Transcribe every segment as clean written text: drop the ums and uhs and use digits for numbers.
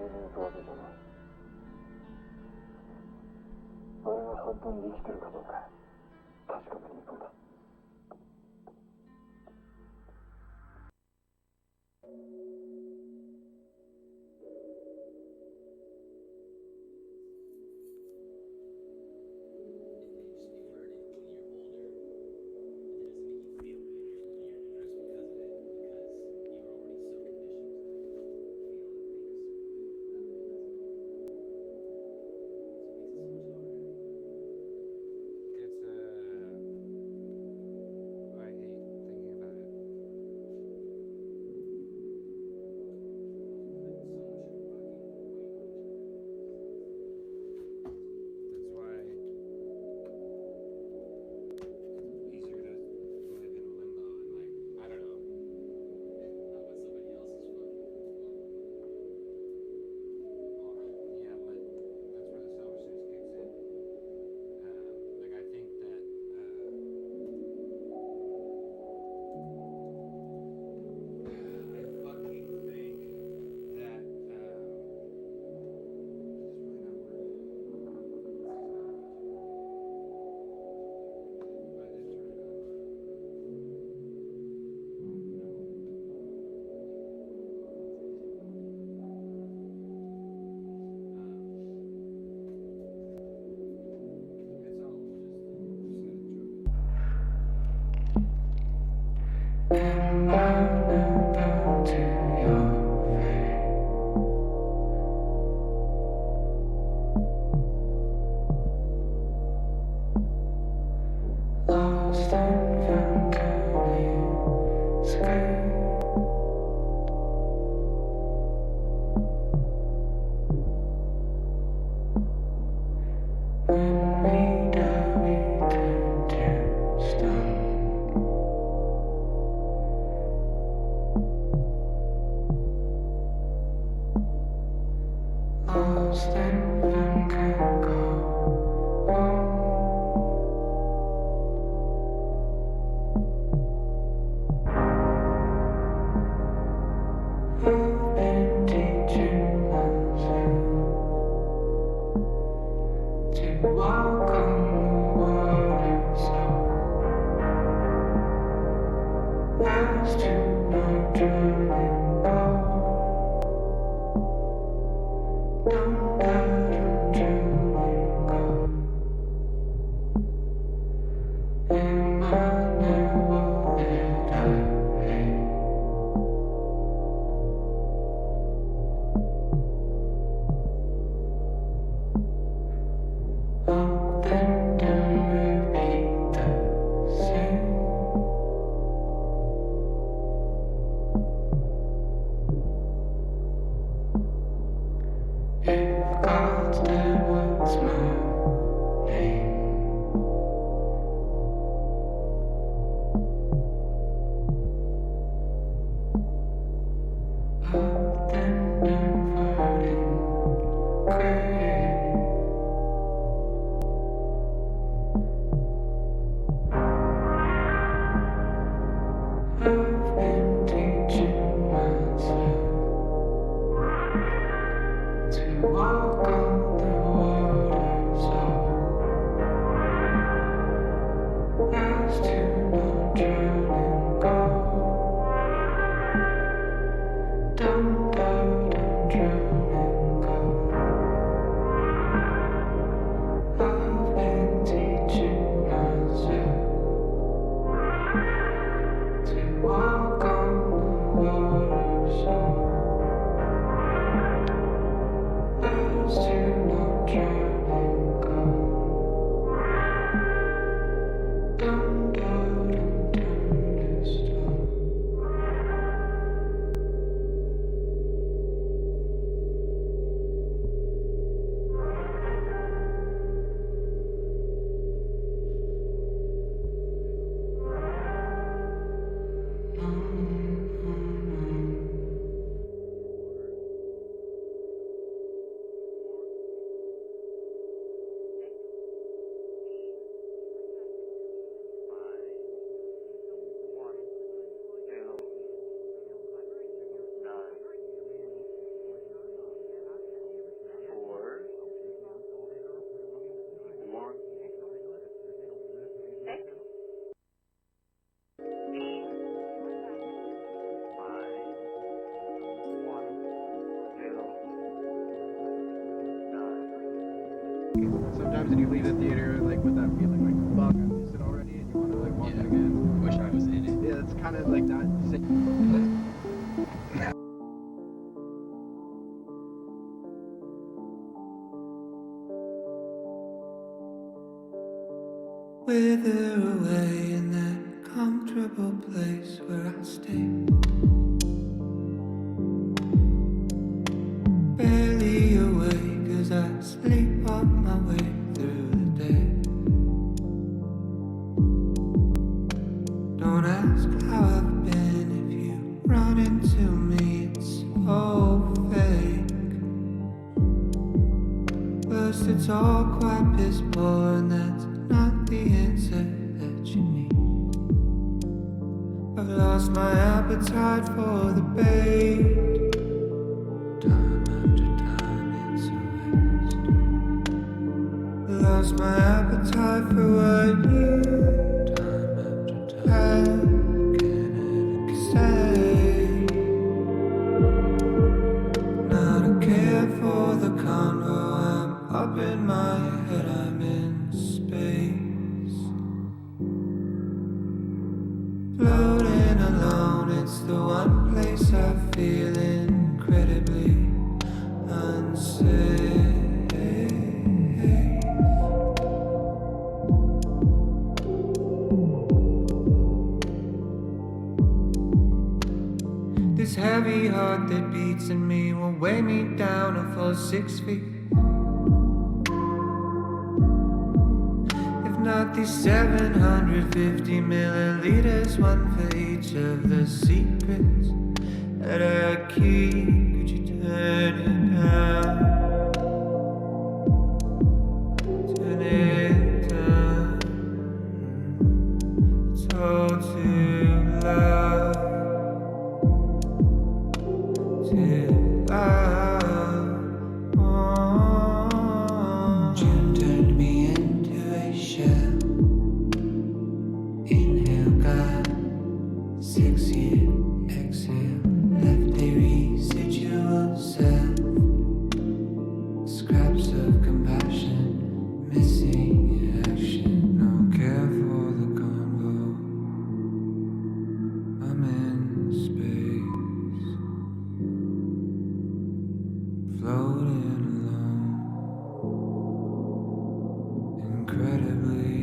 るわけじゃない。あれが本当に生きてるかどうか確かめに行くんだ。To Sometimes when you leave the theater, like with that feeling, like fuck, I missed it already, and you want to like watch it again. Wish I was in it. Yeah, it's kind of like that. Wither away in that comfortable place where I stay. Barely awake as I sleepwalk my way through the day. Don't ask how I've been if you run into me, it's so fake. First it's all quite piss poor and that's not the answer that you need. I've lost my appetite for the bait. Time after time it's a waste. Lost my appetite for what you time after time can ever say. Not a care for the convo, I'm up in my head, I'm in space. Floating alone, it's the one place I feel incredibly unsafe. This heavy heart that beats in me will weigh me down a full 6 feet. If not these 750 milliliters, one for each of the secrets that I keep. Could you turn it down? Turn it down. It's all too loud. June turned me into a shell. Inhale, God. 6 year exhale. Left a residual self. Scraps of compassion. Missing action. No care for the convo. I'm in space. Floating alone, incredibly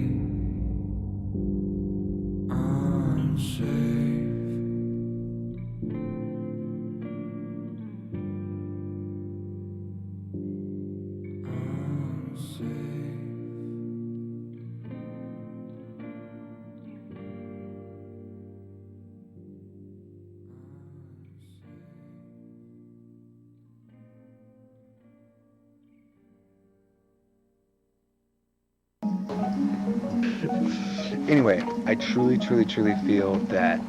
unsafe. Anyway, I truly feel that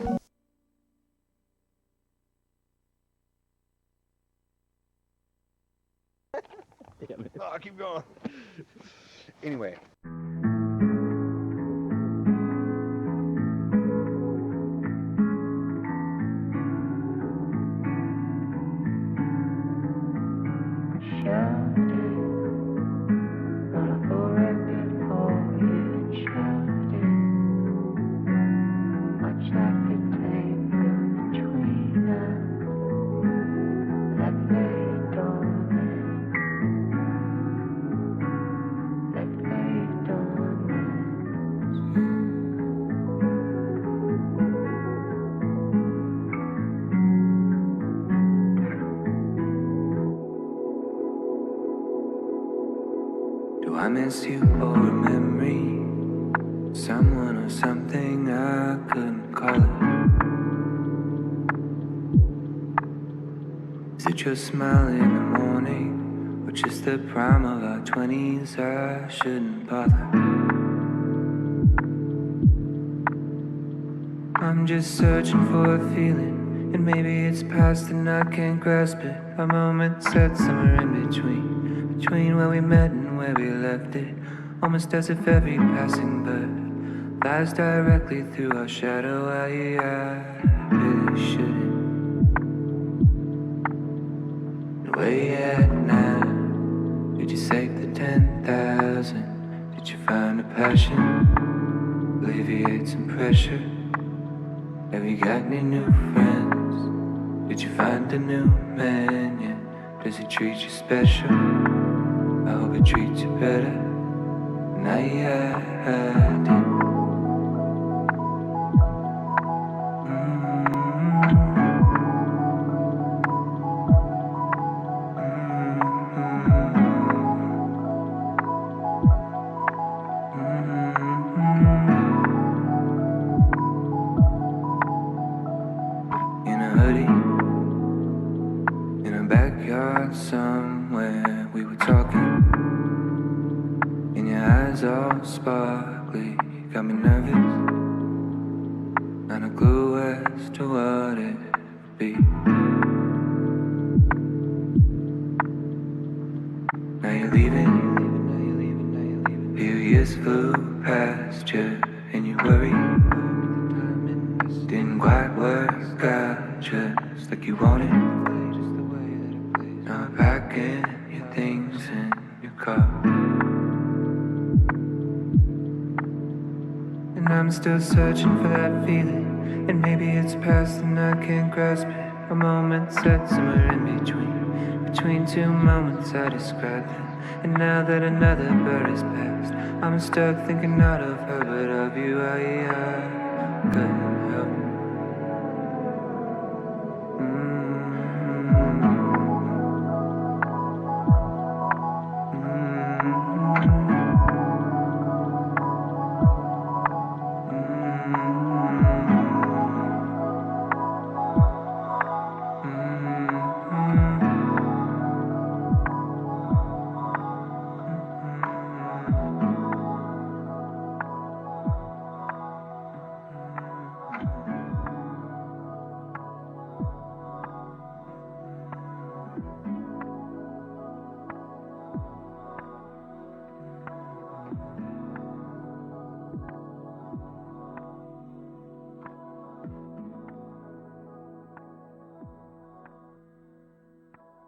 oh, keep going. Anyway. Do I miss you or a memory? Someone or something I couldn't call it. Is it your smile in the morning? Or just the prime of our 20s? I shouldn't bother. I'm just searching for a feeling, and maybe it's past and I can't grasp it. A moment set somewhere in between where we met and where we left it. Almost as if every passing bird flies directly through our shadow. I really shouldn't. Where you at now? Did you save the 10,000. Did you find a passion? Alleviate some pressure. Have you got any new friends? Did you find a new man yet? Does he treat you special? I hope he treats you better than I did. In a hoodie, in a backyard somewhere, we were talking. And your eyes all sparkly, got me nervous. Not a clue as to what it would be. Now you're leaving. Few years flew past you, and you worried. Didn't quite work out just like you wanted. Now I'm packing your things in your car. And I'm still searching for that feeling. And maybe it's past and I can't grasp it. A moment set somewhere in between two moments I described it. And now that another bird has passed, I'm stuck thinking not of her but of you. I couldn't help it.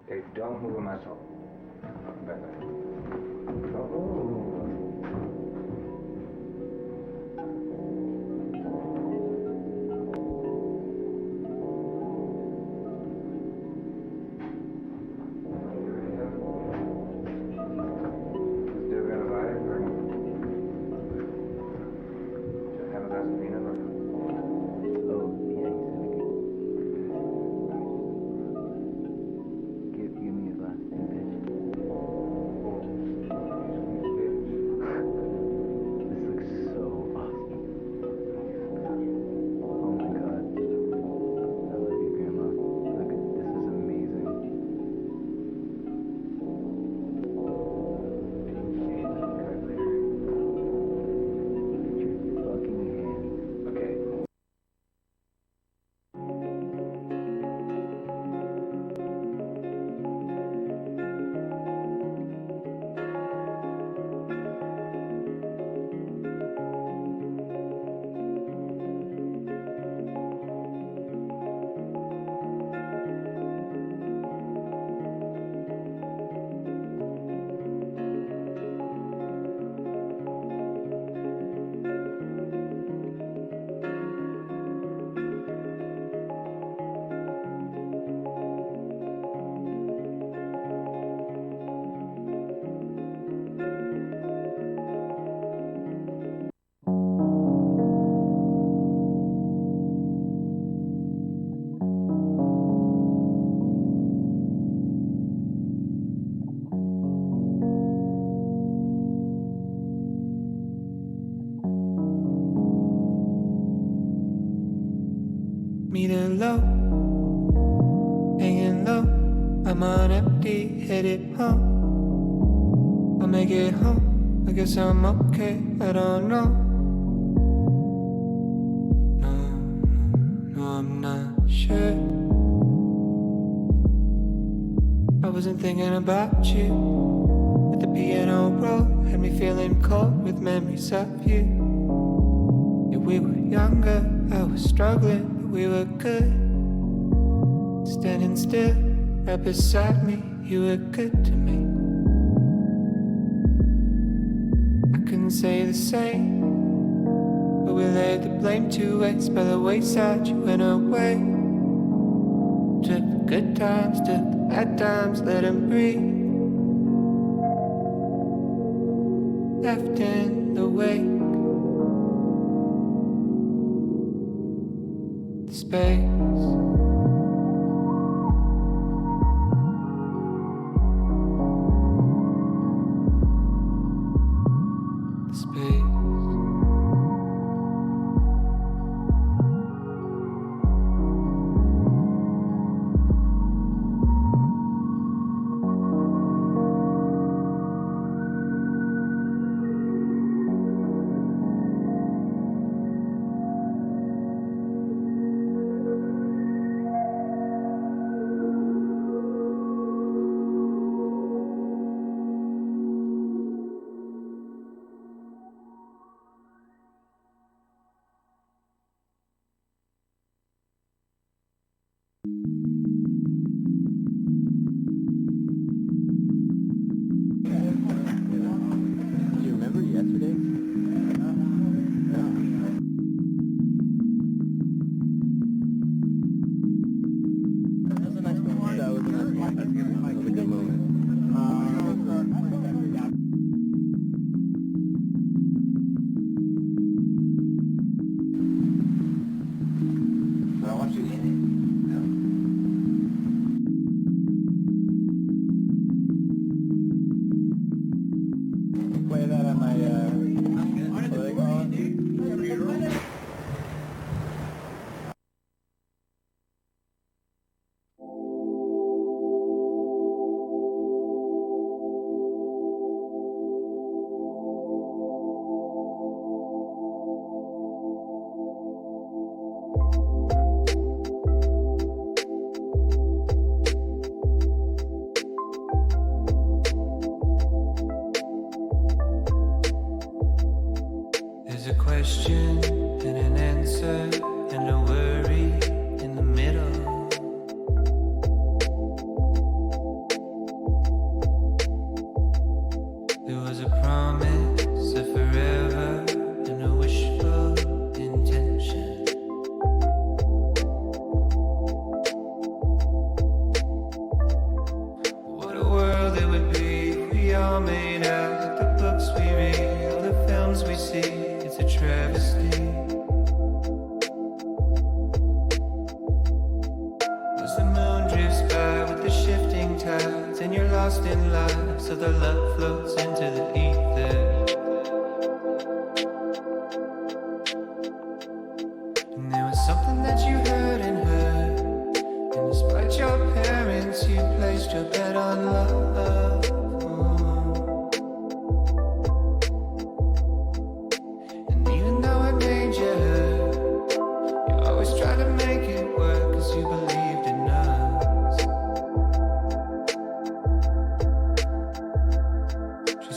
Okay, don't move a muscle. Back up. Still got a vibe, or just have a glass of peanut butter? Oh, yeah, give me a glass, bitch. This looks so awesome. Oh my god. I love you, Grandma. Look, this is amazing. Put your fucking hands. Okay. Meeting low, hanging low. I'm on empty, headed home. I'll make it home. I guess I'm okay. I don't know. No, I'm not sure. I wasn't thinking about you. At the piano roll, had me feeling cold with memories of you. Yeah, we were younger, I was struggling. We were good, standing still, right beside me. You were good to me. didn't say the same. But we laid the blame to waste by the wayside. You went away. Took the good times, took the bad times, let them breathe. Left in the wake. The space. There's a question and an answer and a worry in the middle. There was a promise of forever and a wishful intention. What a world it would be if we all made out like the books we read, all the films we see. It's a travesty. As the moon drifts by with the shifting tides, and you're lost in life, so the love floats into the ether. And there was something that you heard and heard, and despite your parents, you placed your bet on love.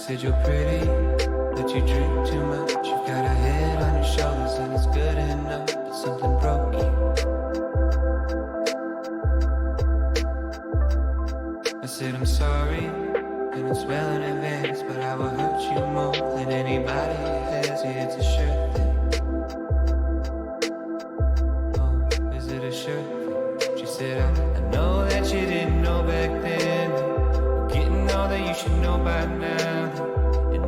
Said you're pretty, but you drink too much. You've got a head on your shoulders and it's good enough, but something broke you. I said I'm sorry, and it's well in advance, but I will hurt you more than anybody has. Yeah, it's a sure thing. Oh, is it a sure thing? She said, I know that you didn't know back then, but getting all that you should know by now.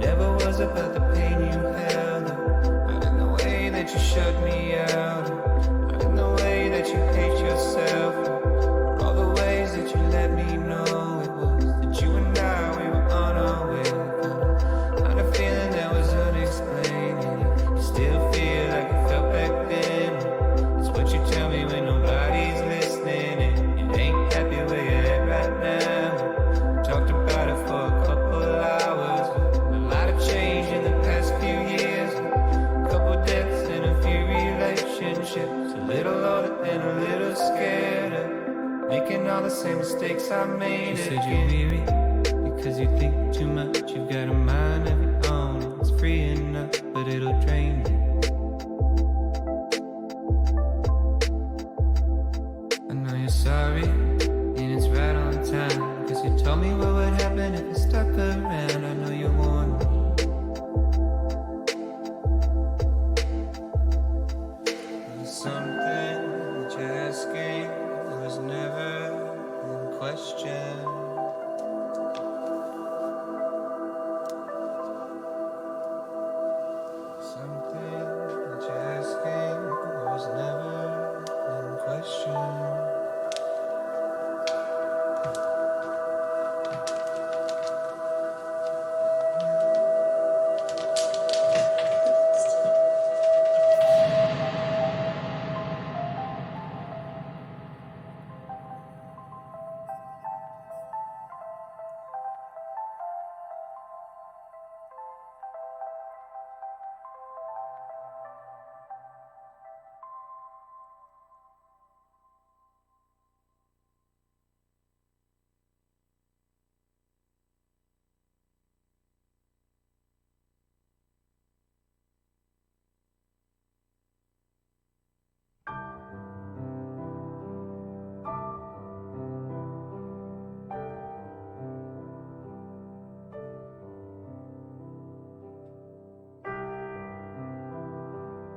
Never was about the pain you held, not in the way that you shut me out, not in the way that you hate yourself, or all the ways that you let me know it was that you and I, we were on our way. Kind of feeling that was unexplained, and you still feel like you felt back then. It's what you tell me when nobody's listening, and you ain't happy where you're at right now. Talked about it for a couple hours. Change in the past few years, a couple deaths and a few relationships, a little older and a little scared of making all the same mistakes I made. You said you're weary because you think too much. You've got a mind of your own, and it's free enough, but it'll drain you. I know you're sorry, and it's right on time, cause you told me what would happen if I stuck around. I know you warned me.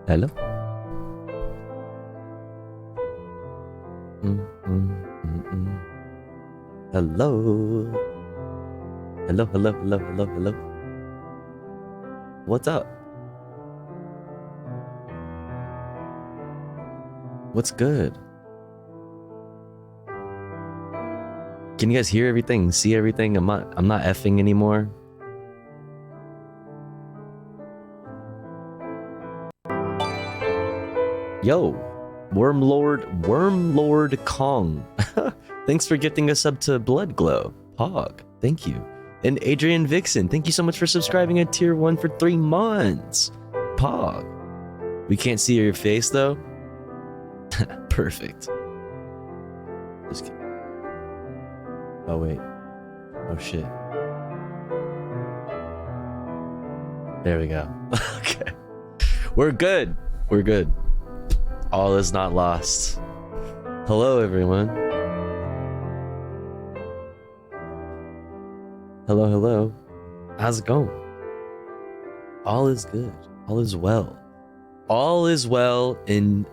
Hello? Mm. Hello? Hello? What's up? What's good? Can you guys hear everything? See everything? I'm not effing anymore. Yo, Wormlord Kong. Thanks for gifting us up to Blood Glow. Hog, thank you. And Adrian Vixen, thank you so much for subscribing at tier 1 for 3 months. Pog. We can't see your face though. Perfect. Just kidding. Oh wait. Oh shit. There we go. Okay. We're good. We're good. All is not lost. Hello everyone. Hello. How's it going? All is good. All is well. All is well in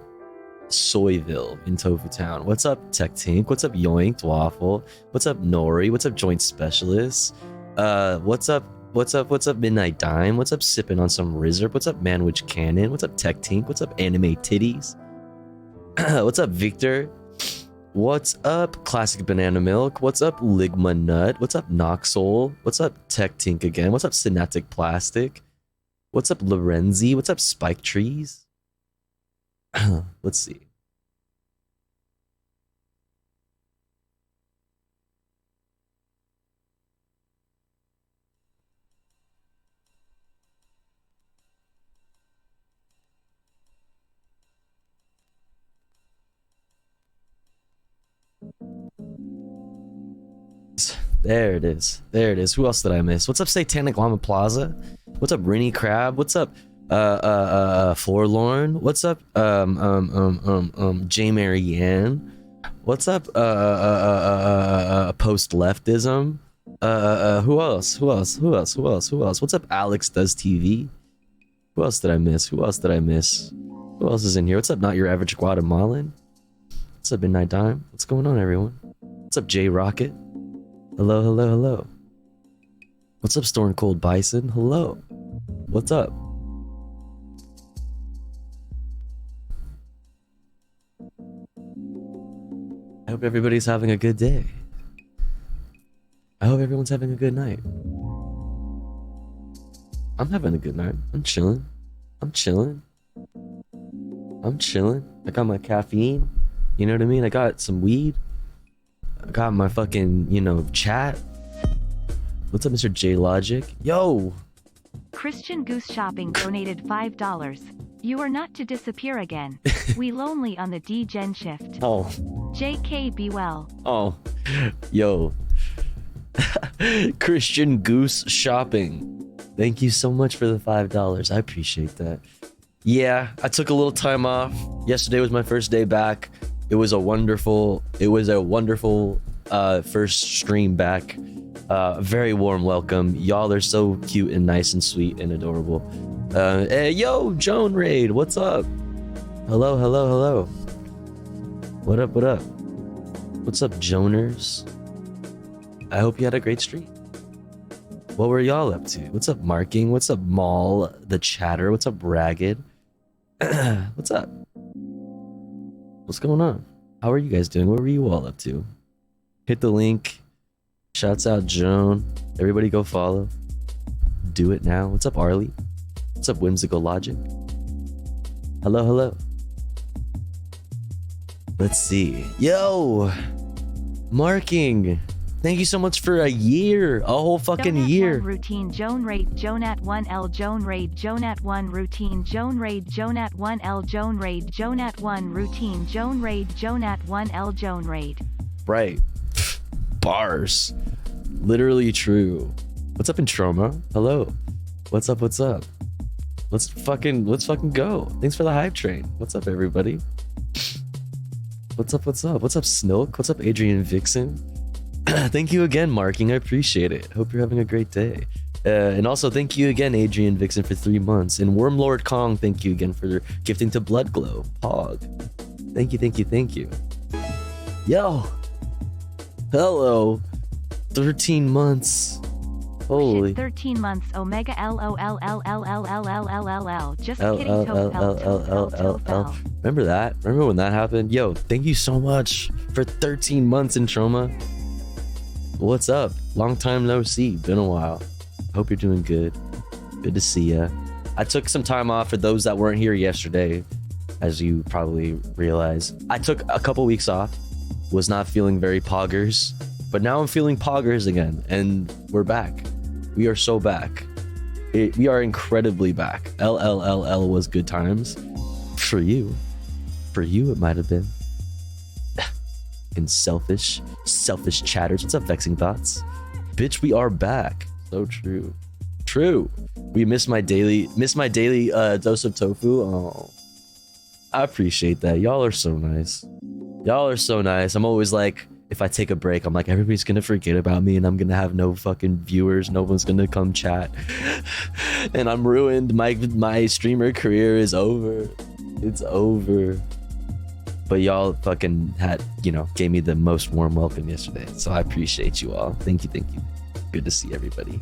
Soyville in Tofu Town. What's up, Tech Tink? What's up, Yoinked Waffle? What's up, Nori? What's up, Joint Specialist? What's up, Midnight Dime? What's up, Sipping on some Rizzard? What's up, Manwich Cannon? What's up, Tech Tink? What's up, Anime Titties? What's up, Victor? What's up, Classic Banana Milk? What's up, Ligma Nut? What's up, Noxol? What's up, Tech Tink again? What's up, Synatic Plastic? What's up, Lorenzi? What's up, Spike Trees? Let's see. There it is. There it is. Who else did I miss? What's up, Satanic Llama Plaza? What's up, Rennie Crab? What's up, Forlorn? What's up, J. Mary Ann? What's up, Post-Leftism? Who else? What's up, Alex Does TV? Who else did I miss? Who else is in here? What's up, Not Your Average Guatemalan? What's up, Midnight Dime? What's going on, everyone? What's up, J Rocket? Hello. What's up, Storm Cold Bison? Hello. What's up? I hope everybody's having a good day. I hope everyone's having a good night. I'm having a good night. I'm chilling. I got my caffeine. You know what I mean? I got some weed. I got my fucking, chat. What's up, Mr. J Logic? Yo! Christian Goose Shopping donated $5. You are not to disappear again. We lonely on the D-Gen shift. Oh. JK, be well. Oh. Yo. Christian Goose Shopping. Thank you so much for the $5. I appreciate that. Yeah, I took a little time off. Yesterday was my first day back. It was a wonderful first stream back. Very warm welcome. Y'all are so cute and nice and sweet and adorable. Hey, yo, Joan Raid, what's up? Hello. What up? What's up, Joners? I hope you had a great stream. What were y'all up to? What's up, Marking? What's up, Maul the Chatter? What's up, Ragged? What's up? What's going on? How are you guys doing? What were you all up to? Hit the link. Shouts out Joan. Everybody go follow. Do it now. What's up, Arlie? What's up, Whimsical Logic? Hello. Let's see. Yo! Marking! Thank you so much for a year. A whole fucking year. Routine Joan Raid Jonat 1L Joan Raid Jonat 1 Routine Joan Raid Jonat 1L Joan Raid Jonat 1 Routine Joan Raid Jonat 1L Joan Raid. Right. Bars. Literally true. What's up in Trauma? Hello. What's up? Let's fucking go. Thanks for the hype train. What's up, everybody? What's up? What's up, Snilk? What's up, Adrian Vixen? Thank you again, Marking. I appreciate it. Hope you're having a great day. And also, thank you again, Adrian Vixen, for 3 months. And Wormlord Kong, thank you again for gifting to Bloodglow. Hog. Thank you, thank you, thank you. Yo. Hello. 13 months. Holy. Shit, 13 months. Omega LOLLLLLLLLLL. Just kidding. Tofu. Remember that? Remember when that happened? Yo, thank you so much for 13 months in Trauma. What's up? Long time no see. Been a while. Hope you're doing good. Good to see ya. I took some time off for those that weren't here yesterday, as you probably realize. I took a couple weeks off. Was not feeling very poggers, but now I'm feeling poggers again, and we're back. We are so back. We are incredibly back. LLLL was good times. For you. For you, it might have been. And selfish chatters. What's up, Vexing Thoughts? Bitch, we are back. So true. True. We miss my daily dose of tofu. Oh, I appreciate that. Y'all are so nice. Y'all are so nice. I'm always like, if I take a break, I'm like, everybody's gonna forget about me and I'm gonna have no fucking viewers. No one's gonna come chat. And I'm ruined. My streamer career is over. It's over. But y'all fucking gave me the most warm welcome yesterday. So I appreciate you all. Thank you, thank you. Good to see everybody.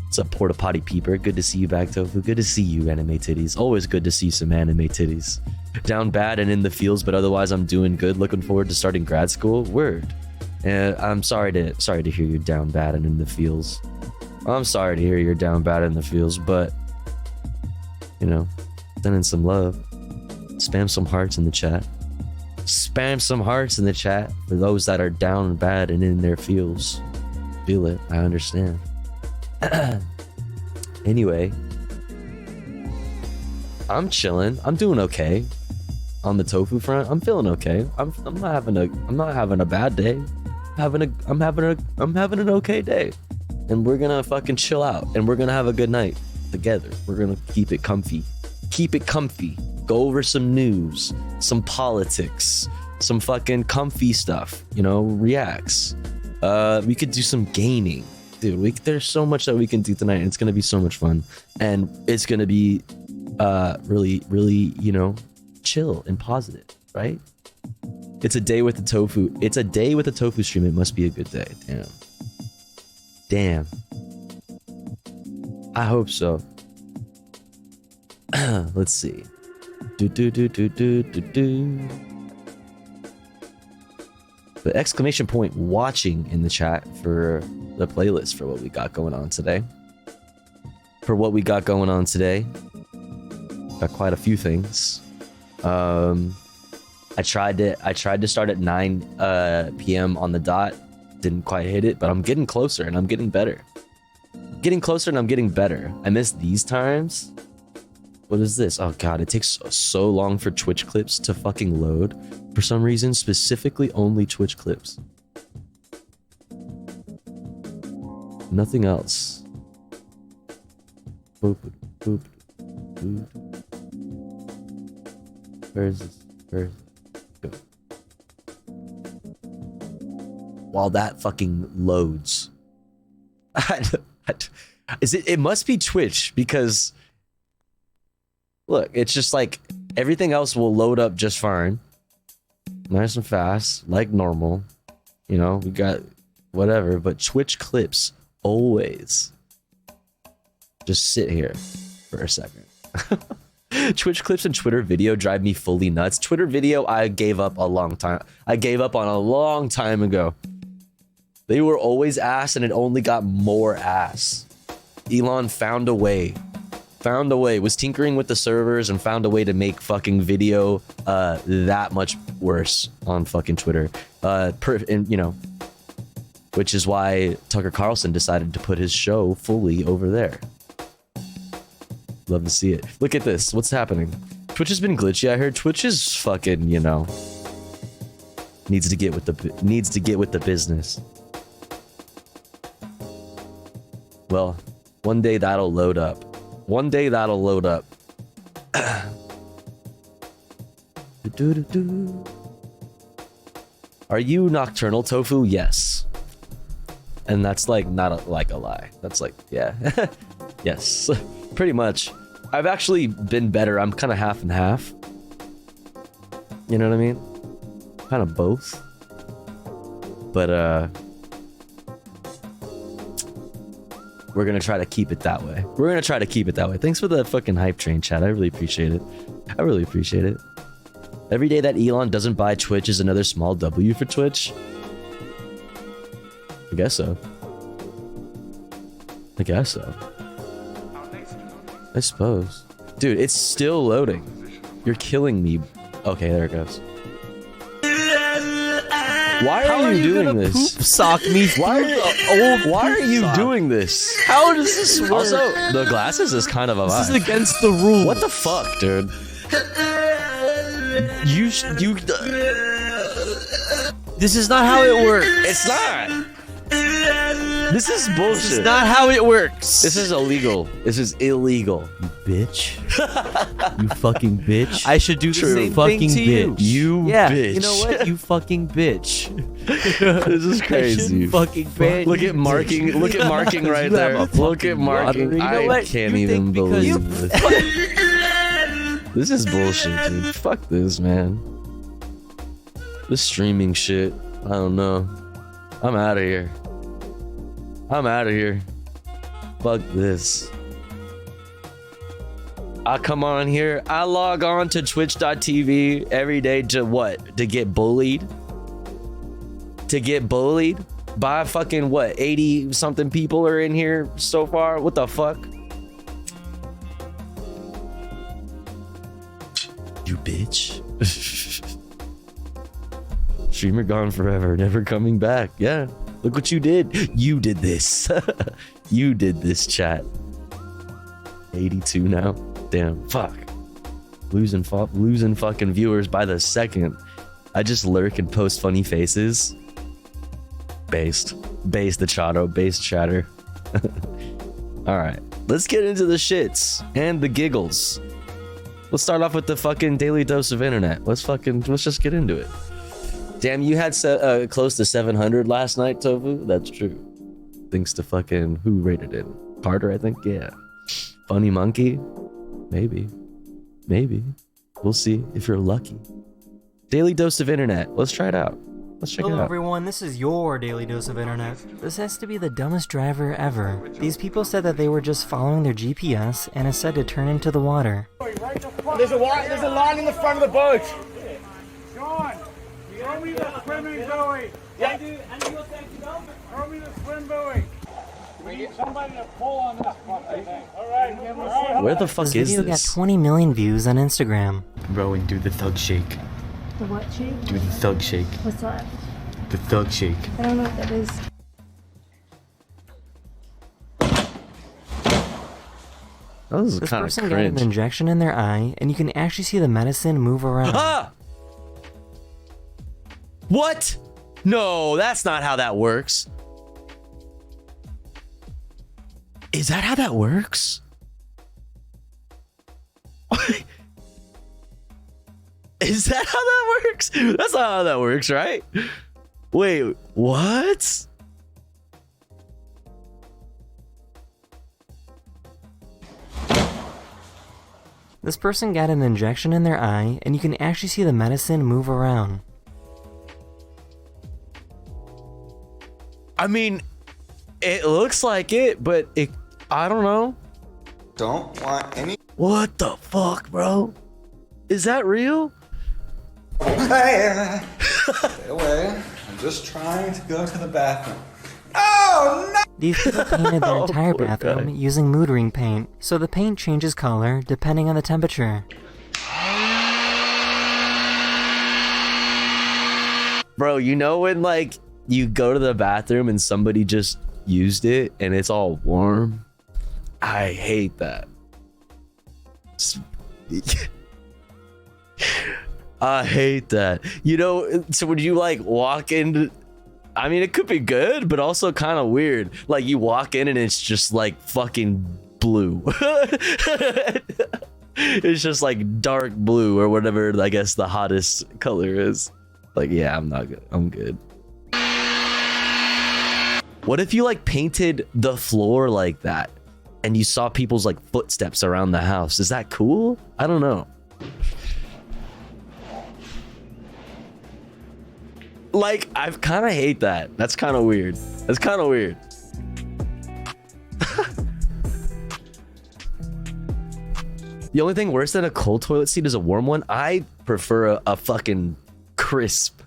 What's up, Porta Potty Peeper? Good to see you back, Tofu. Good to see you, Anime Titties. Always good to see some Anime Titties. Down bad and in the fields, but otherwise I'm doing good. Looking forward to starting grad school. Word. And I'm sorry to hear you're down bad and in the fields. I'm sorry to hear you're down bad in the fields, but sending some love. Spam some hearts in the chat. Spam some hearts in the chat for those that are down bad and in their feels. Feel it. I understand. Anyway, I'm chilling. I'm doing okay on the tofu front. I'm feeling okay. I'm not having a bad day. I'm having an okay day. And we're gonna fucking chill out and we're gonna have a good night together. We're gonna keep it comfy. Keep it comfy. Go over some news, some politics, some fucking comfy stuff, reacts. We could do some gaming. Dude, there's so much that we can do tonight. And it's gonna be so much fun. And it's gonna be really, really, chill and positive, right? It's a day with the tofu. It's a day with the tofu stream. It must be a good day. Damn. I hope so. Let's see. The exclamation point watching in the chat for the playlist for what we got going on today. Got quite a few things. I tried to start at 9 p.m. on the dot. Didn't quite hit it, but I'm getting closer and I'm getting better. I miss these times. What is this? Oh god, it takes so long for Twitch clips to fucking load. For some reason, specifically only Twitch clips. Nothing else. Boop, boop, boop. Where is this? Go. While that fucking loads. It must be Twitch because look, it's just like everything else will load up just fine. Nice and fast, like normal. We got whatever, but Twitch clips always just sit here for a second. Twitch clips and Twitter video drive me fully nuts. Twitter video, I gave up on a long time ago. They were always ass and it only got more ass. Elon found a way, was tinkering with the servers and found a way to make fucking video that much worse on fucking Twitter. Which is why Tucker Carlson decided to put his show fully over there. Love to see it. Look at this. What's happening? Twitch has been glitchy. I heard Twitch is fucking, needs to get with the business. Well, one day that'll load up. Are you nocturnal, Tofu? Yes. And that's like not a lie. That's like, yeah. Yes, pretty much. I've actually been better. I'm kind of half and half. You know what I mean? Kind of both. But we're gonna try to keep it that way. We're gonna try to keep it that way. Thanks for the fucking hype train, chat. I really appreciate it. I really appreciate it. Every day that Elon doesn't buy Twitch is another small W for Twitch. I guess so. I guess so. I suppose. Dude, it's still loading. You're killing me. Okay, there it goes. Why are you doing this? Poop sock me. Why are you doing this? How does this work? Also, the glasses is kind of a vibe. This is against the rules. What the fuck, dude? This is not how it works. It's not. This is bullshit. This is not how it works. This is illegal. This is illegal. You bitch. You fucking bitch. I should do the same fucking thing to you. bitch. You bitch. You know what? You fucking bitch. This is crazy. Fucking bitch. Look at marking. Look at marking right there. Look at marking. You know I what? can't You even think because believe this. This is bullshit, dude. Fuck this, man. This streaming shit. I don't know. I'm out of here. I'm out of here. Fuck this. I come on here. I log on to twitch.tv every day to what? To get bullied? To get bullied by fucking what? 80 something people are in here so far? What the fuck? You bitch. Streamer gone forever, never coming back. Yeah. Look what you did. You did this. You did this, chat. 82 now. Damn. Fuck. Losing fucking viewers by the second. I just lurk and post funny faces. Based the chato. Based chatter. Alright. Let's get into the shits and the giggles. Let's start off with the fucking daily dose of internet. Let's just get into it. Damn, you had close to 700 last night, Tofu? That's true. Thanks to fucking, who rated it? Carter, I think? Yeah. Funny Monkey? Maybe. Maybe. We'll see if you're lucky. Daily dose of internet. Let's try it out. Let's check it Hello out. everyone, this is your daily dose of internet. This has to be the dumbest driver ever. These people said that they were just following their GPS and it said to turn into the water. There's a line in the front of the boat. Sean, throw me the swimming buoy. Yeah. And you'll take it over. Throw me the swim buoy. We need somebody to pull on this fucking thing. All right. Where the fuck This is video this? got 20 million views on Instagram. Rowan, do the thug shake. The what shake? Do the thug shake. What's that? The thug shake. I don't know what that is. That was This kind of person got an cringe. injection in their eye and you can actually see the medicine move around. Ah! What? No, that's not how that works. Is that how that works? Is that how that works? That's not how that works, right? Wait, what? This person got an injection in their eye and you can actually see the medicine move around. I mean, it looks like it, but I don't know. Don't want any. What the fuck, bro? Is that real? Stay away. I'm just trying to go to the bathroom. Oh, no! These people painted their entire poor bathroom guy. using mood ring paint, so the paint changes color depending on the temperature. Bro, you know when like you go to the bathroom and somebody just used it and it's all warm? I hate that. I hate that. You know, so when you like walk into, I mean, it could be good, but also kind of weird. Like you walk in and it's just like fucking blue. It's just like dark blue or whatever, I guess the hottest color is. Like, yeah, I'm not good. I'm good. What if you like painted the floor like that and you saw people's like footsteps around the house? Is that cool? I don't know. Like, I kind of hate that. That's kind of weird. That's kind of weird. The only thing worse than a cold toilet seat is a warm one. I prefer a fucking crisp,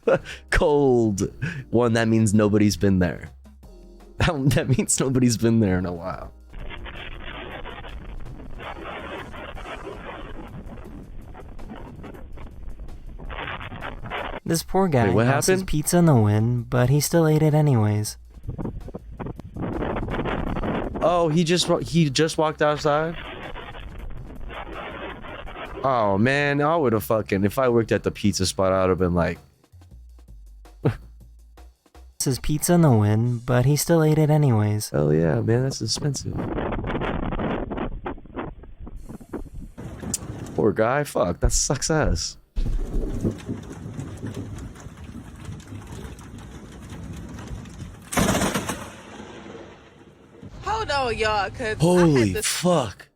cold one. That means nobody's been there. That means nobody's been there in a while. This poor guy Wait, what lost his happened? pizza in the wind, but he still ate it anyways. Oh, he just walked outside. Oh man, I would have fucking, if I worked at the pizza spot, I would have been like, His pizza in the wind, but he still ate it anyways. hell yeah, man, that's expensive. Poor guy, fuck, that sucks ass. Hold on, y'all, cause Holy fuck.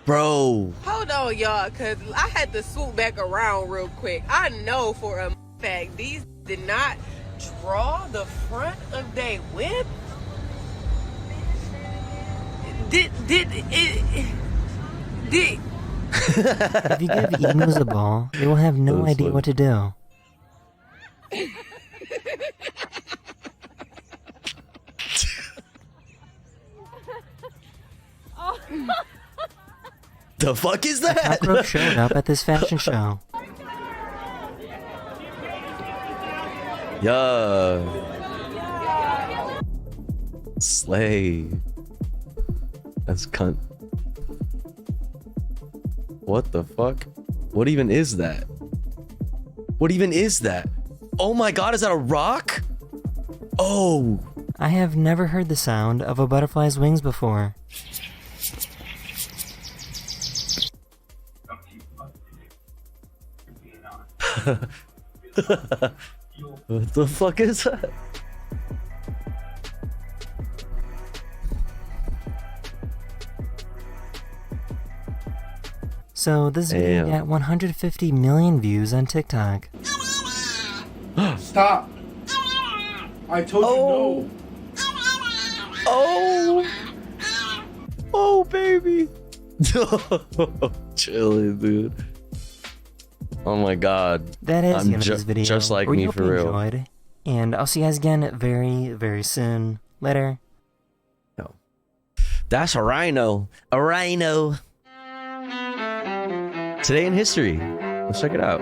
Bro. Hold on, y'all, cause I had to swoop back around real quick. I know for a fact these did not draw the front of their whip. Did If you give emus a ball, they will have no That's idea funny. what to do. The fuck is A that? cockroach showed up at this fashion show. Yeah. Slay. That's cunt. What the fuck? What even is that? What even is that? Oh my god, is that a rock? Oh. I have never heard the sound of a butterfly's wings before. What the fuck is that? So this video Damn. got 150 million views on TikTok. Stop. I told you no. Oh. Oh, baby. Chilling, dude. Oh my god. That is I'm the end of this video. just like We me hope for you real. enjoyed, and I'll see you guys again very, very soon. Later. That's a rhino. A rhino. Today in history. Let's check it out.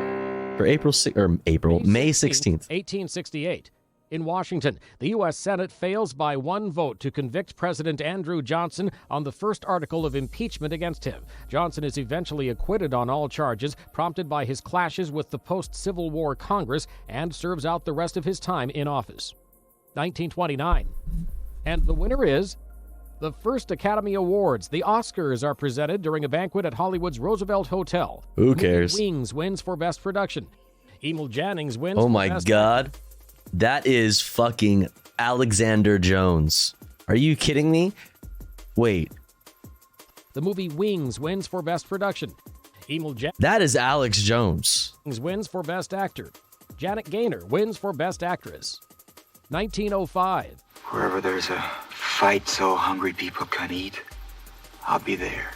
For May 16th. 1868. In Washington, the U.S. Senate fails by one vote to convict President Andrew Johnson on the first article of impeachment against him. Johnson is eventually acquitted on all charges, prompted by his clashes with the post-Civil War Congress, and serves out the rest of his time in office. 1929. And the winner is the first Academy Awards. The Oscars are presented during a banquet at Hollywood's Roosevelt Hotel. Who The movie cares? Wings wins for Best Production. Emil Jannings wins Oh for my Best god. That is fucking Alexander Jones. Are you kidding me? Wait. The movie Wings wins for Best Production. Emil Jannings That is Alex Jones. wins for Best Actor. Janet Gaynor wins for Best Actress. 1905. Wherever there's a fight so hungry people can eat, I'll be there.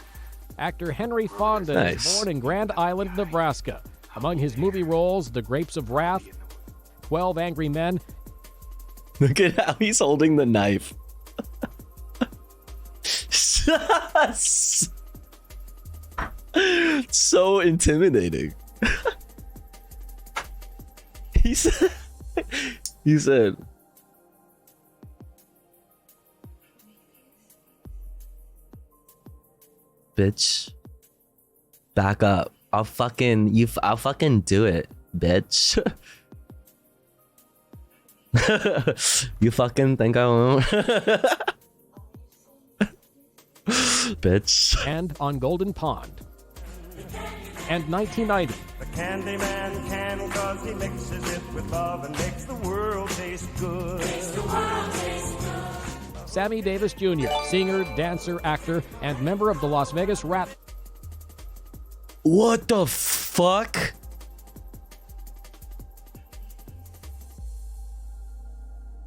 Actor Henry Fonda Nice. is born in Grand Island, Nebraska. Among his movie roles, The Grapes of Wrath, 12 Angry Men, Look at how he's holding the knife. So intimidating. He said, bitch, back up. I'll fucking do it, bitch. You fucking think I won't? Bitch. And on Golden Pond. and 1990. The candy man can, cause he mixes it with love and makes the world taste good. Sammy Davis Jr., singer, dancer, actor, and member of the Las Vegas Rat. What the fuck?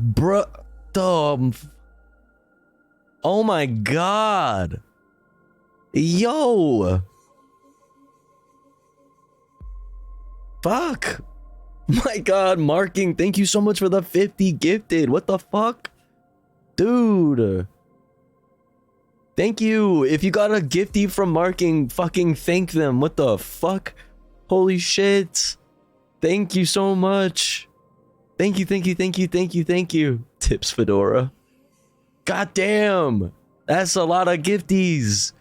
Bruh. Oh my god. Yo. Fuck. My god, Marking, thank you so much for the 50 gifted. What the fuck? Dude. Thank you. If you got a gifty from Marking, fucking thank them. What the fuck? Holy shit. Thank you so much. Thank you, thank you, thank you, thank you, thank you. Tips Fedora. God damn. That's a lot of gifties.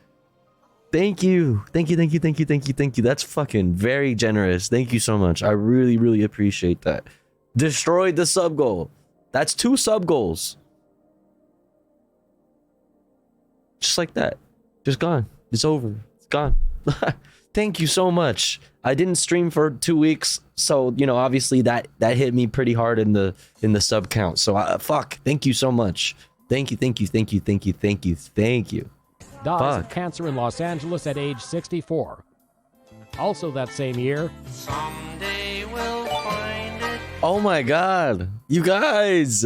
Thank you. Thank you, thank you, thank you, thank you, thank you. That's fucking very generous. Thank you so much. I really, really appreciate that. Destroyed the sub goal. That's 2 sub goals. Just like that. Just gone. It's over. It's gone. Thank you so much. I didn't stream for 2 weeks, so you know, obviously that hit me pretty hard in the sub count. So fuck. Thank you so much. Thank you, thank you, thank you, thank you, thank you, thank you. Dies of cancer in Los Angeles at age 64. Also that same year. Someday we'll find it. Oh my god. You guys.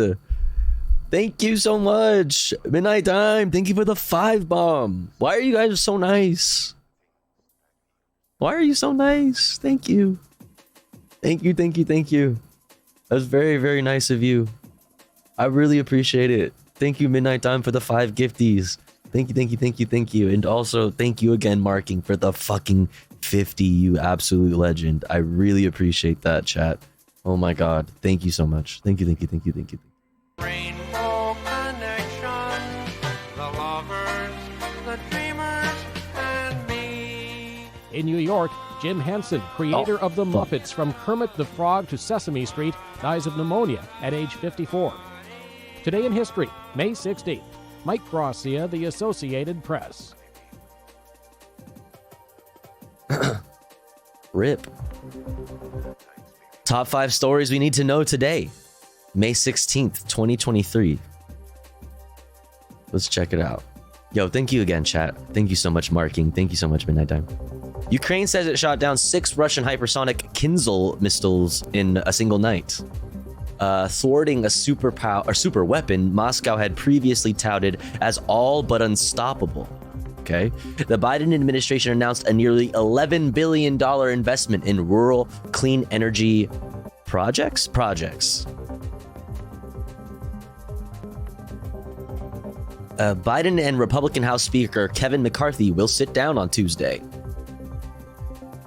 Thank you so much. Midnight Time. Thank you for the 5 bomb. Why are you guys so nice? Why are you so nice? Thank you. Thank you, thank you, thank you. That's very, very nice of you. I really appreciate it. Thank you, Midnight Time, for the 5 gifties. Thank you, thank you, thank you, thank you. And also, thank you again, Marking, for the fucking 50, you absolute legend. I really appreciate that, chat. Oh my god. Thank you so much. Thank you, thank you, thank you, thank you. Rainbow connection, the lovers, the dreamers, and me. In New York, Jim Henson, creator of the Muppets from Kermit the Frog to Sesame Street, dies of pneumonia at age 54. Today in history, May 16th, Mike Gracia, The Associated Press. RIP. Top 5 stories we need to know today. May 16th, 2023. Let's check it out. Yo, thank you again, chat. Thank you so much, Marking. Thank you so much, Midnight Time. Ukraine says it shot down 6 Russian hypersonic Kinzhal missiles in a single night. Thwarting a super weapon Moscow had previously touted as all but unstoppable. Okay. The Biden administration announced a nearly $11 billion investment in rural clean energy projects. Biden and Republican House Speaker Kevin McCarthy will sit down on Tuesday.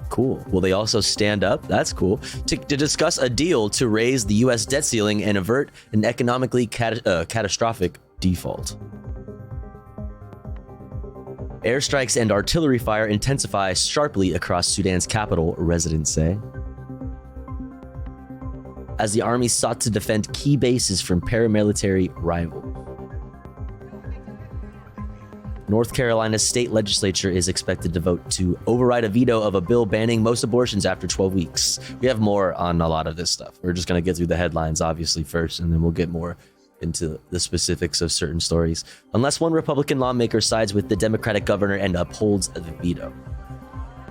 Cool. Will they also stand up? That's cool. To discuss a deal to raise the U.S. debt ceiling and avert an economically catastrophic default. Airstrikes and artillery fire intensify sharply across Sudan's capital, residents say, as the army sought to defend key bases from paramilitary rivals. North Carolina's state legislature is expected to vote to override a veto of a bill banning most abortions after 12 weeks. We have more on a lot of this stuff. We're just going to get through the headlines, obviously, first, and then we'll get more into the specifics of certain stories. Unless one Republican lawmaker sides with the Democratic governor and upholds the veto.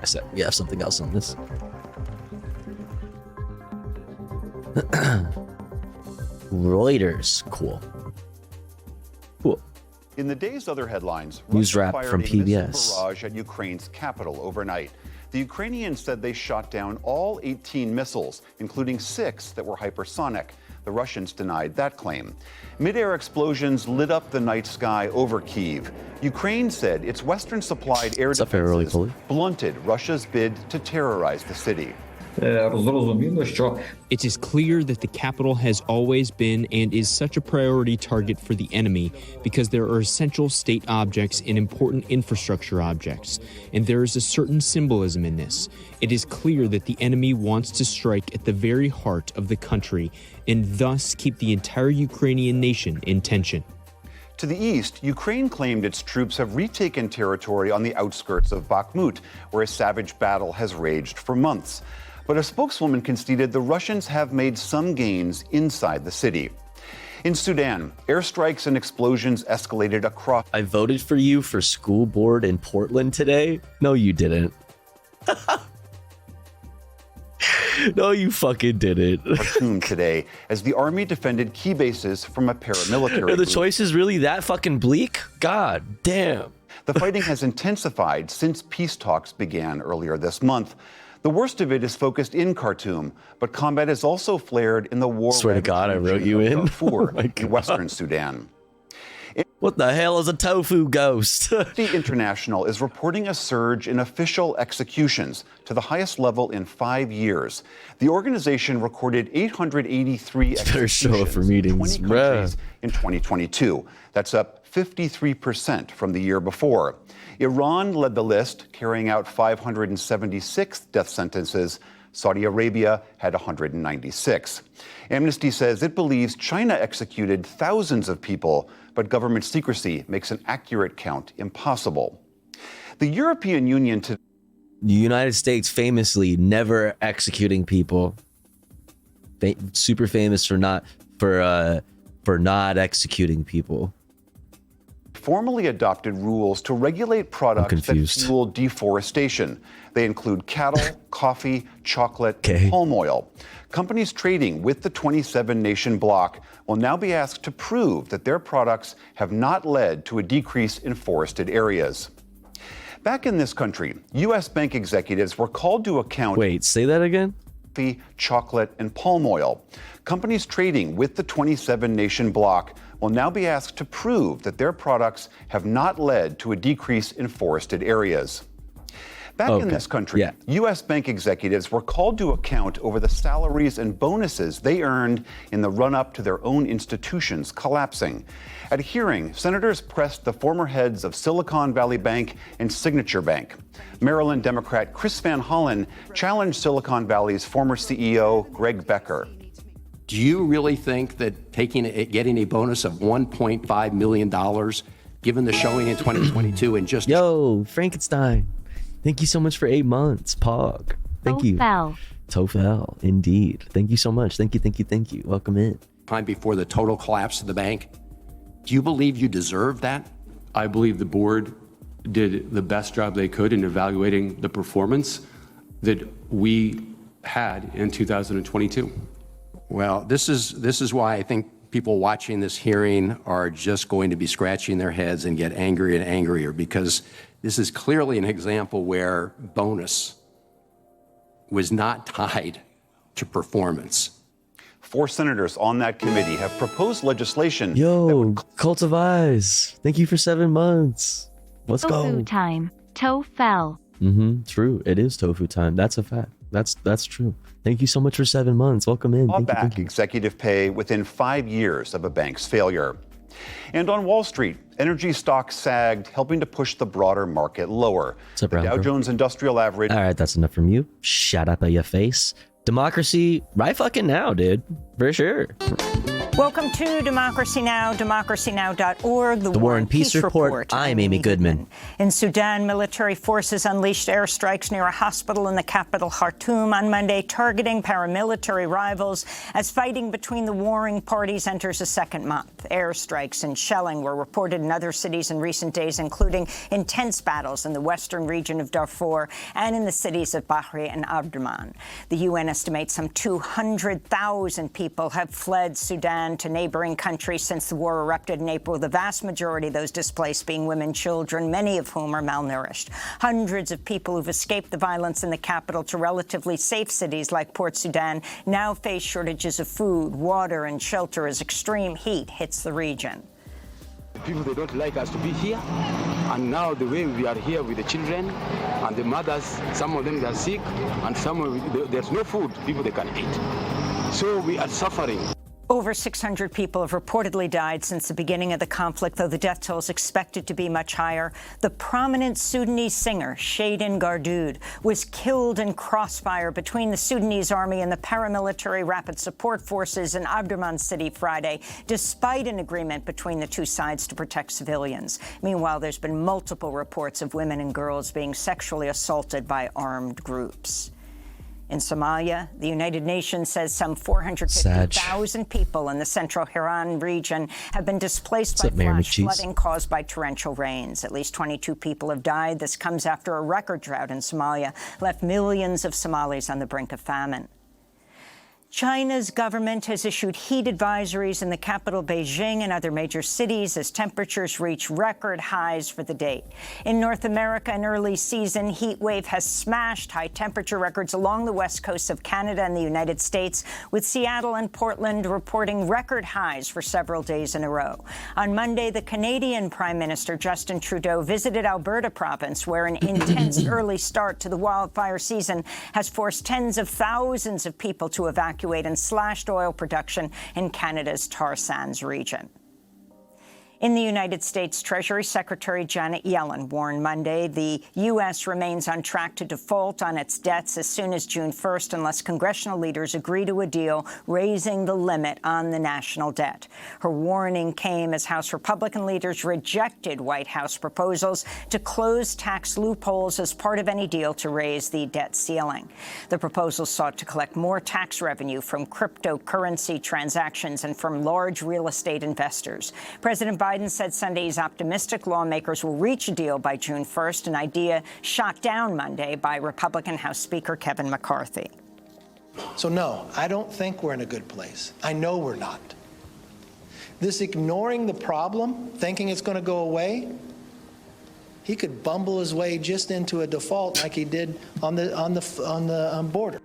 I said we have something else on this. Reuters. Cool. In the day's other headlines, News Russia wrap fired from a missile PBS. barrage at Ukraine's capital overnight. The Ukrainians said they shot down all 18 missiles, including 6 that were hypersonic. The Russians denied that claim. Mid-air explosions lit up the night sky over Kyiv. Ukraine said its Western-supplied air defenses blunted Russia's bid to terrorize the city. It is clear that the capital has always been and is such a priority target for the enemy because there are essential state objects and important infrastructure objects, and there is a certain symbolism in this. It is clear that the enemy wants to strike at the very heart of the country and thus keep the entire Ukrainian nation in tension. To the east, Ukraine claimed its troops have retaken territory on the outskirts of Bakhmut, where a savage battle has raged for months. But a spokeswoman conceded the Russians have made some gains inside the city. In Sudan, airstrikes and explosions escalated across. I voted for you for school board in Portland today. No, you didn't. No, you fucking didn't. Khartoum today, as the army defended key bases from a paramilitary. Are the choices really that fucking bleak? God damn. The fighting has intensified since peace talks began earlier this month. The worst of it is focused in Khartoum, but combat has also flared in the war. Swear to God, I wrote you in. Darfur, in Western Sudan. What the hell is a tofu ghost? Amnesty International is reporting a surge in official executions to the highest level in 5 years. The organization recorded 883 executions for meetings, in 20 countries in 2022. That's up 53% from the year before. Iran led the list, carrying out 576 death sentences. Saudi Arabia had 196. Amnesty says it believes China executed thousands of people, but government secrecy makes an accurate count impossible. The European Union today. The United States famously never executing people. Super famous for not executing people. Formally adopted rules to regulate products that fuel deforestation. They include cattle, coffee, chocolate, and palm oil. Companies trading with the 27-nation bloc will now be asked to prove that their products have not led to a decrease in forested areas. Back in this country, U.S. bank executives were called to account. Wait, say that again? Coffee, chocolate, and palm oil. Companies trading with the 27-nation bloc will now be asked to prove that their products have not led to a decrease in forested areas. Back in this country, U.S. bank executives were called to account over the salaries and bonuses they earned in the run-up to their own institutions collapsing. At a hearing, senators pressed the former heads of Silicon Valley Bank and Signature Bank. Maryland Democrat Chris Van Hollen challenged Silicon Valley's former CEO, Greg Becker. Do you really think that getting a bonus of $1.5 million, given the showing in 2022 and just... Yo, Frankenstein. Thank you so much for 8 months, Pog. Thank you. Tofel, indeed. Thank you so much. Thank you. Welcome in. Time before the total collapse of the bank. Do you believe you deserve that? I believe the board did the best job they could in evaluating the performance that we had in 2022. Well, this is why I think people watching this hearing are just going to be scratching their heads and get angrier and angrier, because this is clearly an example where bonus was not tied to performance. 4 senators on that committee have proposed legislation. Yo, Cult of Eyes. Thank you for 7 months. Let's go. Tofu time. Tofel. True. It is tofu time. That's a fact. That's true. Thank you so much for 7 months. Welcome in. Thank you. Executive pay within 5 years of a bank's failure. And on Wall Street, energy stocks sagged, helping to push the broader market lower. What's up, the Dow Jones Industrial Average. All right, that's enough from you. Shut up at your face. Democracy right fucking now, dude. For sure. Welcome to Democracy Now!, democracynow.org, The War and Peace Report. I'm Amy Goodman. In Sudan, military forces unleashed airstrikes near a hospital in the capital, Khartoum, on Monday, targeting paramilitary rivals as fighting between the warring parties enters a second month. Airstrikes and shelling were reported in other cities in recent days, including intense battles in the western region of Darfur and in the cities of Bahri and Omdurman. The UN estimates some 200,000 people have fled Sudan to neighboring countries since the war erupted in April, the vast majority of those displaced being women, children, many of whom are malnourished. Hundreds of people who've escaped the violence in the capital to relatively safe cities like Port Sudan now face shortages of food, water, and shelter as extreme heat hits the region. People, they don't like us to be here. And now the way we are here with the children and the mothers, some of them are sick, and some of them, there's no food, people they can eat. So we are suffering. Over 600 people have reportedly died since the beginning of the conflict, though the death toll is expected to be much higher. The prominent Sudanese singer, Shayden Gardoud, was killed in crossfire between the Sudanese army and the paramilitary rapid support forces in Omdurman city Friday, despite an agreement between the two sides to protect civilians. Meanwhile, there's been multiple reports of women and girls being sexually assaulted by armed groups. In Somalia, the United Nations says some 450,000 people in the central Hiran region have been displaced by flash flooding caused by torrential rains. At least 22 people have died. This comes after a record drought in Somalia left millions of Somalis on the brink of famine. China's government has issued heat advisories in the capital, Beijing, and other major cities as temperatures reach record highs for the date. In North America, an early season heat wave has smashed high temperature records along the west coast of Canada and the United States, with Seattle and Portland reporting record highs for several days in a row. On Monday, the Canadian Prime Minister Justin Trudeau visited Alberta province, where an intense early start to the wildfire season has forced tens of thousands of people to evacuate and slashed oil production in Canada's tar sands region. In the United States, Treasury Secretary Janet Yellen warned Monday the U.S. remains on track to default on its debts as soon as June 1st unless congressional leaders agree to a deal raising the limit on the national debt. Her warning came as House Republican leaders rejected White House proposals to close tax loopholes as part of any deal to raise the debt ceiling. The proposals sought to collect more tax revenue from cryptocurrency transactions and from large real estate investors. President Biden said Sunday he's optimistic lawmakers will reach a deal by June 1st, an idea shot down Monday by Republican House Speaker Kevin McCarthy. So, no, I don't think we're in a good place. I know we're not. This ignoring the problem, thinking it's going to go away, he could bumble his way just into a default like he did on the border.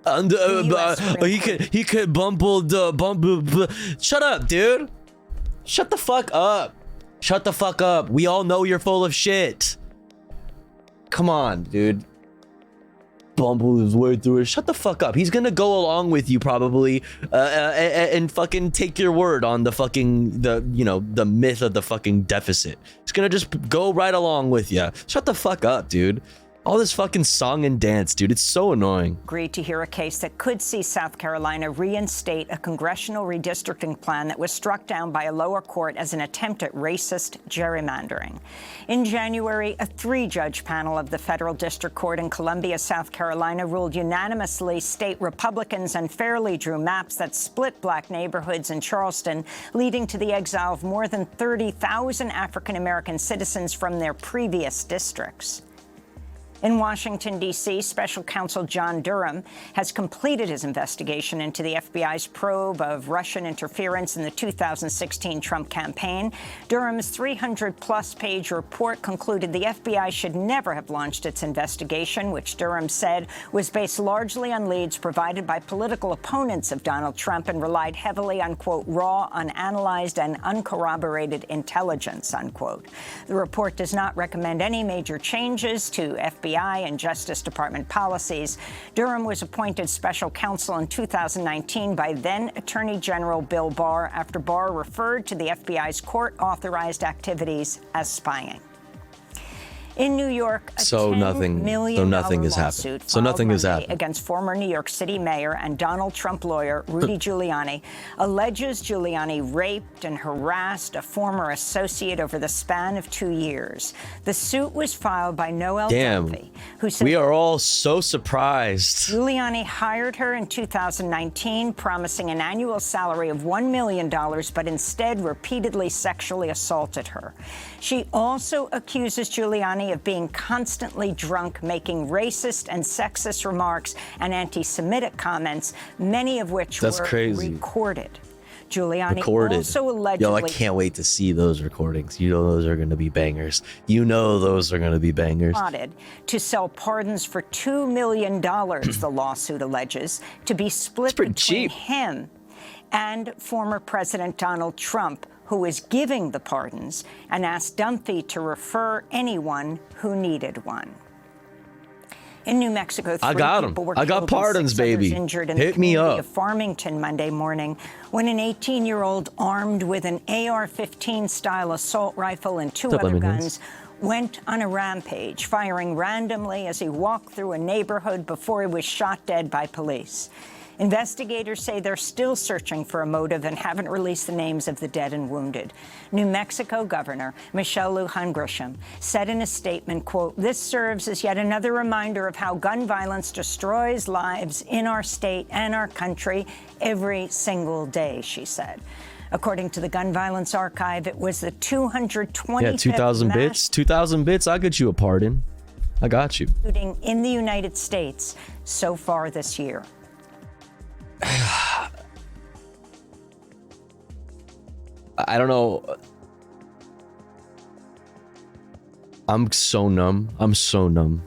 He could bumble. Shut up, dude. Shut the fuck up. Shut the fuck up. We all know you're full of shit. Come on, dude. Bumble his way through it. Shut the fuck up. He's gonna go along with you probably and fucking take your word on the myth of the fucking deficit. He's gonna just go right along with you. Shut the fuck up, dude. All this fucking song and dance, dude. It's so annoying. Agreed to hear a case that could see South Carolina reinstate a congressional redistricting plan that was struck down by a lower court as an attempt at racist gerrymandering. In January, a 3-judge panel of the federal district court in Columbia, South Carolina, ruled unanimously state Republicans unfairly drew maps that split black neighborhoods in Charleston, leading to the exile of more than 30,000 African-American citizens from their previous districts. In Washington, D.C., Special Counsel John Durham has completed his investigation into the FBI's probe of Russian interference in the 2016 Trump campaign. Durham's 300-plus page report concluded the FBI should never have launched its investigation, which Durham said was based largely on leads provided by political opponents of Donald Trump and relied heavily on, quote, raw, unanalyzed, and uncorroborated intelligence, unquote. The report does not recommend any major changes to FBI and Justice Department policies. Durham was appointed special counsel in 2019 by then Attorney General Bill Barr after Barr referred to the FBI's court-authorized activities as spying. In New York, a $10 million lawsuit filed Monday against former New York City mayor and Donald Trump lawyer Rudy Giuliani alleges Giuliani raped and harassed a former associate over the span of 2 years. The suit was filed by Noelle Dunphy, who said we are all so surprised. Giuliani hired her in 2019, promising an annual salary of $1 million, but instead repeatedly sexually assaulted her. She also accuses Giuliani of being constantly drunk, making racist and sexist remarks and anti-Semitic comments, many of which were recorded. Giuliani also allegedly... Yo, I can't wait to see those recordings. You know those are going to be bangers. You know those are going to be bangers. ...to sell pardons for $2 million, the lawsuit alleges, to be split between him and former President Donald Trump, who is giving the pardons, and asked Dunphy to refer anyone who needed one. In New Mexico, I three got 'em. people were I got killed and pardons, 6 others baby. injured in Hit the me community up. of Farmington Monday morning when an 18-year-old armed with an AR-15 style assault rifle and 2 What's up, other Lemon guns went on a rampage, firing randomly as he walked through a neighborhood before he was shot dead by police. Investigators say they're still searching for a motive and haven't released the names of the dead and wounded. New Mexico Governor Michelle Lujan Grisham said in a statement, quote, "This serves as yet another reminder of how gun violence destroys lives in our state and our country every single day," she said. According to the Gun Violence Archive, it was the 225th Yeah, 2,000 mass bits. 2,000 bits. I'll get you a pardon. I got you. shooting in the United States so far this year. I don't know. I'm so numb. I'm so numb.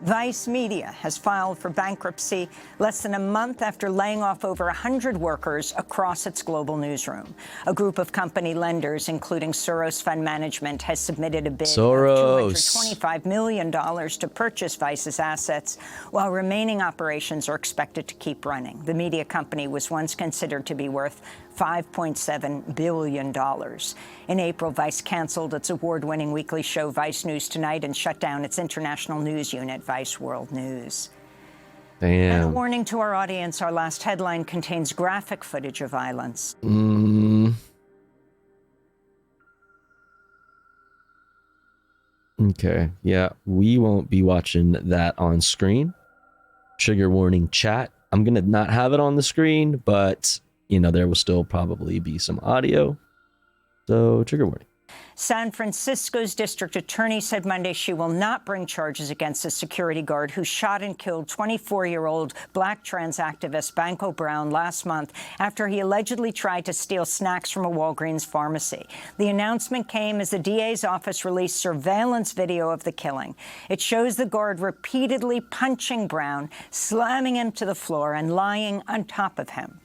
Vice Media has filed for bankruptcy less than a month after laying off over 100 workers across its global newsroom. A group of company lenders, including Soros Fund Management, has submitted a bid of $225 million to purchase Vice's assets, while remaining operations are expected to keep running. The media company was once considered to be worth $5.7 billion. In April, Vice canceled its award-winning weekly show Vice News Tonight and shut down its international news unit, Vice World News. And a Damn. warning to our audience, our last headline contains graphic footage of violence. Okay. Yeah, we won't be watching that on screen. Trigger warning chat. I'm going to not have it on the screen, but, you know, there will still probably be some audio. So, trigger warning. San Francisco's district attorney said Monday she will not bring charges against a security guard who shot and killed 24-year-old black trans activist Banko Brown last month after he allegedly tried to steal snacks from a Walgreens pharmacy. The announcement came as the DA's office released surveillance video of the killing. It shows the guard repeatedly punching Brown, slamming him to the floor, and lying on top of him.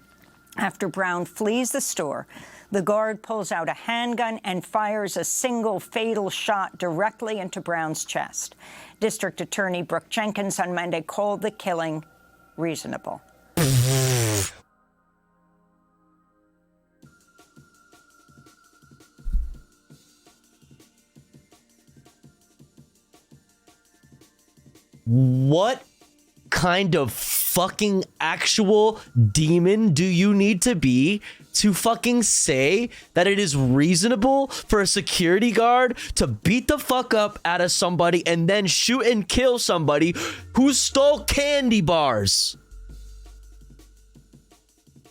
After Brown flees the store, the guard pulls out a handgun and fires a single fatal shot directly into Brown's chest. District Attorney Brooke Jenkins on Monday called the killing reasonable. What kind of fucking actual demon do you need to be to fucking say that it is reasonable for a security guard to beat the fuck up out of somebody and then shoot and kill somebody who stole candy bars?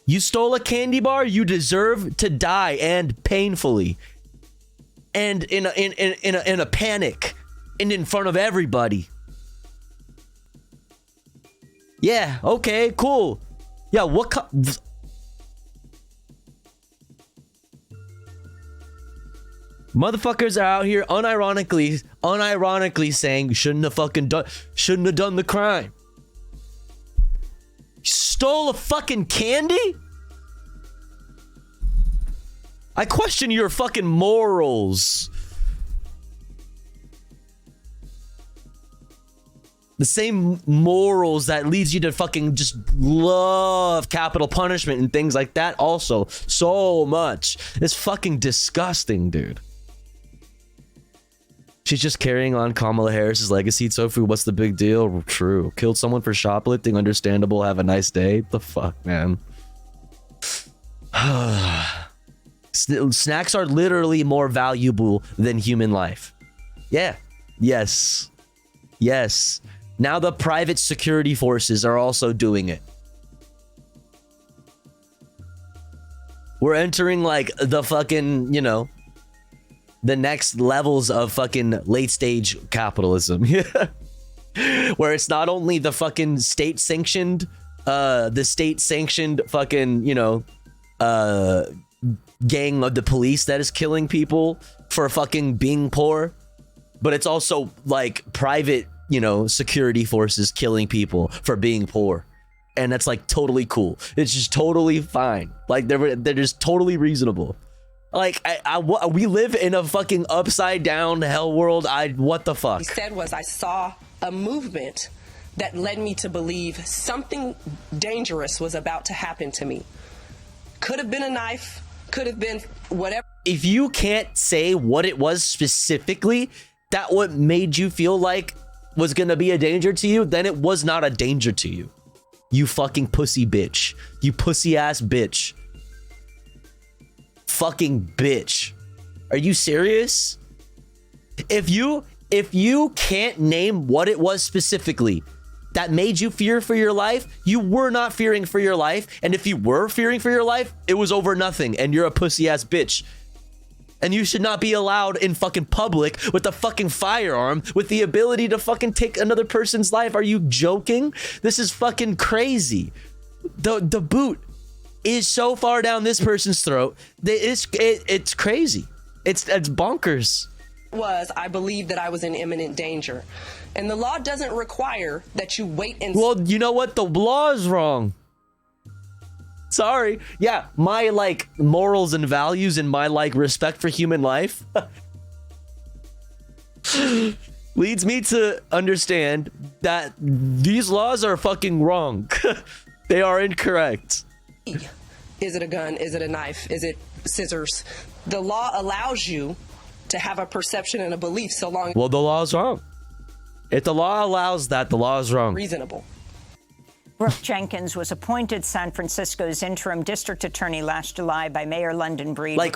You stole a candy bar, you deserve to die, and painfully, and in a panic, and in front of everybody. Yeah, okay, cool. Yeah, motherfuckers are out here unironically saying you shouldn't have done the crime. You stole a fucking candy? I question your fucking morals. The same morals that leads you to fucking just love capital punishment and things like that also so much. It's fucking disgusting, dude. She's just carrying on Kamala Harris's legacy. Tofu, what's the big deal? True. Killed someone for shoplifting. Understandable. Have a nice day. The fuck, man. Snacks are literally more valuable than human life. Yeah. Yes. Yes. Now the private security forces are also doing it. We're entering like the fucking, you know, the next levels of fucking late stage capitalism. Where it's not only the fucking state sanctioned fucking, you know, gang of the police that is killing people for fucking being poor, but it's also like private, you know, security forces killing people for being poor. And that's like totally cool. It's just totally fine. Like they're just totally reasonable. Like we live in a fucking upside down hell world. What the fuck? He said was, I saw a movement that led me to believe something dangerous was about to happen to me. Could have been a knife, could have been whatever. If you can't say what it was specifically that what made you feel like was gonna be a danger to you, then it was not a danger to you. You fucking pussy bitch. You pussy ass bitch. Fucking bitch. Are you serious? If you can't name what it was specifically that made you fear for your life, you were not fearing for your life. And if you were fearing for your life, it was over nothing and you're a pussy ass bitch. And you should not be allowed in fucking public with a fucking firearm with the ability to fucking take another person's life. Are you joking? This is fucking crazy. The boot is so far down this person's throat that it's crazy. It's bonkers. I believed that I was in imminent danger. And the law doesn't require that you wait and... Well, you know what? The law is wrong. Sorry. Yeah, my like morals and values and my like respect for human life leads me to understand that these laws are fucking wrong. They are incorrect. Is it a gun? Is it a knife? Is it scissors? The law allows you to have a perception and a belief so long... Well, the law is wrong. If the law allows that, the law is wrong. Reasonable. Brooke Jenkins was appointed San Francisco's interim district attorney last July by Mayor London Breed. Like,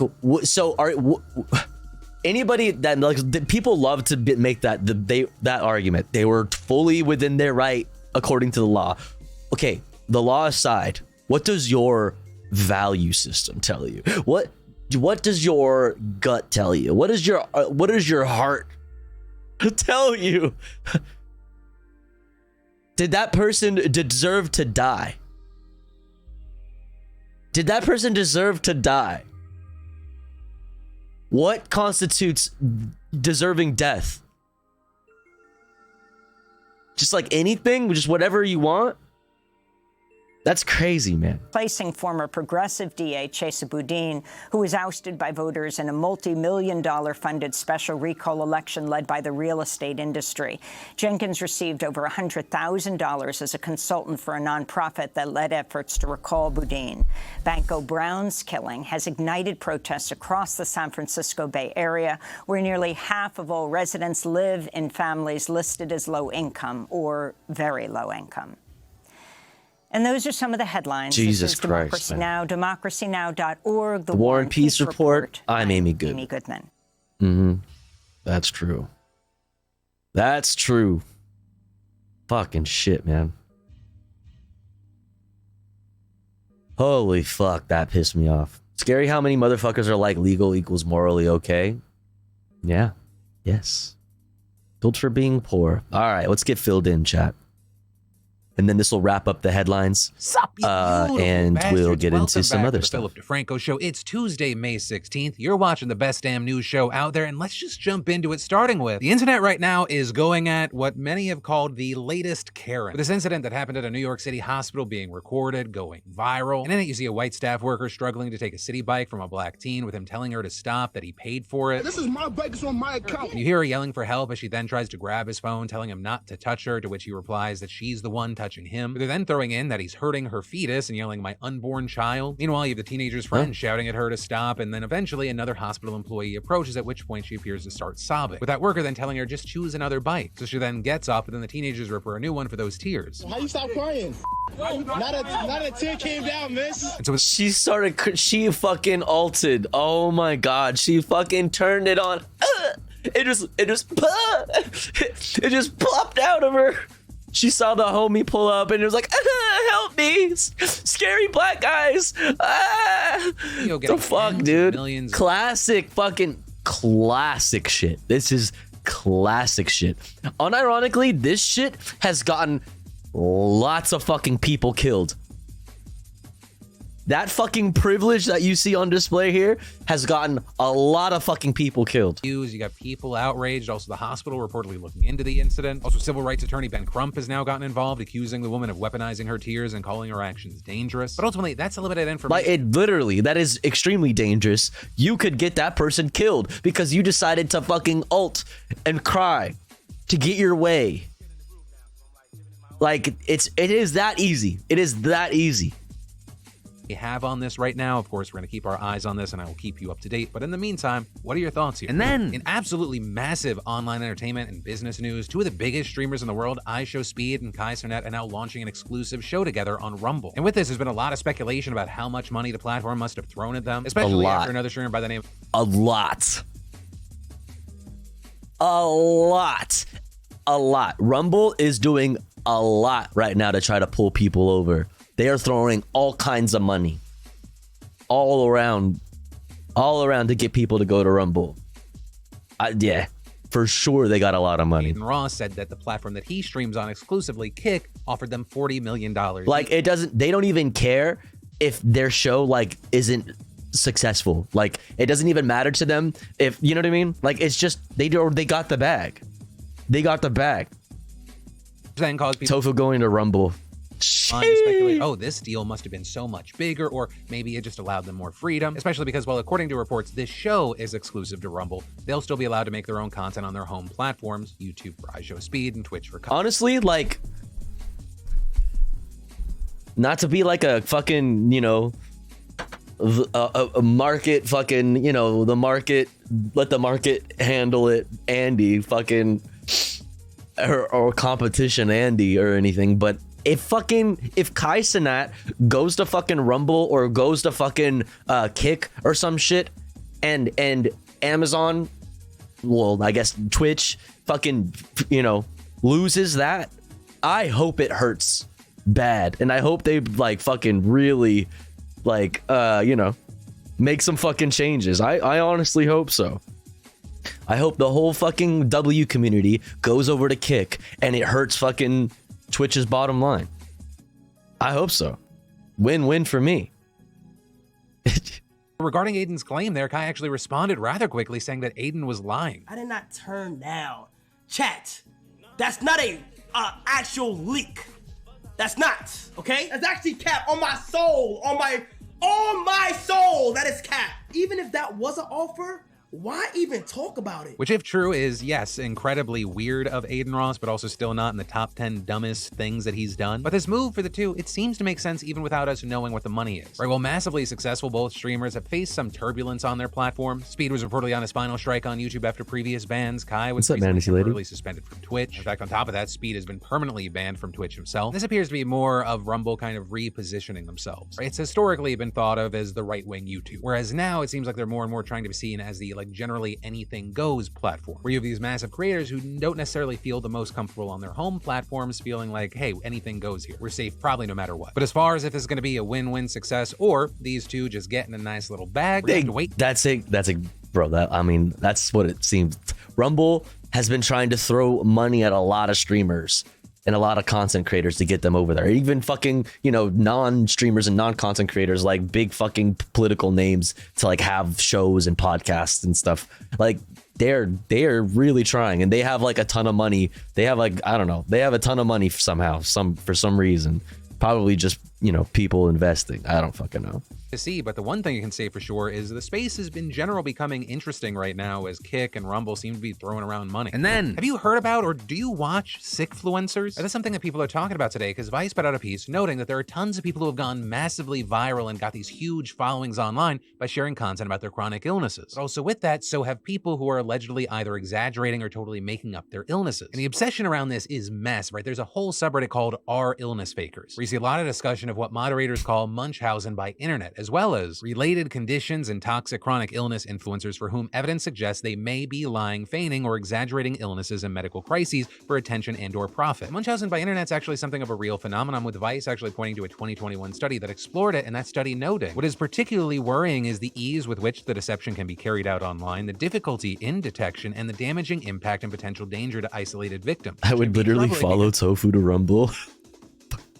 anybody that like people love to make that argument. They were fully within their right according to the law. Okay, the law aside, what does your value system tell you? What does your gut tell you? What does your heart tell you? Did that person deserve to die? Did that person deserve to die? What constitutes deserving death? Just like anything, just whatever you want? That's crazy, man. Placing former progressive DA Chesa Boudin, who was ousted by voters in a multi-million-dollar funded special recall election led by the real estate industry. Jenkins received over $100,000 as a consultant for a nonprofit that led efforts to recall Boudin. Banco Brown's killing has ignited protests across the San Francisco Bay Area, where nearly half of all residents live in families listed as low income or very low income. And those are some of the headlines. Jesus this is Christ, Democracy Now!, democracynow.org, The War and Peace Report. I'm Amy Goodman. Amy Goodman. Mm-hmm. That's true. That's true. Fucking shit, man. Holy fuck, that pissed me off. Scary how many motherfuckers are like legal equals morally okay. Yeah. Yes. Built for being poor. All right, let's get filled in, chat. And then this will wrap up the headlines. Sup, you and bastards. we'll get into Welcome some back other to the stuff. Philip DeFranco Show. It's Tuesday, May 16th. You're watching the best damn news show out there, and let's just jump into it, starting with the internet right now is going at what many have called the latest Karen. With this incident that happened at a New York City hospital being recorded, going viral. And in it, you see a white staff worker struggling to take a city bike from a black teen with him telling her to stop, that he paid for it. This is my bike, it's on my account. And you hear her yelling for help as she then tries to grab his phone, telling him not to touch her, to which he replies that she's the one touching him. But they're then throwing in that he's hurting her fetus and yelling, "My unborn child." Meanwhile, you have the teenager's friend shouting at her to stop, and then eventually another hospital employee approaches, at which point she appears to start sobbing, with that worker then telling her just choose another bike. So she then gets up, and then the teenagers rip her a new one for those tears. How you stop crying? Not a tear came down, miss. And so she fucking ulted. Oh my god, she fucking turned it on. It just popped out of her. She saw the homie pull up and it was like, help me, scary black guys. The fuck, dude. Classic shit. This is classic shit. Unironically, this shit has gotten lots of fucking people killed. That fucking privilege that you see on display here has gotten a lot of fucking people killed. You got people outraged. Also, the hospital reportedly looking into the incident. Also, civil rights attorney Ben Crump has now gotten involved, accusing the woman of weaponizing her tears and calling her actions dangerous. But ultimately, that's limited information. That is extremely dangerous. You could get that person killed because you decided to fucking ult and cry to get your way. Like, it is that easy. It is that easy. We have on this right now. Of course, we're going to keep our eyes on this and I will keep you up to date. But in the meantime, what are your thoughts here? And then in absolutely massive online entertainment and business news, two of the biggest streamers in the world, IShowSpeed and Kai Cenat, are now launching an exclusive show together on Rumble. And with this, there's been a lot of speculation about how much money the platform must have thrown at them, especially after another streamer by the name A lot. A lot. A lot. Rumble is doing a lot right now to try to pull people over. They are throwing all kinds of money all around to get people to go to Rumble. Yeah, for sure they got a lot of money. Aiden Ross said that the platform that he streams on exclusively, Kick, offered them $40 million. Like, they don't even care if their show like isn't successful. Like, it doesn't even matter to them if, you know what I mean? Like, it's just they got the bag. They got the bag. Then caused people Tofu going to Rumble. to speculate, oh, this deal must have been so much bigger, or maybe it just allowed them more freedom, especially because, well, according to reports, this show is exclusive to Rumble. They'll still be allowed to make their own content on their home platforms, YouTube for IShowSpeed and Twitch for content. Honestly, like, not to be like a fucking, you know, a market fucking, you know, the market, let the market handle it, Andy, fucking, or competition Andy or anything, but if Kai Cenat goes to fucking Rumble or goes to fucking Kick or some shit, and Amazon, well, I guess Twitch fucking, you know, loses that, I hope it hurts bad, and I hope they like fucking really like you know, make some fucking changes. I honestly hope so. I hope the whole fucking W community goes over to Kick and it hurts fucking Twitch's bottom line. I hope so. Win-win for me. Regarding Aiden's claim there, Kai actually responded rather quickly, saying that Aiden was lying. I did not turn down chat. That's not a actual leak. That's not, okay? That's actually cap on my soul, on my soul. That is cap. Even if that was an offer, why even talk about it? Which, if true, is, yes, incredibly weird of Aiden Ross, but also still not in the top 10 dumbest things that he's done. But this move for the two, it seems to make sense even without us knowing what the money is. Right, while massively successful, both streamers have faced some turbulence on their platform. Speed was reportedly on a spinal strike on YouTube after previous bans. Kai was recently suspended from Twitch. In fact, on top of that, Speed has been permanently banned from Twitch himself. This appears to be more of Rumble kind of repositioning themselves. Right? It's historically been thought of as the right-wing YouTube, whereas now it seems like they're more and more trying to be seen as the like generally anything goes platform, where you have these massive creators who don't necessarily feel the most comfortable on their home platforms, feeling like, hey, anything goes here. We're safe probably no matter what. But as far as if this is going to be a win-win success or these two just getting a nice little bag, we have to wait. That's bro, I mean, that's what it seems. Rumble has been trying to throw money at a lot of streamers and a lot of content creators to get them over there. Even fucking, you know, non-streamers and non-content creators, like big fucking political names, to like have shows and podcasts and stuff. Like they're really trying, and they have like a ton of money. They have like, I don't know, they have a ton of money somehow, for some reason. Probably just, you know, people investing. I don't fucking know. To see, but the one thing you can say for sure is the space has been general becoming interesting right now as Kick and Rumble seem to be throwing around money. And then, have you heard about or do you watch Sickfluencers? That's something that people are talking about today, because Vice put out a piece noting that there are tons of people who have gone massively viral and got these huge followings online by sharing content about their chronic illnesses. But also with that, so have people who are allegedly either exaggerating or totally making up their illnesses. And the obsession around this is massive, right? There's a whole subreddit called r/illness fakers, where you see a lot of discussion of what moderators call Munchausen by internet, as well as related conditions and toxic chronic illness influencers for whom evidence suggests they may be lying, feigning, or exaggerating illnesses and medical crises for attention and or profit. Munchausen by internet's actually something of a real phenomenon, with Vice actually pointing to a 2021 study that explored it, and that study noting what is particularly worrying is the ease with which the deception can be carried out online, the difficulty in detection, and the damaging impact and potential danger to isolated victims. I would literally follow Tofu to Rumble.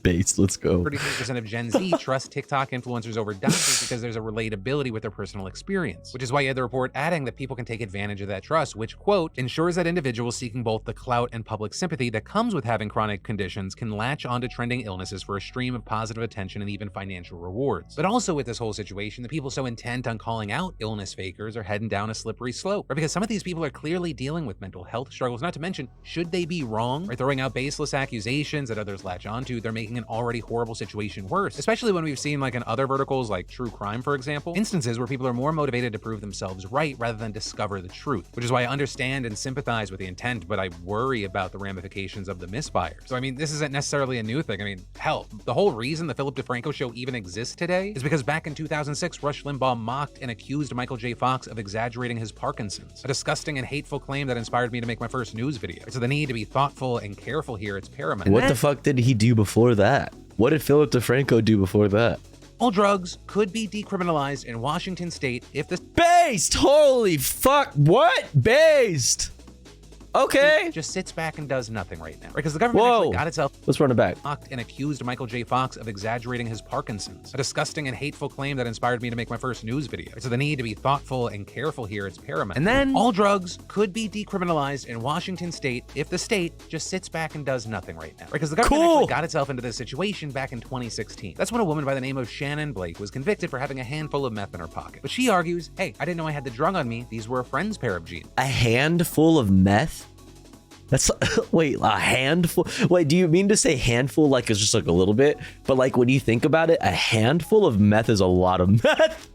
Based. Let's go. 33% of Gen Z trust TikTok influencers over doctors because there's a relatability with their personal experience, which is why you had the report adding that people can take advantage of that trust, which, quote, ensures that individuals seeking both the clout and public sympathy that comes with having chronic conditions can latch onto trending illnesses for a stream of positive attention and even financial rewards. But also with this whole situation, the people so intent on calling out illness fakers are heading down a slippery slope, right? Because some of these people are clearly dealing with mental health struggles, not to mention, should they be wrong or throwing out baseless accusations that others latch onto, they're making an already horrible situation worse, especially when we've seen, like in other verticals like true crime, for example, instances where people are more motivated to prove themselves right rather than discover the truth, which is why I understand and sympathize with the intent, but I worry about the ramifications of the misfire. So I mean, this isn't necessarily a new thing. I mean, hell, the whole reason the Philip DeFranco show even exists today is because back in 2006, Rush Limbaugh mocked and accused Michael J. Fox of exaggerating his Parkinson's, a disgusting and hateful claim that inspired me to make my first news video. So the need to be thoughtful and careful here, it's paramount. What the fuck did he do before that? What did Philip DeFranco do before that? All drugs could be decriminalized in Washington state if the Based! Holy fuck! What? Based! Okay. Just sits back and does nothing right now. Because the government actually got itself Let's run it back. mocked and accused Michael J. Fox of exaggerating his Parkinson's, a disgusting and hateful claim that inspired me to make my first news video. So the need to be thoughtful and careful here, it's paramount. And then all drugs could be decriminalized in Washington state if the state just sits back and does nothing right now. Because the government actually got itself into this situation back in 2016. That's when a woman by the name of Shannon Blake was convicted for having a handful of meth in her pocket. But she argues, hey, I didn't know I had the drug on me. These were a friend's pair of jeans. A handful of meth? That's wait, a handful? Wait, do you mean to say handful like it's just like a little bit? But like when you think about it, a handful of meth is a lot of meth.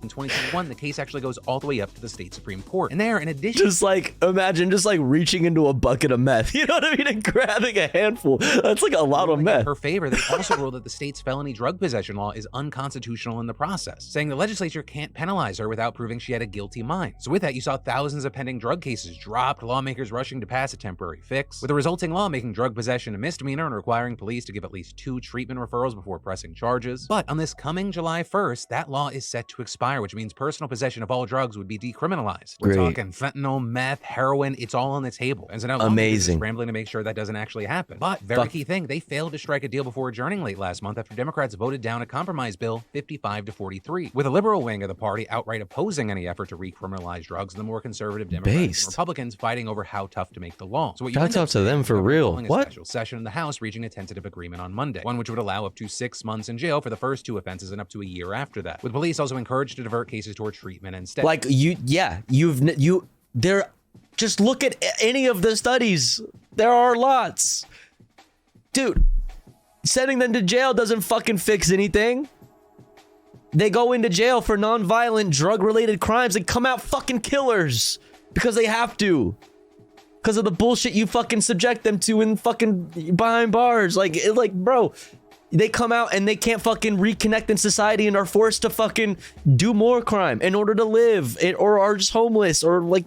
In 2021, the case actually goes all the way up to the state Supreme Court. And there, in addition, Just like, imagine just like reaching into a bucket of meth. You know what I mean? And grabbing a handful. That's like a lot of meth. in her favor, they also ruled that the state's felony drug possession law is unconstitutional in the process, saying the legislature can't penalize her without proving she had a guilty mind. So with that, you saw thousands of pending drug cases dropped, lawmakers rushing to pass a temporary fix, with the resulting law making drug possession a misdemeanor and requiring police to give at least 2 treatment referrals before pressing charges. But on this coming July 1st, that law is set to expire, which means personal possession of all drugs would be decriminalized. We're Great. talking fentanyl, meth, heroin, it's all on the table. And so now lawmakers Amazing. are scrambling to make sure that doesn't actually happen. But very key thing, they failed to strike a deal before adjourning late last month after Democrats voted down a compromise bill 55-43, with a liberal wing of the party outright opposing any effort to recriminalize drugs and the more conservative Democrats Based. and Republicans fighting over how tough to make the law. So what you Shouts end up out to them for real. calling a What? special session in the House, reaching a tentative agreement on Monday, one which would allow up to 6 months in jail for the first 2 offenses and up to a year after that, with police also encouraged to divert cases toward treatment instead. Like there, just look at any of the studies. There are lots. Dude, sending them to jail doesn't fucking fix anything. They go into jail for non-violent drug-related crimes and come out fucking killers because they have to. Because of the bullshit you fucking subject them to in fucking behind bars. Like, bro, they come out and they can't fucking reconnect in society and are forced to fucking do more crime in order to live, or are just homeless, or like,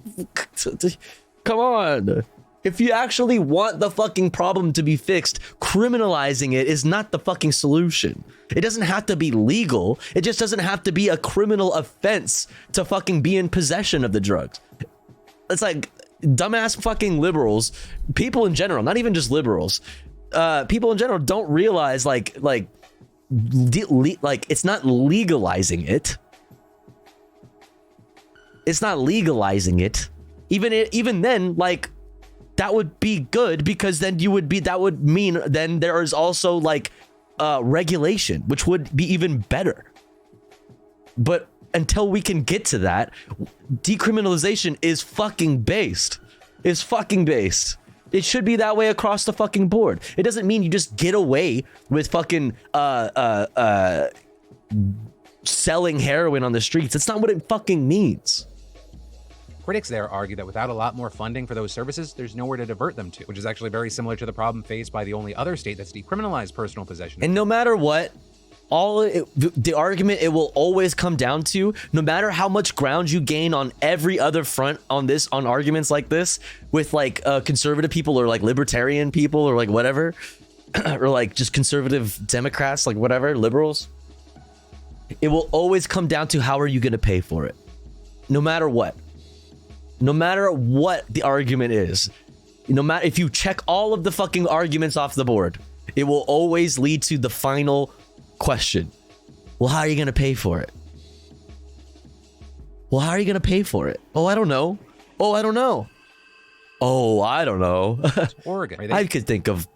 come on. If you actually want the fucking problem to be fixed, criminalizing it is not the fucking solution. It doesn't have to be legal. It just doesn't have to be a criminal offense to fucking be in possession of the drugs. It's like dumbass fucking liberals, people in general, not even just liberals, people in general don't realize like it's not legalizing it. It's not legalizing it. Even then, like, that would be good, because then that would mean then there is also like regulation, which would be even better. But until we can get to that, decriminalization is fucking based. It's fucking based. It should be that way across the fucking board. It doesn't mean you just get away with fucking selling heroin on the streets. That's not what it fucking means. Critics there argue that without a lot more funding for those services, there's nowhere to divert them to, which is actually very similar to the problem faced by the only other state that's decriminalized personal possession. And no matter what, the argument it will always come down to, no matter how much ground you gain on every other front on arguments like this, with like conservative people or like libertarian people or like whatever, or like just conservative Democrats, like whatever, liberals, it will always come down to how are you going to pay for it? No matter what the argument is, no matter if you check all of the fucking arguments off the board It will always lead to the final question. Well, how are you going to pay for it? Well, how are you going to pay for it? Oh, I don't know. Oh, I don't know. Oh, I don't know. Oregon. I could think of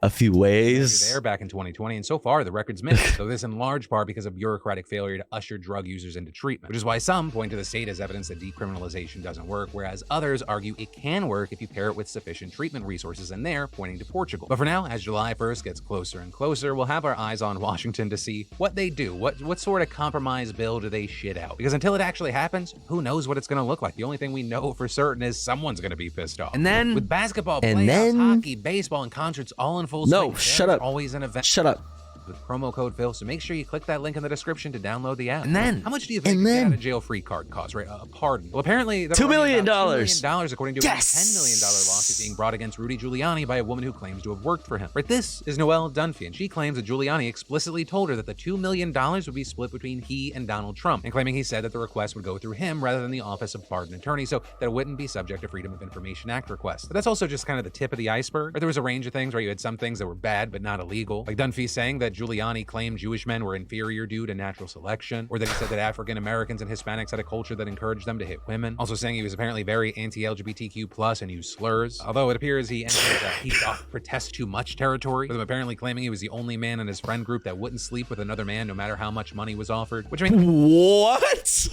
a few ways. There back in 2020, and so far the record's mixed. So this in large part because of bureaucratic failure to usher drug users into treatment, which is why some point to the state as evidence that decriminalization doesn't work, whereas others argue it can work if you pair it with sufficient treatment resources, and they're pointing to Portugal. But for now, as July 1st gets closer and closer, we'll have our eyes on Washington to see what they do. What sort of compromise bill do they shit out? Because until it actually happens, who knows what it's going to look like? The only thing we know for certain is someone's going to be pissed off. And then, with basketball, playoffs, hockey, baseball, and concerts all in full swing, shut up. Always an event. Shut up. With promo code Phil, so make sure you click that link in the description to download the app. And then, how much do you think get out of jail free card costs? Right, a pardon. Well, apparently, $2 million. $2 million, according to a $10 million lawsuit being brought against Rudy Giuliani by a woman who claims to have worked for him. Right, this is Noelle Dunphy, and she claims that Giuliani explicitly told her that the $2 million would be split between he and Donald Trump, and claiming he said that the request would go through him rather than the Office of Pardon Attorney, so that it wouldn't be subject to Freedom of Information Act requests. But that's also just kind of the tip of the iceberg. Right, there was a range of things where you had some things that were bad but not illegal, like Dunphy saying that Giuliani claimed Jewish men were inferior due to natural selection, or that he said that African Americans and Hispanics had a culture that encouraged them to hit women. Also saying he was apparently very anti-LGBTQ+ and used slurs. Although it appears he entered he doth protest too much territory, with him apparently claiming he was the only man in his friend group that wouldn't sleep with another man no matter how much money was offered. Which I mean, what?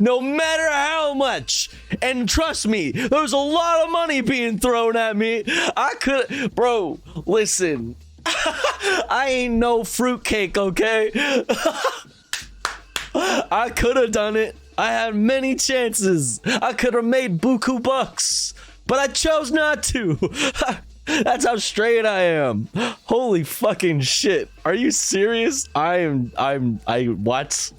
No matter how much, and trust me, there's a lot of money being thrown at me. Bro, listen, I ain't no fruitcake, okay? I could have done it. I had many chances. I could have made buku bucks, but I chose not to. That's how straight I am. Holy fucking shit. Are you serious? What?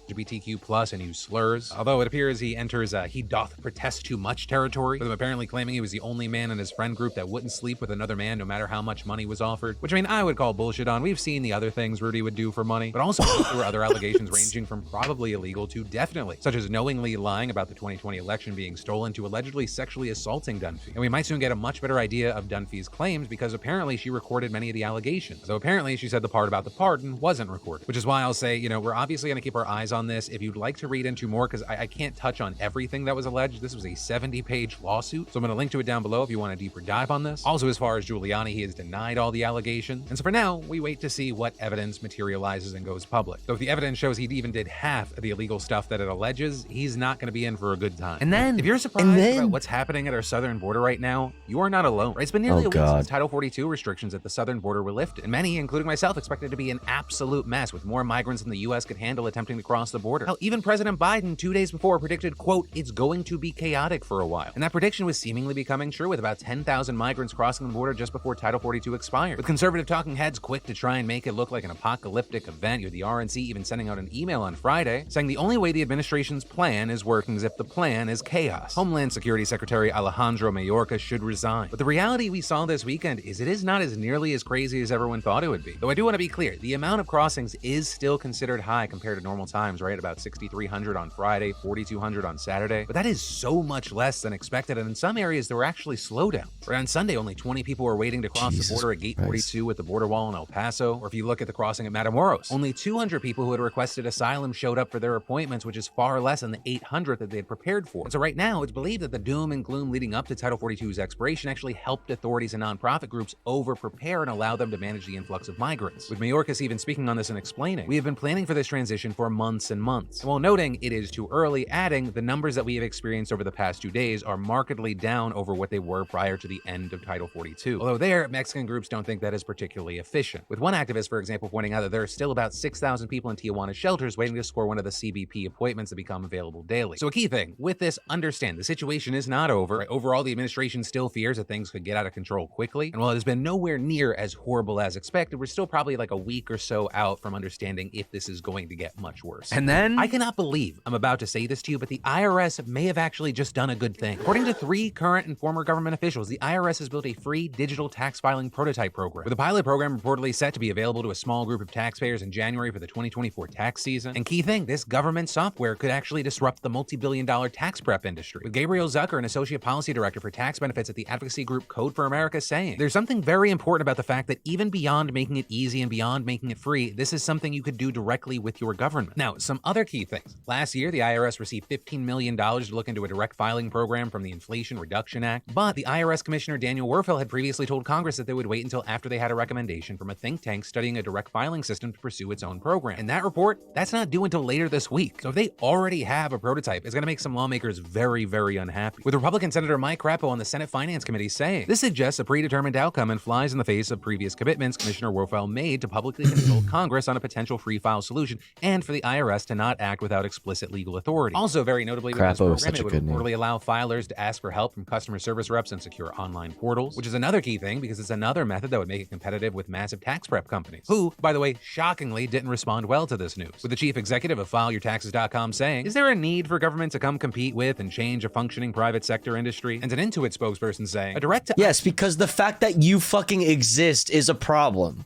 LGBTQ+ and use slurs. Although it appears he enters he doth protest too much territory, with him apparently claiming he was the only man in his friend group that wouldn't sleep with another man no matter how much money was offered. Which I mean, I would call bullshit on. We've seen the other things Rudy would do for money, but also there were other allegations ranging from probably illegal to definitely, such as knowingly lying about the 2020 election being stolen to allegedly sexually assaulting Dunphy. And we might soon get a much better idea of Dunphy's claims because apparently she recorded many of the allegations. Though apparently she said the part about the pardon wasn't recorded, which is why I'll say, you know, we're obviously going to keep our eyes on this. If you'd like to read into more, because I can't touch on everything that was alleged. This was a 70-page lawsuit, so I'm going to link to it down below if you want a deeper dive on this. Also, as far as Giuliani, he has denied all the allegations, and so for now, we wait to see what evidence materializes and goes public. So if the evidence shows he even did half of the illegal stuff that it alleges, he's not going to be in for a good time. And then, if you're surprised about what's happening at our southern border right now, you are not alone. Right? It's been nearly a week since Title 42 restrictions at the southern border were lifted, and many, including myself, expected to be an absolute mess with more migrants than the U.S. could handle attempting to cross the border. Hell, even President Biden 2 days before predicted, quote, it's going to be chaotic for a while. And that prediction was seemingly becoming true, with about 10,000 migrants crossing the border just before Title 42 expired. With conservative talking heads quick to try and make it look like an apocalyptic event, with the RNC even sending out an email on Friday saying the only way the administration's plan is working is if the plan is chaos. Homeland Security Secretary Alejandro Mayorkas should resign. But the reality we saw this weekend is it is not as nearly as crazy as everyone thought it would be. Though I do want to be clear, the amount of crossings is still considered high compared to normal times, right? About 6,300 on Friday, 4,200 on Saturday. But that is so much less than expected, and in some areas there were actually slowdowns. Right, on Sunday, only 20 people were waiting to cross the border at Gate 42 at the border wall in El Paso. Or if you look at the crossing at Matamoros, only 200 people who had requested asylum showed up for their appointments, which is far less than the 800 that they had prepared for. And so right now, it's believed that the doom and gloom leading up to Title 42's expiration actually helped authorities and nonprofit groups over-prepare and allow them to manage the influx of migrants. With Mayorkas even speaking on this and explaining, we have been planning for this transition for months and months. And while noting it is too early, adding the numbers that we have experienced over the past 2 days are markedly down over what they were prior to the end of Title 42. Although there, Mexican groups don't think that is particularly efficient. With one activist, for example, pointing out that there are still about 6,000 people in Tijuana shelters waiting to score one of the CBP appointments that become available daily. So a key thing with this, understand the situation is not over. Right? Overall, the administration still fears that things could get out of control quickly. And while it has been nowhere near as horrible as expected, we're still probably like a week or so out from understanding if this is going to get much worse. And then, I cannot believe I'm about to say this to you, but the IRS may have actually just done a good thing. According to 3 current and former government officials, the IRS has built a free digital tax filing prototype program, with a pilot program reportedly set to be available to a small group of taxpayers in January for the 2024 tax season. And key thing, this government software could actually disrupt the multi-billion-dollar tax prep industry, with Gabriel Zucker, an associate policy director for tax benefits at the advocacy group Code for America, saying, there's something very important about the fact that even beyond making it easy and beyond making it free, this is something you could do directly with your government. Now, some other key things. Last year, the IRS received $15 million to look into a direct filing program from the Inflation Reduction Act, but the IRS Commissioner Daniel Werfel had previously told Congress that they would wait until after they had a recommendation from a think tank studying a direct filing system to pursue its own program. And that report, that's not due until later this week. So if they already have a prototype, it's going to make some lawmakers very, very unhappy. With Republican Senator Mike Crapo on the Senate Finance Committee saying, this suggests a predetermined outcome and flies in the face of previous commitments Commissioner Werfel made to publicly consult Congress on a potential free file solution and for the IRS to not act without explicit legal authority. Also, very notably, with this program, it would reportedly allow filers to ask for help from customer service reps and secure online portals, which is another key thing because it's another method that would make it competitive with massive tax prep companies, who, by the way, shockingly didn't respond well to this news, with the chief executive of FileYourTaxes.com saying, is there a need for government to come compete with and change a functioning private sector industry? And an Intuit spokesperson saying, a direct... Yes, because the fact that you fucking exist is a problem.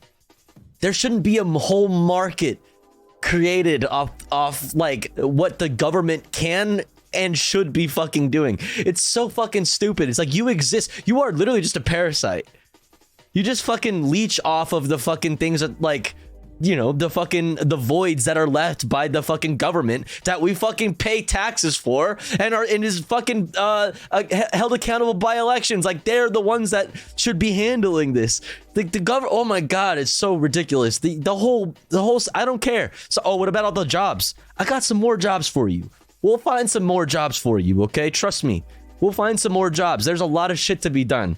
There shouldn't be a whole market created off like what the government can and should be fucking doing. It's so fucking stupid. It's like you exist. You are literally just a parasite. You just fucking leech off of the fucking things that, like, you know, the voids that are left by the fucking government that we fucking pay taxes for and is fucking held accountable by elections. Like, they're the ones that should be handling this. The government, oh my god, it's so ridiculous. The whole I don't care. So, oh, what about all the jobs? I got some more jobs for you. We'll find some more jobs for you, okay? Trust me. We'll find some more jobs. There's a lot of shit to be done.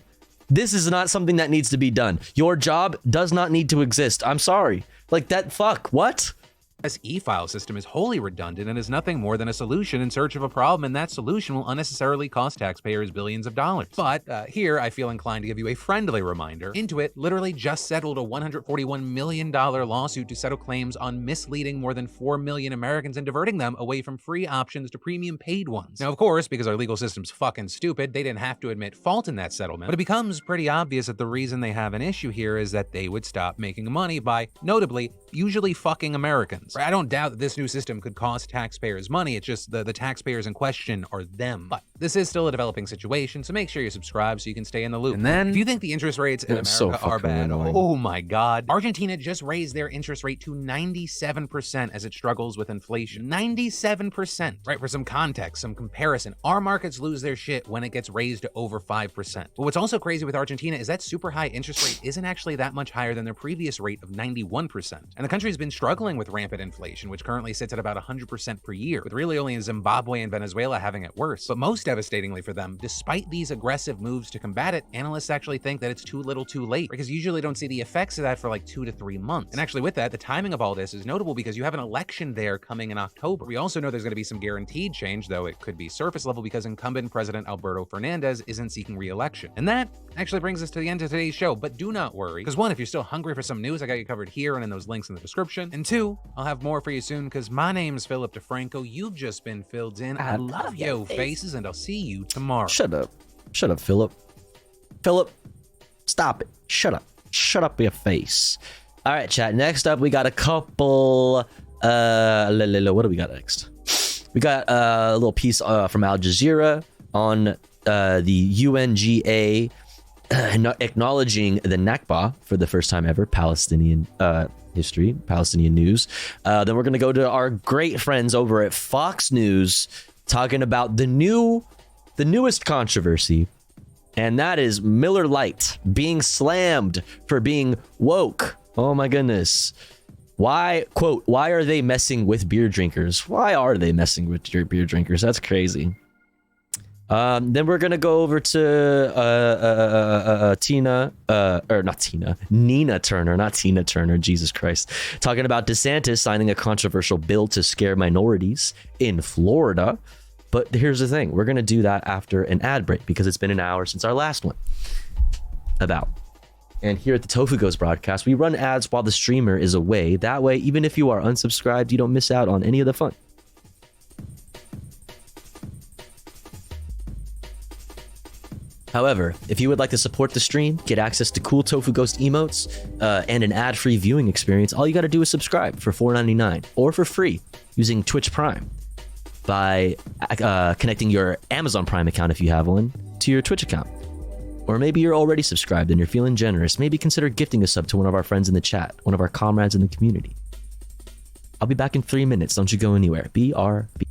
This is not something that needs to be done. Your job does not need to exist. I'm sorry. Like that, fuck, what? This e-file system is wholly redundant and is nothing more than a solution in search of a problem, and that solution will unnecessarily cost taxpayers billions of dollars. But here, I feel inclined to give you a friendly reminder. Intuit literally just settled a $141 million lawsuit to settle claims on misleading more than 4 million Americans and diverting them away from free options to premium paid ones. Now, of course, because our legal system's fucking stupid, they didn't have to admit fault in that settlement, but it becomes pretty obvious that the reason they have an issue here is that they would stop making money by, notably, usually fucking Americans. I don't doubt that this new system could cost taxpayers money. It's just the taxpayers in question are them. But this is still a developing situation, so make sure you subscribe so you can stay in the loop. And then, if you think the interest rates in America are bad, oh my god. Argentina just raised their interest rate to 97% as it struggles with inflation. 97%. Right, for some context, some comparison, our markets lose their shit when it gets raised to over 5%. But what's also crazy with Argentina is that super high interest rate isn't actually that much higher than their previous rate of 91%. And the country's been struggling with rampant inflation, which currently sits at about 100% per year, with really only Zimbabwe and Venezuela having it worse. But most devastatingly for them, despite these aggressive moves to combat it, analysts actually think that it's too little too late, because you usually don't see the effects of that for like 2 to 3 months. And actually with that, the timing of all this is notable because you have an election there coming in October. We also know there's going to be some guaranteed change, though it could be surface level because incumbent President Alberto Fernandez isn't seeking re-election. And that actually brings us to the end of today's show, but do not worry, because 1, if you're still hungry for some news, I got you covered here and in those links in the description. And 2, I'll have more for you soon, because my name's Philip DeFranco. You've just been filled in. I love yo faces, and I'll see you tomorrow. Shut up, Philip. Philip, stop it. Shut up your face. All right, chat. Next up, we got a couple. What do we got next? We got a little piece from Al Jazeera on the UNGA acknowledging the Nakba for the first time ever, Palestinian history, Palestinian news. Then we're going to go to our great friends over at Fox News talking about the newest controversy, and that is Miller Lite being slammed for being woke. Oh my goodness. Why, quote, why are they messing with beer drinkers? Why are they messing with your beer drinkers? That's crazy. Then we're gonna go over to Nina Turner, not Tina Turner, Jesus Christ, talking about DeSantis signing a controversial bill to scare minorities in Florida. But here's the thing, we're gonna do that after an ad break because it's been an hour since our last one about And here at the Tofu Ghost broadcast, we run ads while the streamer is away. That way, even if you are unsubscribed, you don't miss out on any of the fun. However, if you would like to support the stream, get access to cool Tofu Ghost emotes, and an ad-free viewing experience, all you got to do is subscribe for $4.99 or for free using Twitch Prime by connecting your Amazon Prime account, if you have one, to your Twitch account. Or maybe you're already subscribed and you're feeling generous. Maybe consider gifting a sub to one of our friends in the chat, one of our comrades in the community. I'll be back in 3 minutes. Don't you go anywhere. BRB.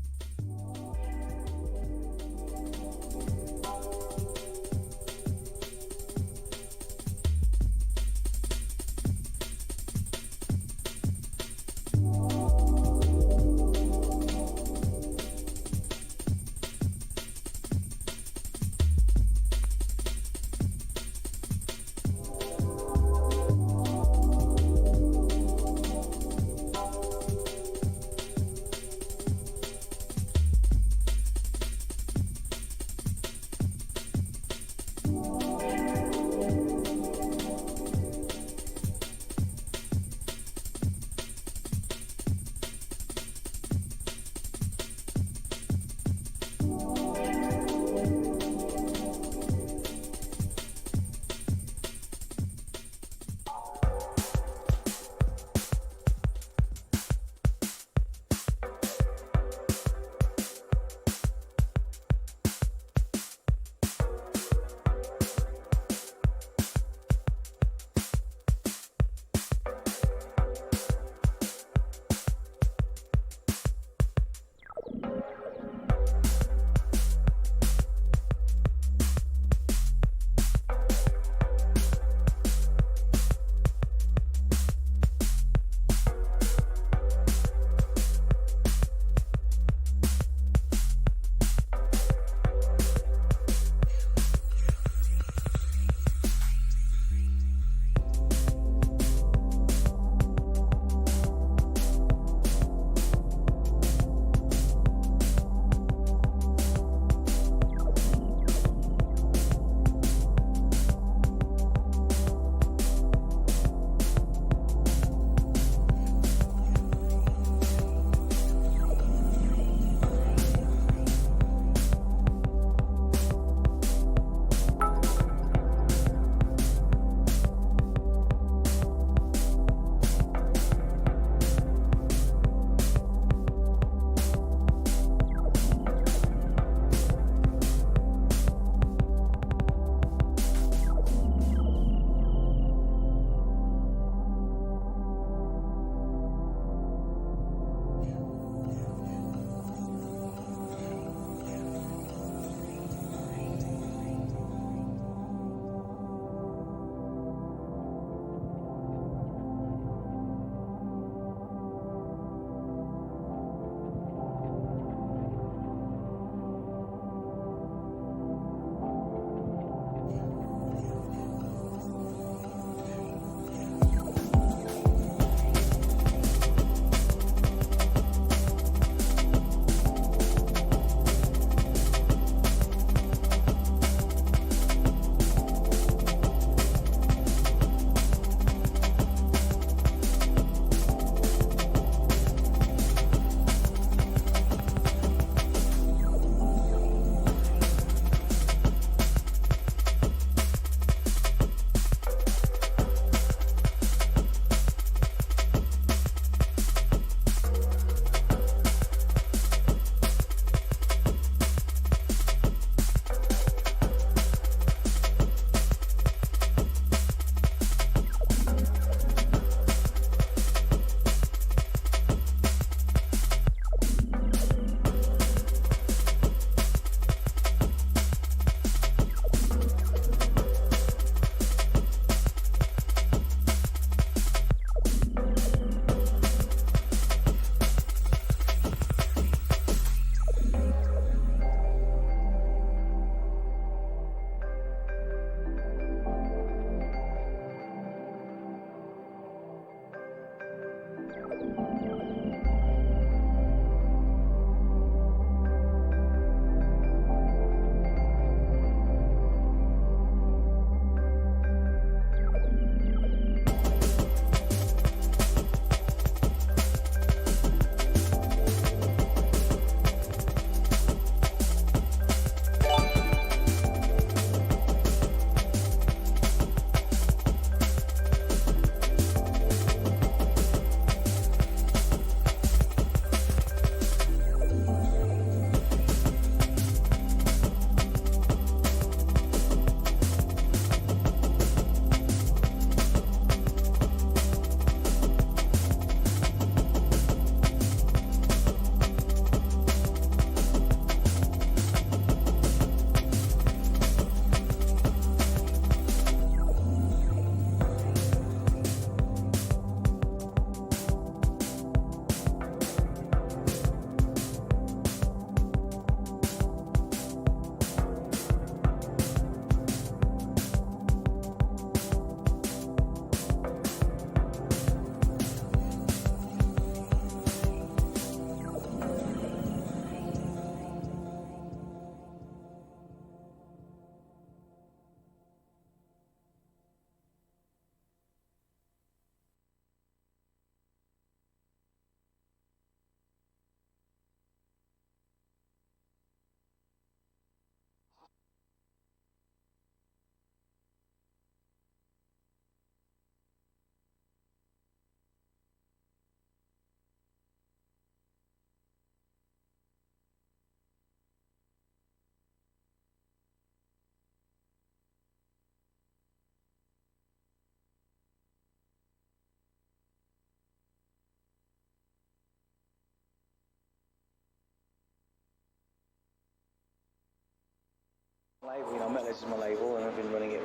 label, you know, Metalheads is my label, and I've been running it.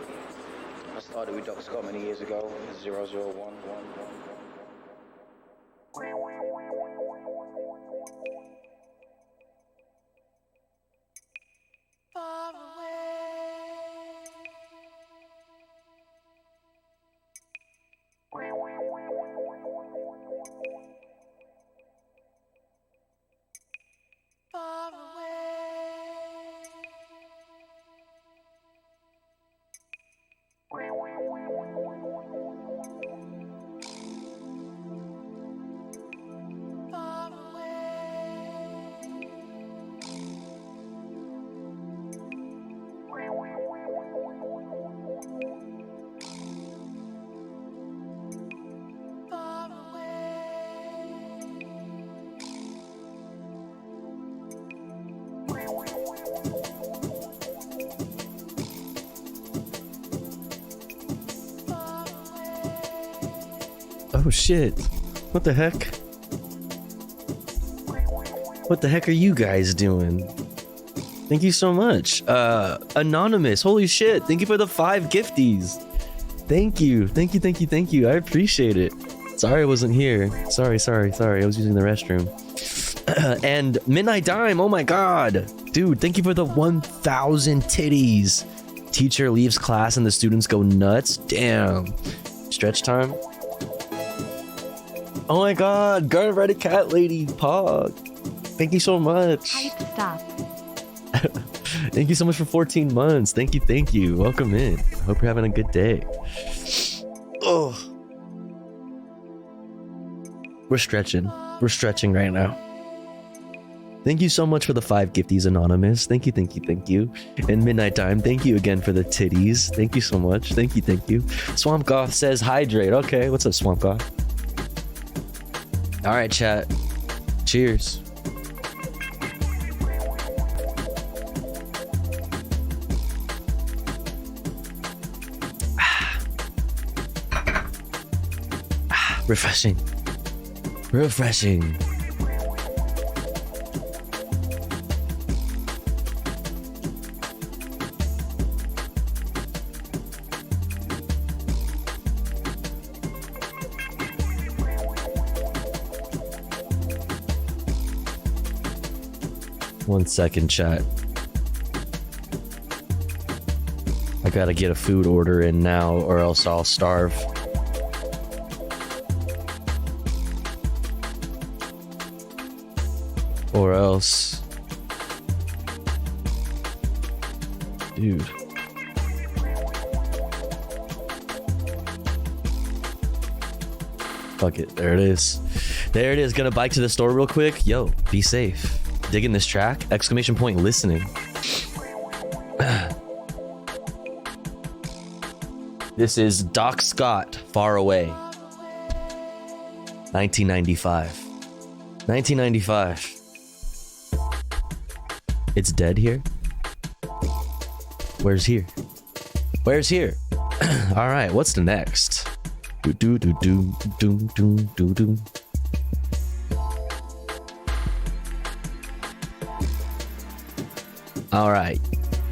I started with Doc Scott many years ago, 001. Oh shit. What the heck? What the heck are you guys doing? Thank you so much. Anonymous, holy shit. Thank you for the 5 gifties. Thank you. Thank you, thank you, thank you. I appreciate it. Sorry I wasn't here. Sorry. I was using the restroom. And Midnight Dime, oh my god. Dude, thank you for the 1,000 titties. Teacher leaves class and the students go nuts. Damn. Stretch time. Oh my god, Garden Variety Cat Lady Pog. Thank you so much. Stop. Thank you so much for 14 months. Thank you. Welcome in. Hope you're having a good day. Oh. We're stretching right now. Thank you so much for the 5 gifties, Anonymous. Thank you. And Midnight Time, thank you again for the titties. Thank you so much. Thank you. Swamp Goth says hydrate. Okay, what's up, Swamp Goth? All right, chat. Cheers. Refreshing. 1 second, chat. I gotta get a food order in now or else I'll starve. Or else... Dude. Fuck it, there it is. Gonna bike to the store real quick. Yo, be safe. Digging this track? Exclamation point listening. This is Doc Scott, Far Away. 1995. It's dead here? Where's here? Alright, what's the next? All right,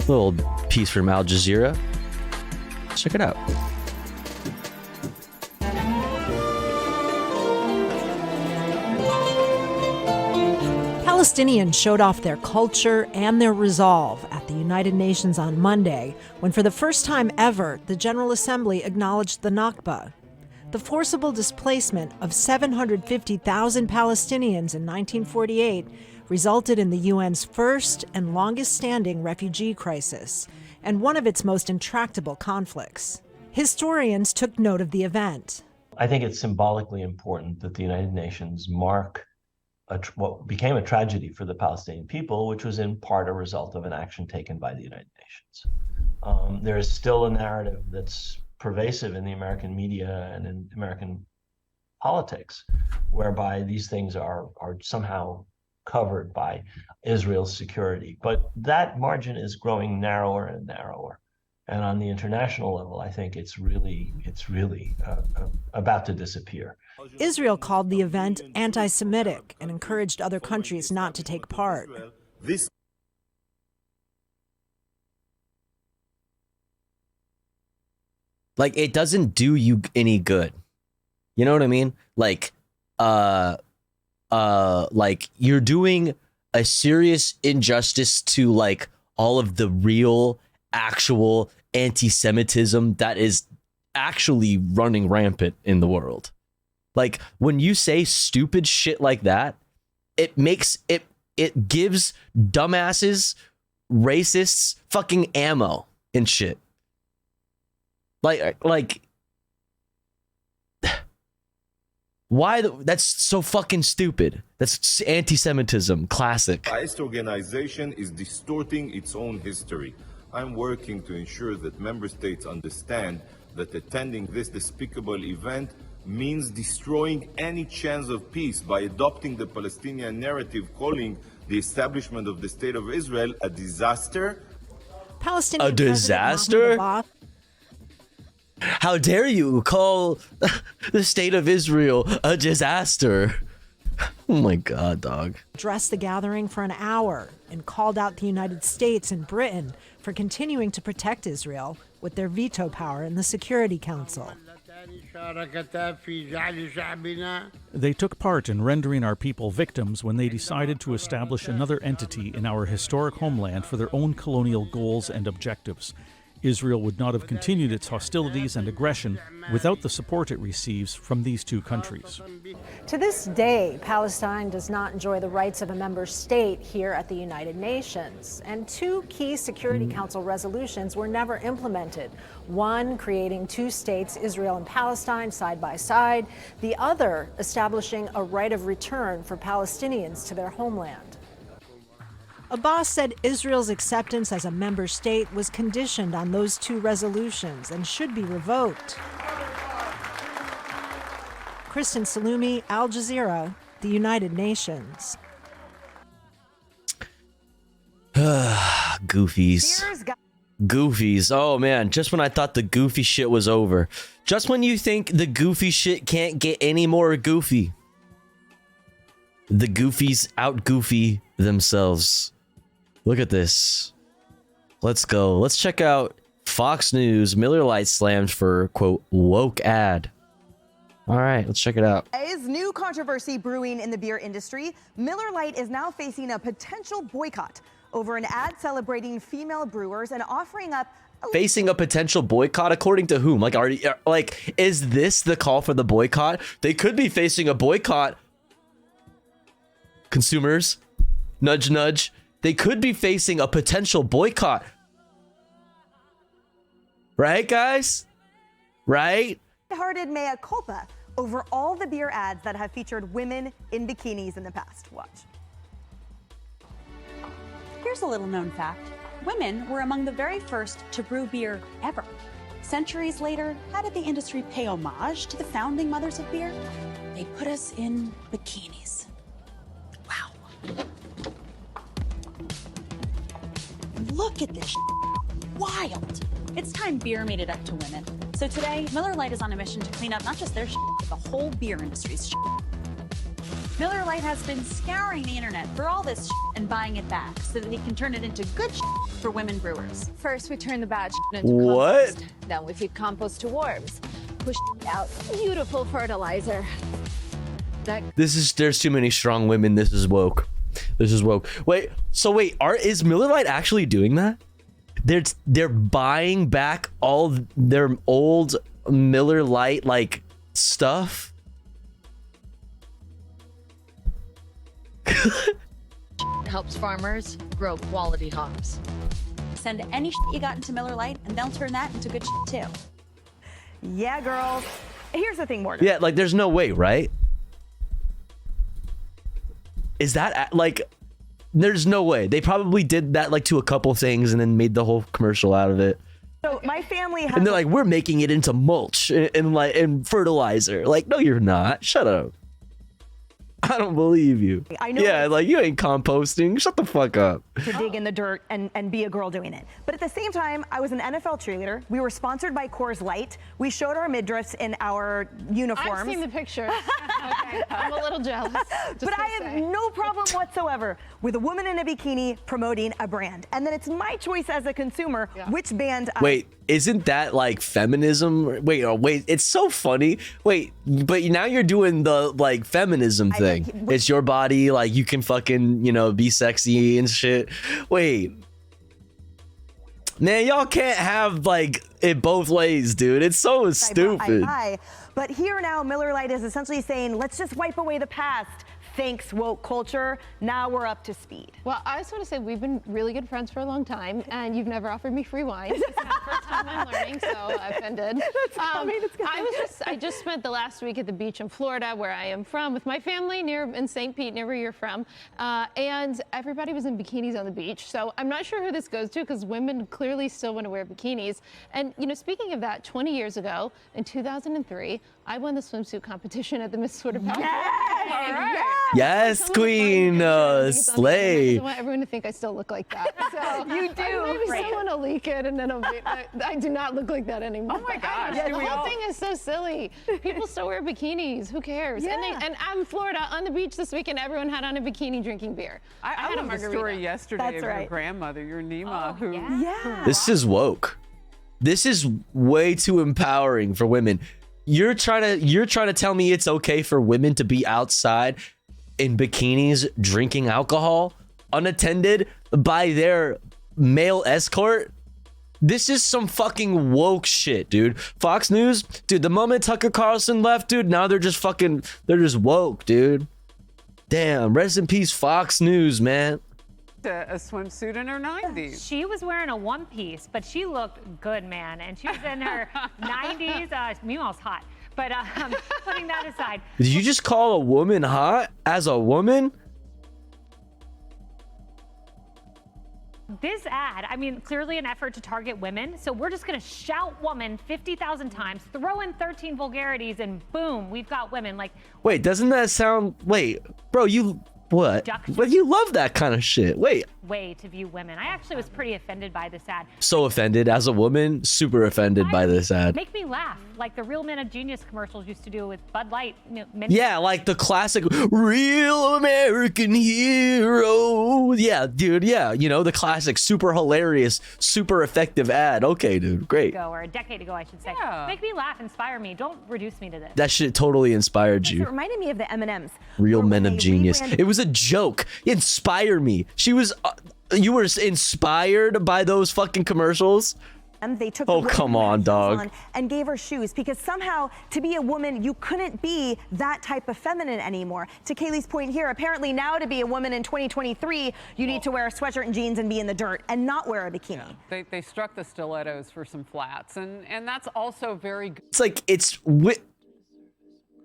little piece from Al Jazeera. Check it out. Palestinians showed off their culture and their resolve at the United Nations on Monday, when for the first time ever, the General Assembly acknowledged the Nakba, the forcible displacement of 750,000 Palestinians in 1948, resulted in the UN's first and longest-standing refugee crisis, and one of its most intractable conflicts. Historians took note of the event. I think it's symbolically important that the United Nations mark what became a tragedy for the Palestinian people, which was in part a result of an action taken by the United Nations. There is still a narrative that's pervasive in the American media and in American politics, whereby these things are somehow covered by Israel's security. But that margin is growing narrower and narrower. And on the international level, I think it's really about to disappear. Israel called the event anti-Semitic and encouraged other countries not to take part. This Like, it doesn't do you any good. You know what I mean? Like you're doing a serious injustice to like all of the real, actual anti-Semitism that is actually running rampant in the world. Like, when you say stupid shit like that, it gives dumbasses, racists, fucking ammo and shit. Like why? That's so fucking stupid. That's anti-Semitism, classic. ISIS organization is distorting its own history. I'm working to ensure that member states understand that attending this despicable event means destroying any chance of peace by adopting the Palestinian narrative, calling the establishment of the State of Israel a disaster. Palestinian A disaster? President Mahmoud Abbas. How dare you call the State of Israel a disaster? Oh my God, dog. Addressed the gathering for an hour and called out the United States and Britain for continuing to protect Israel with their veto power in the Security Council. They took part in rendering our people victims when they decided to establish another entity in our historic homeland for their own colonial goals and objectives. Israel would not have continued its hostilities and aggression without the support it receives from these two countries. To this day, Palestine does not enjoy the rights of a member state here at the United Nations, and two key Security Council resolutions were never implemented. One creating two states, Israel and Palestine, side by side, the other establishing a right of return for Palestinians to their homeland. Abbas said Israel's acceptance as a member state was conditioned on those two resolutions and should be revoked. Kristen Salumi, Al Jazeera, the United Nations. Goofies. Goofies. Oh man, just when I thought the goofy shit was over. Just when you think the goofy shit can't get any more goofy. The goofies out-goofy themselves. Look at this. Let's go. Let's check out Fox News. Miller Lite slammed for, quote, woke ad. All right, let's check it out. Is new controversy brewing in the beer industry? Miller Lite is now facing a potential boycott over an ad celebrating female brewers and offering up Facing a potential boycott, according to whom? Like, is this the call for the boycott? They could be facing a boycott. Consumers, nudge, nudge. They could be facing a potential boycott. Right, guys? Right? Hearted mea culpa over all the beer ads that have featured women in bikinis in the past. Watch. Here's a little known fact. Women were among the very first to brew beer ever. Centuries later, how did the industry pay homage to the founding mothers of beer? They put us in bikinis. Wow. Look at this wild. It's time beer made it up to women. So today, Miller Lite is on a mission to clean up not just their but the whole beer industry's Miller Lite has been scouring the internet for all this and buying it back so that they can turn it into good for women brewers. First, we turn the bad into what? compost. Then we feed compost to worms. Push out beautiful fertilizer. There's too many strong women. This is woke. This is woke. Wait, is Miller Lite actually doing that? They're buying back all their old Miller Lite like stuff? Helps farmers grow quality hops. Send any you got into Miller Lite and they'll turn that into good too. Yeah, girls. Here's the thing, Morgan. Yeah, like there's no way, right? Is that like there's no way. They probably did that like to a couple things and then made the whole commercial out of it. So my family has And they're like, we're making it into mulch and fertilizer. Like, no, you're not. Shut up. I don't believe you. I know. Yeah, like you ain't composting. Shut the fuck up. to dig in the dirt and be a girl doing it. But at the same time, I was an NFL cheerleader. We were sponsored by Coors Light. We showed our midriffs in our uniforms. I've seen the pictures. Okay, I'm a little jealous. But I have no problem whatsoever with a woman in a bikini promoting a brand. And then it's my choice as a consumer which band Wait, isn't that like feminism? Wait, it's so funny. Wait, but now you're doing the like feminism thing. It's your body, like you can fucking, you know, be sexy and shit. Wait. Man, y'all can't have like it both ways, dude. It's so stupid. But here now, Miller Lite is essentially saying, let's just wipe away the past. Thanks, woke culture. Now we're up to speed. Well, I just want to say we've been really good friends for a long time, and you've never offered me free wine. It's the first time I'm learning, so offended. I just spent the last week at the beach in Florida, where I am from, with my family in St. Pete, near where you're from, and everybody was in bikinis on the beach. So I'm not sure who this goes to, because women clearly still want to wear bikinis. And you know, speaking of that, 20 years ago, in 2003, I won the swimsuit competition at the Miss Florida Power. All right. Yes, queen, slay. I want everyone to think I still look like that. So you do. Maybe someone will leak it, and then I do not look like that anymore. Oh my gosh! The whole thing is so silly. People still wear bikinis. Who cares? Yeah. And I'm in Florida on the beach this weekend. Everyone had on a bikini drinking beer. I had a love the margarita. story yesterday of your grandmother, your Nima, who. Yeah. This is woke. This is way too empowering for women. You're trying to tell me it's okay for women to be outside in bikinis drinking alcohol unattended by their male escort? This is some fucking woke shit, dude. Fox News, dude, the moment Tucker Carlson left, dude, now they're just woke, dude. Damn, rest in peace, Fox News, man. A swimsuit in her 90s. She was wearing a one piece, but she looked good, man. And she was in her 90s. Meanwhile, hot. But putting that aside. Did you just call a woman hot as a woman? This ad, I mean, clearly an effort to target women. So we're just going to shout woman 50,000 times, throw in 13 vulgarities, and boom, we've got women. Like, wait, doesn't that sound... Wait, bro, you... What? But you love that kind of shit. Wait. Way to view women. I actually was pretty offended by this ad. So offended as a woman, super offended by this ad. Make me laugh, like the Real Men of Genius commercials used to do with Bud Light. Yeah, like the classic Real American Hero. Yeah, dude, yeah. You know, the classic, super hilarious, super effective ad. Okay, dude, great. Or a decade ago, I should say. Make me laugh, inspire me. Don't reduce me to this. That shit totally inspired It you. reminded me of the M&Ms. Real Men of Genius. It was a joke. Inspire me. She was... you were inspired by those fucking commercials? They took oh, come on, dog. And gave her shoes, because somehow to be a woman, you couldn't be that type of feminine anymore. To Kaylee's point here, apparently now to be a woman in 2023, you need to wear a sweatshirt and jeans and be in the dirt and not wear a bikini. Yeah. They struck the stilettos for some flats, and that's also very good. It's like,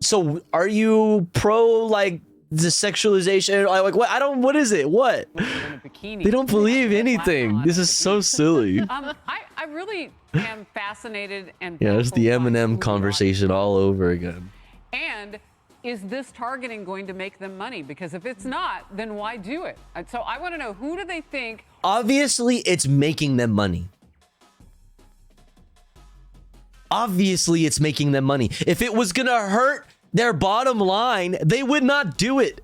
so are you pro, like, the sexualization? Like, what? What is it? What? They don't believe anything. This is so silly. I really am fascinated and Yeah, it's the Eminem conversation all over again. And is this targeting going to make them money? Because if it's not, then why do it? And so I want to know, who do they think? Obviously, it's making them money. Obviously, it's making them money. If it was gonna hurt their bottom line, they would not do it.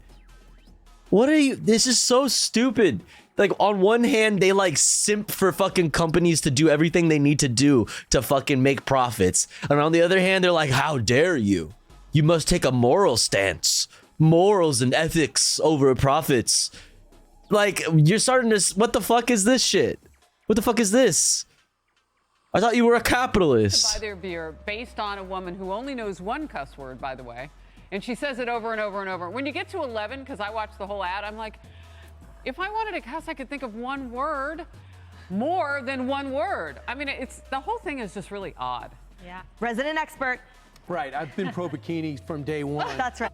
What are you? This is so stupid. Like, on one hand, they like simp for fucking companies to do everything they need to do to fucking make profits. And on the other hand, they're like, how dare you? You must take a moral stance. Morals and ethics over profits. Like, you're starting to... What the fuck is this shit? What the fuck is this? I thought you were a capitalist. To buy their beer based on a woman who only knows one cuss word, by the way. And she says it over and over and over. When you get to 11, because I watched the whole ad, I'm like, if I wanted to cuss, I could think of one word, more than one word. I mean, the whole thing is just really odd. Yeah. Resident expert. Right. I've been pro bikini from day one. That's right.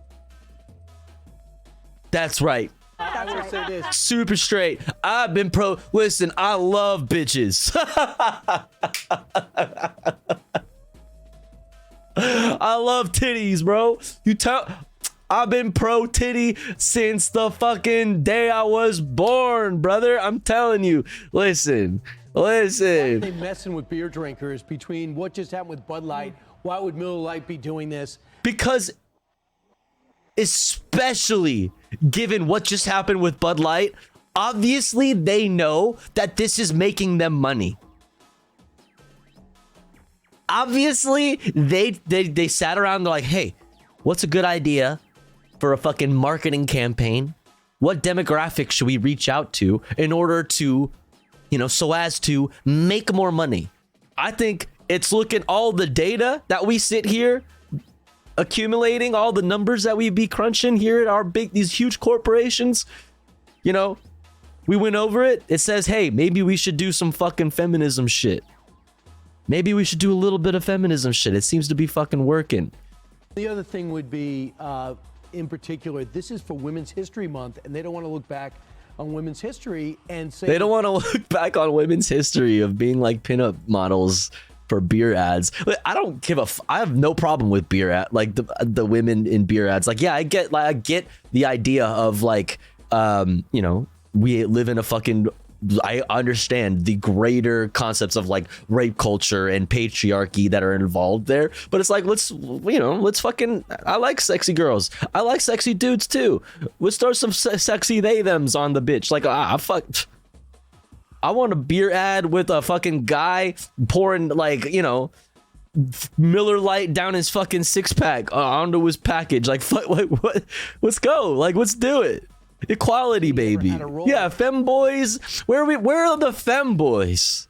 That's right. I will say this. Super straight. I've been pro. Listen, I love bitches. I love titties, bro. I've been pro titty since the fucking day I was born, brother. I'm telling you. Listen. Why are they messing with beer drinkers between what just happened with Bud Light? Why would Miller Lite be doing this? Because, especially given what just happened with Bud Light, obviously they know that this is making them money. obviously they sat around and they're like, hey, what's a good idea for a fucking marketing campaign? What demographic should we reach out to in order to, you know, so as to make more money? I think it's looking all the data that we sit here accumulating, all the numbers that we be crunching here at our these huge corporations. You know, we went over it. It says, hey, maybe we should do some fucking feminism shit. Maybe we should do a little bit of feminism shit. It seems to be fucking working. The other thing would be, in particular, this is for Women's History Month, and they don't want to look back on women's history and say... They don't want to look back on women's history of being like pinup models for beer ads. I don't give a I have no problem with beer ad, like the women in beer ads. Like, yeah, I get the idea of like, you know, we live in a fucking... I understand the greater concepts of like rape culture and patriarchy that are involved there, but it's like, let's fucking, I like sexy girls. I like sexy dudes too. Let's throw some sexy they thems on the bitch. Like, fuck. I want a beer ad with a fucking guy pouring like, you know, Miller Lite down his fucking 6-pack onto his package. Like, what? Let's go. Like, let's do it. Equality, baby. Yeah, femboys. Where are the femboys?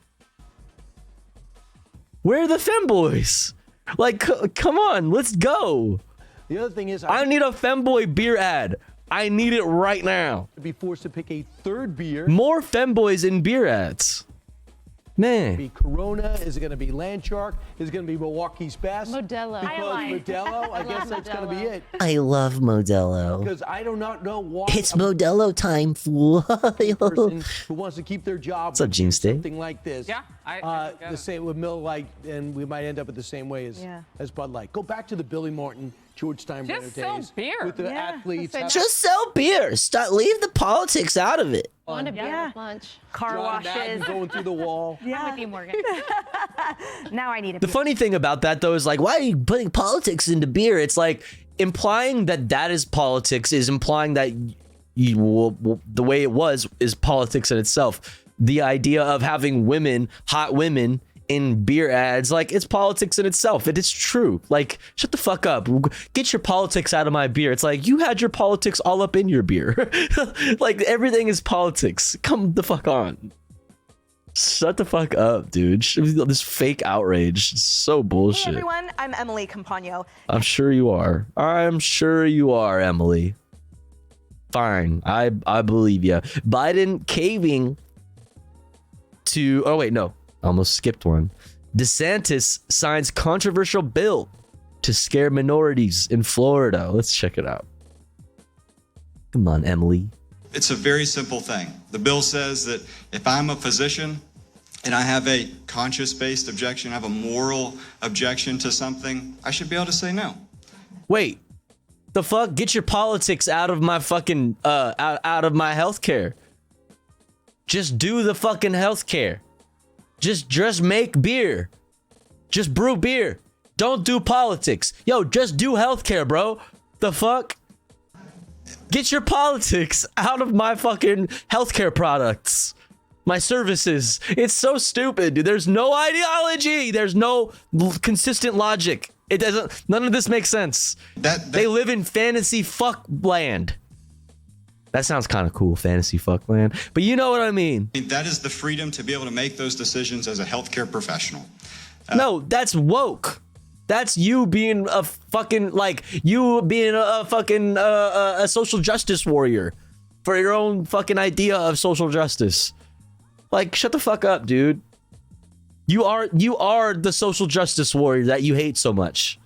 Where are the femboys? Like, come on, let's go. The other thing is, I need a femboy beer ad. I need it right now. Be forced to pick a third beer. More femboys in beer ads. Man. Be Corona? Is it going to be Landshark? Is it going to be Milwaukee's Best? Modelo. Because Modelo, I guess that's going to be it. I love Modelo. Because I do not know why. It's Modelo time, fool. Person who wants to keep their job. What's up, Gene State? Something like this. Yeah, the same with Miller Lite, and we might end up with the same way as Bud Light. Go back to the Billy Martin, George Steinbrenner days. Just sell beer. With the athletes. Just sell beer. Leave the politics out of it. On a beer lunch. Car John washes. Madden going through the wall. I'm with you, Morgan. Now I need a The funny thing about that, though, is like, why are you putting politics into beer? It's like implying that is politics is implying that the way it was is politics in itself. The idea of having women, hot women, in beer ads, like, it's politics in itself. It is true. Like, shut the fuck up. Get your politics out of my beer. It's like, you had your politics all up in your beer. Like, everything is politics. Come the fuck on. Shut the fuck up, dude. This fake outrage. It's so bullshit. Hey everyone, I'm Emily Campagno. I'm sure you are. I'm sure you are, Emily. Fine. I believe you. Biden caving to... Oh, wait, no. Almost skipped one. DeSantis signs controversial bill to scare minorities in Florida. Let's check it out. Come on, Emily. It's a very simple thing. The bill says that if I'm a physician and I have a conscience-based objection, I have a moral objection to something, I should be able to say no. Wait, the fuck? Get your politics out of my fucking, out of my healthcare. Just do the fucking healthcare. Just make beer. Just brew beer. Don't do politics. Yo, just do healthcare, bro. The fuck? Get your politics out of my fucking healthcare products. My services. It's so stupid, dude. There's no ideology. There's no consistent logic. It doesn't, none of this makes sense. They live in fantasy fuck land. That sounds kind of cool, fantasy fuckland. But you know what I mean. That is the freedom to be able to make those decisions as a healthcare professional. No, that's woke. That's you being a fucking, like, you being a fucking, a social justice warrior for your own fucking idea of social justice. Like, shut the fuck up, dude. You are the social justice warrior that you hate so much.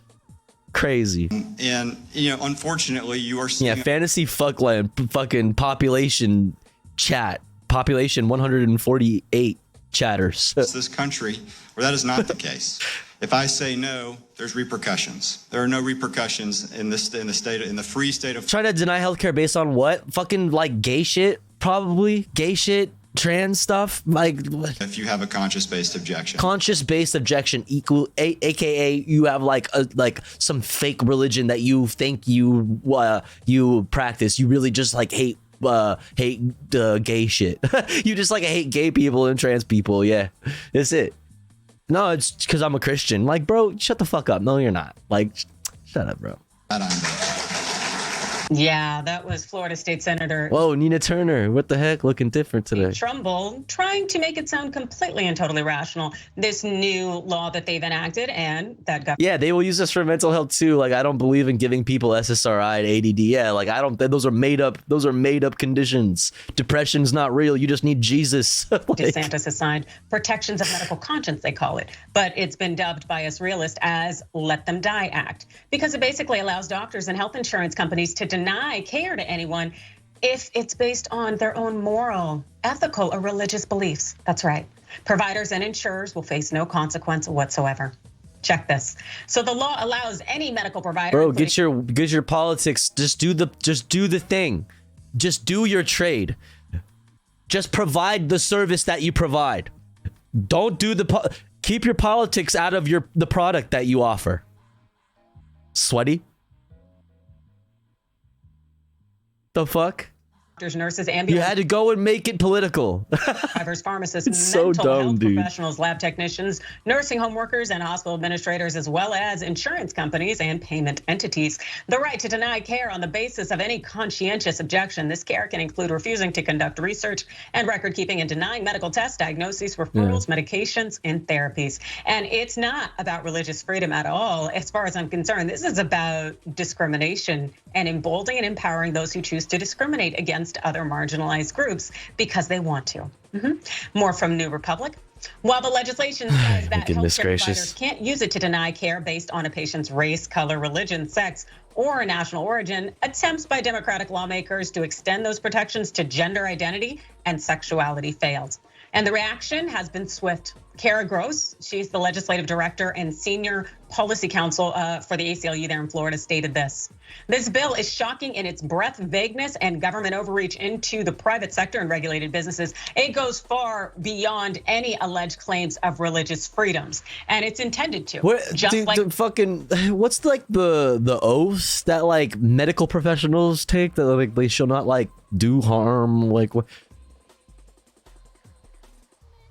Crazy. And, you know, unfortunately, you are seeing... Yeah, fantasy fuckland, fucking population chat. Population 148 chatters. This country where that is not the case. If I say no, there's repercussions. There are no repercussions in the free state of... Trying to deny healthcare based on what? Fucking, like, gay shit? Probably. Gay shit? Trans stuff? Like... If you have a conscience-based objection. Conscience-based objection equal... AKA, you have, like some fake religion that you think you practice. You really just, like, hate gay shit. You just, like, hate gay people and trans people. Yeah. That's it. No, it's because I'm a Christian. Like, bro, shut the fuck up. No, you're not. Like, shut up, bro. Yeah, that was Florida State Senator Whoa, Nina Turner. What the heck? Looking different today. Trumbull trying to make it sound completely and totally rational. This new law that they've enacted and that got Yeah, they will use this for mental health too. Like, I don't believe in giving people SSRI and ADD. Yeah, like I don't. Those are made up. Those are made up conditions. Depression's not real. You just need Jesus. Like, DeSantis assigned protections of medical conscience, they call it. But it's been dubbed by us realists as Let Them Die Act because it basically allows doctors and health insurance companies to deny care to anyone if it's based on their own moral, ethical, or religious beliefs. That's right. Providers and insurers will face no consequence whatsoever. Check this. So the law allows any medical provider. bro, get your politics. Just do the thing. Just do your trade. Just provide the service that you provide. Don't do keep your politics out of the product that you offer. Sweaty. The fuck? Doctors, nurses, You ambulance had to go and make it political. drivers, pharmacists, It's so mental dumb, health dude. professionals, lab technicians, nursing home workers, and hospital administrators, as well as insurance companies and payment entities. The right to deny care on the basis of any conscientious objection. This care can include refusing to conduct research and record keeping and denying medical tests, diagnoses, referrals, medications, and therapies. And it's not about religious freedom at all, as far as I'm concerned. This is about discrimination and emboldening and empowering those who choose to discriminate against other marginalized groups because they want to. More from New Republic. While the legislation says that Goodness healthcare gracious. providers can't use it to deny care based on a patient's race, color, religion, sex, or national origin, attempts by Democratic lawmakers to extend those protections to gender identity and sexuality failed. And the reaction has been swift. Kara Gross, she's the legislative director and senior policy counsel for the ACLU there in Florida, stated this. This bill is shocking in its breadth, vagueness, and government overreach into the private sector and regulated businesses. It goes far beyond any alleged claims of religious freedoms, and it's intended to. What's like the oaths that like medical professionals take that like they shall not like do harm? Like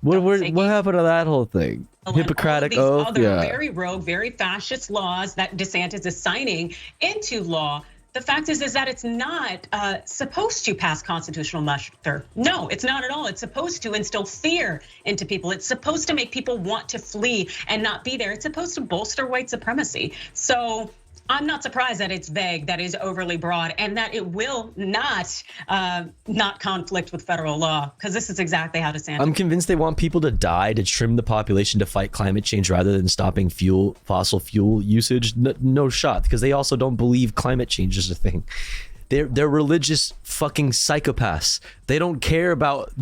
what happened to that whole thing? Hippocratic these oath, other yeah. very rogue, very fascist laws that DeSantis is signing into law. The fact is that it's not supposed to pass constitutional muster. No, it's not at all. It's supposed to instill fear into people. It's supposed to make people want to flee and not be there. It's supposed to bolster white supremacy. So I'm not surprised that it's vague, that is overly broad, and that it will not conflict with federal law, because this is exactly how DeSantis. I'm convinced they want people to die to trim the population to fight climate change rather than stopping fossil fuel usage. No shot, because they also don't believe climate change is a thing. They're religious fucking psychopaths. They don't care about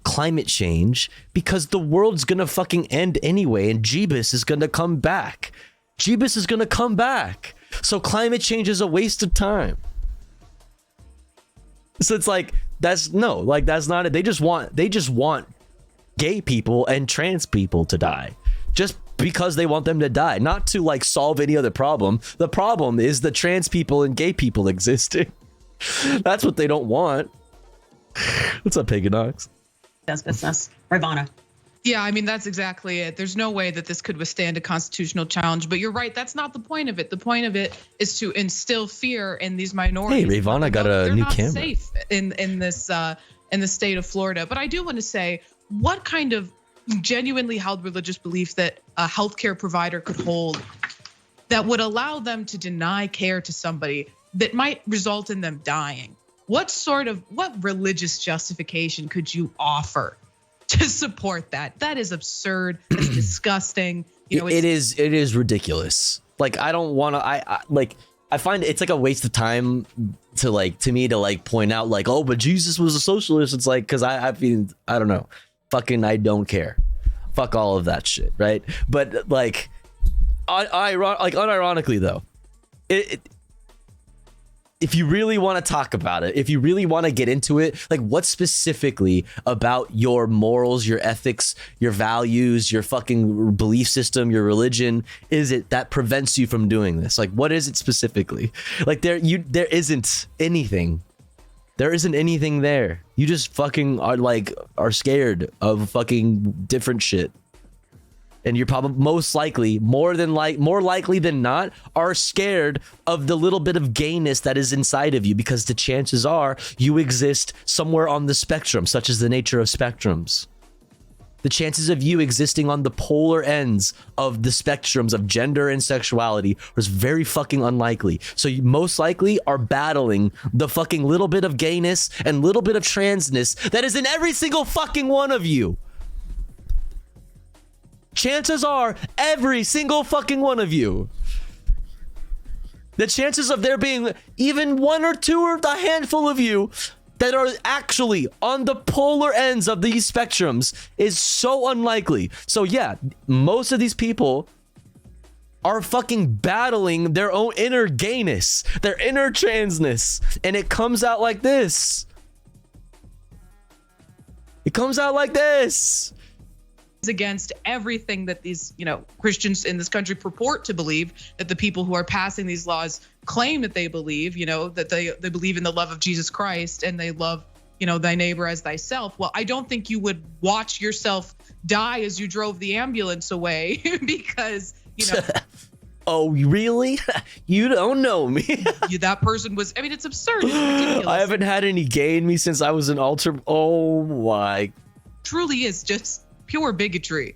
climate change because the world's gonna fucking end anyway, and Jeebus is gonna come back. Jeebus is gonna come back. So climate change is a waste of time. So it's like, that's not it. They just want gay people and trans people to die. Just because they want them to die, not to like solve any other problem. The problem is the trans people and gay people existing. That's what they don't want. What's up, Paganox? Does business. Ravana. Yeah, I mean, that's exactly it. There's no way that this could withstand a constitutional challenge, but you're right. That's not the point of it. The point of it is to instill fear in these minorities. Hey, Ravana got a new camera. They're not safe in the state of Florida. But I do want to say, what kind of genuinely held religious belief that a healthcare provider could hold that would allow them to deny care to somebody that might result in them dying? What religious justification could you offer to support that? That is absurd. It's disgusting. You know, it is ridiculous. Like, I don't want to. I find it's like a waste of time to me to point out like, oh, but Jesus was a socialist. It's like, because I don't know, fucking I don't care. Fuck all of that shit, right? But like, unironically though, if you really want to talk about it, if you really want to get into it, like what specifically about your morals, your ethics, your values, your fucking belief system, your religion is it that prevents you from doing this? Like, what is it specifically? Like there isn't anything. There isn't anything there. You just fucking are scared of fucking different shit. And you're probably more likely than not are scared of the little bit of gayness that is inside of you, because the chances are you exist somewhere on the spectrum, such as the nature of spectrums. The chances of you existing on the polar ends of the spectrums of gender and sexuality was very fucking unlikely. So you most likely are battling the fucking little bit of gayness and little bit of transness that is in every single fucking one of you. Chances are every single fucking one of you. The chances of there being even one or two or a handful of you that are actually on the polar ends of these spectrums is so unlikely. So yeah, most of these people are fucking battling their own inner gayness, their inner transness, and it comes out like this. It comes out like this. Against everything that these, Christians in this country purport to believe, that the people who are passing these laws claim that they believe, that they believe in the love of Jesus Christ and they love, thy neighbor as thyself. Well, I don't think you would watch yourself die as you drove the ambulance away because, Oh, really? You don't know me. That person was, it's absurd. It's ridiculous. I haven't had any gay in me since I was an altar. Oh my. Truly is just pure bigotry.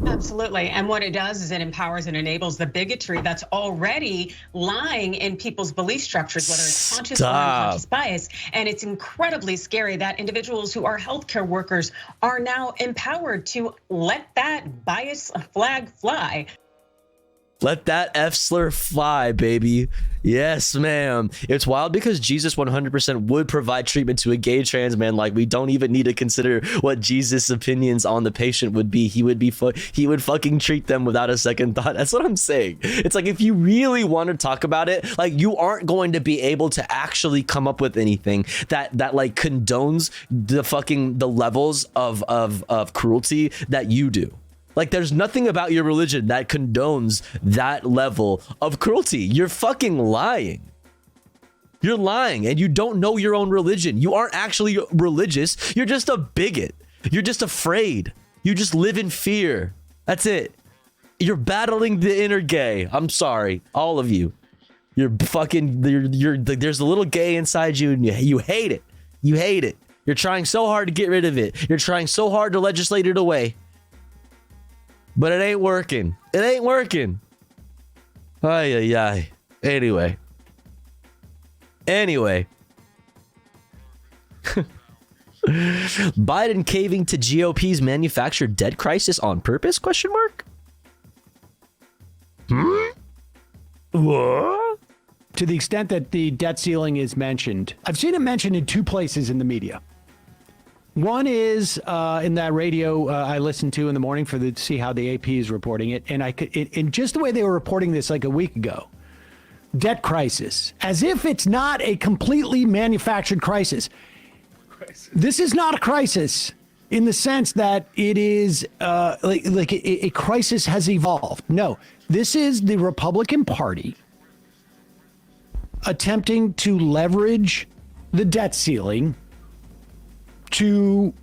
Absolutely. And what it does is it empowers and enables the bigotry that's already lying in people's belief structures, whether it's conscious or unconscious bias. And it's incredibly scary that individuals who are healthcare workers are now empowered to let that bias flag fly. Let that F slur fly, baby. Yes, ma'am. It's wild because Jesus 100% would provide treatment to a gay trans man. Like, we don't even need to consider what Jesus' opinions on the patient would be. He would fucking treat them without a second thought. That's what I'm saying. It's like, if you really want to talk about it, like, you aren't going to be able to actually come up with anything that like condones the levels of cruelty that you do. Like, there's nothing about your religion that condones that level of cruelty. You're fucking lying. You're lying, and you don't know your own religion. You aren't actually religious. You're just a bigot. You're just afraid. You just live in fear. That's it. You're battling the inner gay. I'm sorry, all of you. You're fucking, there's a little gay inside you, and you hate it. You hate it. You're trying so hard to get rid of it. You're trying so hard to legislate it away. But it ain't working. It ain't working. Ay, ay, ay. Anyway. Biden caving to GOP's manufactured debt crisis on purpose? ? What? To the extent that the debt ceiling is mentioned, I've seen it mentioned in two places in the media. One is in that radio I listened to in the morning to see how the AP is reporting it, and in just the way they were reporting this like a week ago, debt crisis, as if it's not a completely manufactured crisis. This is not a crisis in the sense that it is like a crisis has evolved. No, this is the Republican Party attempting to leverage the debt ceiling to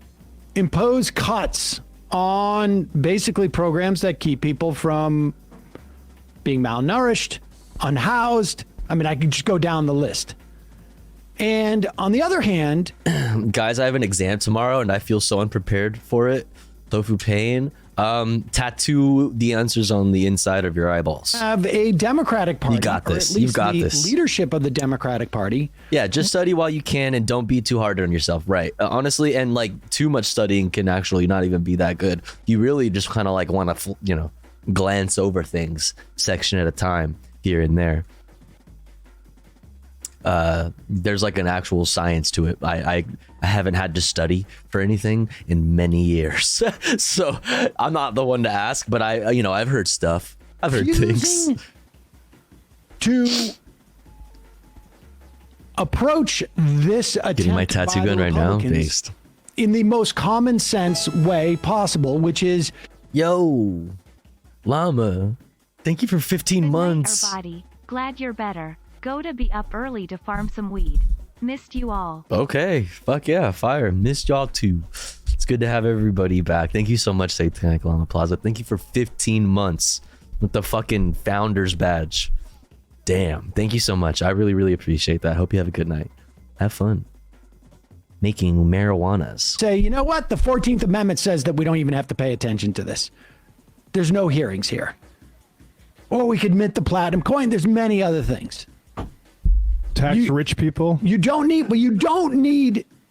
impose cuts on basically programs that keep people from being malnourished, unhoused. I mean, I could just go down the list. And on the other hand, guys, I have an exam tomorrow and I feel so unprepared for it. Tofu pain. Tattoo the answers on the inside of your eyeballs. Have a Democratic Party. You got this. Or at least You've got the this. leadership of the Democratic Party. Yeah, just study while you can and don't be too hard on yourself. Right. Honestly, and like too much studying can actually not even be that good. You really just kind of like want to, glance over things section at a time here and there. There's like an actual science to it. I haven't had to study for anything in many years. So I'm not the one to ask, but I've heard stuff. I've heard things. To approach this attempt Getting my tattoo by the gun right now. Republicans Based. in the most common sense way possible, which is, yo, Llama, thank you for 15 months. Our body. Glad you're better. Go to be up early to farm some weed. Missed you all. Okay, fuck yeah, fire. Missed y'all too. It's good to have everybody back. Thank you so much, Satanic Llama Plaza. Thank you for 15 months with the fucking founder's badge. Damn, thank you so much. I really, really appreciate that. Hope you have a good night. Have fun making marijuanas. Say, you know what? The 14th Amendment says that we don't even have to pay attention to this. There's no hearings here. Or we could mint the platinum coin. There's many other things. Tax rich people. You do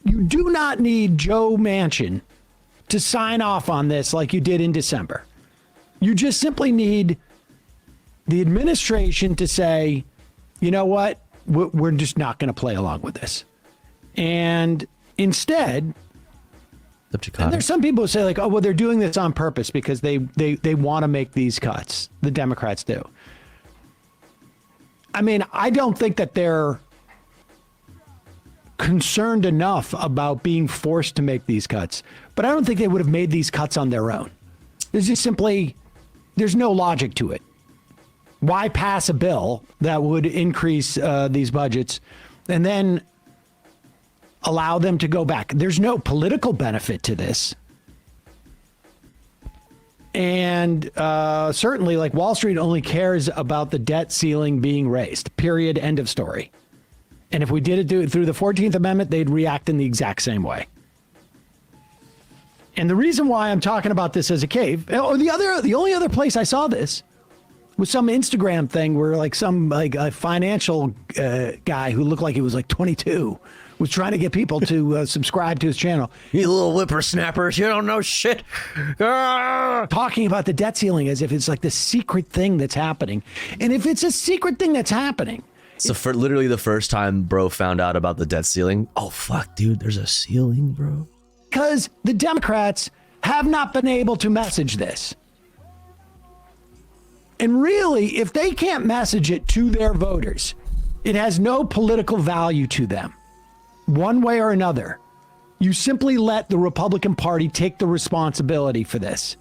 not need Joe Manchin to sign off on this like you did in December. You just simply need the administration to say, you know what? We're just not going to play along with this. And instead, and there's some people who say like, oh, well, they're doing this on purpose because they want to make these cuts. The Democrats do. I mean, I don't think that they're concerned enough about being forced to make these cuts, but I don't think they would have made these cuts on their own. There's no logic to it. Why pass a bill that would increase these budgets and then allow them to go back? There's no political benefit to this. And certainly, like, Wall Street only cares about the debt ceiling being raised. Period. End of story. And if we do it through the 14th Amendment, they'd react in the exact same way. And the reason why I'm talking about this as a cave, the only other place I saw this was some Instagram thing where like some like a financial guy who looked like he was like 22 was trying to get people to subscribe to his channel. You little whippersnappers, you don't know shit. Talking about the debt ceiling as if it's like the secret thing that's happening. And if it's a secret thing that's happening. So for literally the first time bro found out about the debt ceiling. Oh, fuck, dude, there's a ceiling, bro. Because the Democrats have not been able to message this. And really, if they can't message it to their voters, it has no political value to them. One way or another, you simply let the Republican Party take the responsibility for this.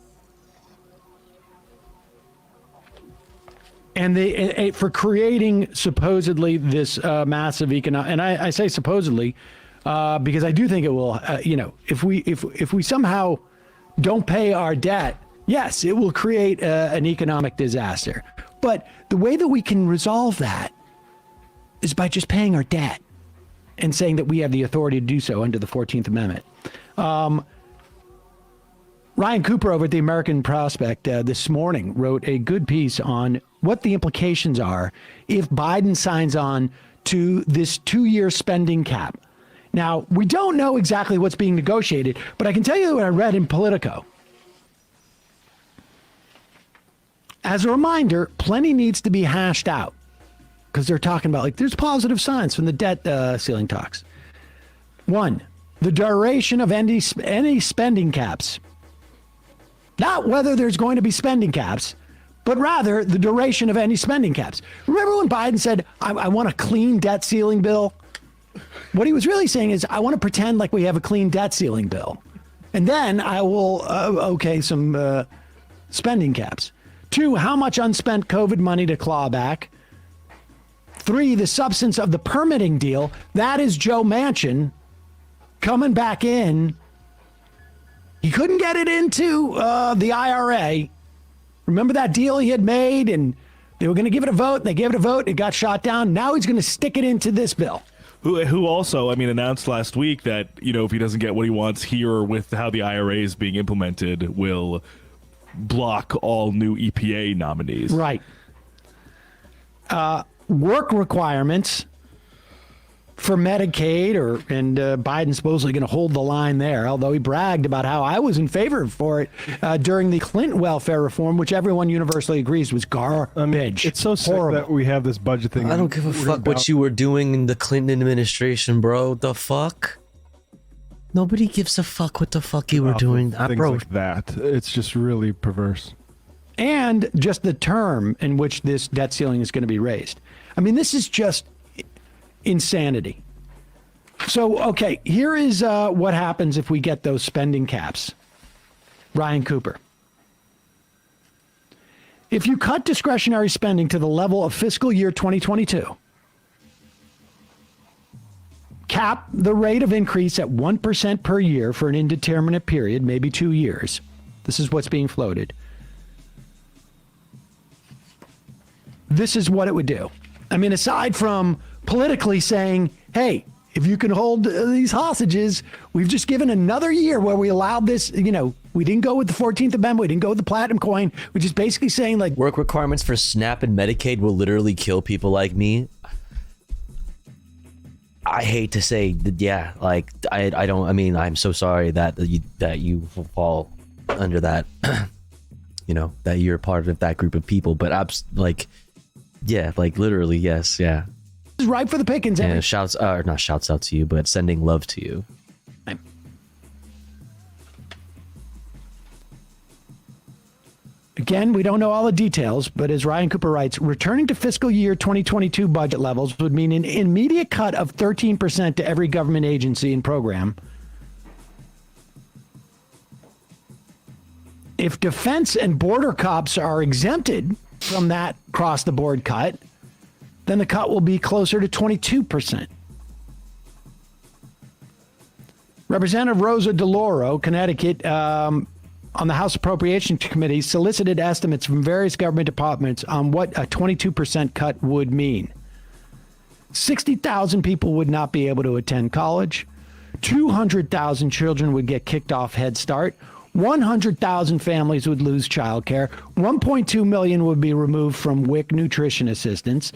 And for creating supposedly this massive economic, and I say supposedly because I do think it will. If we somehow don't pay our debt, yes, it will create an economic disaster. But the way that we can resolve that is by just paying our debt and saying that we have the authority to do so under the 14th Amendment. Ryan Cooper over at the American Prospect this morning wrote a good piece on what the implications are if Biden signs on to this 2-year spending cap. Now, we don't know exactly what's being negotiated, but I can tell you what I read in Politico. As a reminder, plenty needs to be hashed out because they're talking about, like, there's positive signs from the debt ceiling talks. 1, the duration of any spending caps. Not whether there's going to be spending caps, but rather the duration of any spending caps. Remember when Biden said, I want a clean debt ceiling bill? What he was really saying is, I want to pretend like we have a clean debt ceiling bill. And then I will, some spending caps. 2, how much unspent COVID money to claw back. 3, the substance of the permitting deal. That is Joe Manchin coming back in. He couldn't get it into the IRA. Remember that deal he had made, and they were going to give it a vote. They gave it a vote. It got shot down. Now he's going to stick it into this bill. Who also, announced last week that, if he doesn't get what he wants here with how the IRA is being implemented, will block all new EPA nominees. Right. Work requirements for Medicaid, and Biden's supposedly going to hold the line there, although he bragged about how I was in favor for it during the Clinton welfare reform, which everyone universally agrees was garbage. It's so horrible that we have this budget thing. I don't give a fuck what you were doing in the Clinton administration, bro. The fuck? Nobody gives a fuck what the fuck you were doing. Things Bro. like that. It's just really perverse. And just the term in which this debt ceiling is going to be raised. I mean, this is just insanity. So, okay, here is what happens if we get those spending caps. Ryan Cooper. If you cut discretionary spending to the level of fiscal year 2022, cap the rate of increase at 1% per year for an indeterminate period, maybe 2 years. This is what's being floated. This is what it would do. I mean, aside from politically saying, hey, if you can hold these hostages, we've just given another year where we allowed this, you know, we didn't go with the 14th Amendment, we didn't go with the platinum coin, which is basically saying like work requirements for SNAP and Medicaid will literally kill people like me. I hate to say that, yeah, like I mean, I'm so sorry that you fall under that, you know, that you're part of that group of people, but like, yeah, like literally, yes, yeah. This is right for the pickings. Yeah, not shouts out to you, but sending love to you. Again, we don't know all the details, but as Ryan Cooper writes, returning to fiscal year 2022 budget levels would mean an immediate cut of 13% to every government agency and program. If defense and border cops are exempted from that across-the-board cut, then the cut will be closer to 22%. Representative Rosa DeLauro, Connecticut, on the House Appropriations Committee, solicited estimates from various government departments on what a 22% cut would mean. 60,000 people would not be able to attend college. 200,000 children would get kicked off Head Start. 100,000 families would lose childcare. 1.2 million would be removed from WIC nutrition assistance.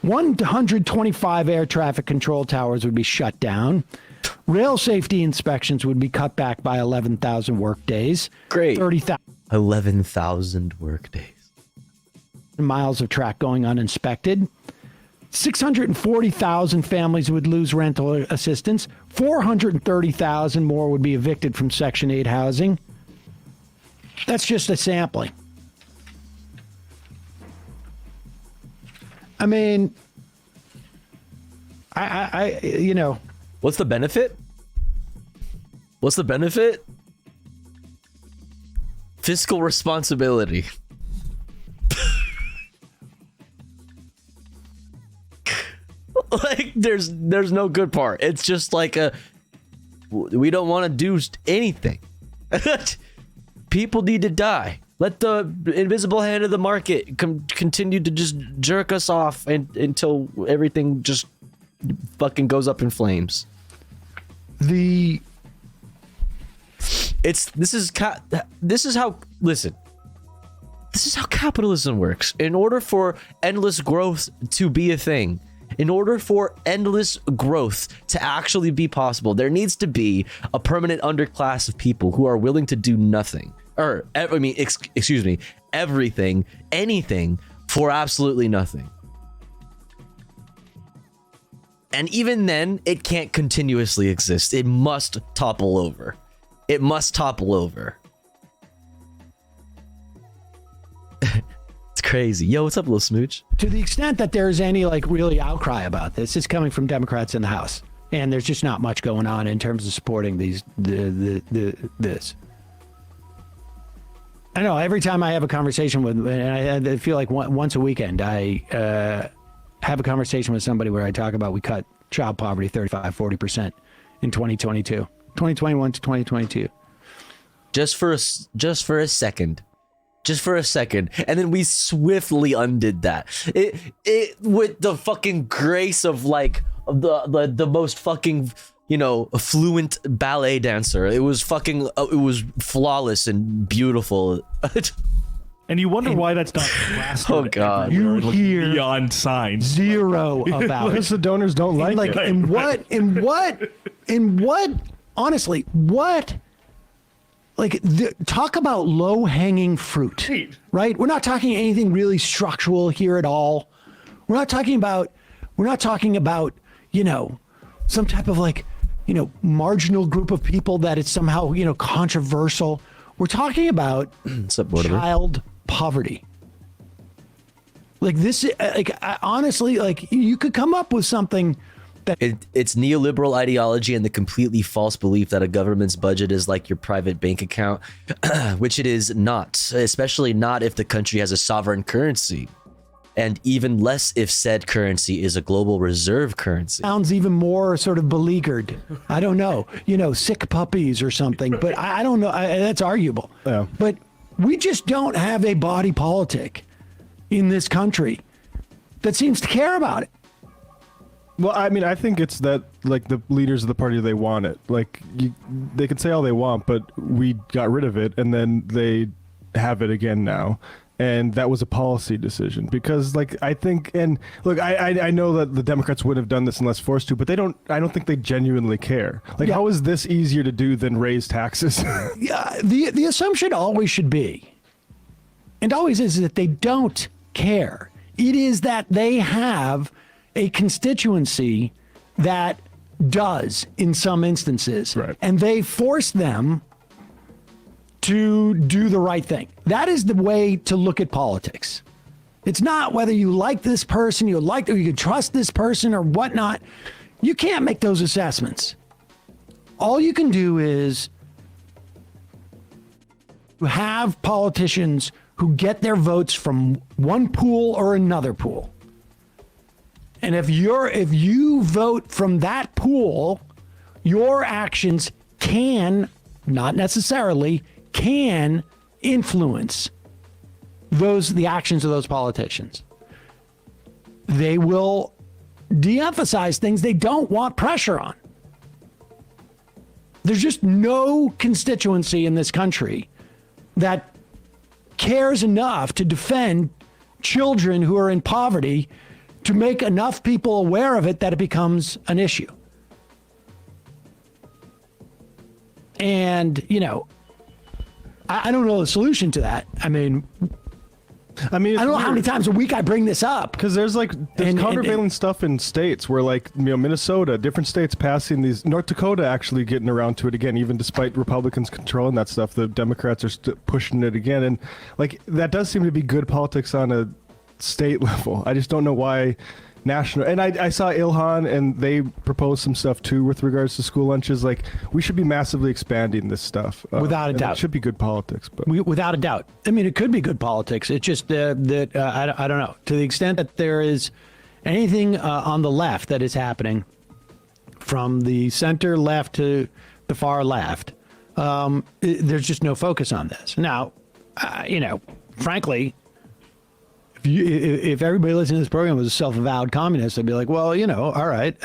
125 air traffic control towers would be shut down. Rail safety inspections would be cut back by 11,000 work days. Great. 30,000 11,000 work days. Miles of track going uninspected. 640,000 families would lose rental assistance. 430,000 more would be evicted from Section 8 housing. That's just a sampling. I mean, I you know. What's the benefit? What's the benefit? Fiscal responsibility. Like, there's no good part. It's just like we don't want to do anything. People need to die. Let the invisible hand of the market continue to just jerk us off until everything just fucking goes up in flames. This is how capitalism works. In order for endless growth to be a thing, in order for endless growth to actually be possible, there needs to be a permanent underclass of people who are willing to do nothing. Everything, anything for absolutely nothing. And even then, it can't continuously exist. It must topple over. It must topple over. It's crazy. Yo, what's up, little smooch? To the extent that there's any like really outcry about this, it's coming from Democrats in the House, and there's just not much going on in terms of supporting this. I know every time I have a conversation with, and I feel like once a weekend, I have a conversation with somebody where I talk about we cut child poverty 35-40% in 2021 to 2022. Just for a second. And then we swiftly undid that. It with the fucking grace of like the most fucking, you know, fluent ballet dancer. It was flawless and beautiful. And you wonder why that's not plastered. Oh God! You hear beyond signs zero about it. Because the donors don't like it. In what? Honestly, what? Like, talk about low-hanging fruit, right? We're not talking anything really structural here at all. We're not talking about, you know, some type of like, you know, marginal group of people that it's somehow, you know, controversial. We're talking about child poverty. Like this, like honestly, like you could come up with something that it's neoliberal ideology and the completely false belief that a government's budget is like your private bank account, which it is not, especially not if the country has a sovereign currency. and even less if said currency is a global reserve currency. Sounds even more sort of beleaguered. I don't know, sick puppies or something, but I don't know. That's arguable. Yeah. But we just don't have a body politic in this country that seems to care about it. Well, I mean, I think it's that, like, the leaders of the party, they want it. Like, they can say all they want, but we got rid of it, and then they have it again now. And that was a policy decision because, like, I think, and look, I know that the Democrats wouldn't have done this unless forced to, but I don't think they genuinely care. Like, how is this easier to do than raise taxes? Yeah, the assumption always should be, and always is, that they don't care. It is that they have a constituency that does in some instances, right, and they force them to do the right thing. That is the way to look at politics. It's not whether you like this person, you can trust this person or whatnot. You can't make those assessments. All you can do is have politicians who get their votes from one pool or another pool. And if you vote from that pool, your actions can, not necessarily, can influence the actions of those politicians. They will de-emphasize things they don't want pressure on. There's just no constituency in this country that cares enough to defend children who are in poverty to make enough people aware of it that it becomes an issue. And, I don't know the solution to that. I mean, I don't know how many times a week I bring this up. Because there's countervailing stuff in states where, like, Minnesota, different states passing these. North Dakota actually getting around to it again, even despite Republicans controlling that stuff. The Democrats are pushing it again. And, like, that does seem to be good politics on a state level. I just don't know why national. And I saw Ilhan, and they proposed some stuff too with regards to school lunches. Like, we should be massively expanding this stuff. Without a doubt. It should be good politics. But without a doubt. I mean, it could be good politics. It's just that I don't know. To the extent that there is anything on the left that is happening, from the center left to the far left, there's just no focus on this. Now, frankly, if everybody listening to this program was a self-avowed communist, I'd be like, well, all right,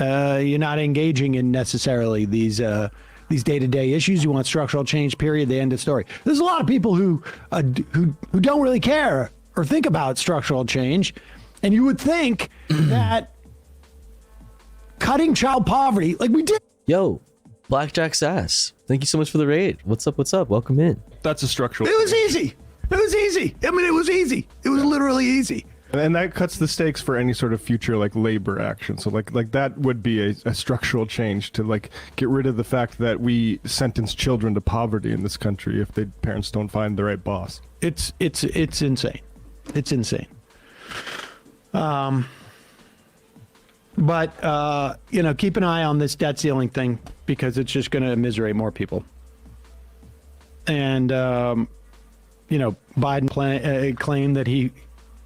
you're not engaging in necessarily these day-to-day issues. You want structural change, period, the end of story. There's a lot of people who don't really care or think about structural change, and you would think that cutting child poverty, like we did. Yo, Blackjack Sass, thank you so much for the raid. What's up? Welcome in. That's a structural. It was easy. It was easy. I mean, it was easy. It was literally easy. And that cuts the stakes for any sort of future, like, labor action. So like that would be a structural change to, like, get rid of the fact that we sentence children to poverty in this country if their parents don't find the right boss. It's insane. It's insane. But keep an eye on this debt ceiling thing, because it's just going to immiserate more people. And Biden claimed that he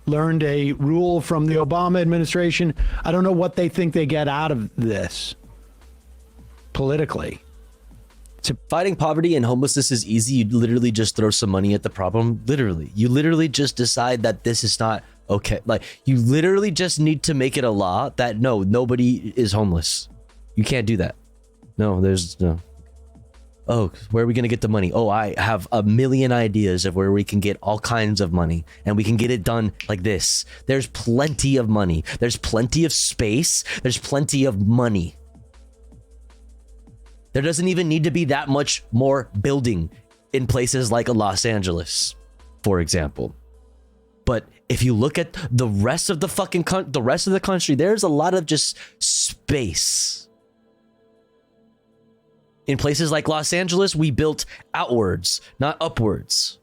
learned a rule from the Obama administration. I don't know what they think they get out of this politically. Fighting poverty and homelessness is easy. You literally just throw some money at the problem. Literally. You literally just decide that this is not okay. Like, you literally just need to make it a law that nobody is homeless. You can't do that. No. Oh, where are we going to get the money? Oh, I have a million ideas of where we can get all kinds of money, and we can get it done like this. There's plenty of money. There's plenty of space. There's plenty of money. There doesn't even need to be that much more building in places like Los Angeles, for example. But if you look at the rest of the country, there's a lot of just space. In places like Los Angeles, we built outwards, not upwards.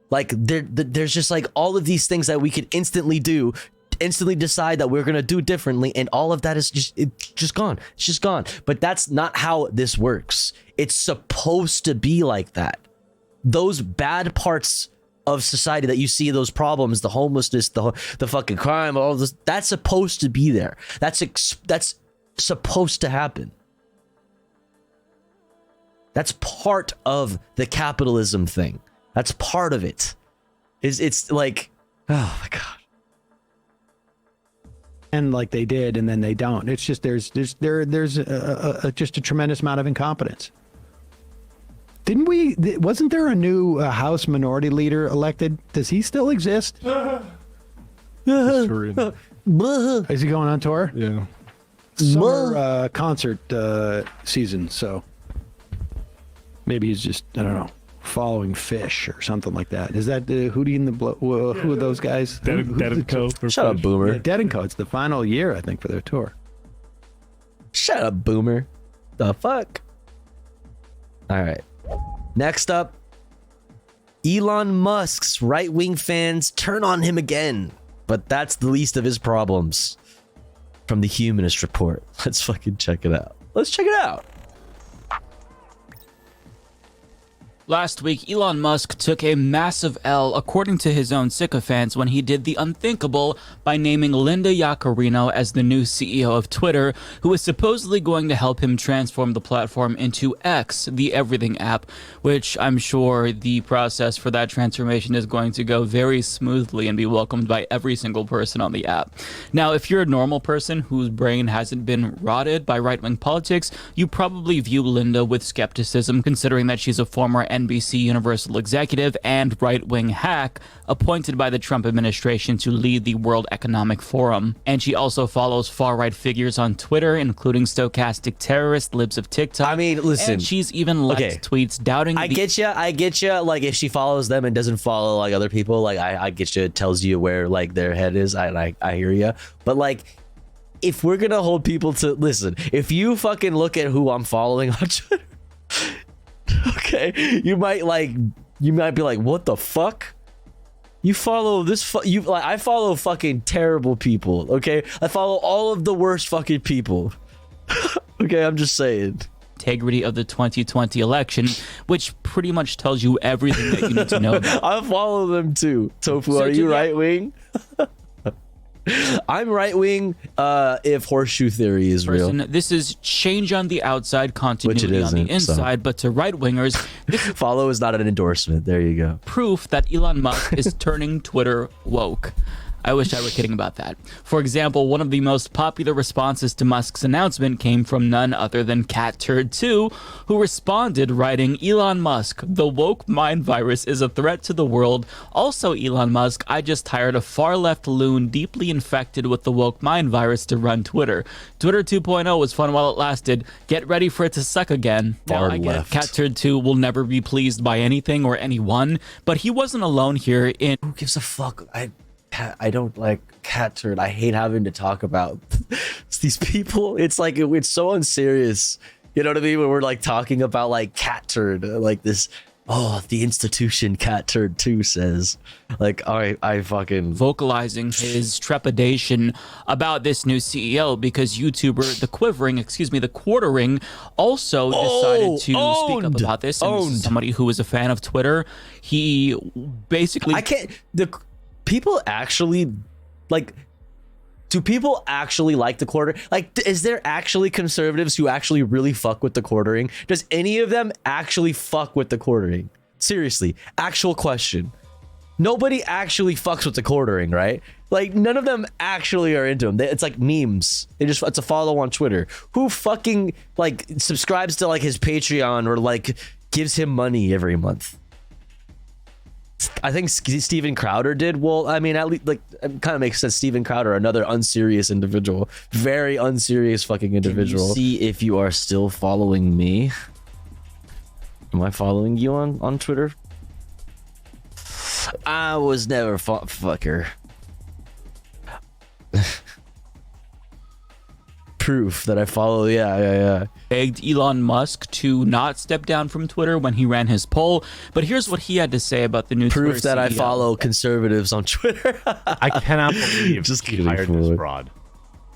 Like, there's just, like, all of these things that we could instantly decide that we're going to do differently. And all of that is just gone. It's just gone. But that's not how this works. It's supposed to be like that. Those bad parts of society that you see those problems, the homelessness, the fucking crime, all this, that's supposed to be there. That's supposed to happen. That's part of the capitalism thing. That's part of it. It's like, oh my God. And like they did, and then they don't. It's just there's just a tremendous amount of incompetence. Wasn't there a new House Minority Leader elected? Does he still exist? Is he going on tour? Yeah. Summer concert season, so maybe he's just, I don't know, following Fish or something like that. Is that Hootie and the who are those guys? Dead and Co. Shut up, Boomer. Yeah, Dead and Co. It's the final year, I think, for their tour. Shut up, Boomer. The fuck? All right. Next up, Elon Musk's right-wing fans turn on him again, but that's the least of his problems. From the Humanist Report. Let's fucking check it out. Let's check it out. Last week, Elon Musk took a massive L, according to his own sycophants, when he did the unthinkable by naming Linda Yaccarino as the new CEO of Twitter, who is supposedly going to help him transform the platform into X, the everything app, which I'm sure the process for that transformation is going to go very smoothly and be welcomed by every single person on the app. Now, if you're a normal person whose brain hasn't been rotted by right-wing politics, you probably view Linda with skepticism, considering that she's a former NBC Universal executive and right-wing hack appointed by the Trump administration to lead the World Economic Forum. And she also follows far-right figures on Twitter, including stochastic terrorist libs of TikTok. I mean, listen. And she's even liked tweets doubting I get you. Like, if she follows them and doesn't follow, like, other people, like, I get you. It tells you where, like, their head is. I hear you. But, like, if we're gonna hold people to... Listen, if you fucking look at who I'm following on Twitter... Okay, you might be like, what the fuck? You follow this? I follow fucking terrible people. Okay, I follow all of the worst fucking people. Okay, I'm just saying. Integrity of the 2020 election, which pretty much tells you everything that you need to know about. I follow them too. Tofu, are you right wing? I'm right wing if horseshoe theory is real. This is change on the outside, continuity on the inside, but to right wingers, this follow is not an endorsement. There you go. Proof that Elon Musk is turning Twitter woke. I wish I were kidding about that. For example, one of the most popular responses to Musk's announcement came from none other than CatTurd2, who responded writing, Elon Musk, the woke mind virus is a threat to the world. Also, Elon Musk, I just hired a far-left loon deeply infected with the woke mind virus to run Twitter. Twitter 2.0 was fun while it lasted. Get ready for it to suck again. Now, I get CatTurd2 will never be pleased by anything or anyone, but he wasn't alone here in... Who gives a fuck? I don't like CatTurd. I hate having to talk about these people. It's like, it's so unserious. You know what I mean? When we're like talking about like CatTurd, like this, oh, the institution CatTurd2 says. Like, all right, I fucking... Vocalizing his trepidation about this new CEO because YouTuber The Quartering also decided to speak up about this. And this is somebody who is a fan of Twitter. He basically... People actually, like, do people actually like the quarter? Like, is there actually conservatives who actually really fuck with the quartering? Does any of them actually fuck with the quartering? Seriously, actual question. Nobody actually fucks with the quartering, right? Like, none of them actually are into them. It's like memes. It's a follow on Twitter. Who fucking, like, subscribes to, like, his Patreon or, like, gives him money every month? I think Steven Crowder did. Well, I mean, at least, like, it kind of makes sense. Steven Crowder, another unserious individual, very unserious fucking individual. Can you see if you are still following me? Am I following you on Twitter? I was never fucker. Proof that I follow. Yeah. Begged Elon Musk to not step down from Twitter when he ran his poll, but here's what he had to say about the new proof Twitter that CEO. I follow conservatives on Twitter. I cannot believe he hired this broad.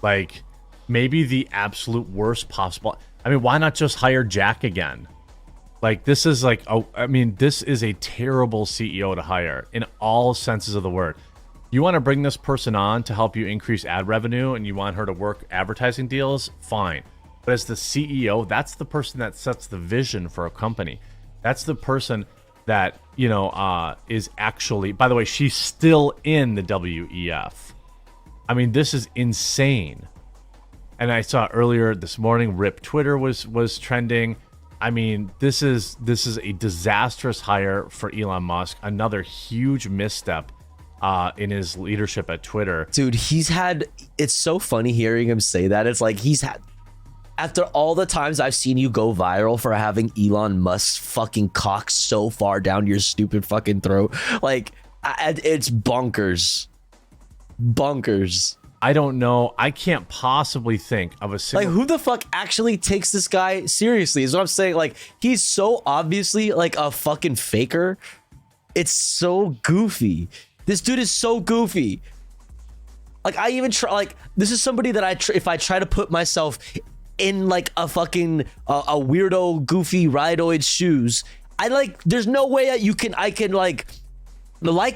Like, maybe the absolute worst possible. I mean, why not just hire Jack again? Like, this is like, I mean, this is a terrible CEO to hire in all senses of the word. You want to bring this person on to help you increase ad revenue and you want her to work advertising deals, fine. But as the CEO, that's the person that sets the vision for a company. That's the person that, you know, is actually, by the way, she's still in the WEF. I mean, this is insane. And I saw earlier this morning, RIP Twitter was trending. I mean, this is a disastrous hire for Elon Musk. Another huge misstep in his leadership at Twitter. Dude, it's so funny hearing him say that. It's like after all the times I've seen you go viral for having Elon Musk's fucking cock so far down your stupid fucking throat, like, it's bonkers. Bonkers. I don't know. I can't possibly think of a single... Like, who the fuck actually takes this guy seriously is what I'm saying. Like, he's so obviously like a fucking faker. It's so goofy. This dude is so goofy. Like, I even try, like, this is somebody that if I try to put myself in like a fucking a weirdo goofy ridoid shoes, there's no way that I can like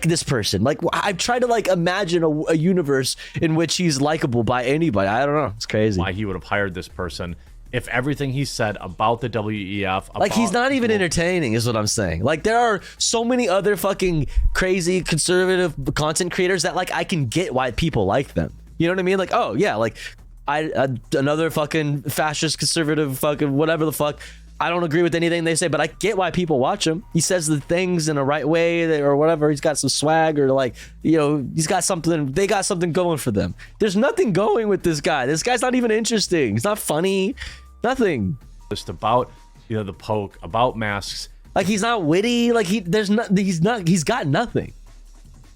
this person. Like, I've tried to like imagine a universe in which he's likable by anybody. I don't know. It's crazy. Why he would have hired this person if everything he said about the WEF, like, he's not even entertaining is what I'm saying. Like, there are so many other fucking crazy conservative content creators that like I can get why people like them. You know what I mean? Like, oh yeah, like another fucking fascist conservative fucking whatever the fuck. I don't agree with anything they say, but I get why people watch him. He says the things in the right way or whatever. He's got some swag, or like, you know, he's got something. They got something going for them. There's nothing going with this guy. This guy's not even interesting. He's not funny. Nothing. Just about, you know, the poke, about masks. Like, he's not witty. Like, he's got nothing.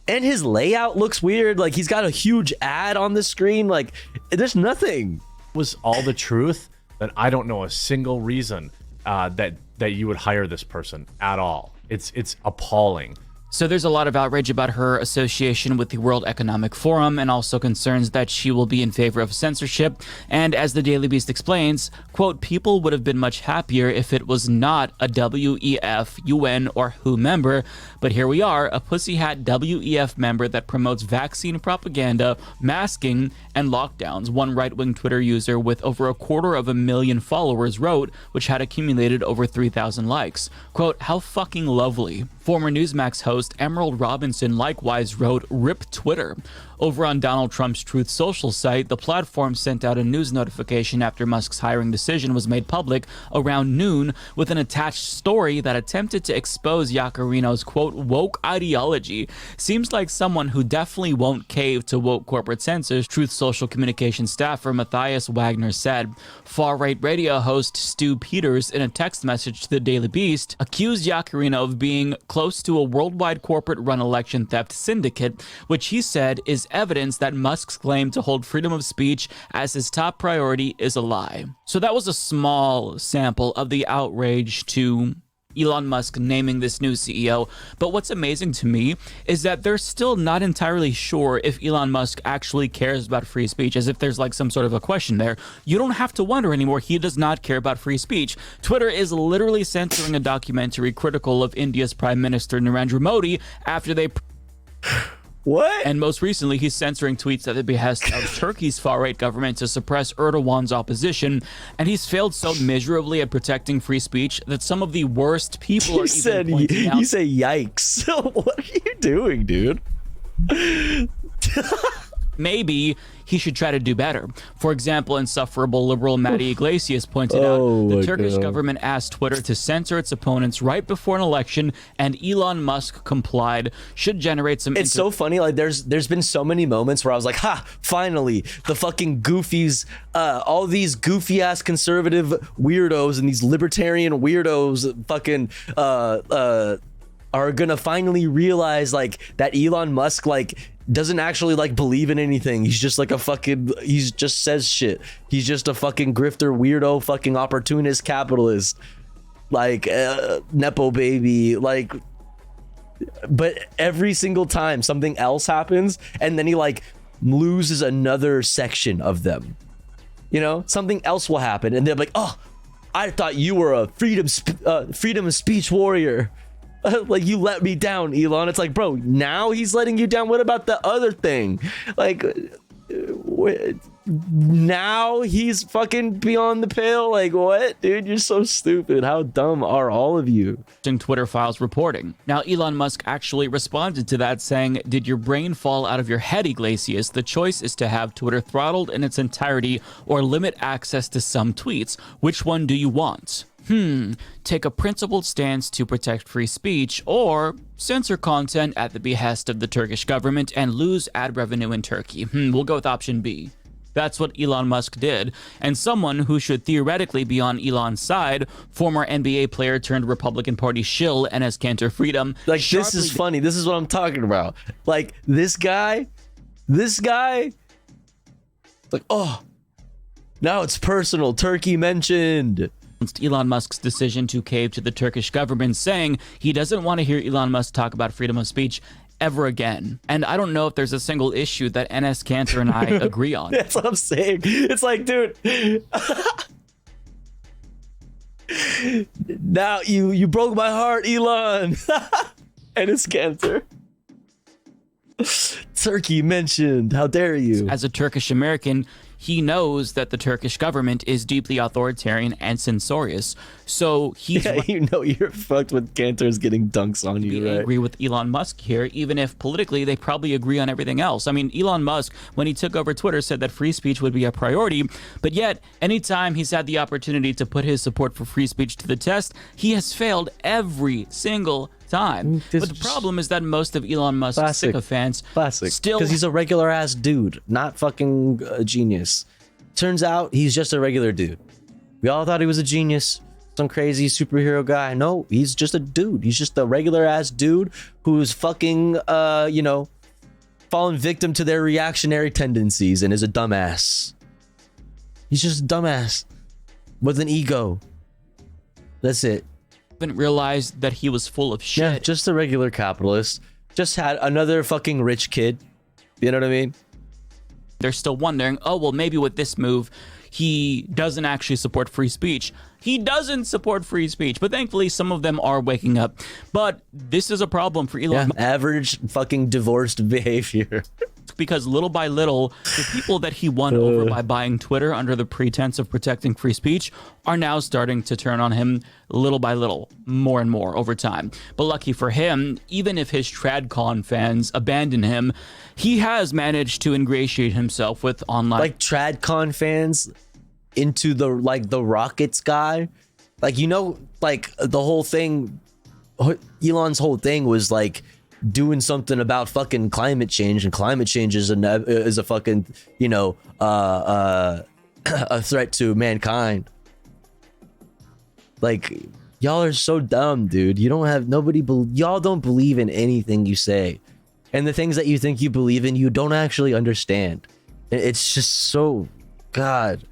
And his layout looks weird. Like, he's got a huge ad on the screen. Like, there's nothing. Was all the truth, then I don't know a single reason that you would hire this person at all. It's appalling. So there's a lot of outrage about her association with the World Economic Forum, and also concerns that she will be in favor of censorship. And as the Daily Beast explains, quote, people would have been much happier if it was not a WEF, UN, or WHO member. But here we are, a pussy hat WEF member that promotes vaccine propaganda, masking, and lockdowns. One right-wing Twitter user with over 250,000 followers wrote, which had accumulated over 3,000 likes. Quote, how fucking lovely. Former Newsmax host Emerald Robinson likewise wrote, rip Twitter. Over on Donald Trump's Truth Social site, the platform sent out a news notification after Musk's hiring decision was made public around noon, with an attached story that attempted to expose Yaccarino's, quote, woke ideology. Seems like someone who definitely won't cave to woke corporate censors, Truth Social communication staffer Matthias Wagner said. Far-right radio host Stu Peters, in a text message to the Daily Beast, accused Yaccarino of being close to a worldwide corporate-run election theft syndicate, which he said is evidence that Musk's claim to hold freedom of speech as his top priority is a lie. So that was a small sample of the outrage to Elon Musk naming this new CEO. But what's amazing to me is that they're still not entirely sure if Elon Musk actually cares about free speech, as if there's like some sort of a question there. You don't have to wonder anymore. He does not care about free speech. Twitter is literally censoring a documentary critical of India's Prime Minister Narendra Modi after they... What? And most recently, he's censoring tweets at the behest of Turkey's far-right government to suppress Erdogan's opposition. And he's failed so miserably at protecting free speech that some of the worst people are even pointing out... You say yikes. What are you doing, dude? Maybe he should try to do better. For example, insufferable liberal Matty Iglesias pointed out the Turkish government asked Twitter to censor its opponents right before an election, and Elon Musk complied. Should generate some... It's so funny. Like, there's been so many moments where I was like, ha, finally, the fucking goofies, all these goofy ass conservative weirdos and these libertarian weirdos fucking are gonna finally realize like that Elon Musk like doesn't actually like believe in anything. He's just like a fucking, he's just says shit. He's just a fucking grifter, weirdo, fucking opportunist capitalist, like nepo baby, like. But every single time something else happens, and then he like loses another section of them, you know, something else will happen, and they're like, oh, I thought you were a freedom of speech warrior. Like, you let me down, Elon. It's like, bro, now he's letting you down. What about the other thing? Like, now he's fucking beyond the pale. Like, what? Dude, you're so stupid. How dumb are all of you? Twitter files reporting. Now, Elon Musk actually responded to that, saying, "Did your brain fall out of your head, Iglesias? The choice is to have Twitter throttled in its entirety or limit access to some tweets. Which one do you want? Take a principled stance to protect free speech, or censor content at the behest of the Turkish government and lose ad revenue in Turkey." We'll go with option B. That's what Elon Musk did. And someone who should theoretically be on Elon's side, former NBA player turned Republican Party shill Enes Kanter Freedom. Like, this is funny. This is what I'm talking about. Like, this guy, like, oh, now it's personal. Turkey mentioned. Elon Musk's decision to cave to the Turkish government, saying he doesn't want to hear Elon Musk talk about freedom of speech ever again. And I don't know if there's a single issue that Enes Kanter and I agree on. That's what I'm saying. It's like, dude, now you broke my heart, Elon. Enes Kanter. Turkey mentioned. How dare you? As a Turkish American, he knows that the Turkish government is deeply authoritarian and censorious. So he's you know you're fucked with Kanter's getting dunks on you, right? I agree with Elon Musk here, even if politically they probably agree on everything else. I mean, Elon Musk, when he took over Twitter, said that free speech would be a priority, but yet anytime he's had the opportunity to put his support for free speech to the test, he has failed every single time. But the problem is that most of Elon Musk's sycophants still, because he's a regular ass dude, not fucking a genius. Turns out he's just a regular dude. We all thought he was a genius, some crazy superhero guy. No, he's just a dude. He's just a regular ass dude who's fucking fallen victim to their reactionary tendencies and is a dumbass. He's just a dumbass with an ego. That's it. Didn't realize that he was full of shit. Yeah, just a regular capitalist. Just had another fucking rich kid. You know what I mean? They're still wondering, oh, well, maybe with this move, he doesn't actually support free speech. He doesn't support free speech, but thankfully some of them are waking up. But this is a problem for Elon Musk. Average fucking divorced behavior. Because little by little, the people that he won over by buying Twitter under the pretense of protecting free speech are now starting to turn on him little by little, more and more over time. But lucky for him, even if his TradCon fans abandon him, he has managed to ingratiate himself with online... Like TradCon fans into the Rockets guy? Like, like the whole thing, Elon's whole thing was like, doing something about fucking climate change, and climate change is a fucking a threat to mankind. Like, y'all are so dumb, dude. Y'all don't believe in anything you say, and the things that you think you believe in, you don't actually understand. It's just so, God,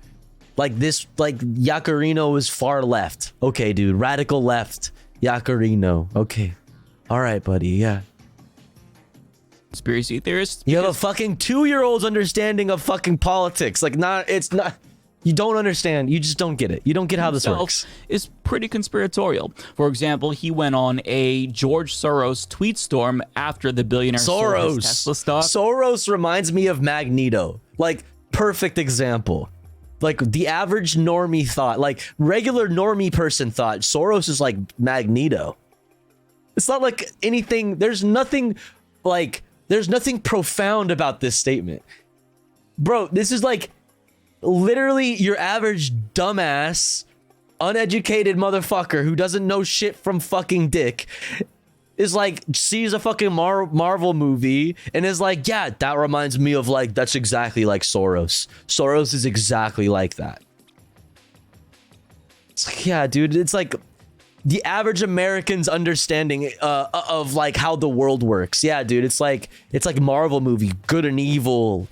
like this, like Yacarino is far left. Okay, dude, radical left Yacarino. Okay, all right, buddy, yeah. Conspiracy theorists. You have a fucking 2-year-old's understanding of fucking politics. Like, you don't understand. You just don't get it. You don't get how this works. Is pretty conspiratorial. For example, he went on a George Soros tweet storm after the billionaire sold his Tesla stock. Soros reminds me of Magneto. Like, perfect example. Like, the average normie thought, like regular normie person thought Soros is like Magneto. It's not like anything. There's nothing profound about this statement. Bro, this is like literally your average dumbass, uneducated motherfucker who doesn't know shit from fucking dick is like, sees a fucking Marvel movie and is like, yeah, that reminds me of like, that's exactly like Soros. Soros is exactly like that. It's like, yeah, dude, it's like the average American's understanding of like how the world works. Yeah, dude, it's like Marvel movie, good and evil.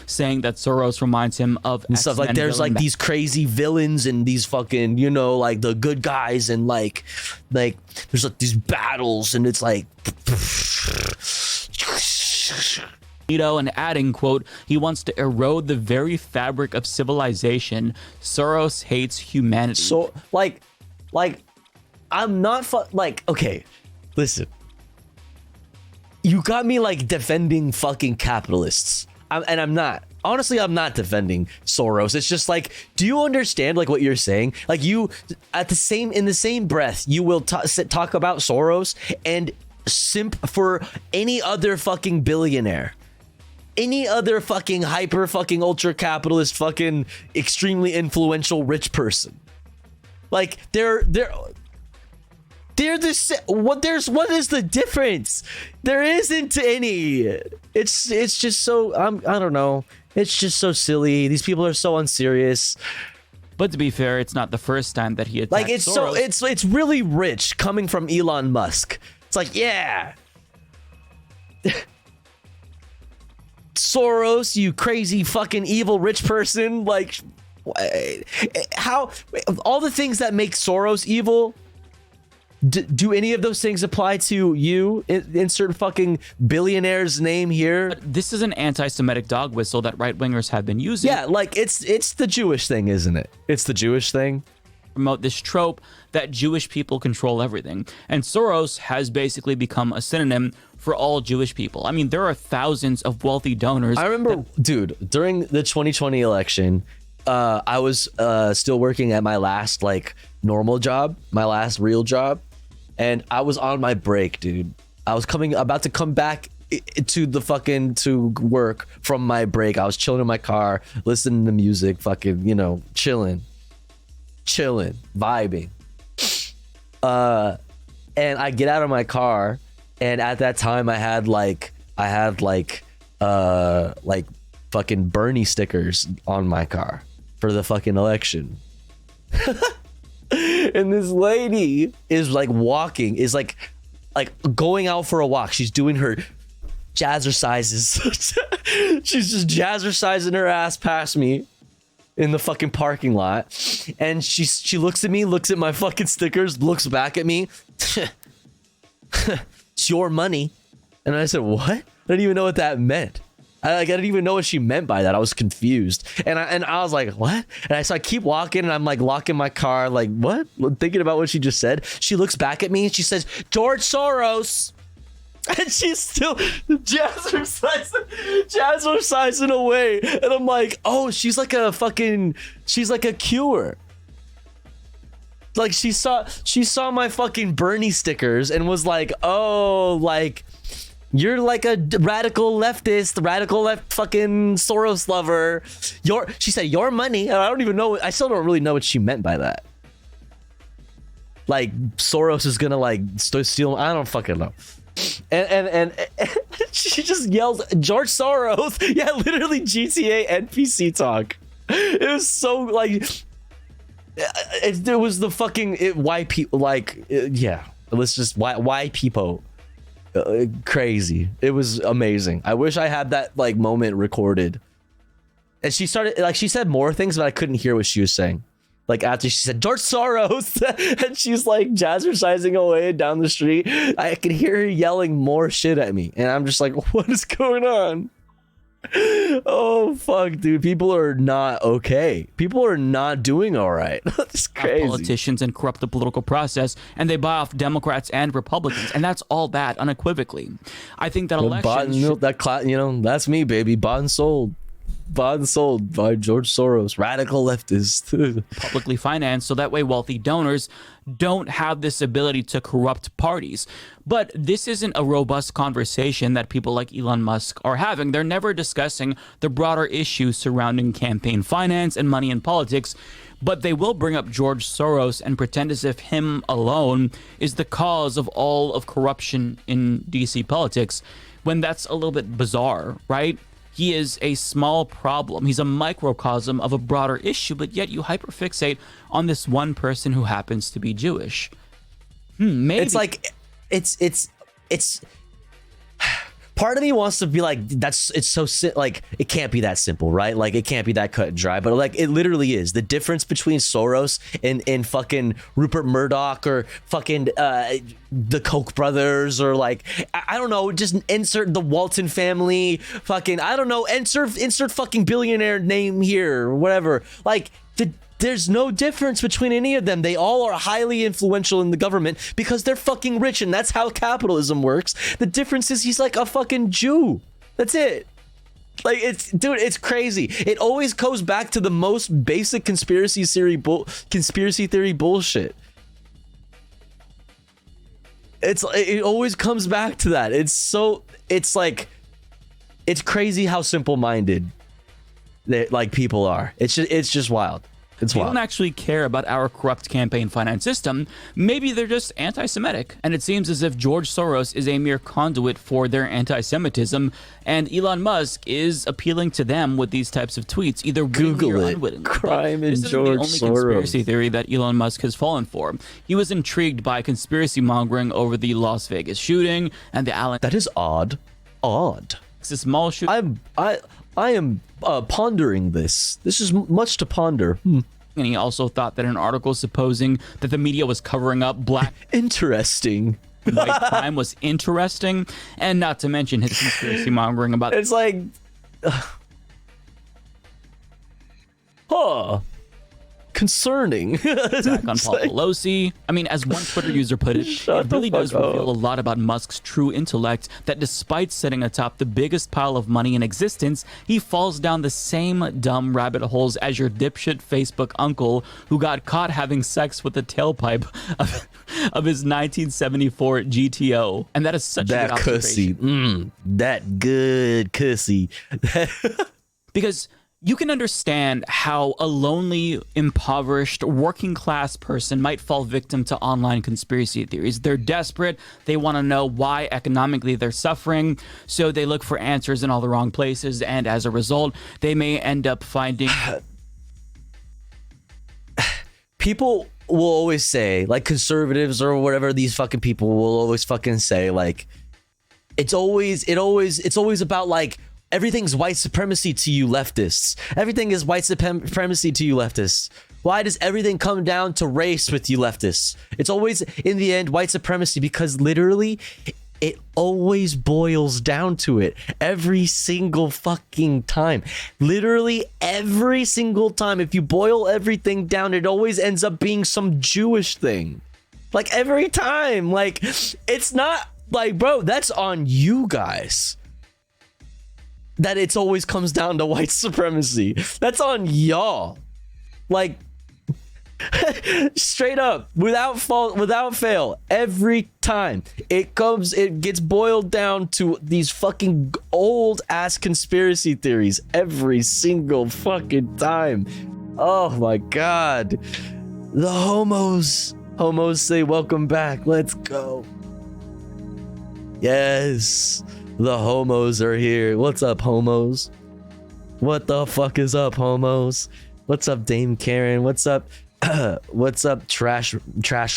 Saying that Soros reminds him of and stuff like there's like these crazy villains and these fucking, like the good guys, and like there's like these battles and it's like And adding, quote, he wants to erode the very fabric of civilization. Soros hates humanity. So, like, I'm not okay, listen. You got me like defending fucking capitalists. I'm not. Honestly, I'm not defending Soros. It's just like, do you understand like what you're saying? Like you, in the same breath, you will talk about Soros and simp for any other fucking billionaire. Any other fucking hyper fucking ultra capitalist fucking extremely influential rich person. Like they're the what is the difference? There isn't any. It's just so I don't know. It's just so silly. These people are so unserious. But to be fair, it's not the first time that he attacked like it's Soros. so it's really rich coming from Elon Musk. It's like, yeah. Soros, you crazy fucking evil rich person. Like, how all the things that make Soros evil, do any of those things apply to you? Insert fucking billionaire's name here. But this is an anti-Semitic dog whistle that right-wingers have been using. Yeah, like it's the Jewish thing, isn't it? It's the Jewish thing. Promote this trope that Jewish people control everything. And Soros has basically become a synonym for all Jewish people. I mean, there are thousands of wealthy donors. I remember, dude, during the 2020 election, I was still working at my last like normal job, my last real job. And I was on my break, dude. I was about to come back to work from my break. I was chilling in my car, listening to music, fucking, chilling, vibing. And I get out of my car, and at that time I had fucking Bernie stickers on my car for the fucking election. And this lady is like going out for a walk. She's doing her jazzercises. She's just jazzercising her ass past me in the fucking parking lot. And she looks at me, looks at my fucking stickers, looks back at me. It's your money. And I said, what? I didn't even know what that meant. I didn't even know what she meant by that. I was confused. And I was like, what? And so I keep walking, and I'm like locking my car, like, what? Thinking about what she just said. She looks back at me and she says, George Soros. And she's still jazzercising away. And I'm like, oh, she's like a cure. Like she saw my fucking Bernie stickers and was like, oh, like, you're like a radical leftist, radical left fucking Soros lover. She said, your money. And I don't even know. I still don't really know what she meant by that. Like Soros is gonna like steal. I don't fucking know. And she just yells, George Soros. Yeah, literally GTA NPC talk. It was so like, it was the fucking white people. Like, yeah, let's just white people. Crazy. It was amazing. I wish I had that like moment recorded. And she started, like, she said more things, but I couldn't hear what she was saying. Like after she said George Soros, and she's like jazzercising away down the street, I could hear her yelling more shit at me, and I'm just like, what is going on? Oh fuck, dude, people are not okay. People are not doing all right. It's crazy. Politicians and corrupt the political process, and they buy off Democrats and Republicans, and that's all that unequivocally. I think that that's me, baby. Bought and sold by George Soros, radical leftist. Publicly financed, so that way wealthy donors don't have this ability to corrupt parties. But this isn't a robust conversation that people like Elon Musk are having. They're never discussing the broader issues surrounding campaign finance and money in politics, but they will bring up George Soros and pretend as if him alone is the cause of all of corruption in DC politics, when that's a little bit bizarre, right? He is a small problem. He's a microcosm of a broader issue, but yet you hyperfixate on this one person who happens to be Jewish. Maybe. It's like, it's part of me wants to be like, it's so like, it can't be that simple, right? Like, it can't be that cut and dry, but like, it literally is. The difference between Soros and fucking Rupert Murdoch or fucking the Koch brothers, or like, I don't know, just insert the Walton family, fucking, I don't know, insert fucking billionaire name here or whatever. Like, there's no difference between any of them. They all are highly influential in the government because they're fucking rich, and that's how capitalism works. The difference is he's like a fucking Jew. That's it. Like, it's crazy. It always goes back to the most basic conspiracy theory bullshit. It always comes back to that. It's crazy how simple-minded people are. It's just wild. They don't actually care about our corrupt campaign finance system. Maybe they're just anti-Semitic. And it seems as if George Soros is a mere conduit for their anti-Semitism, and Elon Musk is appealing to them with these types of tweets, either wittingly or unwittingly. Crime in George Soros. This isn't the only conspiracy theory that Elon Musk has fallen for. He was intrigued by conspiracy mongering over the Las Vegas shooting and the Allen. That is odd. Texas mall shooting. I am pondering this. This is much to ponder. And he also thought that an article supposing that the media was covering up black interesting white crime was interesting, and not to mention his conspiracy mongering about it's like concerning attack on Paul Pelosi. I mean, as one Twitter user put it, it really does reveal a lot about Musk's true intellect, that despite sitting atop the biggest pile of money in existence, he falls down the same dumb rabbit holes as your dipshit Facebook uncle who got caught having sex with the tailpipe of his 1974 GTO. And that is such a good observation. That good cussy. Because you can understand how a lonely, impoverished, working-class person might fall victim to online conspiracy theories. They're desperate. They want to know why economically they're suffering, so they look for answers in all the wrong places, and as a result, they may end up finding... People will always say, like conservatives or whatever, these fucking people will always fucking say, like, it's always about, like, everything's white supremacy to you leftists. Everything is white supremacy to you leftists. Why does everything come down to race with you leftists? It's always, in the end, white supremacy, because literally, it always boils down to it. Every single fucking time. Literally every single time. If you boil everything down, it always ends up being some Jewish thing. Like, every time. Like, it's not, like, bro, that's on you guys. That it's always comes down to white supremacy. That's on y'all. Like, straight up, without fail, every time it gets boiled down to these fucking old ass conspiracy theories every single fucking time. Oh my god. The homos say welcome back. Let's go. Yes. The homos are here. What's up, homos? What the fuck is up, homos? What's up, Dame Karen? What's up? What's up, trash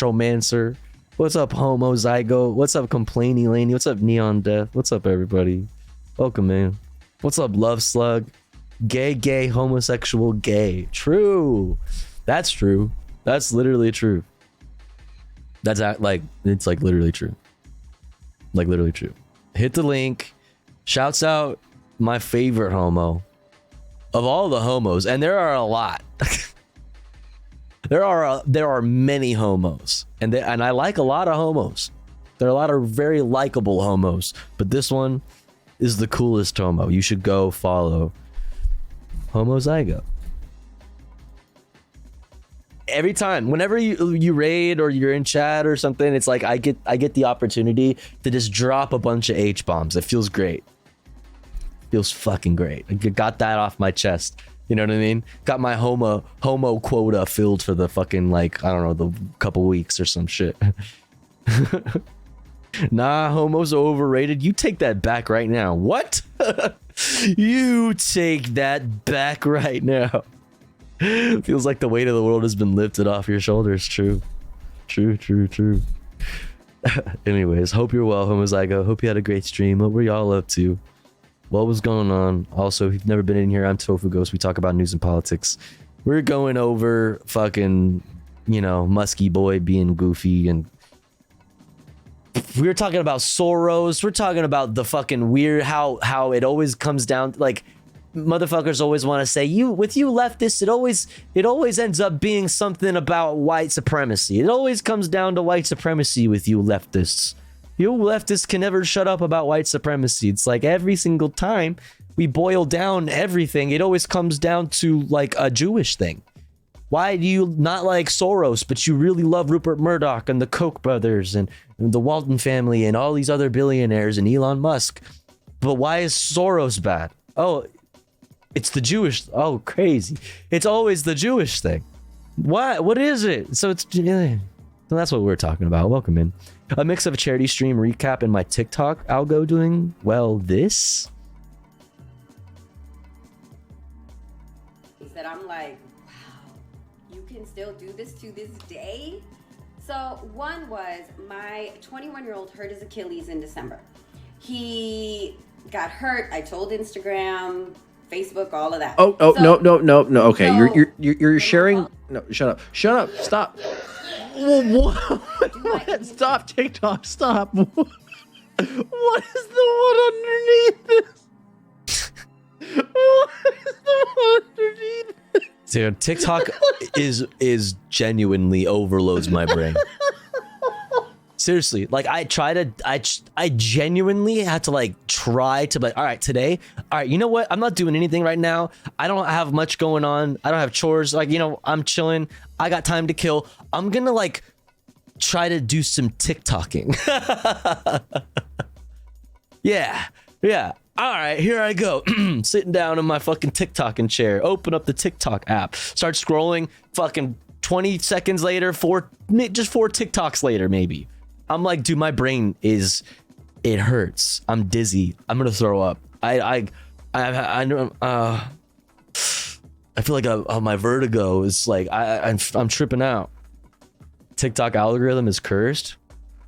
romancer? What's up, homo zygo? What's up, complainy laney? What's up, neon death? What's up, everybody? Welcome, man. What's up, love slug? Gay, homosexual, gay. True. That's true. That's literally true. That's like, it's like literally true. Like literally true. Hit the link. Shouts out my favorite homo of all the homos, and there are a lot. There are many homos, and I like a lot of homos. There are a lot of very likable homos, but this one is the coolest homo. You should go follow Homo Zygo. Every time, whenever you raid or you're in chat or something, it's like I get the opportunity to just drop a bunch of H-bombs. It feels great. Feels fucking great. I got that off my chest. You know what I mean? Got my homo quota filled for the fucking, like, I don't know, the couple weeks or some shit. Nah, homos are overrated. You take that back right now. What? You take that back right now. Feels like the weight of the world has been lifted off your shoulders. True. Anyways, hope you're well, Homozygo. Hope you had a great stream. What were y'all up to? What was going on? Also, if you've never been in here, I'm Tofu Ghost. We talk about news and politics. We're going over fucking, Muskie boy being goofy, and we were talking about Soros. We're talking about the fucking weird how it always comes down, like, motherfuckers always want to say, with you leftists, it always ends up being something about white supremacy. It always comes down to white supremacy with you leftists. You leftists can never shut up about white supremacy. It's like every single time we boil down everything, it always comes down to like a Jewish thing. Why do you not like Soros, but you really love Rupert Murdoch and the Koch brothers and the Walton family and all these other billionaires and Elon Musk? But why is Soros bad? Oh, it's the Jewish. Oh, crazy. It's always the Jewish thing. What is it? So that's what we're talking about. Welcome in. A mix of a charity stream recap and my TikTok algo doing well this. That I'm like, wow, you can still do this to this day? So one was my 21-year-old hurt his Achilles in December. He got hurt. I told Instagram, Facebook, all of that. No. Okay, so, you're sharing. No, shut up. Stop. What? Stop, TikTok. Stop. What is the one underneath this? What is the one underneath this? Dude, TikTok is genuinely overloads my brain. Seriously, like I genuinely had to like try to be like, all right, today, all right, you know what? I'm not doing anything right now. I don't have much going on. I don't have chores. Like, I'm chilling. I got time to kill. I'm gonna like try to do some TikToking. Yeah. All right, here I go. Sitting down in my fucking TikToking chair. Open up the TikTok app. Start scrolling. Fucking 20 seconds later, just four TikToks later, maybe. I'm like, dude, my brain it hurts. I'm dizzy. I'm gonna throw up. I feel like my vertigo is like, I'm tripping out. TikTok algorithm is cursed.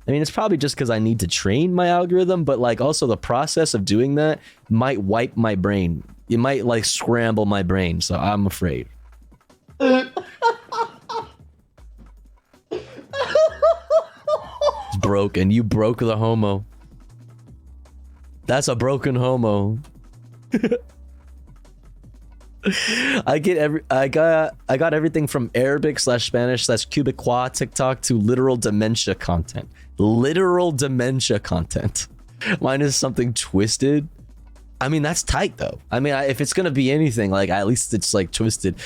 I mean, it's probably just because I need to train my algorithm, but like also the process of doing that might wipe my brain. It might like scramble my brain, so I'm afraid. It's broken. You broke the homo. That's a broken homo. I got everything from Arabic/Spanish/Quebecois TikTok to literal dementia content. Mine is something twisted. I mean, that's tight though. I mean, if it's gonna be anything, like at least it's like twisted.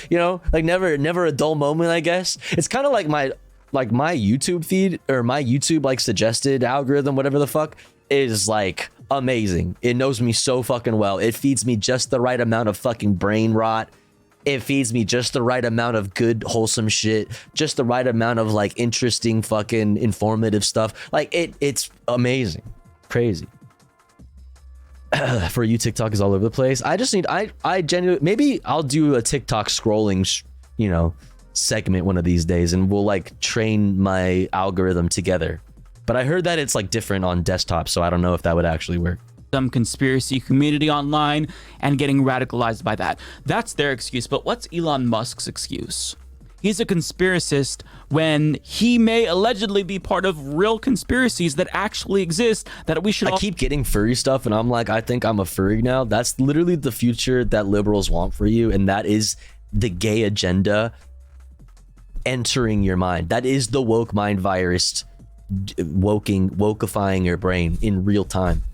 Like never a dull moment. I guess it's kind of like my YouTube feed or my YouTube like suggested algorithm, whatever the fuck, is like amazing. It knows me so fucking well. It feeds me just the right amount of fucking brain rot. It feeds me just the right amount of good wholesome shit, just the right amount of like interesting fucking informative stuff. Like it's amazing. Crazy. For you, TikTok is all over the place. I just need I genuinely, maybe I'll do a TikTok scrolling segment one of these days, and we'll like train my algorithm together. But I heard that it's like different on desktop, so I don't know if that would actually work. Some conspiracy community online and getting radicalized by that. That's their excuse, but what's Elon Musk's excuse? He's a conspiracist when he may allegedly be part of real conspiracies that actually exist that we should I keep getting furry stuff and I'm like, I think I'm a furry now. That's literally the future that liberals want for you, and that is the gay agenda entering your mind. That is the woke mind virus wokeifying your brain in real time.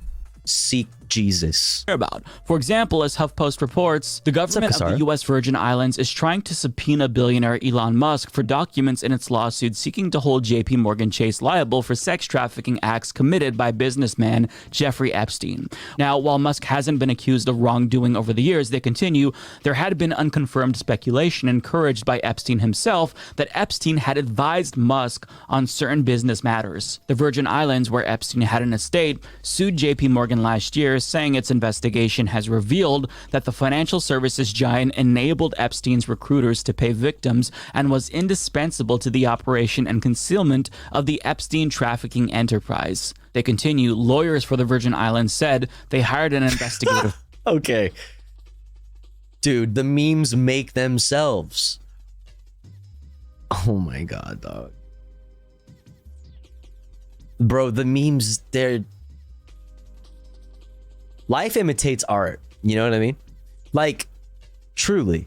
Seek Jesus. About. For example, as HuffPost reports, the government of the U.S. Virgin Islands is trying to subpoena billionaire Elon Musk for documents in its lawsuit seeking to hold J.P. Morgan Chase liable for sex trafficking acts committed by businessman Jeffrey Epstein. Now, while Musk hasn't been accused of wrongdoing over the years, they continue, there had been unconfirmed speculation encouraged by Epstein himself that Epstein had advised Musk on certain business matters. The Virgin Islands, where Epstein had an estate, sued J.P. Morgan last year, is saying its investigation has revealed that the financial services giant enabled Epstein's recruiters to pay victims and was indispensable to the operation and concealment of the Epstein trafficking enterprise. They continue, lawyers for the Virgin Islands said they hired an investigative. Okay. Dude, the memes make themselves. Oh my god, dog. Bro, the memes, they're... Life imitates art. You know what I mean? Like, truly.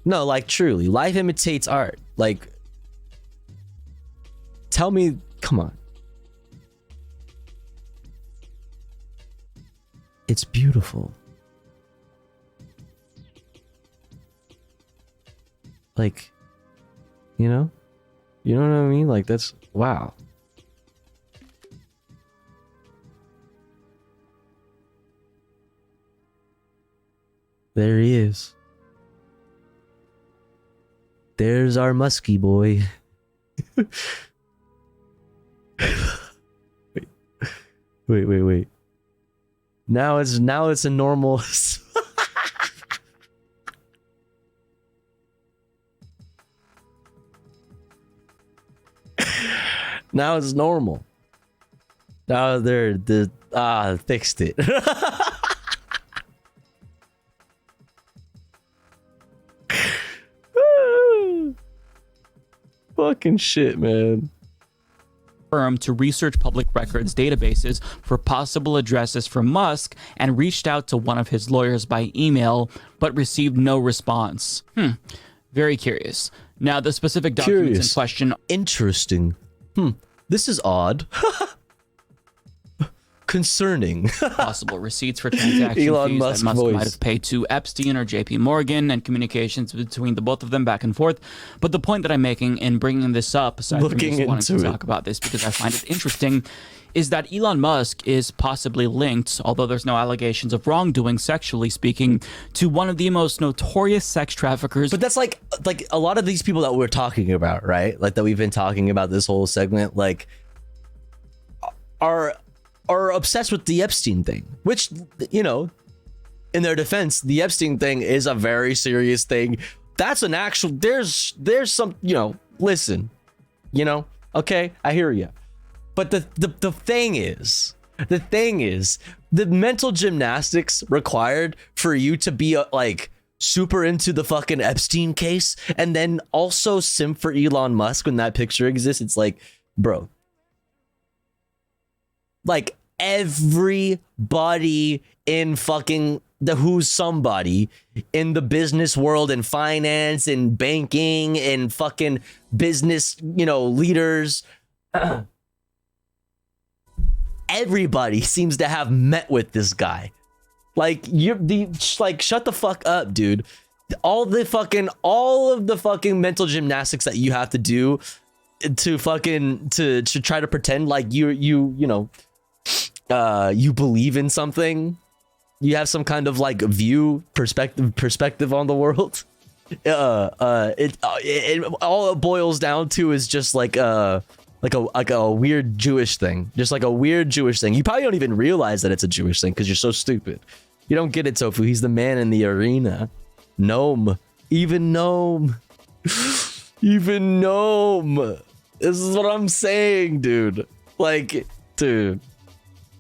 No, like, truly. Life imitates art. Like, tell me, come on. It's beautiful. Like, you know? You know what I mean? Like, that's, wow. There he is. There's our musky boy. Wait. Now it's a normal. Now it's normal. Now fixed it. Fucking shit, man. Firm to research public records databases for possible addresses for Musk and reached out to one of his lawyers by email but received no response. Very curious. Now, the specific documents in question... Interesting. This is odd. Concerning. Possible receipts for transaction Elon fees Musk that Musk voice. might have paid to Epstein or JP Morgan and communications between the both of them back and forth. But the point that I'm making in bringing this up, aside from Looking just wanting to into it. talk about this because I find it interesting, is that Elon Musk is possibly linked, although there's no allegations of wrongdoing sexually speaking, to one of the most notorious sex traffickers. But that's like a lot of these people that we're talking about, right? Like that we've been talking about this whole segment, like are obsessed with the Epstein thing, which, you know, in their defense, the Epstein thing is a very serious thing. That's an actual, there's some, you know, listen, you know, okay, I hear you. But the thing is, the mental gymnastics required for you to be like super into the fucking Epstein case and then also simp for Elon Musk when that picture exists. It's like, bro, like everybody in fucking who's somebody in the business world and finance and banking and fucking business, you know, leaders. Everybody seems to have met with this guy. Like shut the fuck up, dude. All of the fucking mental gymnastics that you have to do to fucking to try to pretend like you know you believe in something. You have some kind of like perspective on the world. It all it boils down to is just like a weird Jewish thing. Just like a weird Jewish thing. You probably don't even realize that it's a Jewish thing because you're so stupid. You don't get it, Tofu. He's the man in the arena. Gnome. Even Gnome. Even Gnome. This is what I'm saying, dude. Like, dude.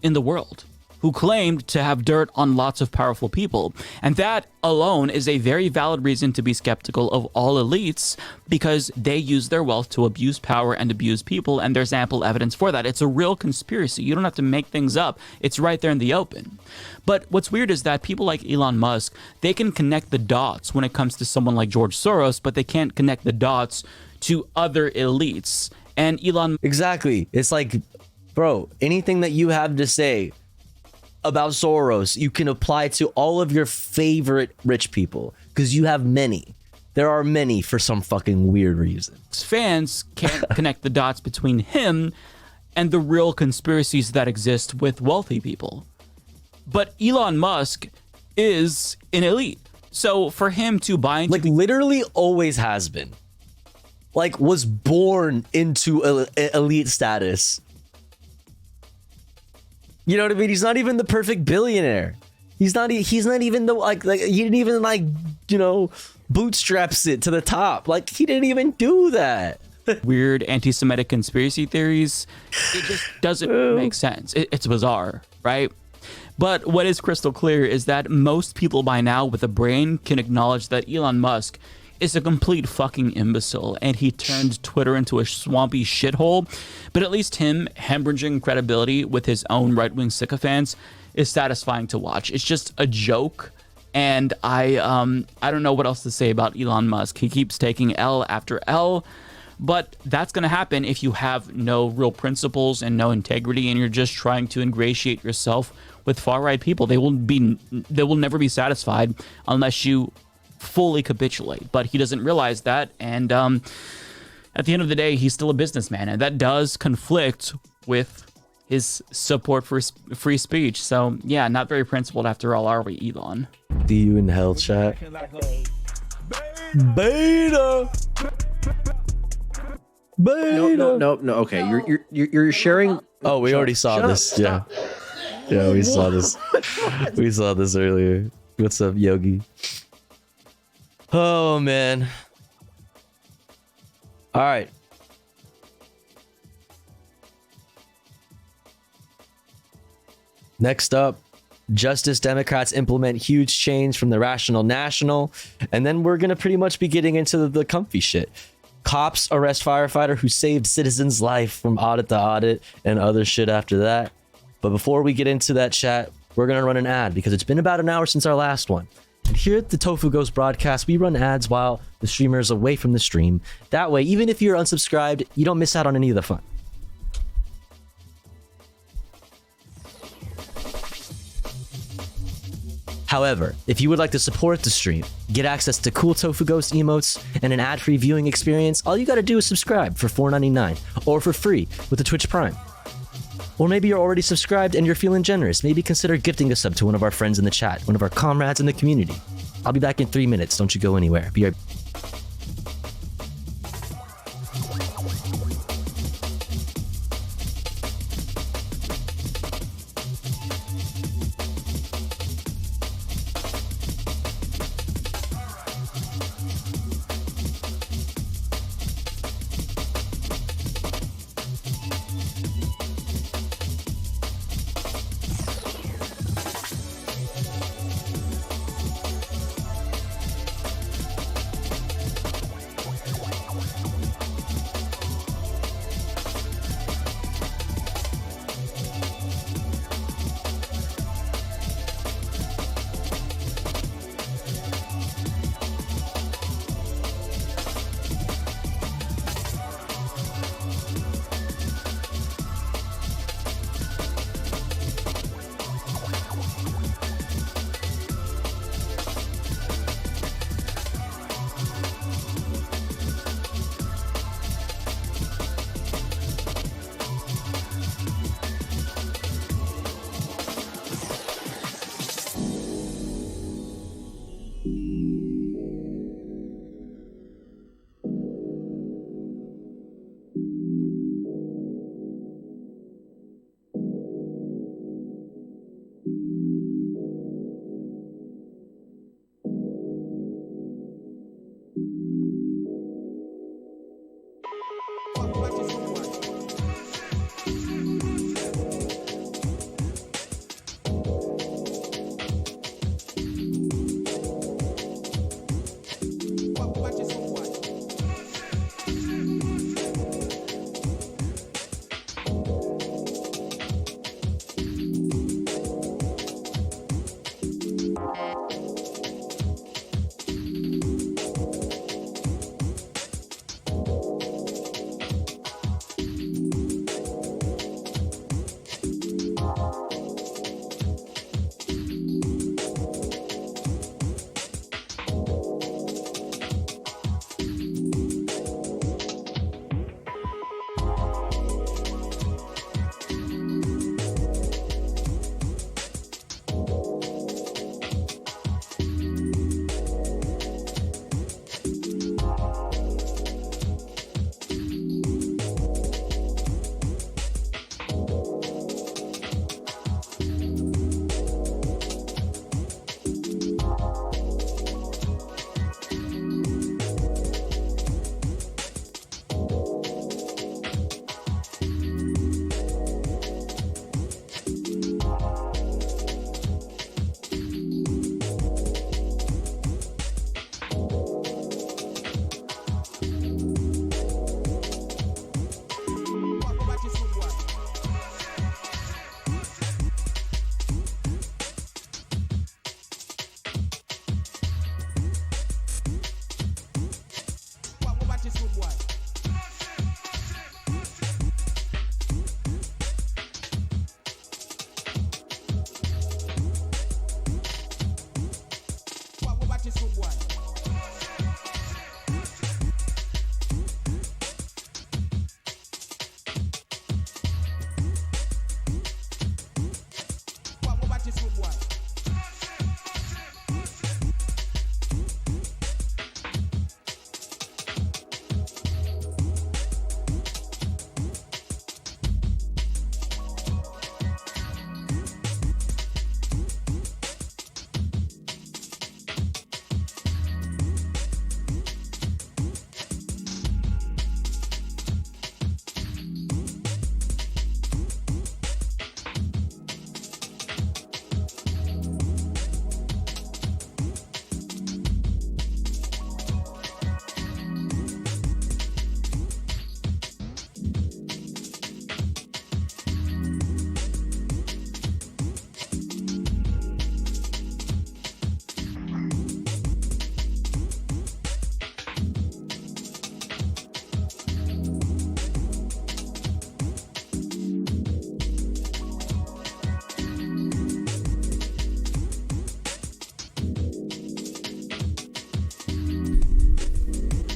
In the world, who claimed to have dirt on lots of powerful people. And that alone is a very valid reason to be skeptical of all elites because they use their wealth to abuse power and abuse people, and there's ample evidence for that. It's a real conspiracy. You don't have to make things up. It's right there in the open. But what's weird is that people like Elon Musk, they can connect the dots when it comes to someone like George Soros, but they can't connect the dots to other elites. And Elon... Exactly. It's like, bro, anything that you have to say about Soros, you can apply to all of your favorite rich people because you have many. There are many for some fucking weird reason. Fans can't connect the dots between him and the real conspiracies that exist with wealthy people. But Elon Musk is an elite. So for him to buy into... Like literally always has been. Like was born into elite status. You know what I mean? He's not even the perfect billionaire. He's not even the like he didn't even like, you know, bootstraps it to the top. Like he didn't even do that. Weird anti-Semitic conspiracy theories. It just doesn't make sense. It's bizarre, right? But what is crystal clear is that most people by now with a brain can acknowledge that Elon Musk is a complete fucking imbecile and he turned Twitter into a swampy shithole. But at least him hemorrhaging credibility with his own right-wing sycophants is satisfying to watch. It's just a joke. And I don't know what else to say about Elon Musk. He keeps taking L after L. But that's going to happen if you have no real principles and no integrity and you're just trying to ingratiate yourself with far-right people. They will never be satisfied unless you fully capitulate. But he doesn't realize that. And at the end of the day, he's still a businessman. And that does conflict with his support for free speech. So, yeah, not very principled after all, are we, Elon? See you in hell, chat. Beta. No. Okay, you're sharing. Oh, we already saw this. Yeah, we saw this. We saw this earlier. What's up, Yogi? Oh man. All right. Next up, Justice Democrats implement huge change from the Rational National, and then we're gonna pretty much be getting into the comfy shit. Cops arrest firefighter who saved citizen's life from audit to audit and other shit after that. But before we get into that, chat, we're going to run an ad because it's been about an hour since our last one. And here at the Tofu Ghost broadcast, we run ads while the streamer is away from the stream. That way, even if you're unsubscribed, you don't miss out on any of the fun. However, if you would like to support the stream, get access to cool Tofu Ghost emotes, and an ad-free viewing experience, all you gotta do is subscribe for $4.99, or for free with the Twitch Prime. Or maybe you're already subscribed and you're feeling generous. Maybe consider gifting a sub to one of our friends in the chat, one of our comrades in the community. I'll be back in 3 minutes, don't you go anywhere. Be right back.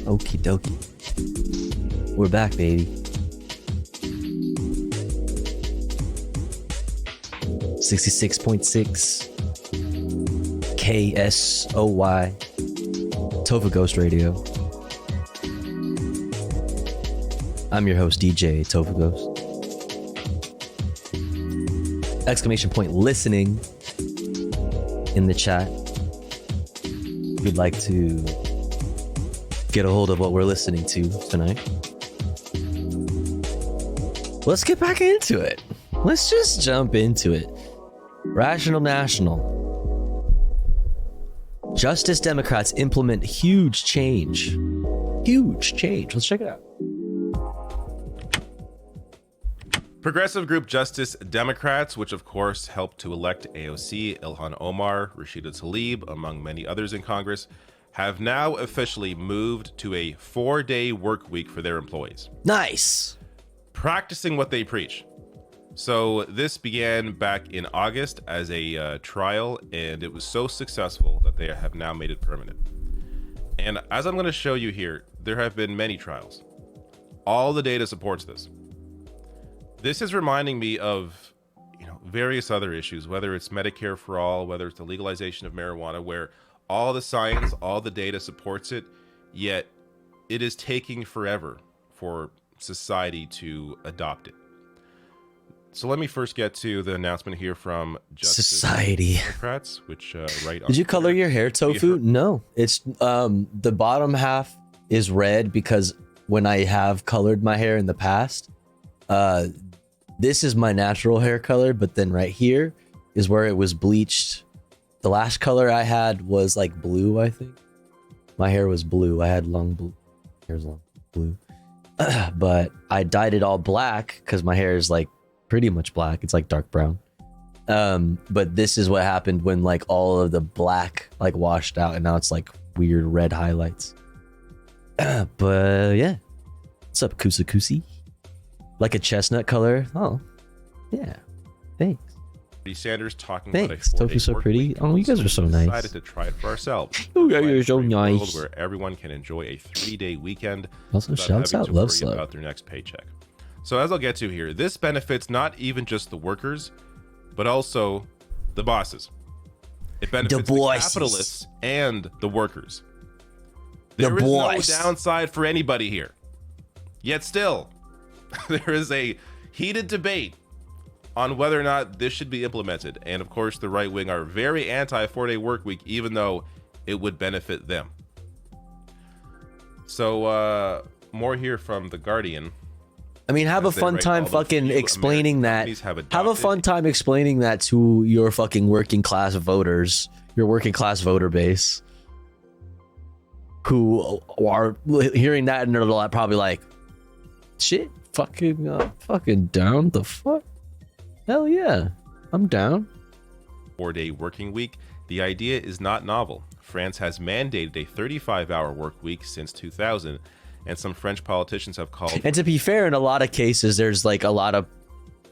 Okie dokie. We're back, baby. 66.6 KSOY Tofu Ghost Radio. I'm your host, DJ Tofu Ghost. Exclamation point listening in the chat. If you'd like to get a hold of what we're listening to tonight. Let's get back into it. Let's just jump into it. Rational National. Justice Democrats implement huge change. Huge change. Let's check it out. Progressive group Justice Democrats, which of course helped to elect AOC, Ilhan Omar, Rashida Tlaib, among many others in Congress, have now officially moved to a 4-day work week for their employees. Nice. Practicing what they preach. So this began back in August as a trial, and it was so successful that they have now made it permanent. And as I'm going to show you here, there have been many trials. All the data supports this. This is reminding me of, various other issues, whether it's Medicare for all, whether it's the legalization of marijuana, where all the science, all the data supports it, yet it is taking forever for society to adopt it. So let me first get to the announcement here from Justice Society Democrats, which right on. Did you color your hair, Tofu? No, it's the bottom half is red because when I have colored my hair in the past, this is my natural hair color, but then right here is where it was bleached. The last color I had was like blue, I think. My hair was blue. I had long blue. Hair's long blue. But I dyed it all black because my hair is like pretty much black. It's like dark brown. But this is what happened when like all of the black like washed out and now it's like weird red highlights. But yeah. What's up, Kusa Kusi? Like a chestnut color. Oh, yeah. Thanks. Sanders talking Thanks. about a 4-day Tofu's so work pretty. week, Oh, you guys are so nice. Decided to try it for ourselves. Oh, yeah, you're so A nice. world where everyone can enjoy a 3-day weekend Also, without shouts having out to Love worry Slug. about their next paycheck. So as I'll get to here, this benefits not even just the workers, but also the bosses. It benefits the capitalists and the workers. There is no downside for anybody here. Yet still, there is a heated debate on whether or not this should be implemented. And of course, the right wing are very anti 4-day work week, even though it would benefit them. So more here from The Guardian. I mean, have a fun time fucking explaining that. Have a fun time explaining that to your fucking working class voters, your working class voter base, who are hearing that and they're probably like, shit, fucking down the fuck. Hell yeah, I'm down. 4-day working week. The idea is not novel. France has mandated a 35-hour work week since 2000. And some French politicians have called. And to be fair, in a lot of cases, there's like a lot of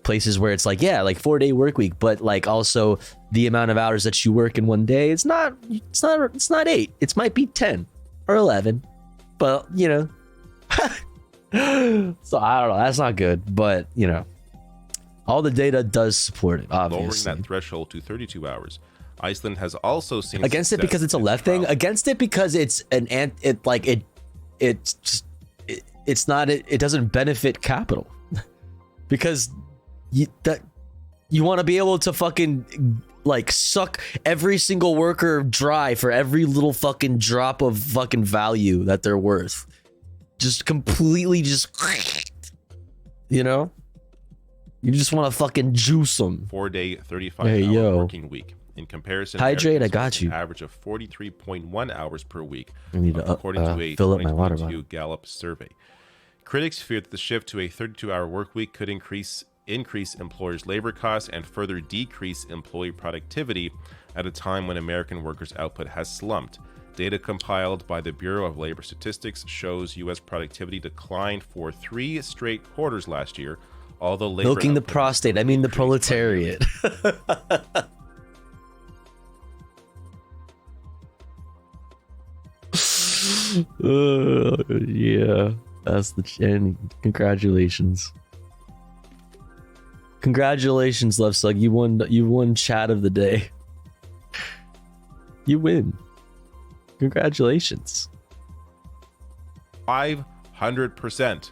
places where it's like, yeah, like 4-day work week, but like also the amount of hours that you work in one day, it's not 8. It might be 10 or 11, but so I don't know. That's not good, but all the data does support it. Obviously, lowering that threshold to 32 hours. Iceland has also seen against it because it's a left thing. Against it because it's it doesn't benefit capital because you want to be able to fucking like suck every single worker dry for every little fucking drop of fucking value that they're worth. Just completely you just want to fucking juice them. 4-day 35-hour working week. In comparison, hydrate. I got you. An average of 43.1 hours per week, I need to according to a fill up my water 2022 bottle. Gallup survey. Critics fear that the shift to a 32-hour work week could increase employers' labor costs and further decrease employee productivity at a time when American workers' output has slumped. Data compiled by the Bureau of Labor Statistics shows U.S. productivity declined for 3 straight quarters last year, although labor Milking the output prostate. I mean the proletariat. Yeah, that's the and congratulations. Congratulations, Love Slug. You won chat of the day. You win. Congratulations. 500%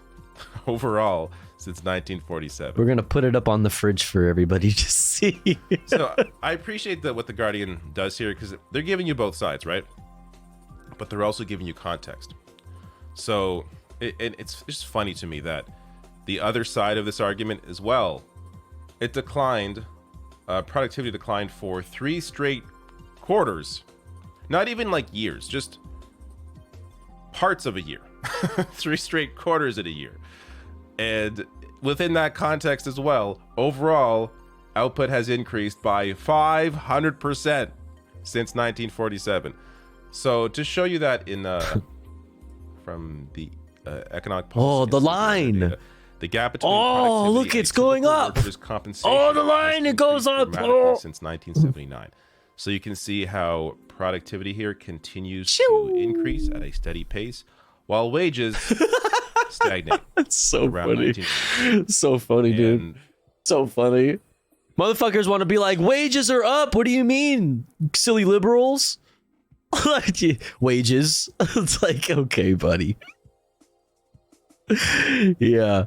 overall since 1947. We're gonna put it up on the fridge for everybody to see. So I appreciate that what the Guardian does here, because they're giving you both sides, right? But they're also giving you context. So it's just funny to me that the other side of this argument as well, it declined, productivity declined for 3 straight quarters, not even like years, just parts of a year. 3 straight quarters in a year. And within that context as well, overall output has increased by 500% since 1947. So to show you that in from the economic policy, the line. The gap between look, it's going up. Compensation the line, it goes up since 1979. So you can see how productivity here continues to increase at a steady pace, while wages stagnate. That's so funny. So funny, dude. So funny. Motherfuckers want to be like, wages are up. What do you mean, silly liberals? Wages. It's like, okay, buddy. Yeah.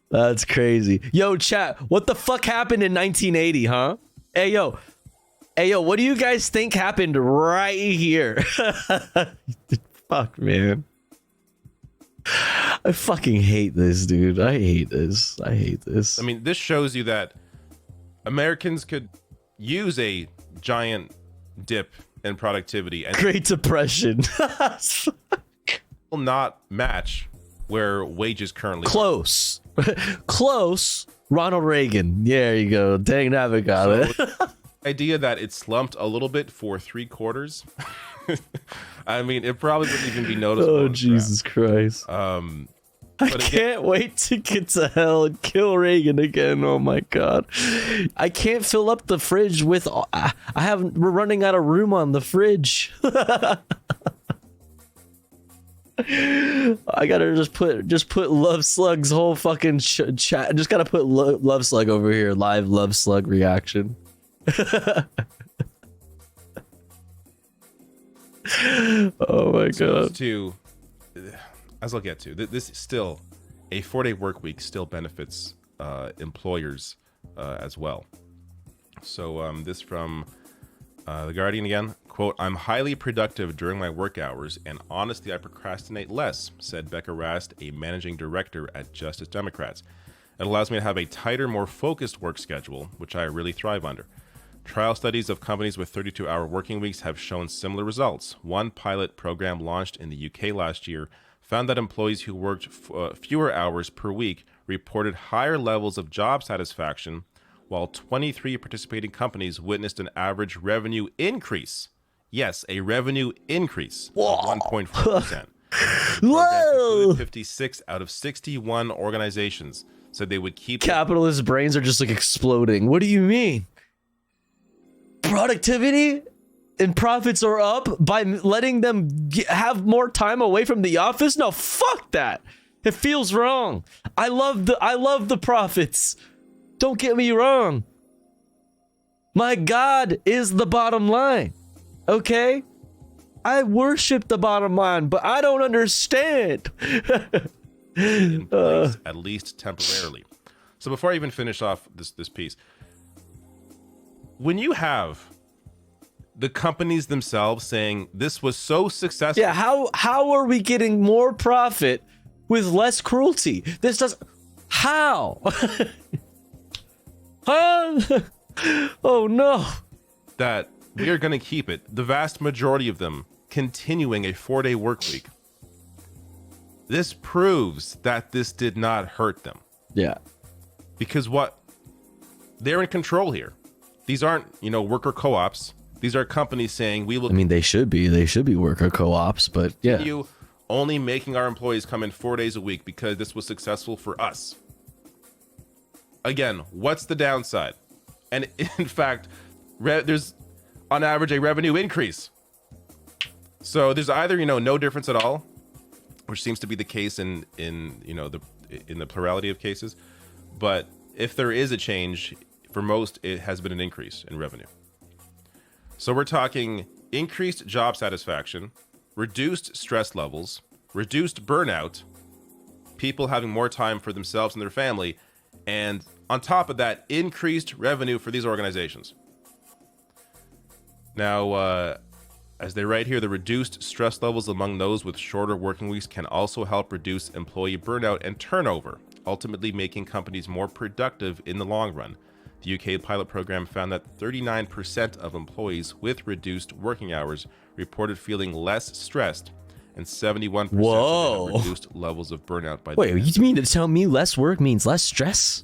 That's crazy. Yo, chat, what the fuck happened in 1980, huh? Hey, yo, what do you guys think happened right here? Fuck, man. I fucking hate this, dude. I hate this. I mean, this shows you that Americans could use a giant dip in productivity and Great Depression will not match where wages currently close. Close. Ronald Reagan. There you go. Dang nabbit got it. Idea that it slumped a little bit for 3 quarters. I mean, it probably wouldn't even be noticeable. Oh, Jesus Christ. I can't wait to get to hell and kill Reagan again. Oh my God. I can't fill up the fridge with, we're running out of room on the fridge. I gotta just put Love Slug's whole fucking chat. Just gotta put Love Slug over here. Live Love Slug reaction. Oh my God. As I'll get to, this is still a 4-day work week still benefits employers as well. So this from The Guardian again, quote, "I'm highly productive during my work hours, and honestly, I procrastinate less," said Becca Rast, a managing director at Justice Democrats. "It allows me to have a tighter, more focused work schedule, which I really thrive under." Trial studies of companies with 32-hour working weeks have shown similar results. One pilot program launched in the UK last year found that employees who worked fewer hours per week reported higher levels of job satisfaction, while 23 participating companies witnessed an average revenue increase. Yes, a revenue increase of 1.4%. Whoa! 56 out of 61 organizations said they would keep... Capitalist brains are just like exploding. What do you mean? Productivity and profits are up by letting them have more time away from the office? No, fuck that. It feels wrong. I love the profits. Don't get me wrong. My God is the bottom line. Okay? I worship the bottom line, but I don't understand. in place, at least temporarily. So before I even finish off this piece, when you have the companies themselves saying this was so successful. Yeah, how are we getting more profit with less cruelty? This does how? Huh? Oh no. That we are going to keep it, the vast majority of them continuing a 4-day work week. This proves that this did not hurt them. Yeah. Because they're in control here. These aren't, worker co-ops. These are companies saying we will... I mean, they should be worker co-ops, but yeah. You only making our employees come in 4 days a week because this was successful for us. Again, what's the downside? And in fact, there's on average a revenue increase. So there's either no difference at all, which seems to be the case in the plurality of cases, but if there is a change, for most it has been an increase in revenue. So we're talking increased job satisfaction, reduced stress levels, reduced burnout, people having more time for themselves and their family, and on top of that, increased revenue for these organizations. Now, as they write here, the reduced stress levels among those with shorter working weeks can also help reduce employee burnout and turnover, ultimately making companies more productive in the long run. The UK pilot program found that 39% of employees with reduced working hours reported feeling less stressed, and 71% had reduced levels of burnout by the Wait, end. you mean to tell me less work means less stress?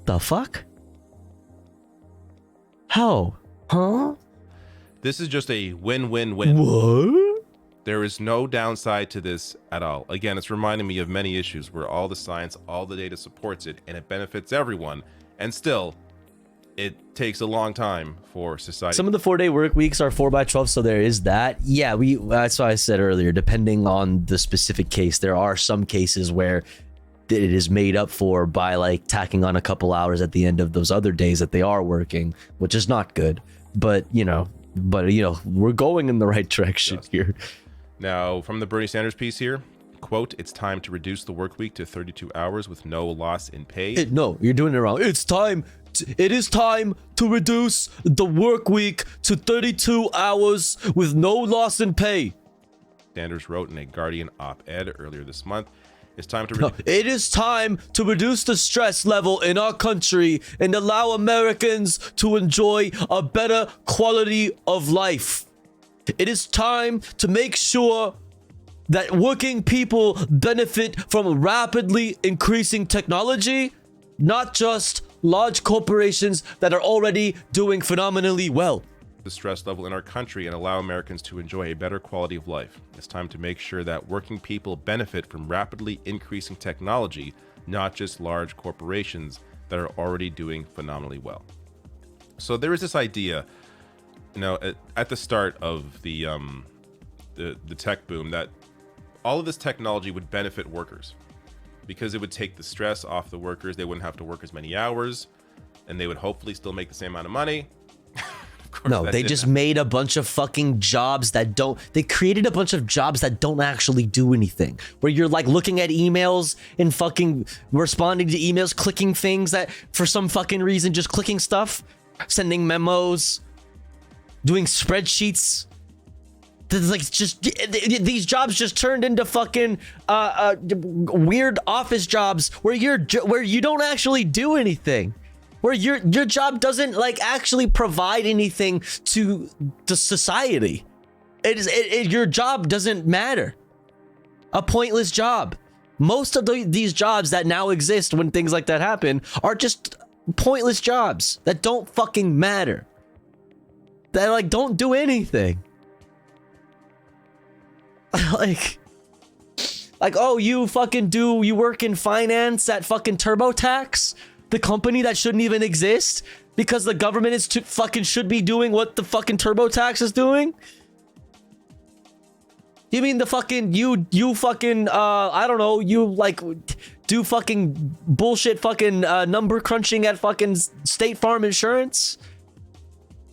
The fuck? How? Huh? This is just a win-win-win. What? There is no downside to this at all. Again, it's reminding me of many issues where all the science, all the data supports it, and it benefits everyone, and still, it takes a long time for society. Some of the 4-day work weeks are 4x12, so there is that. Yeah, that's why I said earlier, depending on the specific case, there are some cases where it is made up for by like tacking on a couple hours at the end of those other days that they are working, which is not good. But we're going in the right direction here. Now, from the Bernie Sanders piece here, quote, "It's time to reduce the work week to 32 hours with no loss in pay." No, you're doing it wrong. It is time to reduce the work week to 32 hours with no loss in pay. Sanders wrote in a Guardian op-ed earlier this month. It's time to It is time to reduce the stress level in our country and allow Americans to enjoy a better quality of life. It is time to make sure that working people benefit from rapidly increasing technology, not just large corporations that are already doing phenomenally well. The stress level in our country and allow Americans to enjoy a better quality of life. It's time to make sure that working people benefit from rapidly increasing technology, not just large corporations that are already doing phenomenally well. So there is this idea, at the start of the tech boom, that all of this technology would benefit workers because it would take the stress off the workers. They wouldn't have to work as many hours, and they would hopefully still make the same amount of money. No, they just made a bunch of fucking jobs they created a bunch of jobs that don't actually do anything. Where you're like looking at emails and fucking responding to emails, clicking things that for some fucking reason, just clicking stuff, sending memos, doing spreadsheets. These jobs just turned into fucking weird office jobs where you don't actually do anything. Where your job doesn't like actually provide anything to society. Your job doesn't matter. A pointless job. Most of these jobs that now exist when things like that happen are just pointless jobs that don't fucking matter. That like don't do anything. like oh, you work in finance at fucking TurboTax? The company that shouldn't even exist because the government is should be doing what the fucking TurboTax is doing? You mean the fucking you fucking I don't know, you like do fucking bullshit fucking number crunching at fucking State Farm Insurance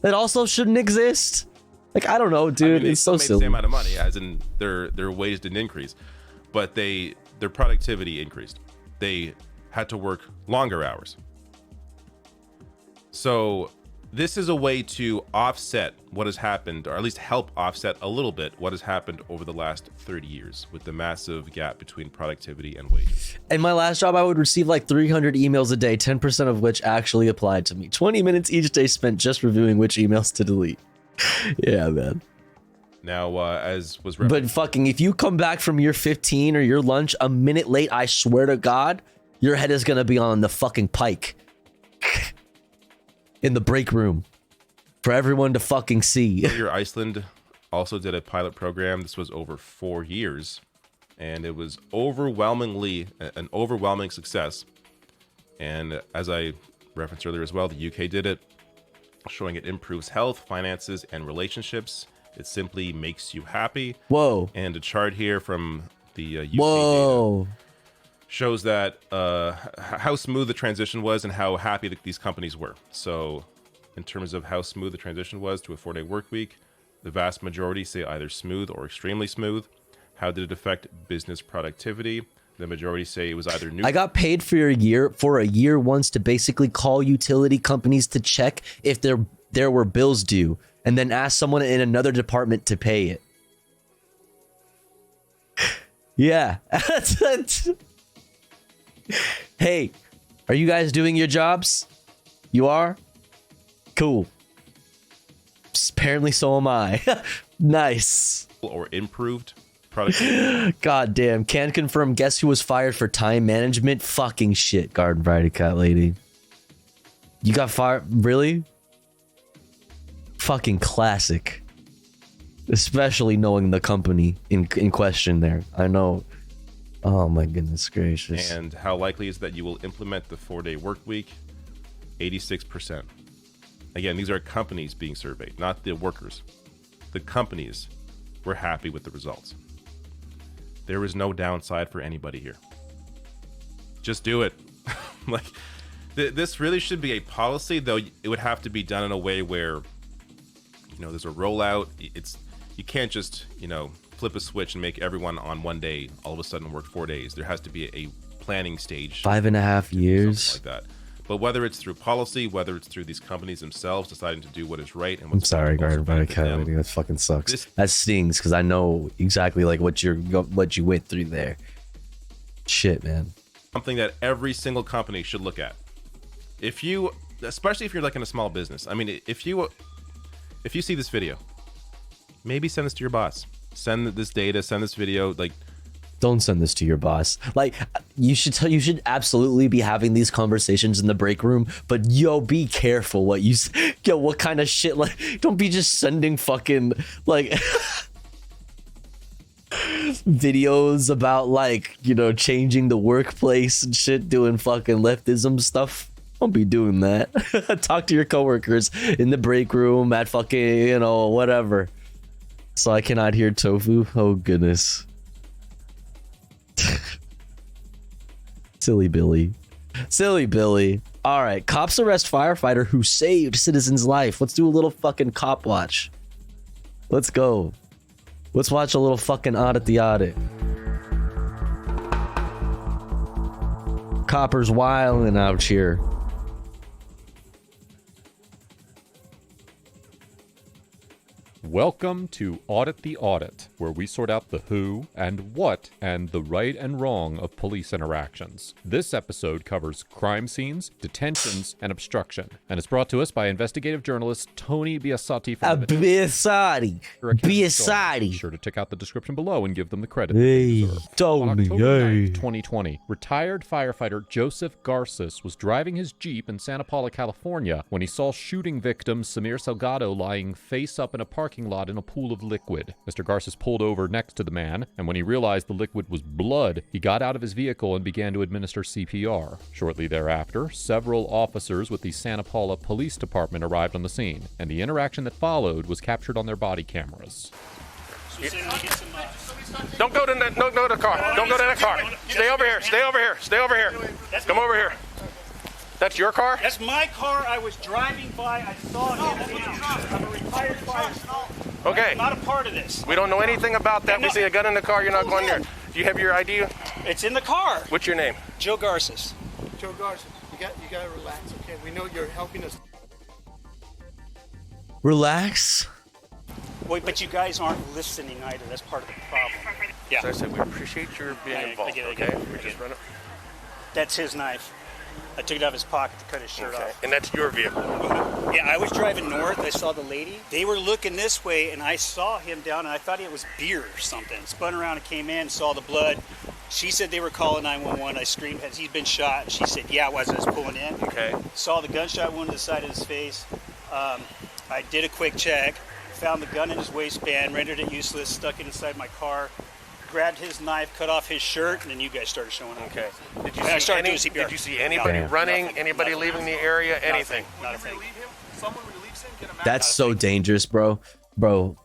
that also shouldn't exist? Like, I don't know, dude. It's so silly. They made the same amount of money, as in their wages didn't increase, but their productivity increased. They had to work longer hours. So this is a way to offset what has happened, or at least help offset a little bit what has happened over the last 30 years with the massive gap between productivity and wages. In my last job, I would receive like 300 emails a day, 10% of which actually applied to me. 20 minutes each day spent just reviewing which emails to delete. Yeah, man. Now, as was but fucking, if you come back from your 15 or your lunch a minute late, I swear to God, your head is gonna be on the fucking pike in the break room for everyone to fucking see. Iceland also did a pilot program. This was over 4 years, and it was an overwhelming success. And as I referenced earlier as well, the UK did it, showing it improves health, finances, and relationships. It simply makes you happy. Whoa. And a chart here from the UK Whoa. data shows that how smooth the transition was and how happy these companies were. So in terms of how smooth the transition was to a 4-day work week, the vast majority say either smooth or extremely smooth. How did it affect business productivity? The majority say it was either new. I got paid for a year once to basically call utility companies to check if there were bills due, and then ask someone in another department to pay it. Yeah. Hey, are you guys doing your jobs? You are? Cool. Apparently so am I. Nice. Or improved productivity. God damn. Can confirm. Guess who was fired for time management? Fucking shit, Garden Variety Cat Lady. You got fired? Really? Fucking classic. Especially knowing the company in question there. I know. Oh my goodness gracious. And how likely is that you will implement the 4-day work week? 86%. Again, these are companies being surveyed, not the workers. The companies were happy with the results. There is no downside for anybody here. Just do it. Like, this really should be a policy, though it would have to be done in a way where, there's a rollout. You can't just, flip a switch and make everyone on one day all of a sudden work 4 days. There has to be a planning stage. 5.5 years. Like that. But whether it's through policy, whether it's through these companies themselves deciding to do what is right and I'm what's sorry, Garden Variety Cat them, Lady. That fucking sucks. That stings because I know exactly like what you went through there. Shit, man. something that every single company should look at. Especially if you're like in a small business. I mean, if you see this video, maybe send this to your boss. Send this data, send this video, like, don't send this to your boss. Like, you should absolutely be having these conversations in the break room, but be careful what what kind of shit, like, don't be just sending fucking, like, videos about, like, changing the workplace and shit, doing fucking leftism stuff. Don't be doing that. Talk to your coworkers in the break room at fucking, whatever. So I cannot hear tofu. Oh, goodness. Silly Billy. All right, cops arrest firefighter who saved citizen's life. Let's do a little fucking cop watch. Let's go. Let's watch a little fucking audit the audit. Coppers wilding out here. Welcome to Audit the Audit, where we sort out the who and what and the right and wrong of police interactions. This episode covers crime scenes, detentions, and obstruction, and is brought to us by investigative journalist Tony Biasotti from the Biasotti. Be sure to check out the description below and give them the credit Hey, they deserve. Tony, On October 9th, hey. 2020, retired firefighter Joseph Garces was driving his Jeep in Santa Paula, California, when he saw shooting victim Samir Salgado lying face up in a parking lot in a pool of liquid. Mr. Garces pulled over next to the man, and when he realized the liquid was blood, he got out of his vehicle and began to administer CPR. Shortly thereafter, several officers with the Santa Paula Police Department arrived on the scene, and the interaction that followed was captured on their body cameras. Don't go to the car. Don't go to that car. Stay over here. Stay over here. Stay over here. Come over here. That's your car? That's my car. I was driving by. I saw it. I'm a retired firefighter. Okay. I'm not a part of this. We don't know anything about that. We see a gun in the car. You're not going there. Do you have your ID? It's in the car. What's your name? Joe Garces. Joe Garces, you got to relax, okay? We know you're helping us. Relax. Wait, but you guys aren't listening either. That's part of the problem. Yeah. As I said, we appreciate your being involved, okay? We're just running. That's his knife. I took it out of his pocket to cut his shirt off. And that's your vehicle? Yeah, I was driving north. I saw the lady. They were looking this way, and I saw him down, and I thought it was beer or something. Spun around and came in, saw the blood. She said they were calling 911. I screamed, has he been shot? She said, yeah, as I was pulling in. Okay. Saw the gunshot wound to the side of his face. I did a quick check, found the gun in his waistband, rendered it useless, stuck it inside my car, grabbed his knife, cut off his shirt, and then you guys started showing up. Okay. Did you see CPR. anybody running, Nothing. anybody Nothing. leaving the area, anything? Not a thing. That's so dangerous, bro. Bro,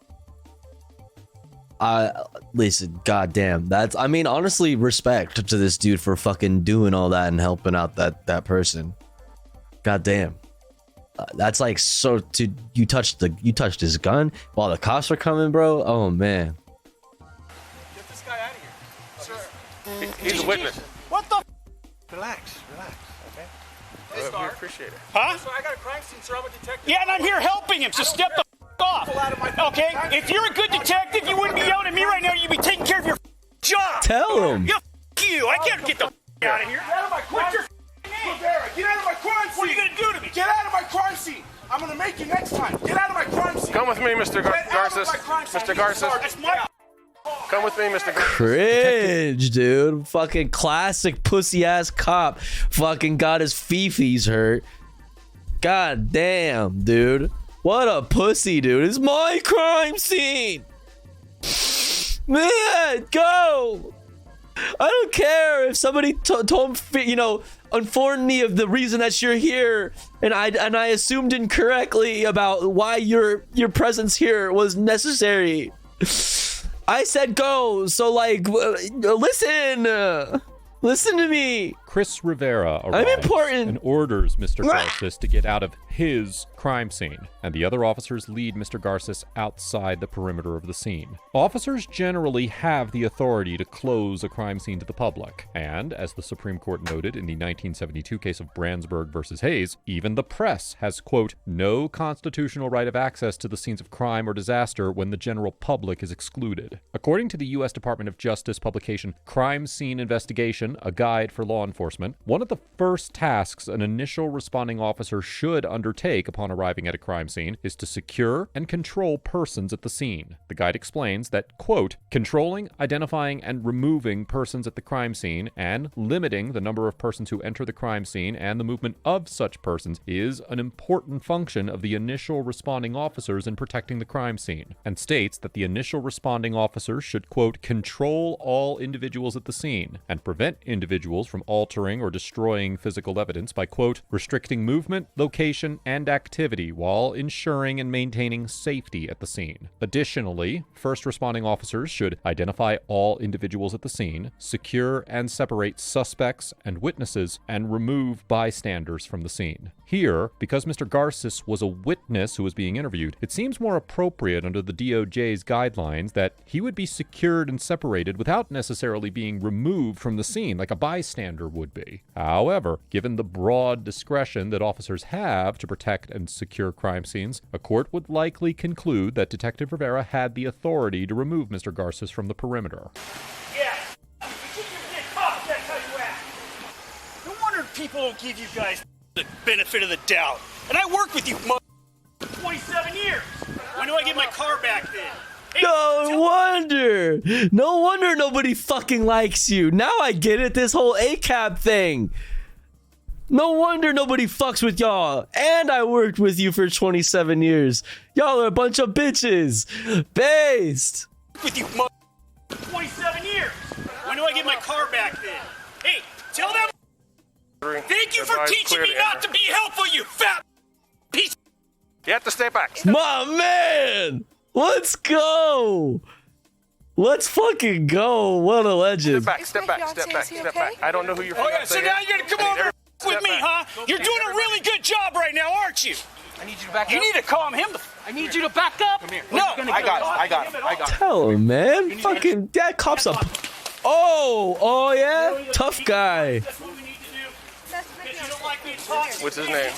Listen, goddamn, I mean, honestly, respect to this dude for fucking doing all that and helping out that person. Goddamn. That's like so. You touched his gun while the cops are coming, bro. Oh man. Get this guy out of here, sir. He's a witness. What the? Relax, okay? We appreciate it. Huh? So I got a crime scene, sir. I'm a detective. Yeah, and I'm here helping him, so step the off. Okay? If you're a good detective, you wouldn't be yelling at me right now. You'd be taking care of your job. Tell him. Yeah, you. I can't get the out of here. Get out of my crime scene. Get out of my crime scene. What are you going to do to me? Get out of my crime scene. I'm going to make you next time. Get out of my crime scene. Come with me, Mr. Garces. Mr. Garces. That's my... Come with me, Mr. Garces. Cringe, dude. Fucking classic pussy ass cop. Fucking got his fifis hurt. God damn, dude. What a pussy, dude. It's my crime scene. Man, go. I don't care if somebody told informed me of the reason that you're here, and I assumed incorrectly about why your presence here was necessary. I said go, so like, listen to me. Chris Rivera I'm arrives important. and orders Mr. Garces to get out of his crime scene, and the other officers lead Mr. Garces outside the perimeter of the scene. Officers generally have the authority to close a crime scene to the public, and as the Supreme Court noted in the 1972 case of Brandsburg versus Hayes, even the press has, quote, no constitutional right of access to the scenes of crime or disaster when the general public is excluded. According to the U.S. Department of Justice publication Crime Scene Investigation, a guide for law enforcement, one of the first tasks an initial responding officer should undertake upon arriving at a crime scene is to secure and control persons at the scene. The guide explains that, quote, controlling, identifying, and removing persons at the crime scene and limiting the number of persons who enter the crime scene and the movement of such persons is an important function of the initial responding officers in protecting the crime scene, and states that the initial responding officers should, quote, control all individuals at the scene and prevent individuals from altering or destroying physical evidence by, quote, restricting movement, location, and activity while ensuring and maintaining safety at the scene. Additionally, first responding officers should identify all individuals at the scene, secure and separate suspects and witnesses, and remove bystanders from the scene. Here, because Mr. Garces was a witness who was being interviewed, it seems more appropriate under the DOJ's guidelines that he would be secured and separated without necessarily being removed from the scene like a bystander would be. However, given the broad discretion that officers have to protect and secure crime scenes, a court would likely conclude that Detective Rivera had the authority to remove Mr. Garces from the perimeter. Yeah. You keep your cops, that's how you act. No wonder people don't give you guys the benefit of the doubt. And I worked with you for 27 years. When do I get my car back then? Hey, No wonder nobody fucking likes you. Now I get it, this whole ACAB thing. No wonder nobody fucks with y'all. And I worked with you for 27 years. Y'all are a bunch of bitches. Based. with you for 27 years. When do I get my car back then? Hey, tell them. Thank you for teaching me not to be helpful, you fat piece. You have to stay back. My man! Let's go! Let's fucking go. What a legend. Step back. I don't know who you're Oh, yeah, so now you're going to come over with me, huh? You're doing a really good job right now, aren't you? I need you to back up. You need to calm him. I need you to back up. Come here. No. I got it. Tell him, man. Fucking, that cop's up. Oh, yeah? Tough guy. What's his name?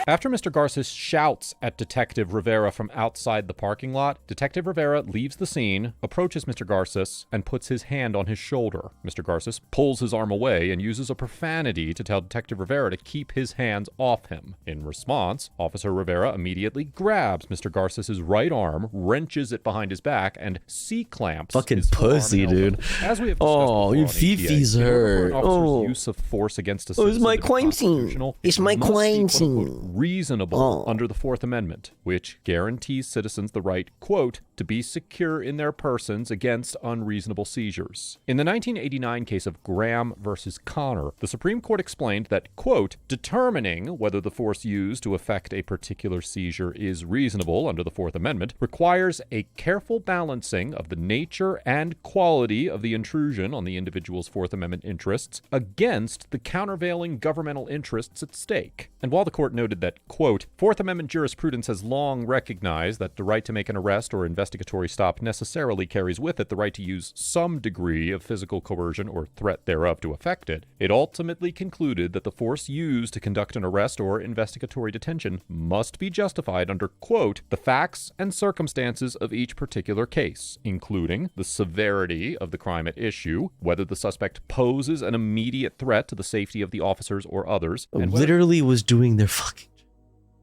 After Mr. Garces shouts at Detective Rivera from outside the parking lot, Detective Rivera leaves the scene, approaches Mr. Garces, and puts his hand on his shoulder. Mr. Garces pulls his arm away and uses a profanity to tell Detective Rivera to keep his hands off him. In response, Officer Rivera immediately grabs Mr. Garces' right arm, wrenches it behind his back, and C-clamps fucking his pussy, forearm and dude. elbow. As we have discussed Oh, your before on APA, fifis in order for hurt. an officer's Oh. use of force against a Oh, it's citizen my to be crime scene. constitutional, It's it my must be, crime quote-unquote, scene. reasonable Oh. under the Fourth Amendment, which guarantees citizens the right, quote, to be secure in their persons against unreasonable seizures. In the 1989 case of Graham versus Connor, the Supreme Court explained that, quote, determining whether the force used to effect a particular seizure is reasonable under the Fourth Amendment requires a careful balancing of the nature and quality of the intrusion on the individual's Fourth Amendment interests against the countervailing governmental interests at stake. And while the court noted that, quote, Fourth Amendment jurisprudence has long recognized that the right to make an arrest or investigatory stop necessarily carries with it the right to use some degree of physical coercion or threat thereof to effect it, it ultimately concluded that the force used to conduct an arrest or investigatory detention must be justified under, quote, the facts and circumstances of each particular case, including the severity of the crime at issue, whether the suspect poses an immediate threat to the safety of the officers or others, and Literally was doing their fucking...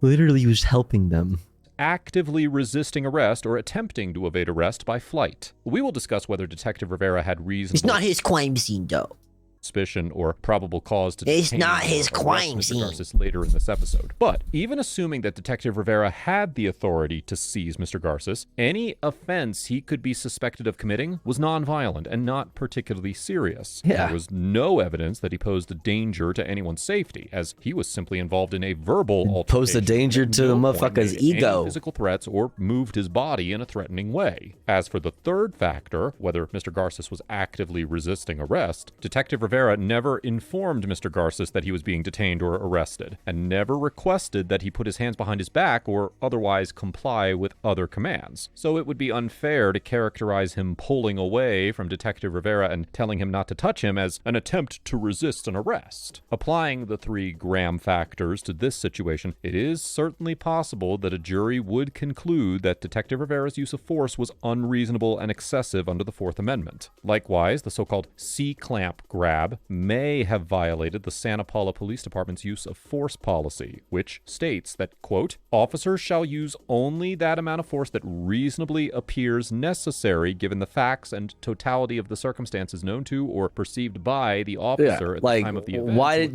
Literally was helping them. Actively resisting arrest or attempting to evade arrest by flight. We will discuss whether Detective Rivera had reasonable... It's not his crime scene, though. Suspicion or probable cause to It's detain not or his arrest crime Mr. scene. Garces later in this episode. But even assuming that Detective Rivera had the authority to seize Mr. Garces, any offense he could be suspected of committing was nonviolent and not particularly serious. Yeah. There was no evidence that he posed a danger to anyone's safety, as he was simply involved in a verbal altercation. Posed a danger to the motherfucker's made any ego. Physical threats or moved his body in a threatening way. As for the third factor, whether Mr. Garces was actively resisting arrest, Detective Rivera never informed Mr. Garces that he was being detained or arrested, and never requested that he put his hands behind his back or otherwise comply with other commands. So it would be unfair to characterize him pulling away from Detective Rivera and telling him not to touch him as an attempt to resist an arrest. Applying the 3 Graham factors to this situation, it is certainly possible that a jury would conclude that Detective Rivera's use of force was unreasonable and excessive under the Fourth Amendment. Likewise, the so-called C-clamp grab may have violated the Santa Paula Police Department's use of force policy, which states that, quote, officers shall use only that amount of force that reasonably appears necessary given the facts and totality of the circumstances known to or perceived by the officer at the time of the event. Why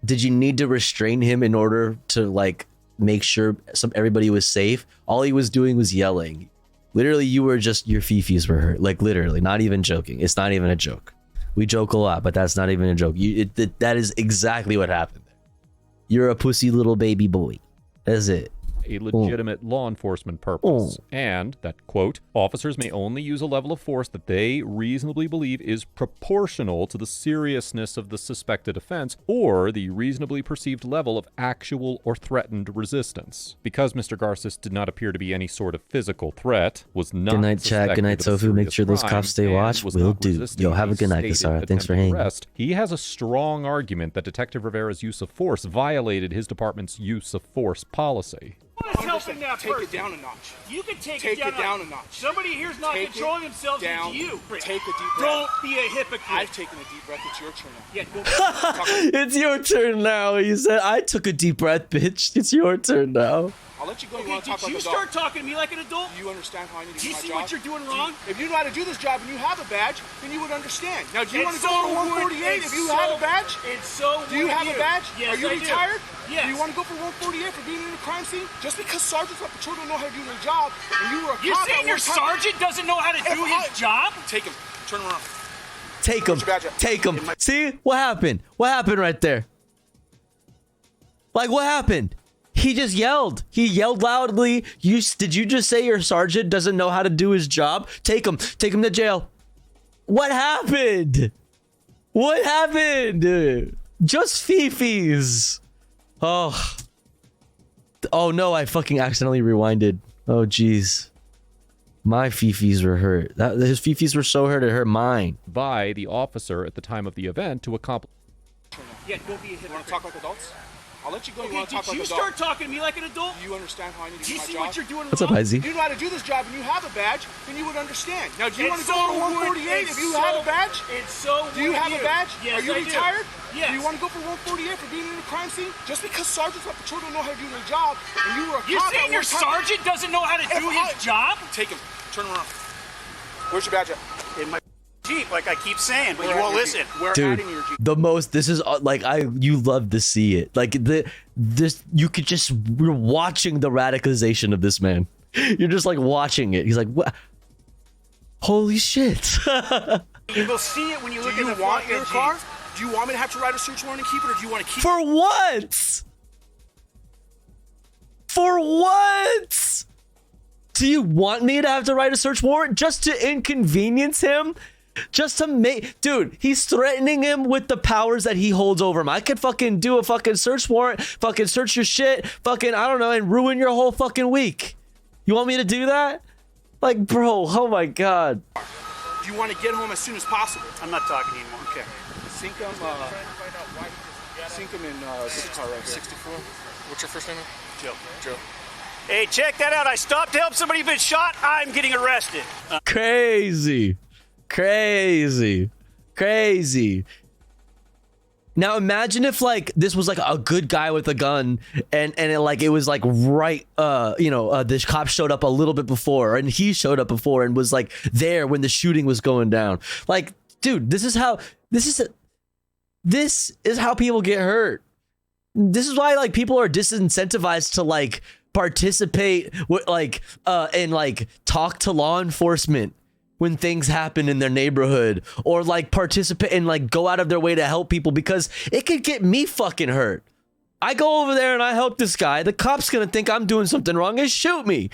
did you need to restrain him in order to like make sure everybody was safe? All he was doing was yelling. Literally, your fifis were hurt. Like literally, not even joking. It's not even a joke. We joke a lot, but that's not even a joke. That is exactly what happened there. You're a pussy little baby boy. That's it. A legitimate law enforcement purpose, and that, quote, officers may only use a level of force that they reasonably believe is proportional to the seriousness of the suspected offense or the reasonably perceived level of actual or threatened resistance. Because Mr. Garces did not appear to be any sort of physical threat, was not Good night, chat. Good night, Tofu. Make sure those cops stay watch. Will do. Yo, have a good night, Kasara. Thanks for hanging. He has a strong argument that Detective Rivera's use of force violated his department's use of force policy. What is helping that person? Take it down a notch. You can take it down a notch. Somebody here's not controlling themselves. It's you. Take a deep breath. Don't be a hypocrite. I've taken a deep breath. It's your turn now. Yeah, go. It's your turn now. He said, I took a deep breath, bitch. It's your turn now. I'll let you go. Okay, did you start talking to me like an adult? Do you understand how I need to do my job? Do you see what you're doing wrong? If you know how to do this job and you have a badge, then you would understand. Now, do you want to go for 148 if you have a badge? It's so Do you have a badge? Yes, Are you retired? Yes. Do you want to go for 148 for being in a crime scene? Just because sergeants on patrol don't know how to do their job, and you were a cop. You're saying your sergeant doesn't know how to do his job? Take him. Turn around. Take him. Take him. See? What happened? What happened right there? Like, what happened? He just yelled. He yelled loudly. Did you just say your sergeant doesn't know how to do his job? Take him. Take him to jail. What happened? What happened? Just fifis. Oh. Oh no, I fucking accidentally rewinded. Oh jeez. My fifis were hurt. His fifis were so hurt it hurt mine. By the officer at the time of the event to accomplish. Yeah, don't be a hypocrite. You want to talk like adults? I'll let you go. Okay, you want to talk like an adult? Did you start talking to me like an adult? Do you understand how I need to do my job? Do you see what you're doing What's up, Izzy? If you know how to do this job and you have a badge, then you would understand. Now, do you want to go for 148 if you have a badge? It's so Do you have a badge? Yes, Are you retired? Yes. Do you want to go for 148 for being in a crime scene? Just because sergeants on patrol don't know how to do their job, and you were a cop. You're saying your sergeant doesn't know how to do his job? Take him. Turn around. Where's your badge at? In my Jeep, like I keep saying, but you won't listen. We're Dude, the most, this is like, you love to see it. Like, we're watching the radicalization of this man. You're just like watching it. He's like, what? Holy shit. You will see it when you look at the front of your car. Do you want me to have to write a search warrant and keep it, or do you want to keep For it? what? For what? Do you want me to have to write a search warrant just to inconvenience him? Just to make... Dude, he's threatening him with the powers that he holds over him. I could fucking do a fucking search warrant, fucking search your shit, fucking, I don't know, and ruin your whole fucking week. You want me to do that? Like, bro, oh my God. Do you want to get home as soon as possible? I'm not talking anymore. Okay. Sink them in this car right here. 64. What's your first name? Joe. Joe. Hey, check that out. I stopped to help somebody who's been shot. I'm getting arrested. Crazy. Now imagine if like this was like a good guy with a gun and it was like right this cop showed up a little bit before and he showed up before and was like there when the shooting was going down. Like, dude, this is how people get hurt. This is why like people are disincentivized to like participate with like and like talk to law enforcement when things happen in their neighborhood, or like participate and like go out of their way to help people, because it could get me fucking hurt. I go over there and I help this guy. The cop's gonna think I'm doing something wrong and shoot me.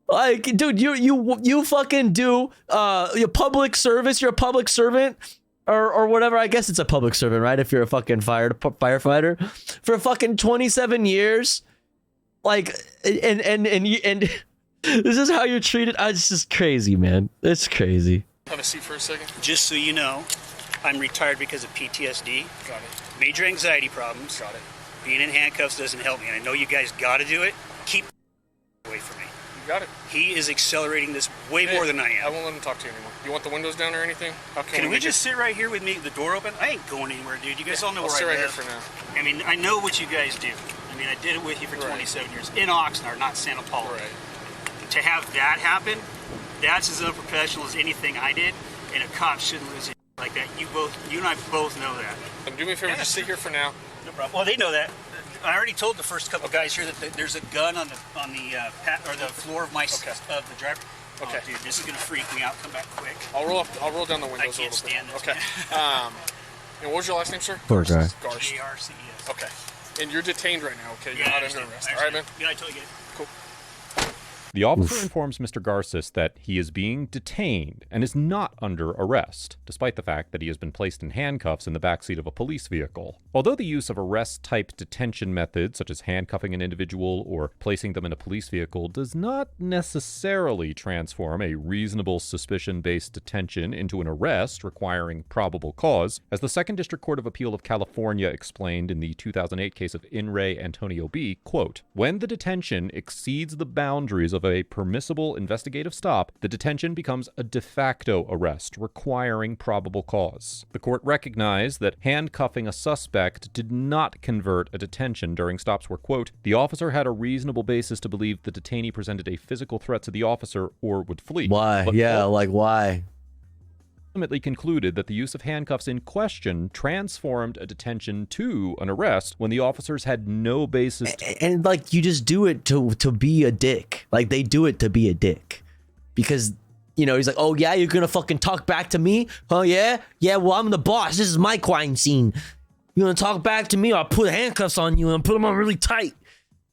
Like, dude, you fucking do your public service. You're a public servant. Or whatever. I guess it's a public servant, right? If you're a fucking firefighter for fucking 27 years, like, and this is how you're treated. It's just crazy, man. It's crazy. Have a seat for a second. Just so you know, I'm retired because of PTSD. Got it. Major anxiety problems. Got it. Being in handcuffs doesn't help me. And I know you guys got to do it. Keep away from me. You got it. He is accelerating this way more than I am. I won't let him talk to you anymore. You want the windows down or anything? Can we just sit right here with me, the door open? I ain't going anywhere, dude. You guys all know I'll where sit I right live. here for now. I mean, I know what you guys do. I mean, I did it with you for 27 years in Oxnard, not Santa Paula. Right. To have that happen, that's as unprofessional as anything I did, and a cop shouldn't lose it like that. You and I both know that. Do me a favor, just sit here for now. No problem. Well, they know that. I already told the first couple guys here that there's a gun on the floor of the driver. Okay. Oh, dude, this is gonna freak me out. Come back quick. I'll roll down the windows. I can't stand this. Okay. And what was your last name, sir? Poor guy. Garst. Garces. Okay. And you're detained right now. Okay. You're Yeah, not I under understand. arrest. All right, man. Yeah, I totally get it. Cool. The officer informs Mr. Garces that he is being detained and is not under arrest, despite the fact that he has been placed in handcuffs in the backseat of a police vehicle. Although the use of arrest-type detention methods, such as handcuffing an individual or placing them in a police vehicle, does not necessarily transform a reasonable suspicion-based detention into an arrest requiring probable cause, as the Second District Court of Appeal of California explained in the 2008 case of In re Antonio B., quote, "When the detention exceeds the boundaries of a permissible investigative stop, the detention becomes a de facto arrest requiring probable cause." The court recognized that handcuffing a suspect did not convert a detention during stops where, quote, "the officer had a reasonable basis to believe the detainee presented a physical threat to the officer or would flee." Why? But Yeah, like why? Ultimately concluded that the use of handcuffs in question transformed a detention to an arrest when the officers had no basis to... And like, you just do it to be a dick. Like, they do it to be a dick. Because, you know, he's like, oh yeah, you're gonna fucking talk back to me? Oh yeah? Yeah, well, I'm the boss. This is my crime scene. You gonna talk back to me, or I'll put handcuffs on you and put them on really tight.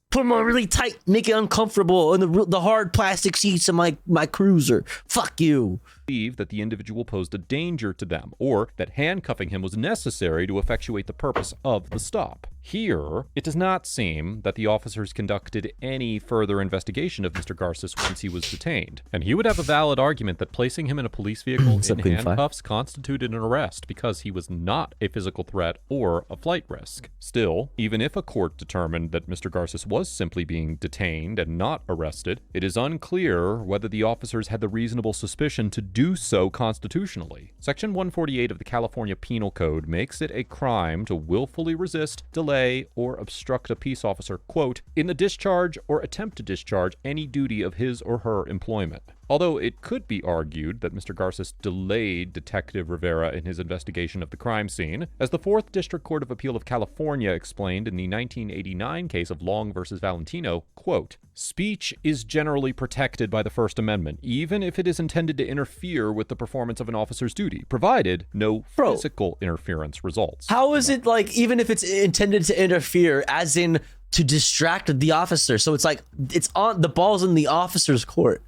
Put them on really tight, make it uncomfortable in the hard plastic seats of my cruiser. Fuck you. Believe that the individual posed a danger to them, or that handcuffing him was necessary to effectuate the purpose of the stop. Here, it does not seem that the officers conducted any further investigation of Mr. Garces once he was detained, and he would have a valid argument that placing him in a police vehicle in handcuffs constituted an arrest because he was not a physical threat or a flight risk. Still, even if a court determined that Mr. Garces was simply being detained and not arrested, it is unclear whether the officers had the reasonable suspicion to do so constitutionally. Section 148 of the California Penal Code makes it a crime to willfully resist, delay, or obstruct a peace officer, quote, "in the discharge or attempt to discharge any duty of his or her employment." Although it could be argued that Mr. Garces delayed Detective Rivera in his investigation of the crime scene, as the 4th District Court of Appeal of California explained in the 1989 case of Long versus Valentino, quote, "Speech is generally protected by the First Amendment, even if it is intended to interfere with the performance of an officer's duty, provided no physical interference results." How is it like, even if it's intended to interfere, as in to distract the officer? So it's like, it's on, the ball's in the officer's court.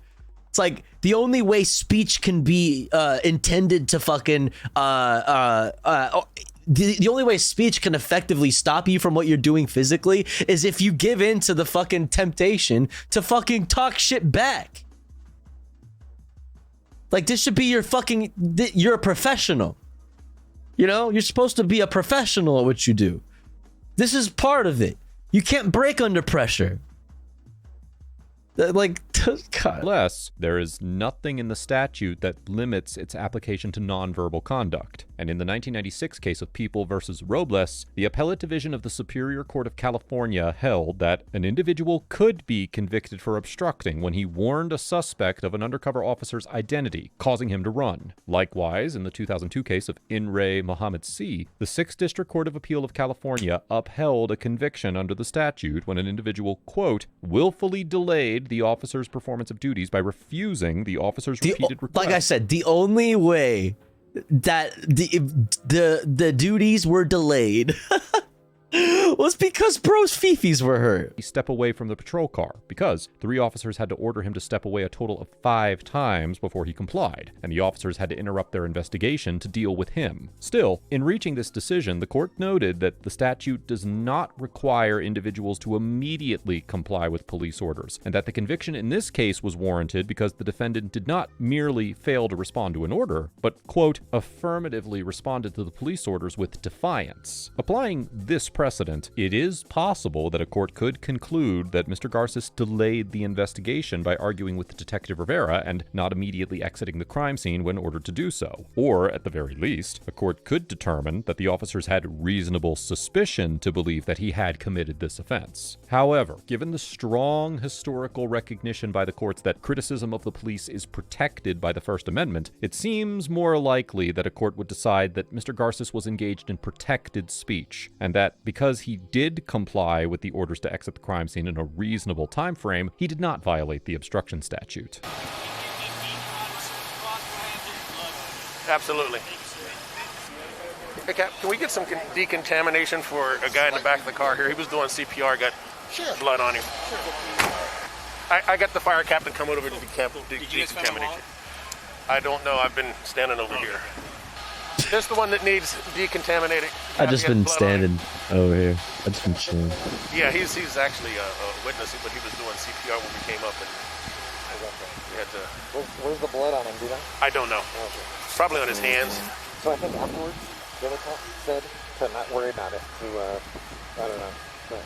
It's like the only way speech can be intended to fucking the only way speech can effectively stop you from what you're doing physically is if you give in to the fucking temptation to fucking talk shit back. Like, this should be your fucking, you're a professional. You know, you're supposed to be a professional at what you do. This is part of it. You can't break under pressure. Like, God. Unless there is nothing in the statute that limits its application to nonverbal conduct. And in the 1996 case of People versus Robles, the Appellate Division of the Superior Court of California held that an individual could be convicted for obstructing when he warned a suspect of an undercover officer's identity, causing him to run. Likewise, in the 2002 case of In re Mohammed C., the 6th District Court of Appeal of California upheld a conviction under the statute when an individual, quote, willfully delayed the officer's performance of duties by refusing the officer's repeated requests. Like I said, the only way that the duties were delayed was because bro's fifis were hurt. He step away from the patrol car because 3 officers had to order him to step away a total of 5 times before he complied, and the officers had to interrupt their investigation to deal with him. Still, in reaching this decision, the court noted that the statute does not require individuals to immediately comply with police orders, and that the conviction in this case was warranted because the defendant did not merely fail to respond to an order, but, quote, affirmatively responded to the police orders with defiance. Applying this precedent, it is possible that a court could conclude that Mr. Garces delayed the investigation by arguing with Detective Rivera and not immediately exiting the crime scene when ordered to do so. Or, at the very least, a court could determine that the officers had reasonable suspicion to believe that he had committed this offense. However, given the strong historical recognition by the courts that criticism of the police is protected by the First Amendment, it seems more likely that a court would decide that Mr. Garces was engaged in protected speech, and that because he did comply with the orders to exit the crime scene in a reasonable time frame, he did not violate the obstruction statute. Absolutely. Hey, Cap, can we get some decontamination for a guy in the back of the car here? He was doing CPR, got blood on him. I got the fire captain coming over to decontaminate. I don't know. I've been standing over here. This is the one that needs decontaminated. I've just been standing over here. I've just been chilling. Yeah, he's actually a witness, but he was doing CPR when we came up, and we had to. Where's the blood on him? Do you know? I don't know. Okay. Probably on his hands. So I think afterwards, the other cop said to not worry about it. To I don't know. But.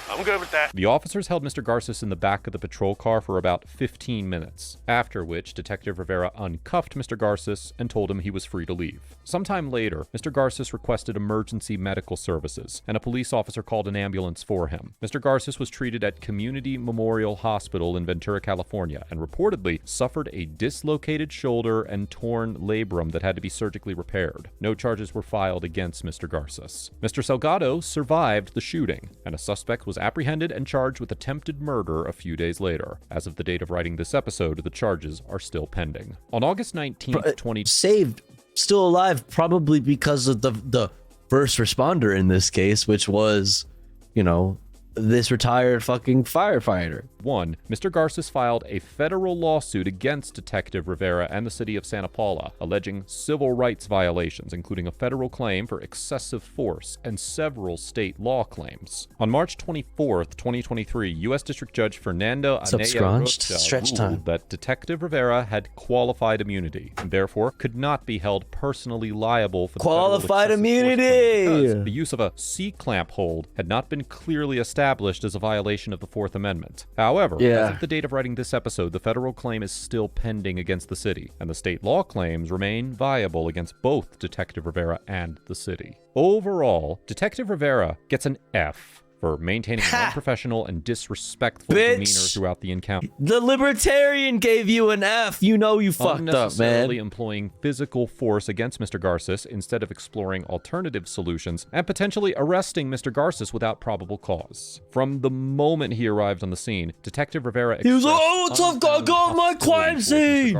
I'm good with that. The officers held Mr. Garces in the back of the patrol car for about 15 minutes, after which Detective Rivera uncuffed Mr. Garces and told him he was free to leave. Sometime later, Mr. Garces requested emergency medical services, and a police officer called an ambulance for him. Mr. Garces was treated at Community Memorial Hospital in Ventura, California, and reportedly suffered a dislocated shoulder and torn labrum that had to be surgically repaired. No charges were filed against Mr. Garces. Mr. Salgado survived the shooting, and a suspect was apprehended and charged with attempted murder a few days later. As of the date of writing this episode, the charges are still pending. On August 19th, saved, still alive, probably because of the first responder in this case, which was, you know, this retired fucking firefighter. Mr. Garces filed a federal lawsuit against Detective Rivera and the city of Santa Paula, alleging civil rights violations, including a federal claim for excessive force and several state law claims. On March 24th, 2023, U.S. District Judge Fernando Anaya Rocha ruled that Detective Rivera had qualified immunity and therefore could not be held personally liable for the qualified immunity because the use of a C-clamp hold had not been clearly established as a violation of the Fourth Amendment. However, as of the date of writing this episode, the federal claim is still pending against the city, and the state law claims remain viable against both Detective Rivera and the city. Overall, Detective Rivera gets an F. for maintaining an unprofessional and disrespectful demeanor throughout the encounter. The Libertarian gave you an F. You know you fucked up, man. Unnecessarily employing physical force against Mr. Garces instead of exploring alternative solutions and potentially arresting Mr. Garces without probable cause. From the moment he arrived on the scene, Detective Rivera He was like, oh, tough guy, go off my crime scene.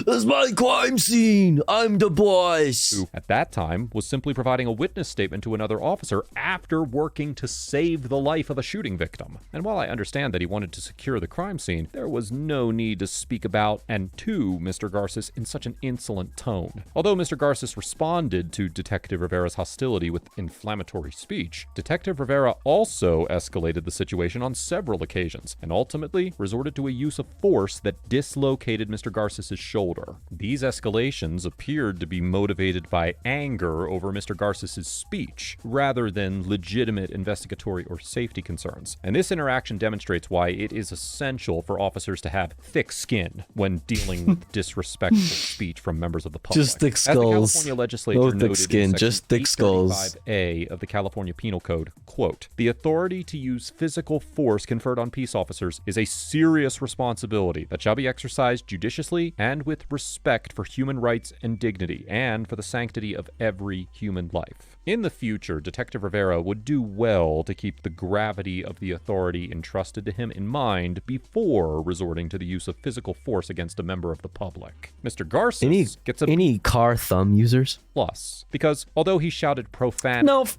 That's my crime scene. I'm the boss. Who, at that time, was simply providing a witness statement to another officer after working to save the life of a shooting victim. And while I understand that he wanted to secure the crime scene, there was no need to speak about and to Mr. Garces in such an insolent tone. Although Mr. Garces responded to Detective Rivera's hostility with inflammatory speech, Detective Rivera also escalated the situation on several occasions and ultimately resorted to a use of force that dislocated Mr. Garces' shoulder. These escalations appeared to be motivated by anger over Mr. Garces' speech rather than legitimate investigatory or safety concerns. And this interaction demonstrates why it is essential for officers to have thick skin when dealing with disrespectful speech from members of the public. Just thick As the skulls. California legislature No noted thick skin, in just thick skulls. 835A of the California Penal Code, quote, "The authority to use physical force conferred on peace officers is a serious responsibility that shall be exercised judiciously and with respect for human rights and dignity and for the sanctity of every human life." In the future, Detective Rivera would do well to keep the gravity of the authority entrusted to him in mind before resorting to the use of physical force against a member of the public. Mr. Garces gets any car thumb users plus because although he shouted profanity,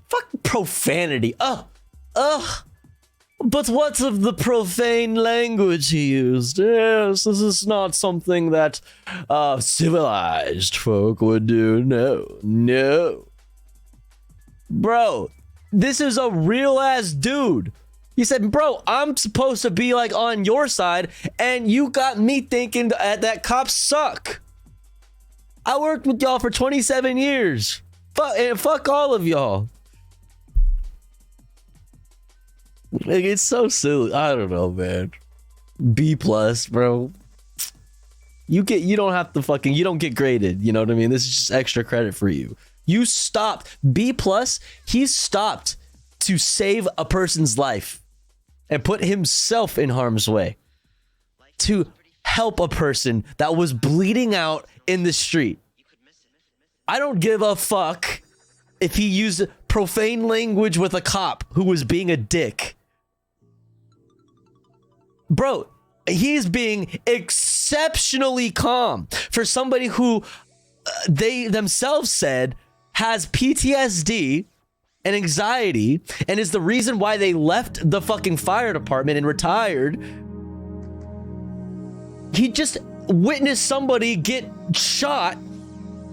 fuck profanity. But what of the profane language he used? Yes, this is not something that civilized folk would do. No. Bro, this is a real ass dude. He said, bro, I'm supposed to be like on your side, and you got me thinking that cops suck. I worked with y'all for 27 years. Fuck all of y'all. Like, it's so silly. I don't know, man. B plus, bro. You don't have to fucking, you don't get graded. You know what I mean? This is just extra credit for you. You stopped. B plus, he stopped to save a person's life and put himself in harm's way to help a person that was bleeding out in the street. I don't give a fuck if he used profane language with a cop who was being a dick. Bro, he's being exceptionally calm for somebody who they themselves said has PTSD and anxiety and is the reason why they left the fucking fire department and retired. He just witnessed somebody get shot,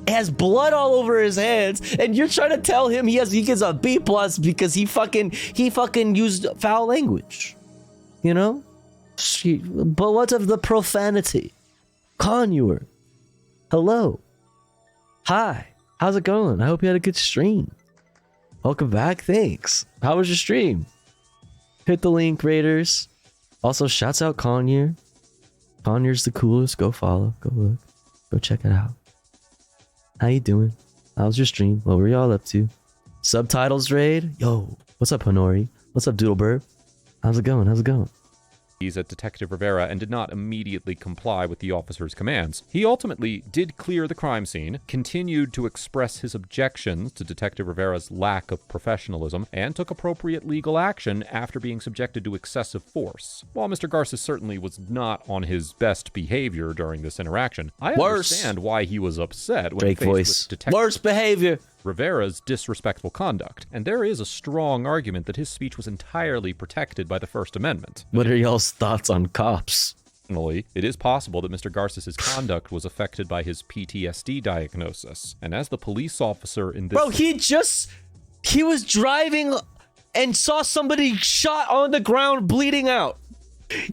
has blood all over his hands, and you're trying to tell him he gets a B plus because he fucking used foul language. You know? But what of the profanity? Conure. Hello. Hi. How's it going? I hope you had a good stream. Welcome back. Thanks. How was your stream? Hit the link, Raiders. Also, shouts out Conure. Conure's the coolest. Go follow. Go look. Go check it out. How you doing? How's your stream? What were y'all up to? Subtitles raid? Yo. What's up, Honori? What's up, Doodlebird? How's it going? He's at Detective Rivera and did not immediately comply with the officer's commands. He ultimately did clear the crime scene, continued to express his objections to Detective Rivera's lack of professionalism, and took appropriate legal action after being subjected to excessive force. While Mr. Garces certainly was not on his best behavior during this interaction, I understand why he was upset when Drake faced voice. with Detective Worst behavior. Rivera's disrespectful conduct, and there is a strong argument that his speech was entirely protected by the First Amendment. What are y'all's thoughts on cops? Additionally, it is possible that Mr. Garces' conduct was affected by his PTSD diagnosis, and as the police officer in this... Bro, he was driving and saw somebody shot on the ground bleeding out.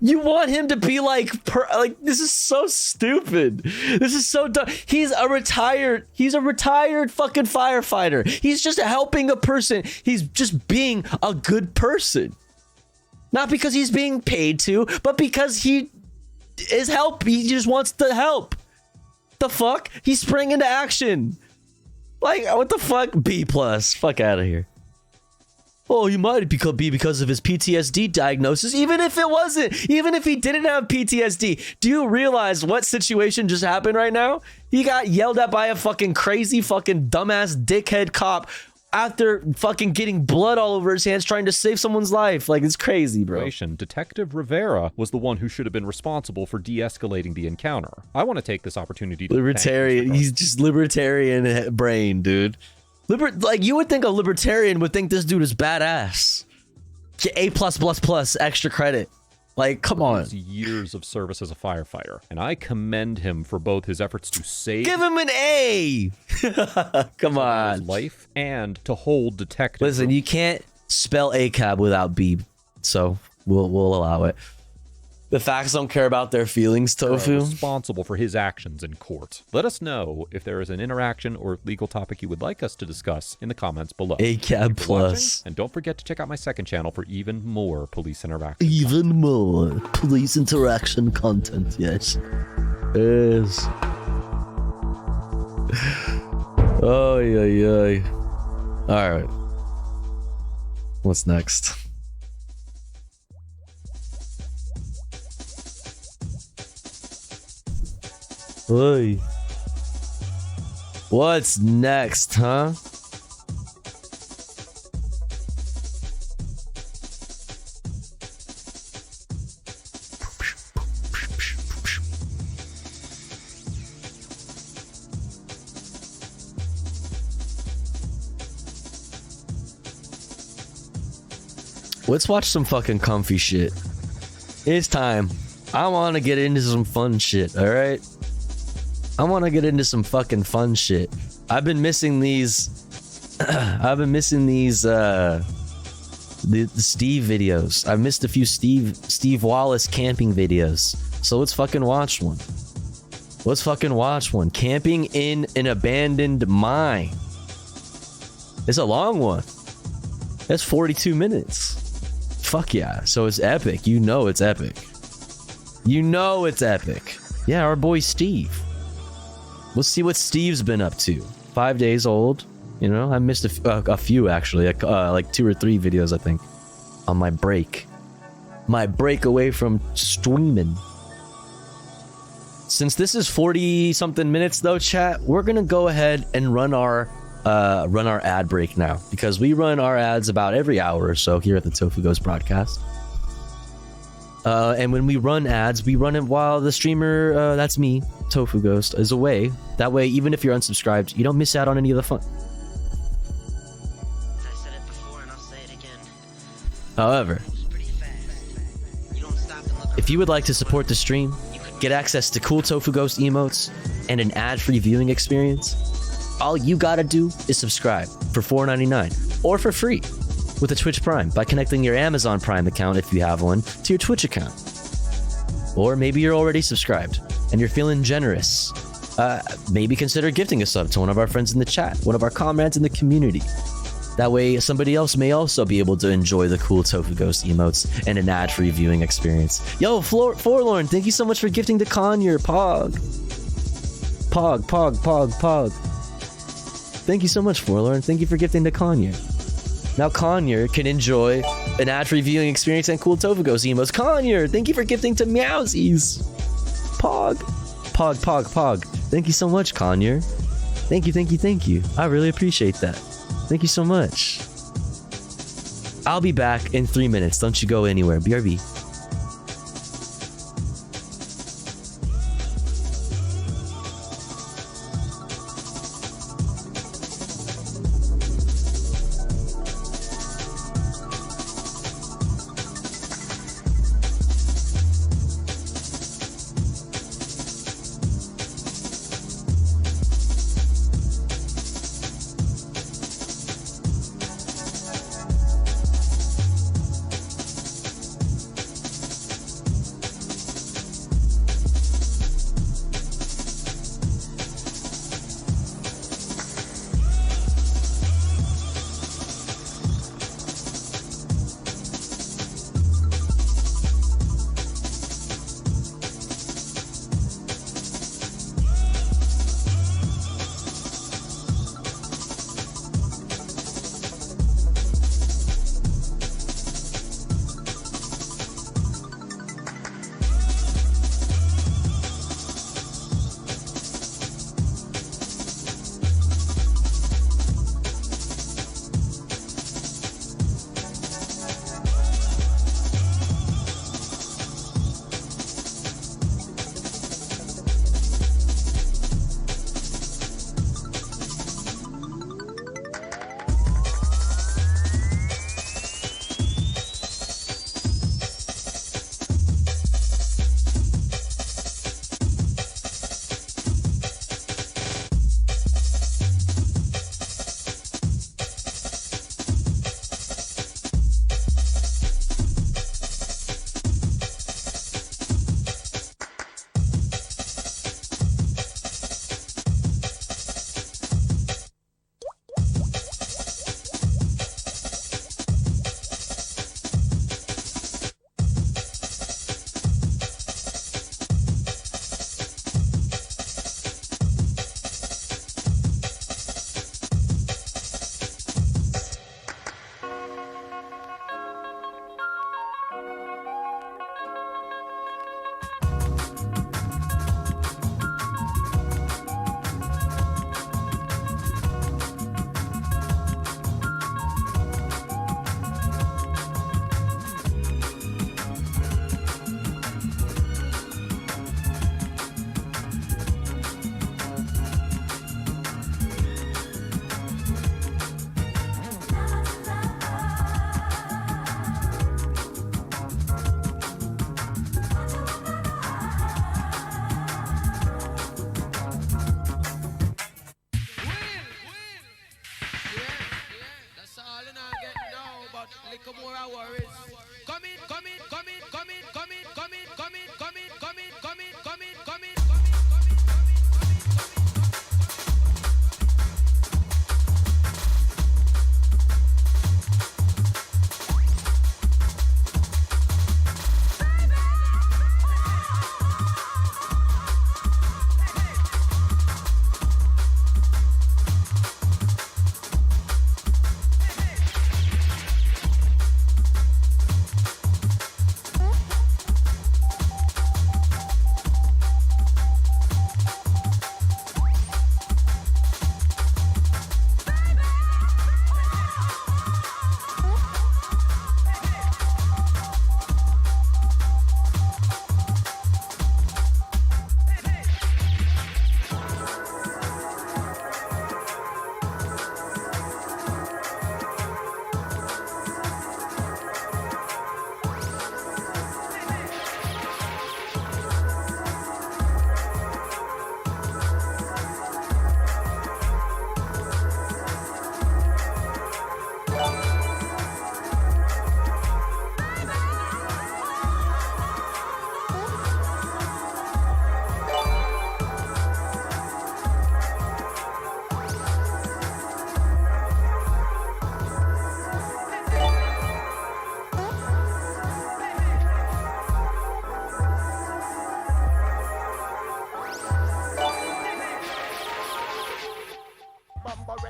You want him to be like, this is so stupid. This is so dumb. He's a retired fucking firefighter. He's just helping a person. He's just being a good person. Not because he's being paid to, but because he just wants to help. The fuck? He sprang into action. Like, what the fuck? B plus. Fuck out of here. oh, he might be because of his PTSD diagnosis. Even if it wasn't, even if he didn't have PTSD, do you realize what situation just happened right now? He got yelled at by a fucking crazy fucking dumbass dickhead cop after fucking getting blood all over his hands trying to save someone's life. Like, it's crazy, bro. Detective Rivera was the one who should have been responsible for de-escalating the encounter. I want to take this opportunity to Libertarian. He's just libertarian brain, dude. Like, you would think a libertarian would think this dude is badass. Get A+++, extra credit. Like, come on. Years of service as a firefighter, and I commend him for both his efforts to save. Give him an A. Come on. His life and to hold detectives. Listen, you can't spell ACAB without B, so we'll allow it. The facts don't care about their feelings, Tofu. Responsible for his actions in court. Let us know if there is an interaction or legal topic you would like us to discuss in the comments below. ACAB plus. And don't forget to check out my second channel for even more police interaction. Even more police interaction content, yes. Yes. Oh, yeah. All right. What's next? Oy. What's next, huh? Let's watch some fucking comfy shit. It's time. I want to get into some fun shit, all right? I want to get into some fucking fun shit. I've been missing these. The Steve videos. I've missed a few Steve Wallace camping videos. So let's fucking watch one. Camping in an abandoned mine. It's a long one. That's 42 minutes. Fuck yeah. So it's epic. You know it's epic. Yeah, our boy Steve. Let's see what Steve's been up to. 5 days old. You know, I missed a few actually, like 2 or 3 videos I think, on my break. My break away from streaming. Since this is 40 something minutes though, chat, we're gonna go ahead and run our ad break now, because we run our ads about every hour or so here at the Tofu Ghost broadcast. And when we run ads, we run it while the streamer, that's me, Tofu Ghost, is away. That way, even if you're unsubscribed, you don't miss out on any of the fun. I said it before and I'll say it again. However, if you would like to support the stream, get access to cool Tofu Ghost emotes, and an ad-free viewing experience, all you gotta do is subscribe for $4.99 or for free with a Twitch Prime by connecting your Amazon Prime account, if you have one, to your Twitch account. Or maybe you're already subscribed and you're feeling generous. Maybe consider gifting a sub to one of our friends in the chat, one of our comrades in the community. That way somebody else may also be able to enjoy the cool Tofu Ghost emotes and an ad-free viewing experience. Yo, Forlorn, thank you so much for gifting to Conyer. Pog. Thank you so much, Forlorn. Thank you for gifting to Conyer. Now Conyer can enjoy an ad-free viewing experience and cool Tofu Ghost emotes. Conyer, thank you for gifting to Meowsies. Pog. Thank you so much, Conyer. Thank you. I really appreciate that. Thank you so much. I'll be back in 3 minutes. Don't you go anywhere. BRB.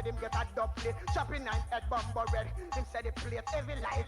Him get a double chopping and head bumbo red. Him said it plate every life.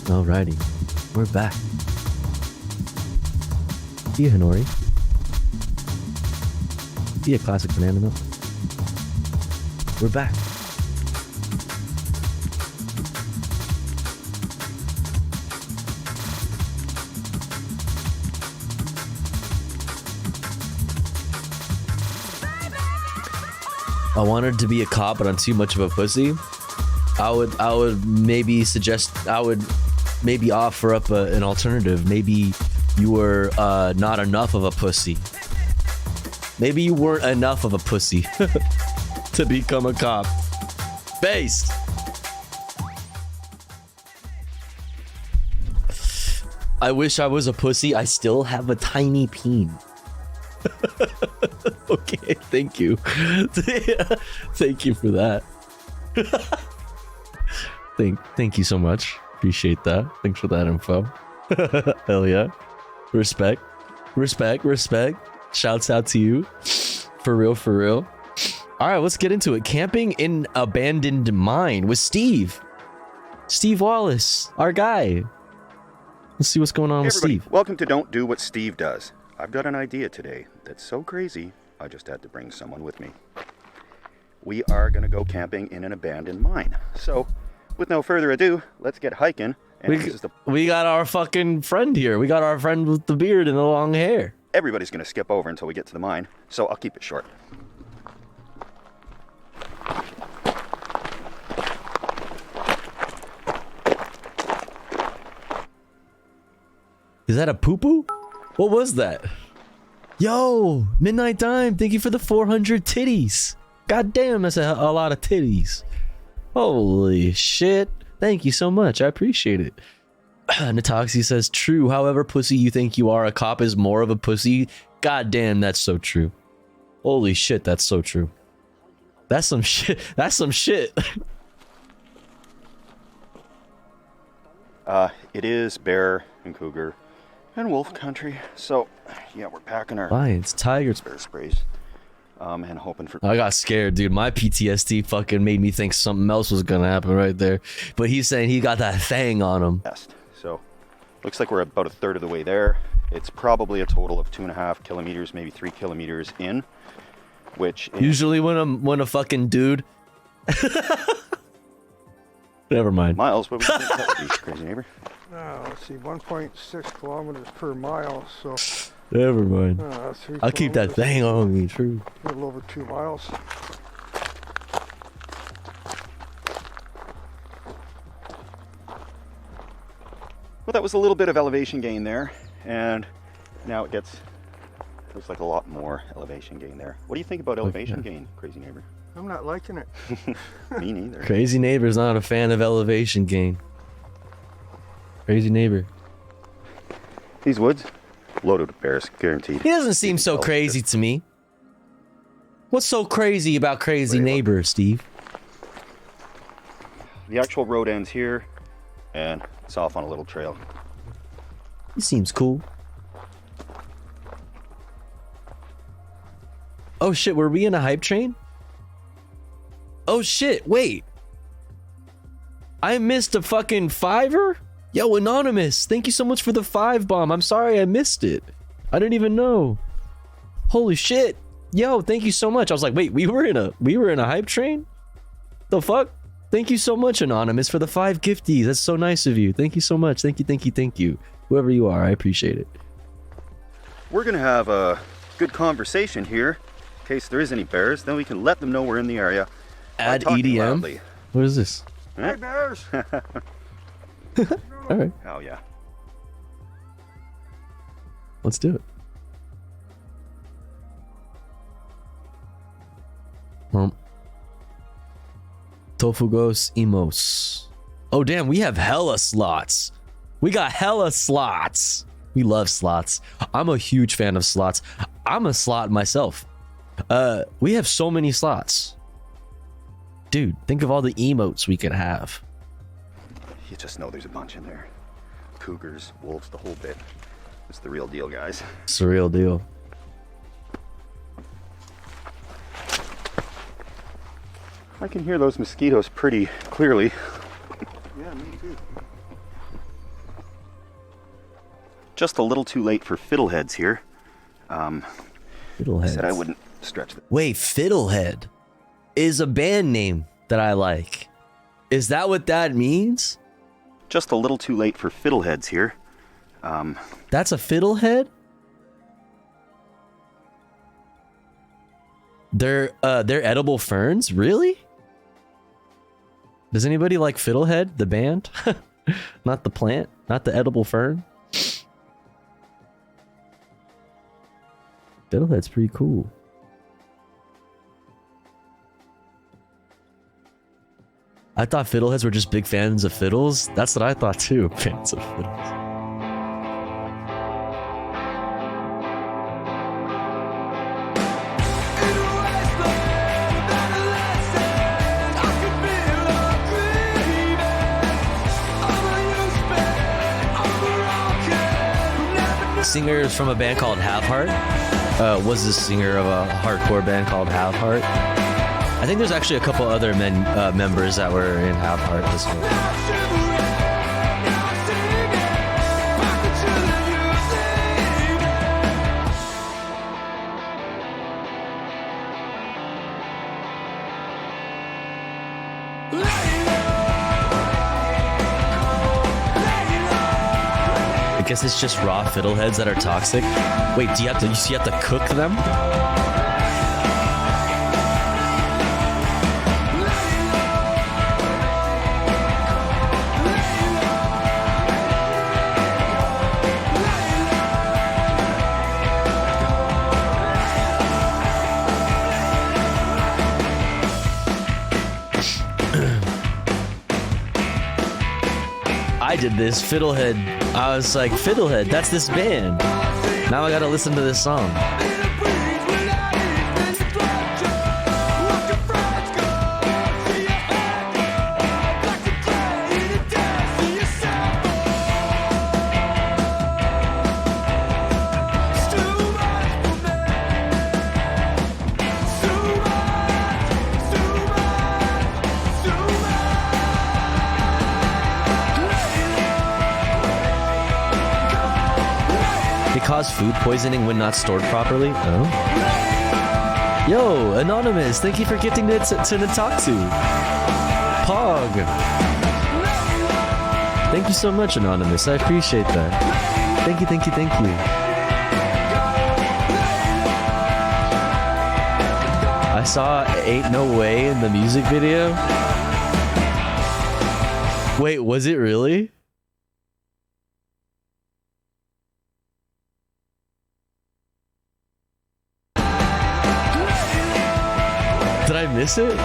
Alrighty, we're back. Be a Hinori. Be a classic banana milk. We're back. I wanted to be a cop, but I'm too much of a pussy. I would maybe suggest, I would maybe offer up an alternative. Maybe you were not enough of a pussy. Maybe you weren't enough of a pussy to become a cop. Based. I wish I was a pussy. I still have a tiny peen. Okay, thank you. Thank you for that. Thank you so much. Appreciate that. Thanks for that info. Hell yeah. Respect. Shouts out to you. For real. All right, let's get into it. Camping in abandoned mine with Steve. Steve Wallace, our guy. Let's see what's going on with Steve. Welcome to Don't Do What Steve Does. I've got an idea today that's so crazy, I just had to bring someone with me. We are going to go camping in an abandoned mine. So, with no further ado, let's get hiking. And we got our fucking friend here. We got our friend with the beard and the long hair. Everybody's going to skip over until we get to the mine, so I'll keep it short. Is that a poo-poo? What was that? Yo, Midnight Dime, thank you for the 400 titties. God damn, that's a lot of titties. Holy shit. Thank you so much. I appreciate it. Natoxi says, true. However pussy you think you are, a cop is more of a pussy. God damn, that's so true. Holy shit, that's so true. That's some shit. That's some shit. It is bear and cougar and wolf country. So, yeah, we're packing our Lions, tigers, bear sprays, and hoping for. I got scared, dude. My PTSD fucking made me think something else was gonna happen right there. But he's saying he got that thing on him. So, looks like we're about a third of the way there. It's probably a total of 2.5 kilometers, maybe 3 kilometers in, which Usually when a fucking dude. Never mind. Miles, what would you think that would be, crazy neighbor? Let's see, 1.6 kilometers per mile, so Never mind. 3 I'll keep that kilometers, thing on me, true. a little over 2 miles. Well, that was a little bit of elevation gain there, and now it looks like a lot more elevation gain there. What do you think about elevation gain, crazy neighbor? I'm not liking it. Me neither. Crazy neighbor's not a fan of elevation gain. Crazy neighbor. These woods, loaded with bears, guaranteed. He doesn't seem so crazy to me. What's so crazy about crazy neighbor, Steve? The actual road ends here, and it's off on a little trail. He seems cool. Oh shit, were we in a hype train? Oh shit, wait. I missed a fucking $5? Yo, Anonymous, thank you so much for the 5 bomb. I'm sorry I missed it. I didn't even know. Holy shit. Yo, thank you so much. I was like, wait, we were in a hype train? The fuck? Thank you so much, Anonymous, for the 5 gifties. That's so nice of you. Thank you so much. Thank you. Whoever you are, I appreciate it. We're gonna have a good conversation here, in case there is any bears. Then we can let them know we're in the area. Add Talking EDM? loudly. What is this? Hey, bears! All right, Oh yeah. let's do it. Tofugos Emos. Oh damn, we have hella slots. We got hella slots. We love slots. I'm a huge fan of slots. I'm a slot myself. We have so many slots. Dude, think of all the emotes we could have. You just know there's a bunch in there. Cougars, wolves, the whole bit. It's the real deal, guys. It's the real deal. I can hear those mosquitoes pretty clearly. Yeah, me too. Just a little too late for fiddleheads here. Fiddleheads. Said I wouldn't stretch them. Wait, Fiddlehead is a band name that I like. Is that what that means? Just a little too late for fiddleheads here. That's a fiddlehead? They're edible ferns? Really? Does anybody like Fiddlehead, the band? Not the plant? Not the edible fern? Fiddlehead's pretty cool. I thought fiddleheads were just big fans of fiddles. That's what I thought too. Fans of fiddles. Singer from a band called Have Heart. Was the singer of a hardcore band called Have Heart. I think there's actually a couple other members that were in Have Heart this year. I guess it's just raw fiddleheads that are toxic. Wait, do you have to cook them? I did this, Fiddlehead. I was like, Fiddlehead, that's this band. Now I gotta listen to this song. cause food poisoning when not stored properly? Oh. Yo, Anonymous, thank you for gifting it to Natatsu. Pog. Thank you so much, Anonymous. I appreciate that. Thank you, thank you, thank you. I saw Ain't No Way in the music video. Wait, was it really? Did I miss it?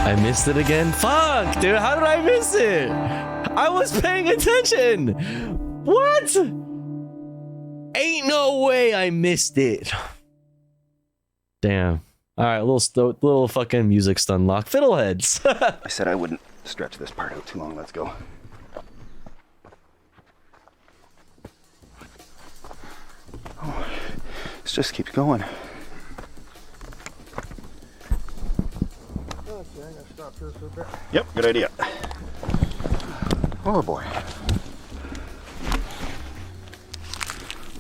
I missed it again? Fuck, dude, how did I miss it? I was paying attention. What? Ain't no way I missed it. Damn. All right, little fucking music stun lock. Fiddleheads. I said I wouldn't stretch this part out too long. Let's go. Oh, this just keeps going. Yep, good idea. Oh boy.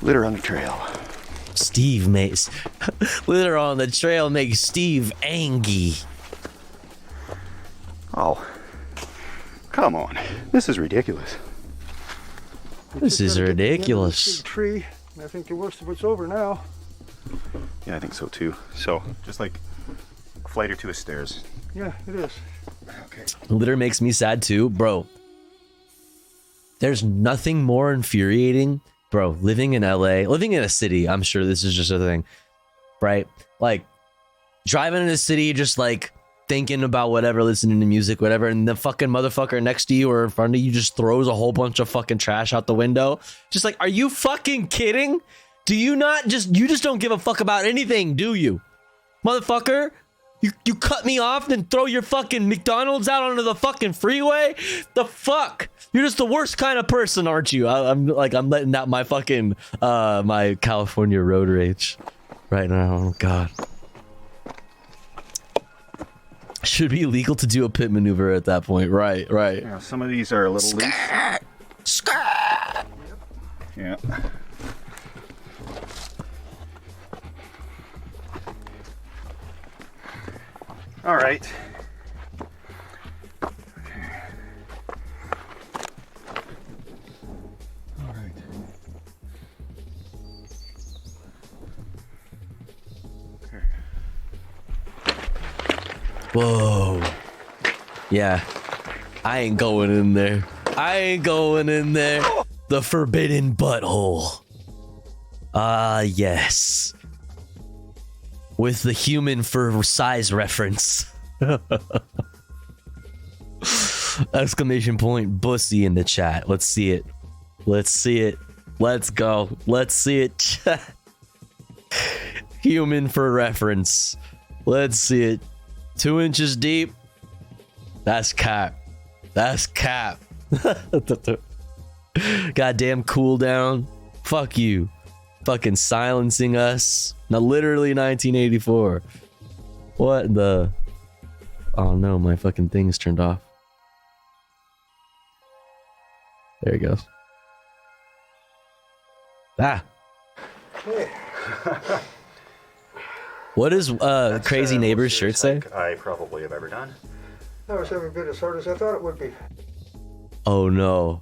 Litter on the trail. Steve makes litter on the trail makes Steve angry. Oh, come on. This is ridiculous. This is ridiculous. Tree. I think the worst of it's over now. Yeah, I think so too. So, just like a flight or two of stairs. Yeah, it is. Okay. Litter makes me sad too, bro. There's nothing more infuriating, bro. Living in LA, living in a city, I'm sure this is just a thing, right? Like driving in a city, just like thinking about whatever, listening to music, whatever, and the fucking motherfucker next to you or in front of you just throws a whole bunch of fucking trash out the window. Just like, are you fucking kidding? Do you not just, you just don't give a fuck about anything, do you? Motherfucker? You cut me off and throw your fucking McDonald's out onto the fucking freeway? The fuck? You're just the worst kind of person, aren't you? I'm letting out my fucking my California road rage right now. Oh god. Should be illegal to do a pit maneuver at that point. Right. Yeah, some of these are a little loose. Yeah. All right. All right. Okay. Whoa. Yeah. I ain't going in there. The forbidden butthole. Ah, yes. With the human for size reference. Exclamation point bussy in the chat. Let's see it. Let's go. Let's see it. Human for reference. Let's see it. 2 inches deep. That's cap. Goddamn cooldown. Fuck you. Fucking silencing us. Now, literally 1984. What the? Oh no, my fucking thing's turned off. There he goes. Ah. What does Crazy Neighbor's shirt say? I probably have ever done. That was every bit as hard as I thought it would be. Oh no.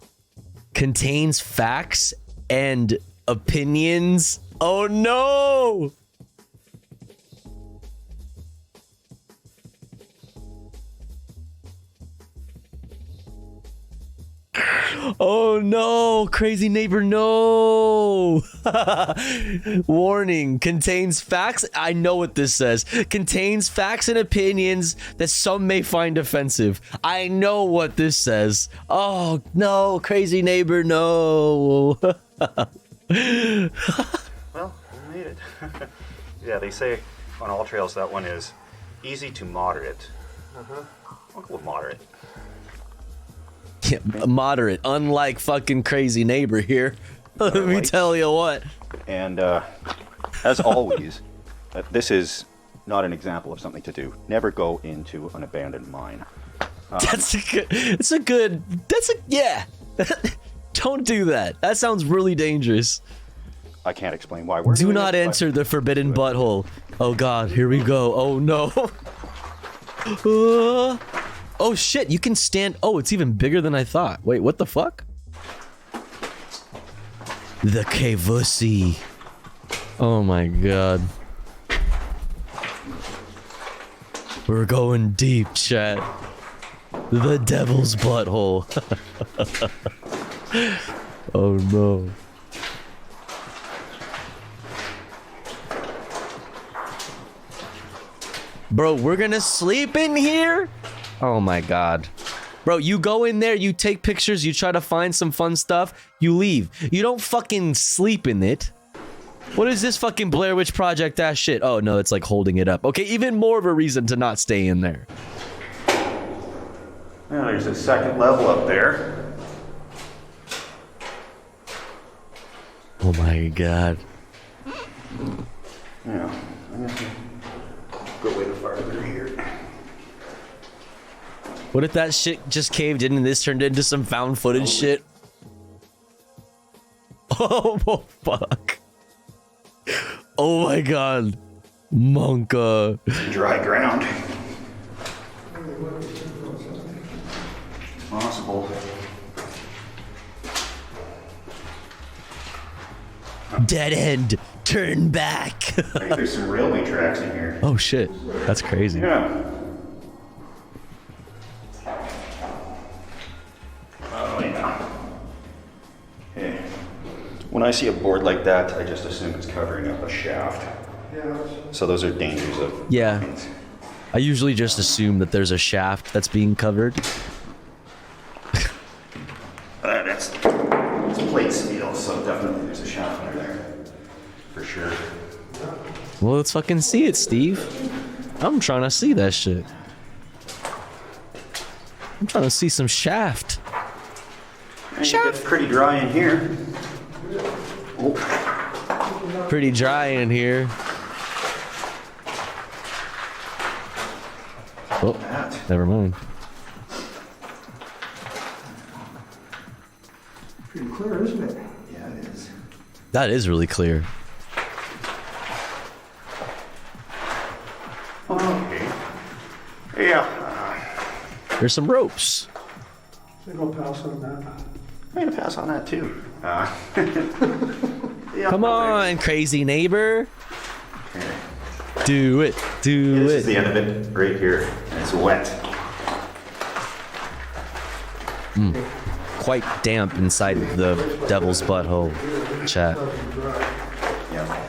Contains facts and opinions. Oh no! Oh no, crazy neighbor, no. Warning, contains facts. I know what this says. Contains facts and opinions that some may find offensive. I know what this says. Oh no, crazy neighbor, no. Well, we made it. Yeah, they say on all trails that one is easy to moderate. I'll go with moderate. Yeah, moderate, unlike fucking crazy neighbor here. Let me tell you what. And as always, this is not an example of something to do. Never go into an abandoned mine. Yeah. Don't do that. That sounds really dangerous. I can't explain why we're Do doing not it, enter the forbidden butthole. Oh god, here we go. Oh no. Oh shit, you can stand. Oh, it's even bigger than I thought. Wait, what the fuck? The Kevusi. Oh my god. We're going deep, chat. The devil's butthole. Oh no. Bro, we're gonna sleep in here? Oh my god. Bro, you go in there, you take pictures, you try to find some fun stuff, you leave. You don't fucking sleep in it. What is this fucking Blair Witch Project ass shit? Oh no, it's like holding it up. Okay, even more of a reason to not stay in there. Well, there's a second level up there. Oh my god. Yeah, I'm gonna go a little farther here. What if that shit just caved in and this turned into some found footage shit? Oh fuck. Oh my god. Monka. Dry ground. It's possible. Dead end. Turn back. Hey, there's some railway tracks in here. Oh shit. That's crazy. Yeah. Oh yeah. Hey. When I see a board like that, I just assume it's covering up a shaft. So those are dangers of. Yeah. I usually just assume that there's a shaft that's being covered. It's plate steel, so definitely there's a shaft under there. For sure. Well, let's fucking see it, Steve. I'm trying to see that shit. I'm trying to see some shaft. It's pretty dry in here. Oh. Pretty dry in here. Oh, never mind. Pretty clear, isn't it? Yeah, it is. That is really clear. Okay. Yeah. There's some ropes. So go pass on that. I'm gonna pass on that too. Yeah, Come on, crazy neighbor. Do it. Do this it. is the end of it right here. And it's wet. Quite damp inside the devil's butthole, chat. Yeah.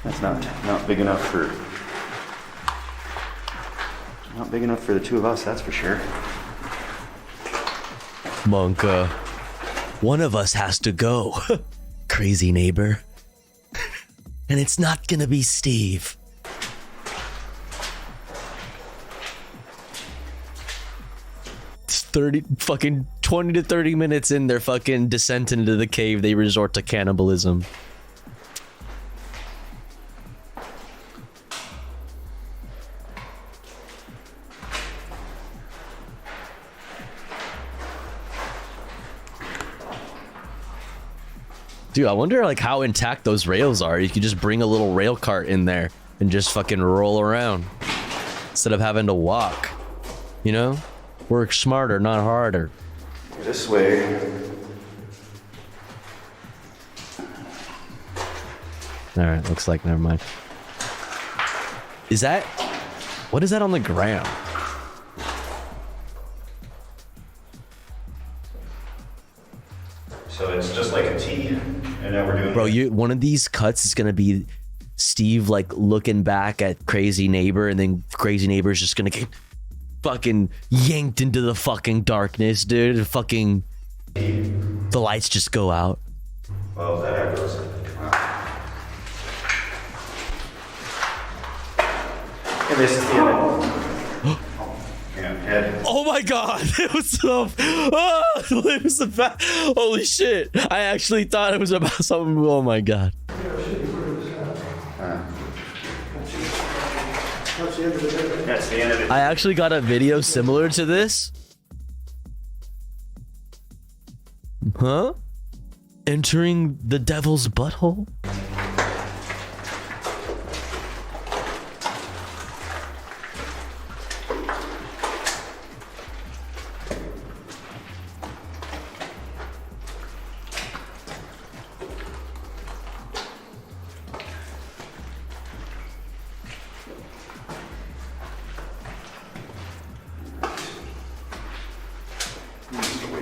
That's not big enough for. Not big enough for the two of us, that's for sure. Monka. One of us has to go. Crazy neighbor. And it's not gonna be Steve. It's 20 to 30 minutes in their fucking descent into the cave, they resort to cannibalism. Dude, I wonder like how intact those rails are. You could just bring a little rail cart in there and just fucking roll around instead of having to walk. You know? Work smarter, not harder. This way. Alright, looks like never mind. Is that... What is that on the ground? So it's just like a T, and now we're doing. Bro, one of these cuts is gonna be Steve like looking back at Crazy Neighbor, and then Crazy Neighbor's just gonna get fucking yanked into the fucking darkness, dude. Fucking the lights just go out. Well, that echoes. And this is the end. Oh my god, it was so. Oh, it was about. Holy shit! I actually thought it was about something. Oh my god. That's the end of it. I actually got a video similar to this. Huh? Entering the devil's butthole?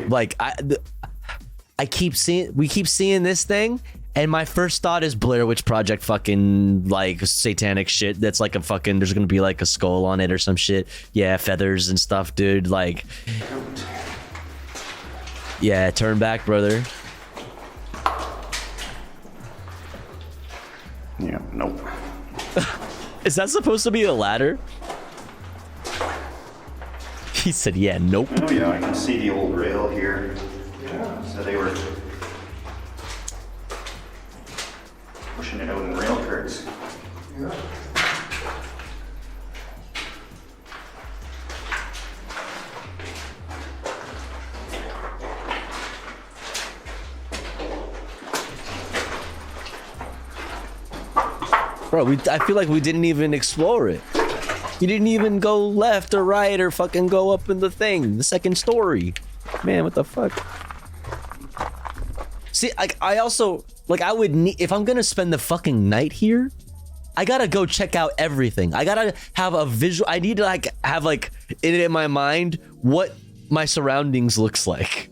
Like we keep seeing this thing, and my first thought is Blair Witch Project fucking like satanic shit. That's like a fucking, there's gonna be like a skull on it or some shit. Yeah, feathers and stuff, dude. Like, yeah, turn back, brother. Yeah, nope. Is that supposed to be a ladder? He said, yeah, nope. Oh yeah, I can see the old rail here. Yeah. So they were pushing it out in rail carts. Yeah. Bro, I feel like we didn't even explore it. You didn't even go left or right or fucking go up in the thing, the second story. Man, what the fuck? See, I also, like, I would need, if I'm gonna spend the fucking night here, I gotta go check out everything. I gotta have a visual, I need to like have like in my mind what my surroundings looks like.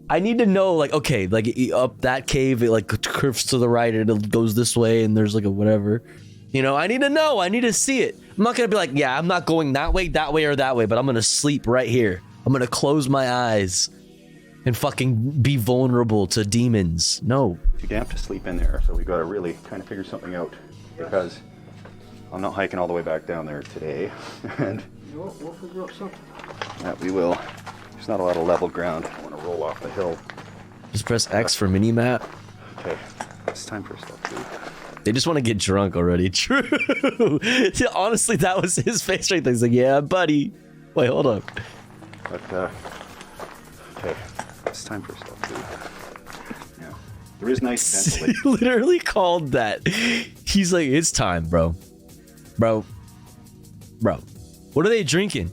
I need to know, like, okay, like up that cave, it like curves to the right and it goes this way and there's like a whatever. You know, I need to know, I need to see it. I'm not gonna be like, yeah, I'm not going that way, or that way, but I'm gonna sleep right here. I'm gonna close my eyes and fucking be vulnerable to demons. No. Too damp to sleep in there, so we gotta really kind of figure something out, because I'm not hiking all the way back down there today. And We'll figure out something. that we will. There's not a lot of level ground. I want to roll off the hill. Just press X for mini map. Okay, it's time for stuff too. They just want to get drunk already. True. Honestly, that was his face right there. He's like, yeah, buddy. Wait, hold up. But, okay, it's time for stuff too. Yeah. There is nice ventilation. He literally called that. He's like, it's time, bro. Bro. What are they drinking?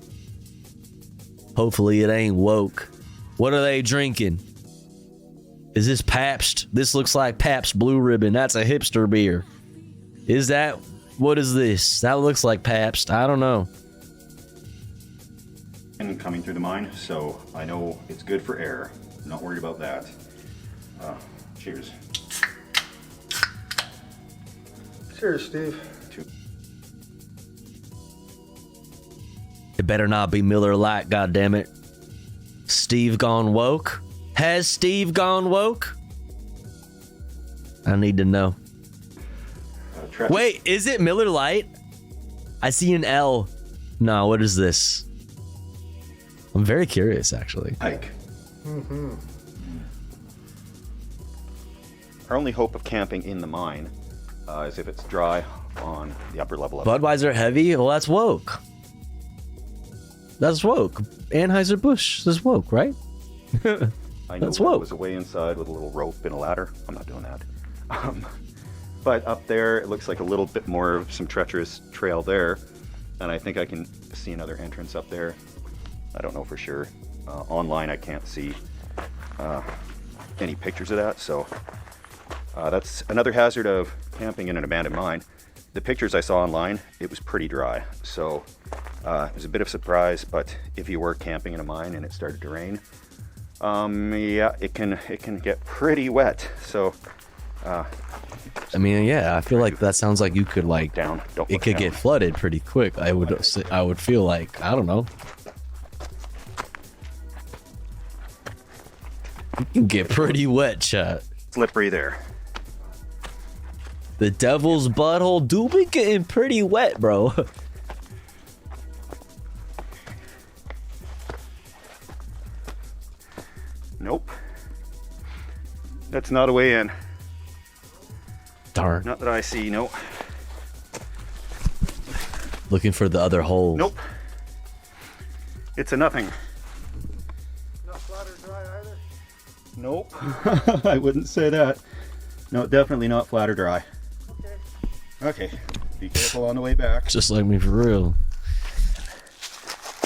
Hopefully it ain't woke. What are they drinking? Is this Pabst? This looks like Pabst Blue Ribbon. That's a hipster beer. Is that, what is this? That looks like Pabst. I don't know. And coming through the mine, so I know it's good for air. I'm not worried about that. Cheers. Cheers, Steve. It better not be Miller Lite, goddammit. Steve gone woke? Has Steve gone woke? I need to know. Wait, is it Miller Lite? I see an L. No, what is this? I'm very curious, actually. Hike. Mm-hmm. Our only hope of camping in the mine is if it's dry on the upper level of Budweiser heavy? Well, that's woke. That's woke. Anheuser-Busch is woke, right? I know That's it woke. was away inside with a little rope and a ladder. I'm not doing that. But up there, it looks like a little bit more of some treacherous trail there. And I think I can see another entrance up there. I don't know for sure. Online, I can't see any pictures of that. So that's another hazard of camping in an abandoned mine. The pictures I saw online, it was pretty dry. So it was a bit of a surprise, but if you were camping in a mine and it started to rain, Yeah, it can get pretty wet. So, I mean, yeah, I feel like that sounds like you could like down. Don't it could get flooded pretty quick. I would feel like, I don't know. It can get pretty wet, chat. Slippery there. The devil's butthole do be getting pretty wet, bro. Nope. That's not a way in. Darn. Not that I see, nope. Looking for the other hole. Nope. It's a nothing. Not flat or dry either? Nope. I wouldn't say that. No, definitely not flat or dry. Okay. Be careful on the way back. Just like me for real.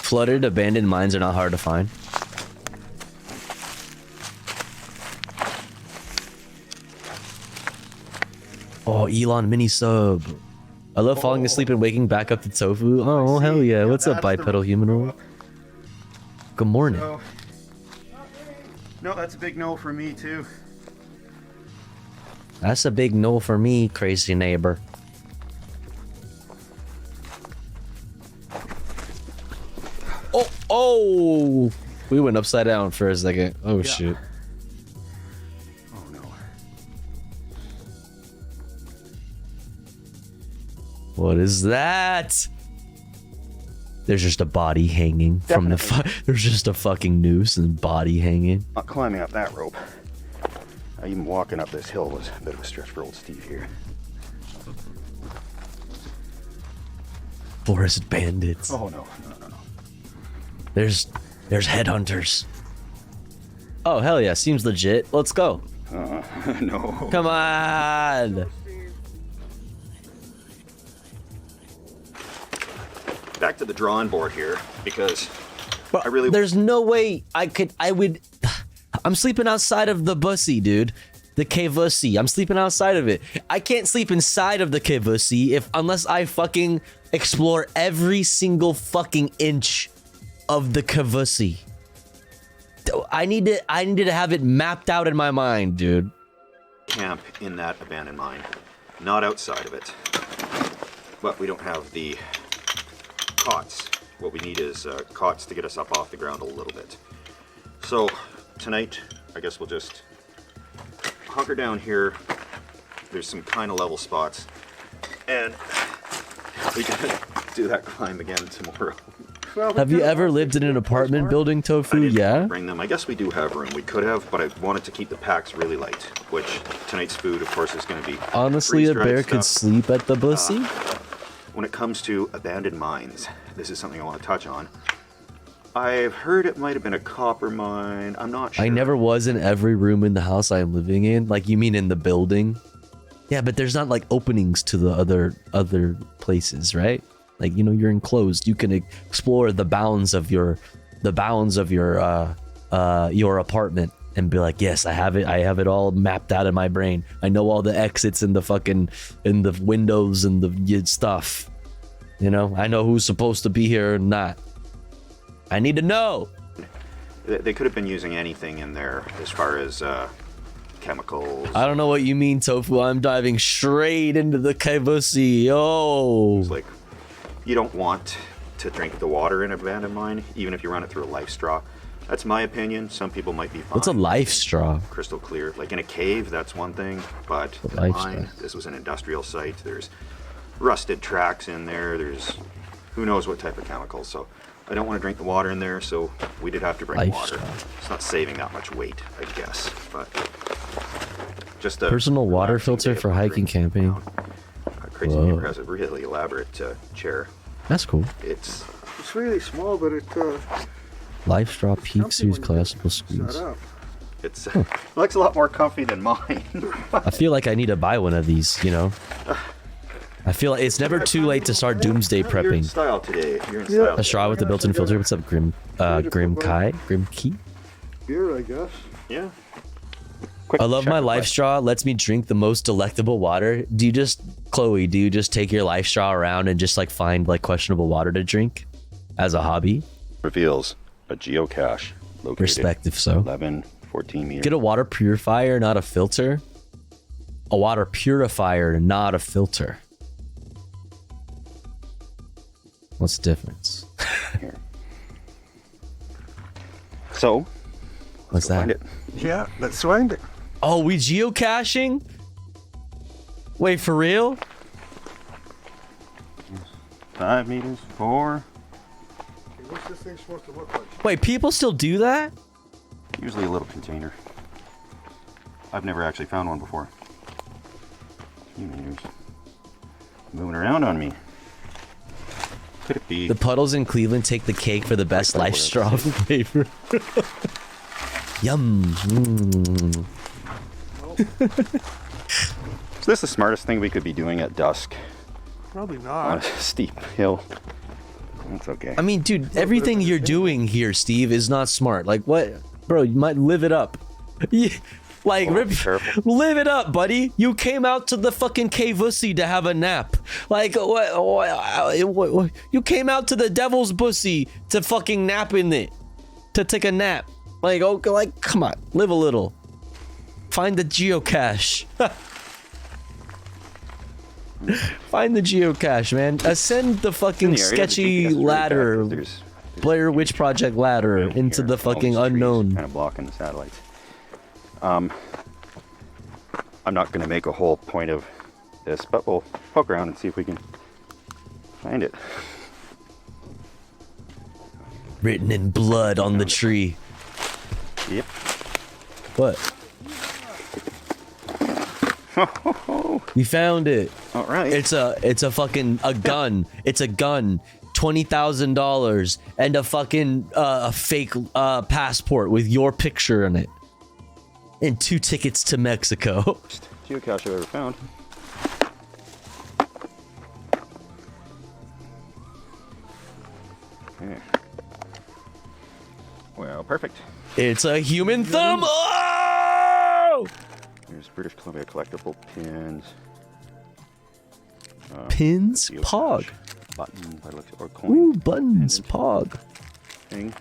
Flooded, abandoned mines are not hard to find. Oh, Elon mini sub. I love falling asleep and waking back up to tofu. Oh, hell yeah. What's up, bipedal humanoid? Good morning. No, that's a big no for me too. That's a big no for me, crazy neighbor. Oh! We went upside down for a second. Oh, shit. Oh no. What is that? There's just a body hanging from the there's just a fucking noose and body hanging. Not climbing up that rope. Even walking up this hill was a bit of a stretch for old Steve here. Forest bandits. Oh no. There's headhunters. Oh, hell yeah. Seems legit. Let's go. No. Come on. Back to the drawing board here, because I really... There's no way I would... I'm sleeping outside of the bussy, dude. The Kevussy. I'm sleeping outside of it. I can't sleep inside of the Kevussy unless I fucking explore every single fucking inch of the Kevussy. I need to have it mapped out in my mind, dude. Camp in that abandoned mine, not outside of it. But we don't have the cots. What we need is cots to get us up off the ground a little bit. So tonight, I guess we'll just hunker down here. There's some kind of level spots, and we can do that climb again tomorrow. Have you ever lived in an apartment building, Tofu? Yeah. Bring them. I guess we do have room. We could have, but I wanted to keep the packs really light, which tonight's food, of course, is going to be. Honestly, a bear could sleep at the bussy. When it comes to abandoned mines, this is something I want to touch on. I've heard it might have been a copper mine. I'm not sure. I never was in every room in the house I am living in. Like, you mean in the building? Yeah, but there's not like openings to the other places, right? Like, you know, you're enclosed. You can explore the bounds of your apartment and be like, yes, I have it all mapped out in my brain. I know all the exits and the windows and the stuff. You know, I know who's supposed to be here or not. I need to know. They could have been using anything in there as far as chemicals. I don't know what you mean, Tofu. I'm diving straight into the Kevussy. Oh. It's like, you don't want to drink the water in an abandoned mine, even if you run it through a life straw. That's my opinion. Some people might be fine. What's a life straw? Crystal clear. Like in a cave, that's one thing, but the mine, this was an industrial site. There's rusted tracks in there. There's who knows what type of chemicals. So I don't want to drink the water in there, so we did have to bring water. It's not saving that much weight, I guess, but just a personal water filter for hiking camping. Crazy Neighbor has a really elaborate chair. That's cool. It's really small, but it Life Straw Peak Series Collapsible Squeeze. It's looks a lot more comfy than mine. I feel like I need to buy one of these, you know. I feel like it's never too late to start doomsday prepping. You're in style today. You're in style. A straw with a built-in filter. What's up, Grim Key? Beer, I guess. Yeah. I love my life straw. Lets me drink the most delectable water. Do you just take your life straw around and just like find like questionable water to drink as a hobby? Reveals a geocache located. Perspective, so. 11, 14 meters. Get a water purifier, not a filter. A water purifier, not a filter. What's the difference? Here. So, what's that? Find it. Yeah, let's find it. Oh, we geocaching? Wait, for real? 5 meters, 4. What's this thing supposed to look like? Wait, people still do that? Usually a little container. I've never actually found one before. 2 meters. Moving around on me. Could it be? The puddles in Cleveland take the cake for the best life straw flavor. Yum. Mm. Is this the smartest thing we could be doing at dusk? Probably On not. a steep hill. That's okay. I mean, dude, everything you're doing here, Steve, is not smart. Like, what? Bro, you might live it up. Like, live it up, buddy. You came out to the fucking K-Vussy to have a nap. Like, what? You came out to the Devil's Bussy to fucking nap in it. To take a nap. Like, oh, like, come on. Live a little. Find the geocache. Find the geocache, man. Ascend the fucking sketchy ladder. Blair Witch Project ladder into the fucking unknown. Kind of blocking the satellites. I'm not going to make a whole point of this, but we'll poke around and see if we can find it. Written in blood on the tree. Yep. What? We found it. All right. It's a fucking gun. It's a gun. $20,000 and a fucking a fake passport with your picture in it. And 2 tickets to Mexico. Geocache I've ever found. Okay. Well, perfect. It's a human thumb. Oh! There's British Columbia collectible pins. Pins? geocache Pog. Button, by the looks- or coin. Ooh, buttons. Pog. Thing.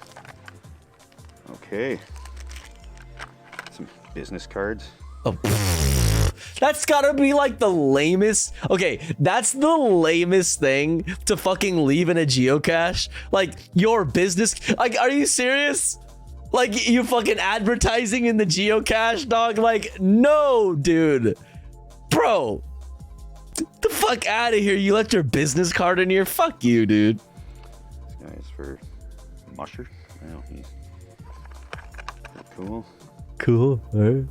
Okay. Some business cards. Oh, that's gotta be like the lamest. Okay, that's the lamest thing to fucking leave in a geocache. Like your business. Like, are you serious? Like you fucking advertising in the geocache, dog? Like, no, dude. Bro. Get the fuck out of here. You left your business card in here? Fuck you, dude. This guy is for Musher. Well, he's pretty cool. Cool. All right.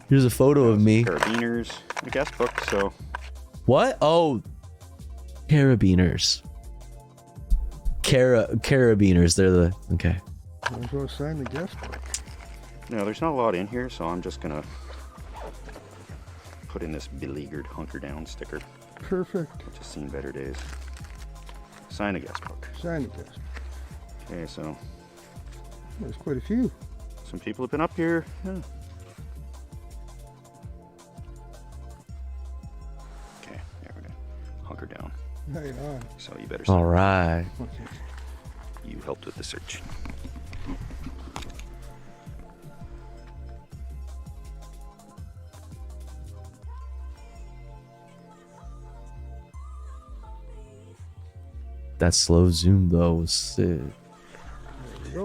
Here's a photo of me. Carabiners, a guest book, so. What? Oh, carabiners. Carabiners. They're the okay. I'm going to sign the guest book. No, there's not a lot in here, so I'm just gonna put in this beleaguered hunker down sticker. Perfect. Which has seen better days. Sign a guest book. Sign the guest book. Okay, so. There's quite a few. Some people have been up here. Yeah. Okay, there we go. Hunker down. Right on. So you better. All right. Okay. You helped with the search. That slow zoom though was sick.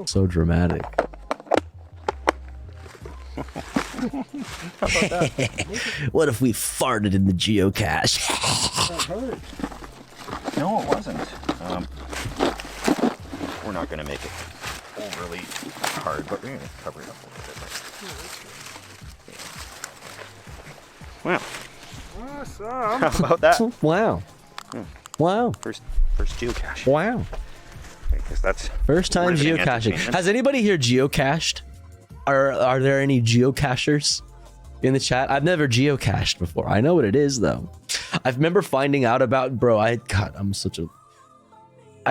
So dramatic. How about that? What if we farted in the geocache? No, it wasn't. We're not going to make it overly hard, but we're going to cover it up a little bit. Wow. Awesome. How about that? Wow. Wow. First geocache. Wow. Because that's First time riveting geocaching. entertainment. Has anybody here geocached? Are there any geocachers in the chat? I've never geocached before. I know what it is though. I remember finding out about, bro. I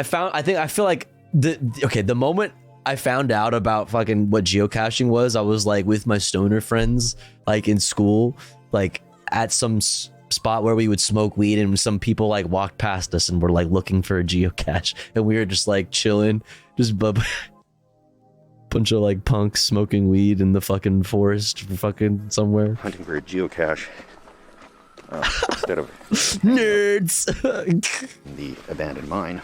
feel like the moment I found out about fucking what geocaching was, I was like with my stoner friends, like in school, like at some spot where we would smoke weed, and some people like walked past us and were like looking for a geocache, and we were just like chilling, Just bunch of like punks smoking weed in the fucking forest, fucking somewhere. Hunting for a geocache. Instead of nerds. The abandoned mine.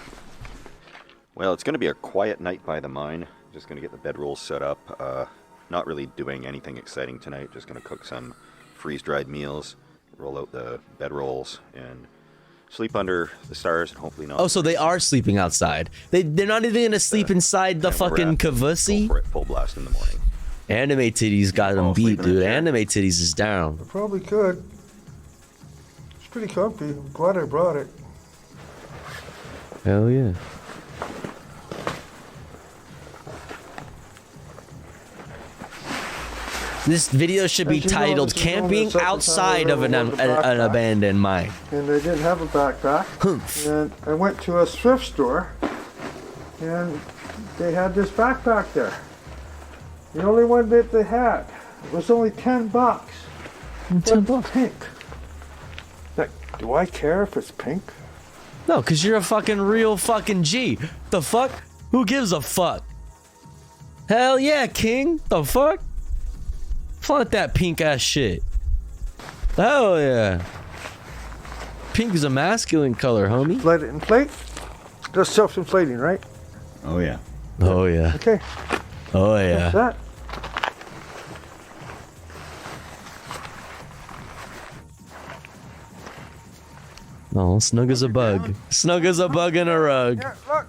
Well, it's going to be a quiet night by the mine. Just going to get the bedrolls set up. Not really doing anything exciting tonight. Just going to cook some freeze-dried meals, roll out the bedrolls, and sleep under the stars, and hopefully not. Oh, so they are sleeping outside. They're not even gonna sleep inside the fucking Kavussi? Go for it full blast in the morning. Anime Titties got them beat, dude. Anime Titties is down. Probably could. It's pretty comfy. I'm glad I brought it. Hell yeah. This video should be titled "Camping Outside of an Abandoned Mine." And they didn't have a backpack. And I went to a thrift store, and they had this backpack there. The only one that they had was only $10. $10. Pink. Like, do I care if it's pink? No, cause you're a fucking real fucking G. The fuck? Who gives a fuck? Hell yeah, King. The fuck? Flaunt that pink ass shit. Hell yeah. Pink is a masculine color, homie. Let it inflate. Just self-inflating, right? Oh yeah. Oh yeah. Okay. Oh yeah. That's that. Oh, snug as a bug. Snug as a bug in a rug. Yeah, look.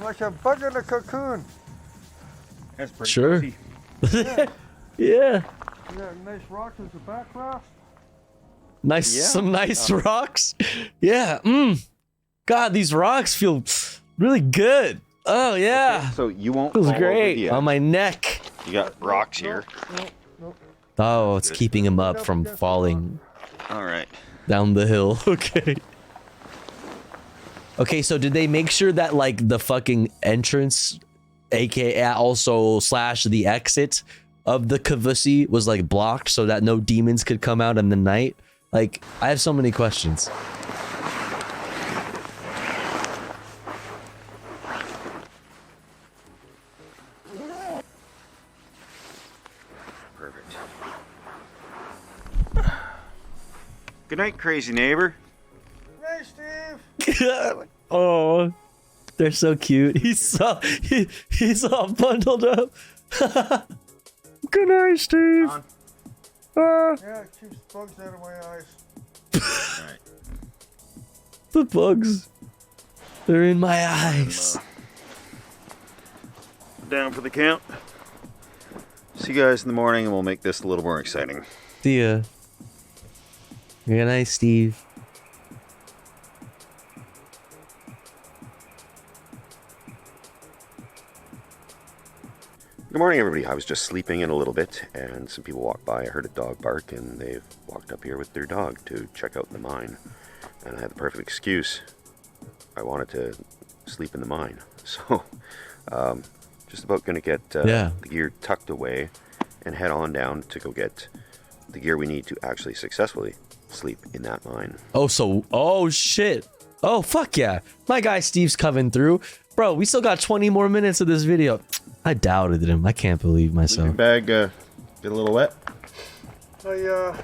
Like a bug in a cocoon. That's pretty Sure. Yeah. Yeah. Yeah, nice rocks as a background. Nice, Yeah. some nice rocks. Yeah. God, these rocks feel really good. Oh yeah. Okay, so you won't Feels fall over great the on edge. my neck. You got rocks here. Oh, it's keeping him up from falling All right. down the hill. Okay. Okay, so did they make sure that like the fucking entrance, aka also / the exit of the Kavussi was like blocked so that no demons could come out in the night? Like, I have so many questions. Perfect. Good night, crazy neighbor. Hey, Steve. Oh, they're so cute. He's all bundled up. Good night, Steve. Yeah, it keeps bugs out of my eyes. Alright. The bugs. They're in my eyes. Down for the count. See you guys in the morning, and we'll make this a little more exciting. See ya. Good night, Steve. Good morning, everybody. I was just sleeping in a little bit, and some people walked by. I heard a dog bark, and they've walked up here with their dog to check out the mine. And I had the perfect excuse. I wanted to sleep in the mine. So, just about going to get the gear tucked away and head on down to go get the gear we need to actually successfully sleep in that mine. Oh shit. Oh fuck yeah. My guy Steve's coming through. Bro, we still got 20 more minutes of this video. I doubted him. I can't believe myself. Bag get a little wet. I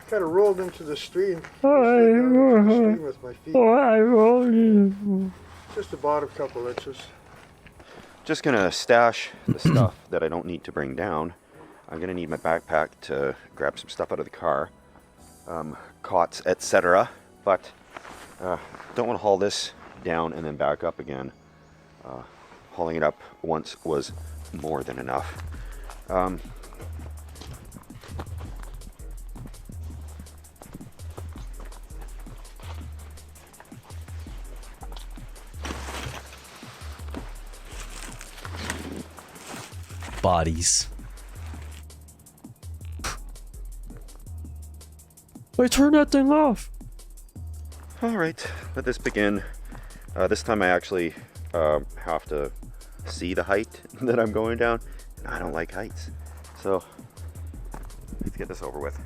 kind of rolled into the stream. With my feet. Just the bottom couple inches. Just gonna stash the stuff that I don't need to bring down. I'm gonna need my backpack to grab some stuff out of the car, cots, etc. But don't want to haul this down and then back up again. Hauling it up once was more than enough. Bodies. I turned that thing off. All right, let this begin. This time I actually have to see the height that I'm going down. And I don't like heights. So let's get this over with.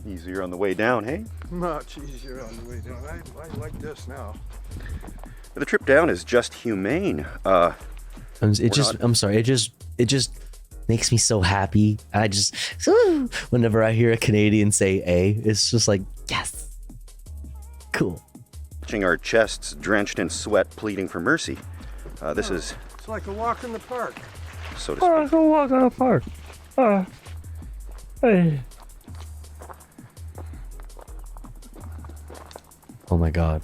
Easier on the way down, hey? Much easier on the way down. I like this now. The trip down is just humane. I'm sorry. It just makes me so happy. Whenever I hear a Canadian say "a," it's just like, yes, cool. Watching our chests drenched in sweat, pleading for mercy. This is, It's like a walk in the park. so to speak. Go walk on a park. Hey. Oh my god.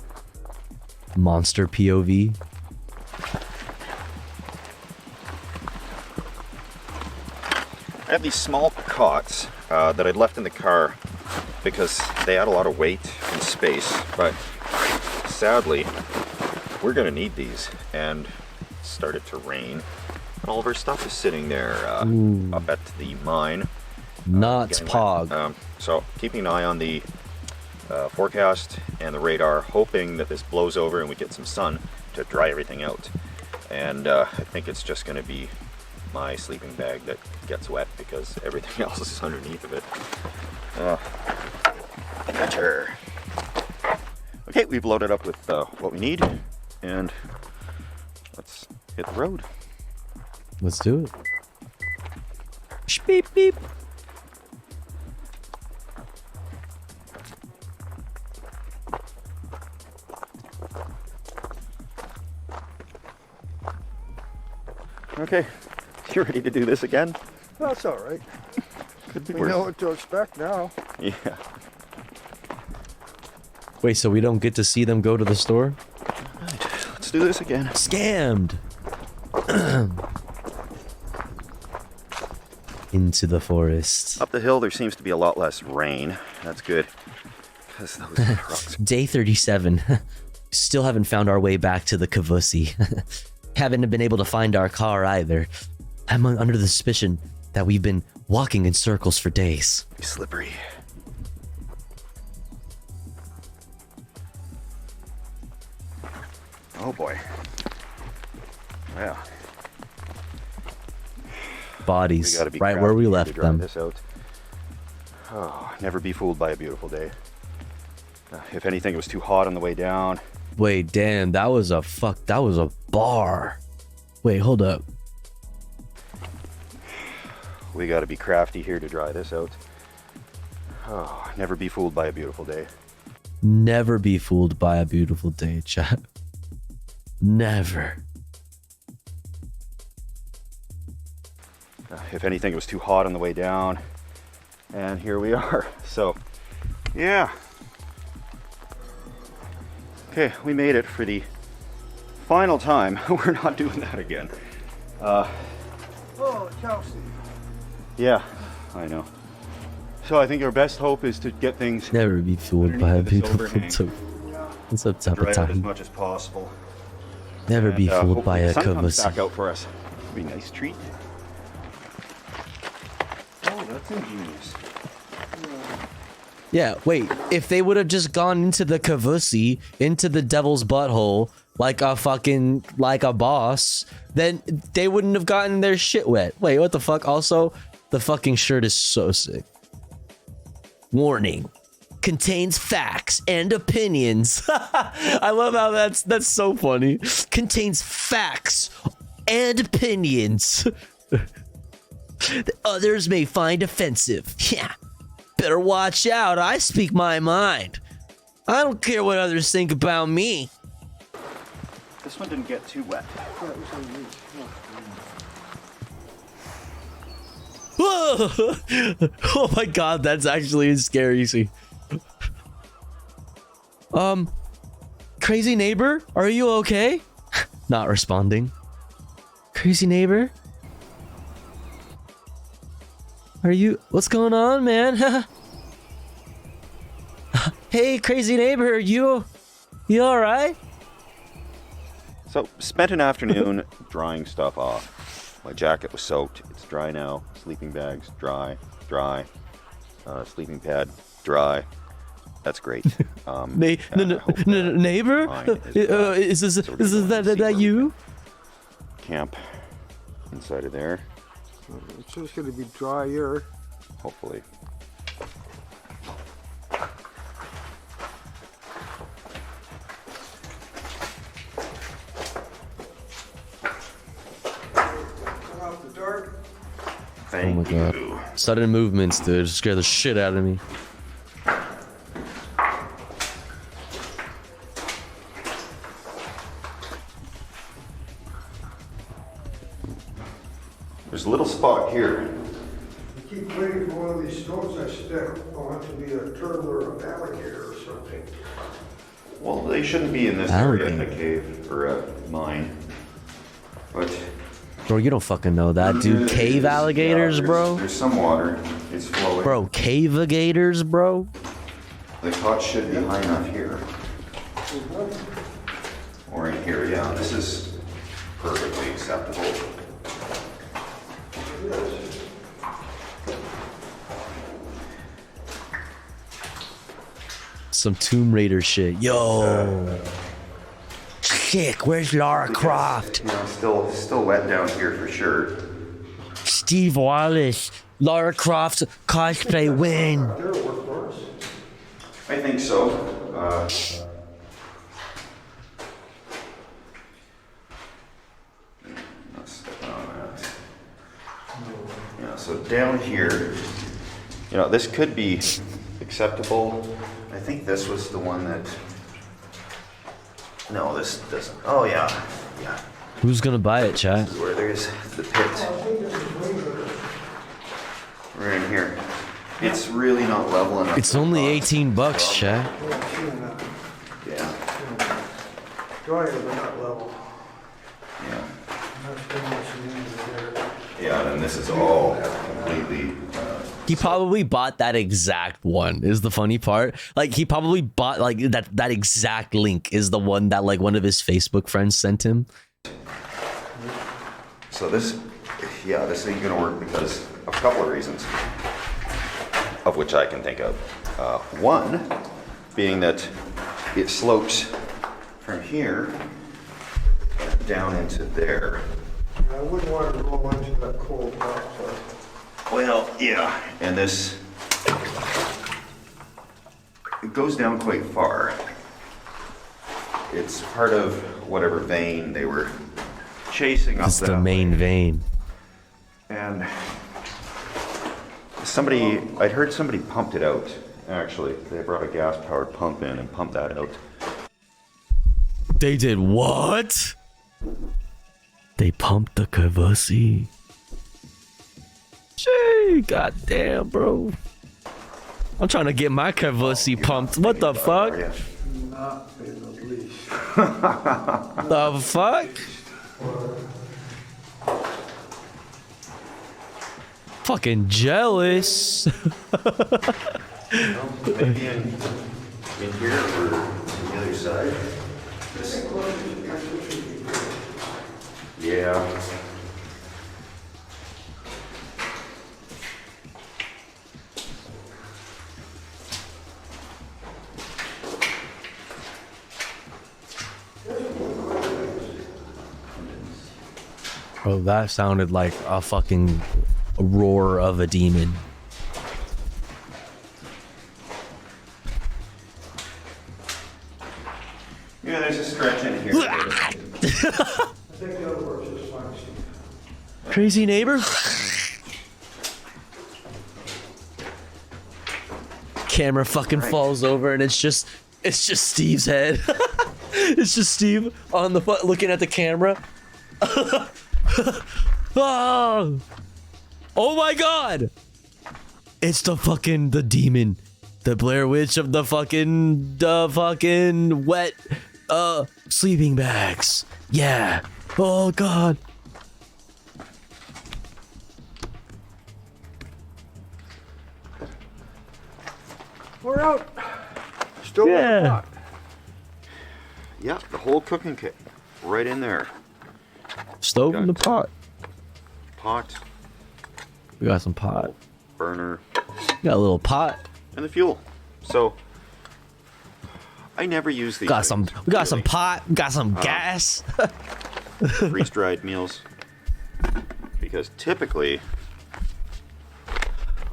Monster POV. I have these small cots that I'd left in the car because they had a lot of weight and space, but sadly, we're gonna need these. And it started to rain. And all of our stuff is sitting there up at the mine. Not getting Pog. wet. So keeping an eye on the forecast and the radar, hoping that this blows over and we get some sun to dry everything out. And I think it's just gonna be my sleeping bag that gets wet because everything else is underneath of it. Better. Okay, we've loaded up with what we need, and let's hit the road. Let's do it. Beep beep. Okay, you ready to do this again? That's all right. Could be We worse. know what to expect now. Yeah. Wait, so we don't get to see them go to the store? Let's do this again. Scammed. Into the forest. Up the hill, there seems to be a lot less rain. That's good. Because those rocks. Day 37. Still haven't found our way back to the Kavusi. Haven't been able to find our car either. I'm under the suspicion that we've been walking in circles for days. Slippery. Oh boy. Yeah. Bodies, We gotta be right where we crafty left to dry them. This out. Oh, never be fooled by a beautiful day. If anything, it was too hot on the way down. Wait, damn, that was a bar. Wait, hold up. We gotta be crafty here to dry this out. Oh, never be fooled by a beautiful day. Never be fooled by a beautiful day, chat. Never. If anything, it was too hot on the way down. And here we are. So, yeah. Okay, we made it for the final time. We're not doing that again. Oh, Chelsea. Yeah, I know. So I think our best hope is to get things Never be fooled by a underneath this beautiful overhang. day. What's up, top dry of out as time? much as possible. Never be And, fooled by hopefully a the sun comes Kavusi. back out for us. It'll be a nice treat. Oh, that's ingenious. Yeah, wait. If they would have just gone into the Kavusi, into the devil's butthole, like a boss, then they wouldn't have gotten their shit wet. Wait, what the fuck? Also, the fucking shirt is so sick. Warning. Contains facts and opinions. I love how that's so funny. Contains facts and opinions. That others may find offensive. Yeah. Better watch out. I speak my mind. I don't care what others think about me. This one didn't get too wet. Oh my god, that's actually a scary scene. Crazy neighbor, are you okay? Not responding. Crazy neighbor? What's going on, man? Hey, crazy neighbor, you all right? So, spent an afternoon drying stuff off. My jacket was soaked. It's dry now. Sleeping bags, dry. Sleeping pad, dry. That's great. Neighbor? Is that you? Camp inside of there. It's just going to be drier. Hopefully. Oh my god. Sudden movements, dude. Scare the shit out of me. There's a little spot here. I keep waiting for one of these stones I step on to be a turtle or an alligator or something. Well, they shouldn't be in this area in the cave or mine. But Bro, you don't fucking know that, dude. Cave alligators, bro. there's some water. It's flowing. Bro, cave-alligators, bro. The pot should be high enough here. Or in here, yeah. This is perfectly acceptable. Some Tomb Raider shit. Yo. Sick. Where's Lara Croft? You know, still wet down here for sure. Steve Wallace. Lara Croft cosplay win. I think so. Yeah, so down here, you know, this could be acceptable. I think this was the one that. No, this doesn't. Oh yeah, yeah. Who's gonna buy it, chat? This is where there's the pit. Right in here. It's really not level enough. It's only $18, chat. Yeah. Dry, but not level. Yeah. That's pretty much the end of there. Yeah, and this is all completely. He probably bought that exact one, is the funny part. Like, he probably bought, like, that exact link is the one that, like, one of his Facebook friends sent him. So this ain't gonna work because of a couple of reasons, of which I can think of. One being that it slopes from here down into there. I wouldn't want to roll into that cold rock. Well, yeah, and this, it goes down quite far. It's part of whatever vein they were chasing up. It's the main vein. And I'd heard somebody pumped it out, actually. They brought a gas-powered pump in and pumped that out. They did what? They pumped the Kavasi. Gee, goddamn, bro. I'm trying to get my Kavasi pumped. What the fuck? Not in the least. The fuck? Fucking jealous. Maybe in here or the other side. Yeah. Bro, that sounded like a fucking roar of a demon. Yeah, there's a stretch in here. I think the other works just fine, Steve. Crazy neighbor? Camera fucking falls over and it's just Steve's head. It's just Steve on the looking at the camera. Oh my god! It's the demon. The Blair Witch of the fucking wet sleeping bags. Yeah. Oh god. We're out. Still got the pot. Yeah, the whole cooking kit. Right in there. Stove in the pot. Pot. We got some pot. Burner. We got a little pot. And the fuel. So I never use these. We got some pot. We got some gas. Freeze-dried meals. Because typically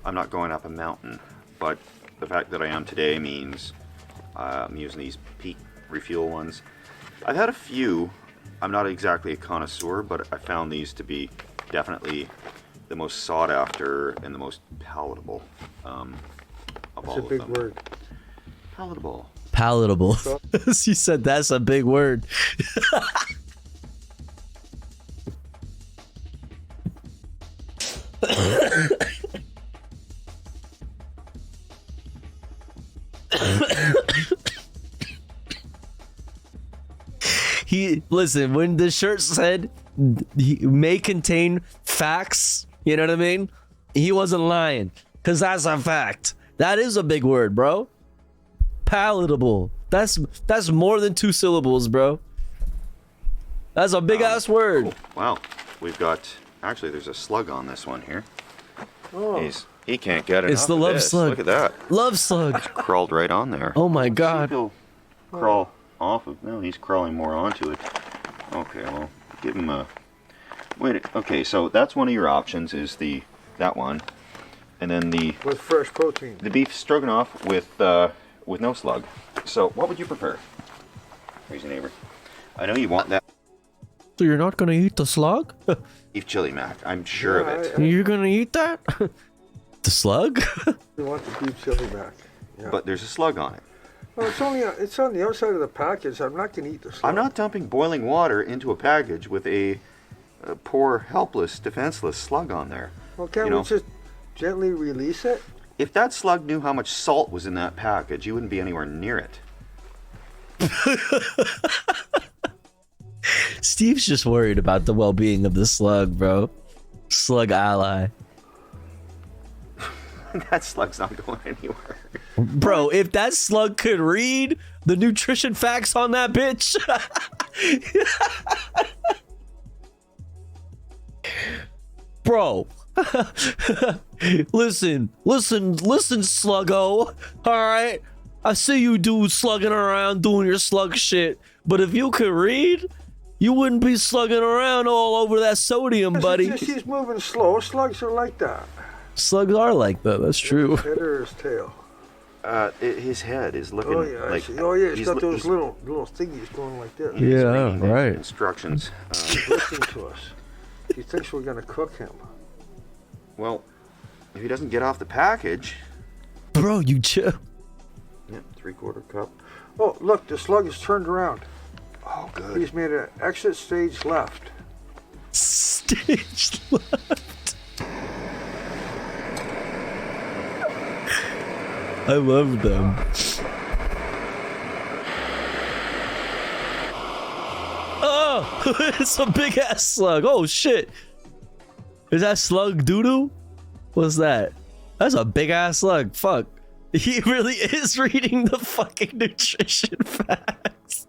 I'm not going up a mountain, but the fact that I am today means I'm using these peak refuel ones. I've had a few. I'm not exactly a connoisseur, but I found these to be definitely the most sought after and the most palatable of That's all a of big them. word. Palatable. Palatable. She said that's a big word. Listen, when the shirt said he may contain facts, you know what I mean? He wasn't lying, because that's a fact. That is a big word, bro. Palatable. That's more than 2 syllables, bro. That's a big ass word. Cool. Wow. We've got, actually there's a slug on this one here. Oh. He can't get enough It's the of love this. slug. Look at that. Love slug. It's crawled right on there. Oh my god. He'll crawl off of, no, he's crawling more onto it. Okay, well, give him a, wait, okay, so that's one of your options, is that one. And then with fresh protein. The beef stroganoff with no slug. So what would you prefer? Crazy neighbor. I know you want that. So you're not gonna eat the slug? Beef chili mac, I'm sure of it. You're gonna eat that? The slug? You want the beef chili back. Yeah. But there's a slug on it. Well, it's on the outside of the package. I'm not going to eat the slug. I'm not dumping boiling water into a package with a poor, helpless, defenseless slug on there. Well, can't we just gently release it? If that slug knew how much salt was in that package, you wouldn't be anywhere near it. Steve's just worried about the well-being of the slug, bro. Slug ally. That slug's not going anywhere. Bro, if that slug could read the nutrition facts on that bitch. Bro. listen, sluggo. Alright? I see you dudes slugging around doing your slug shit. But if you could read, you wouldn't be slugging around all over that sodium, buddy. He's moving slow. Slugs are like that. Slugs are like that, that's true. His head or his tail? His head is looking like... He's got those little thingies going like this. Yeah, right. Instructions. He's listening to us. He thinks we're going to cook him. Well, if he doesn't get off the package... Bro, you chill. Yeah, 3/4 cup. Oh, look, the slug is turned around. Oh, good. He's made an exit stage left. Stage left. I love them. Oh, it's a big ass slug. Oh shit. Is that slug doo-doo? What's that? That's a big ass slug. Fuck. He really is reading the fucking nutrition facts.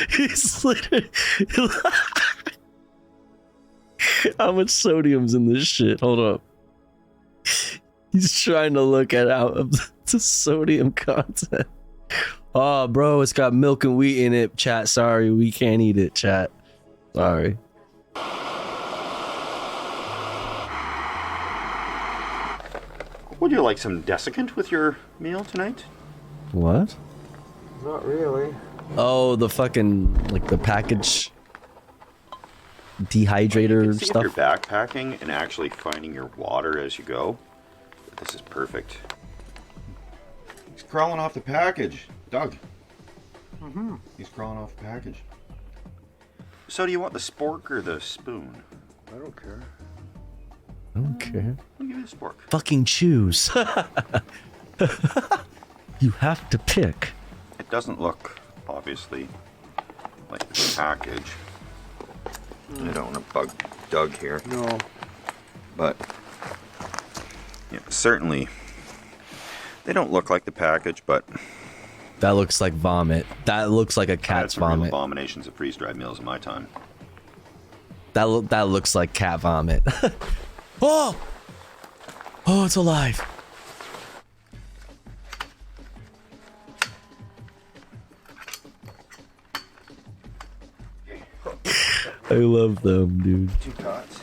He's literally... How much sodium's in this shit? Hold up. He's trying to look at the sodium content. Oh, bro, it's got milk and wheat in it. Chat, sorry, we can't eat it, chat. Sorry. Would you like some desiccant with your meal tonight? What? Not really. Oh, the fucking, like, the package dehydrator See stuff. if you're backpacking and actually finding your water as you go. This is perfect. He's crawling off the package. Doug. Mm-hmm. He's crawling off the package. So do you want the spork or the spoon? I don't care. I don't care. I'll give you the spork. Fucking choose. You have to pick. It doesn't look, obviously, like the package. I don't want to bug Doug here. No. But, yeah, certainly, they don't look like the package, but... That looks like vomit. That looks like a cat's vomit. Abominations of freeze-dried meals in my time. That looks like cat vomit. Oh! Oh, it's alive. I love them, dude. 2 cots.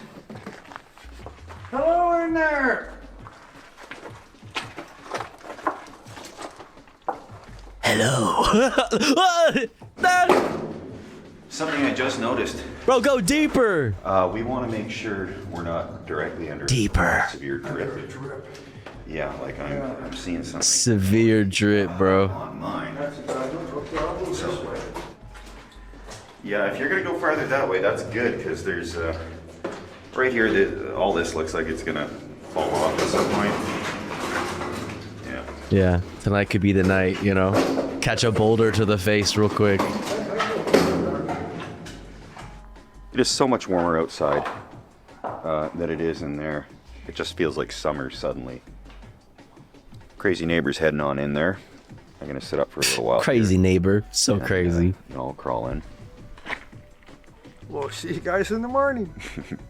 Hello in there! Hello. Something I just noticed. Bro, go deeper. We want to make sure we're not directly under Deeper. severe drip. Yeah, like I'm seeing something Severe drip, bro. on mine. So, yeah, if you're gonna go farther that way, that's good because there's right here. All this looks like it's gonna fall off at some point. Yeah. Yeah, tonight could be the night, you know? Catch a boulder to the face real quick. It is so much warmer outside than it is in there. It just feels like summer suddenly. Crazy neighbor's heading on in there. I'm gonna sit up for a little while. Crazy neighbor. So and, crazy. I'll crawl in. We'll see you guys in the morning.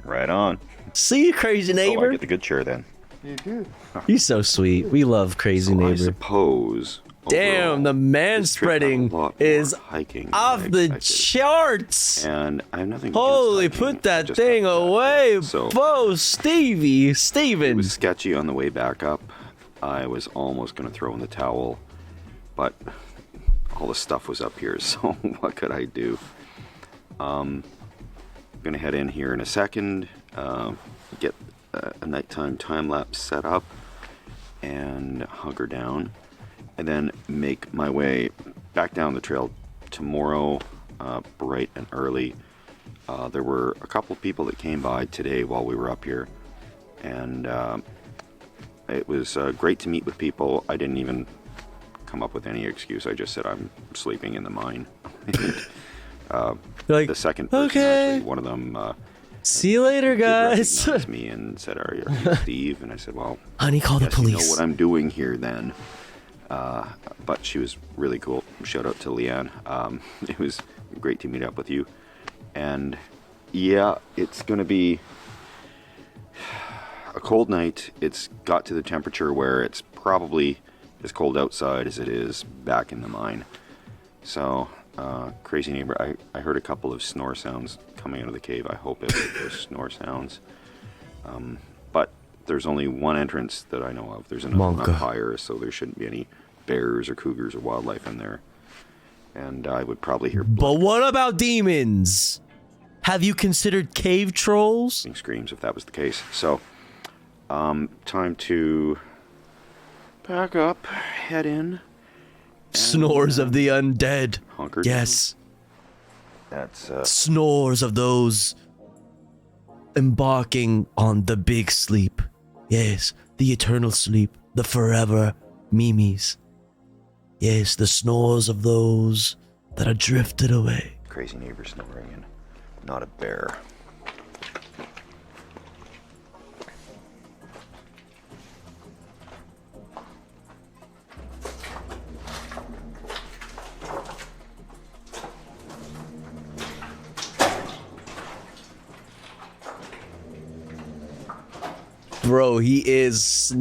Right on. See you, crazy Oh, neighbor. I get the good chair then. You do. He's so sweet. We love crazy I neighbor. suppose. Damn, the man spreading is hiking off the charts. And I have nothing. Holy, put that thing away, Bo, Stevie, It Steven. was sketchy on the way back up. I was almost going to throw in the towel, but all the stuff was up here, so what could I do? I'm going to head in here in a second, get a nighttime time lapse set up, and hunker down, and then make my way back down the trail tomorrow, bright and early. There were a couple of people that came by today while we were up here, and it was great to meet with people. I didn't even come up with any excuse. I just said I'm sleeping in the mine. Like, the second person, okay. actually, one of them. See you later, guys. Recognized me and said, "Are you Steve?" And I said, "Well, honey, call the guess you police." know what I'm doing here then. But she was really cool. Shout out to Leanne. It was great to meet up with you. And yeah, it's going to be a cold night. It's got to the temperature where it's probably as cold outside as it is back in the mine. So, crazy neighbor, I heard a couple of snore sounds coming out of the cave. I hope it was those snore sounds. But there's only one entrance that I know of. There's another one up higher, so there shouldn't be any bears or cougars or wildlife in there. And I would probably hear But what about demons? Have you considered cave trolls? Screams if that was the case. So, time to pack up, head in. Snores of the undead. Hunkered Yes. That's snores of those embarking on the big sleep. Yes, the eternal sleep, the forever mimes. Yes, the snores of those that are drifted away. crazy neighbor snoring and not a bear. Bro, he is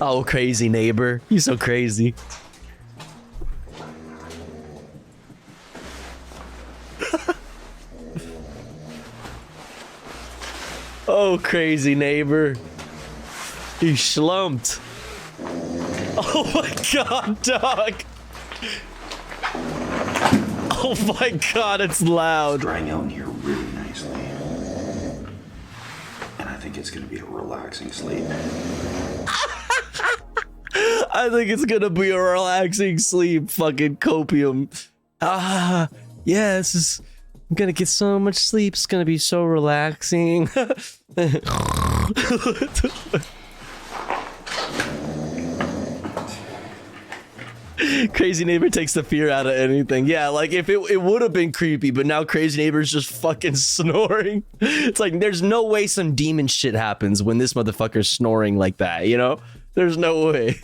Oh, crazy neighbor. He's so crazy. Oh, crazy neighbor. He slumped. Oh my god, dog. Oh my god, it's loud. Drying out in here really nicely. And I think it's going to be a relaxing sleep. I think it's gonna be a relaxing sleep, fucking copium. Ah, yes, I'm gonna get so much sleep. It's gonna be so relaxing. Crazy neighbor takes the fear out of anything. Yeah, like if it would have been creepy, but now crazy neighbor's just fucking snoring. It's like there's no way some demon shit happens when this motherfucker's snoring like that, you know? There's no way.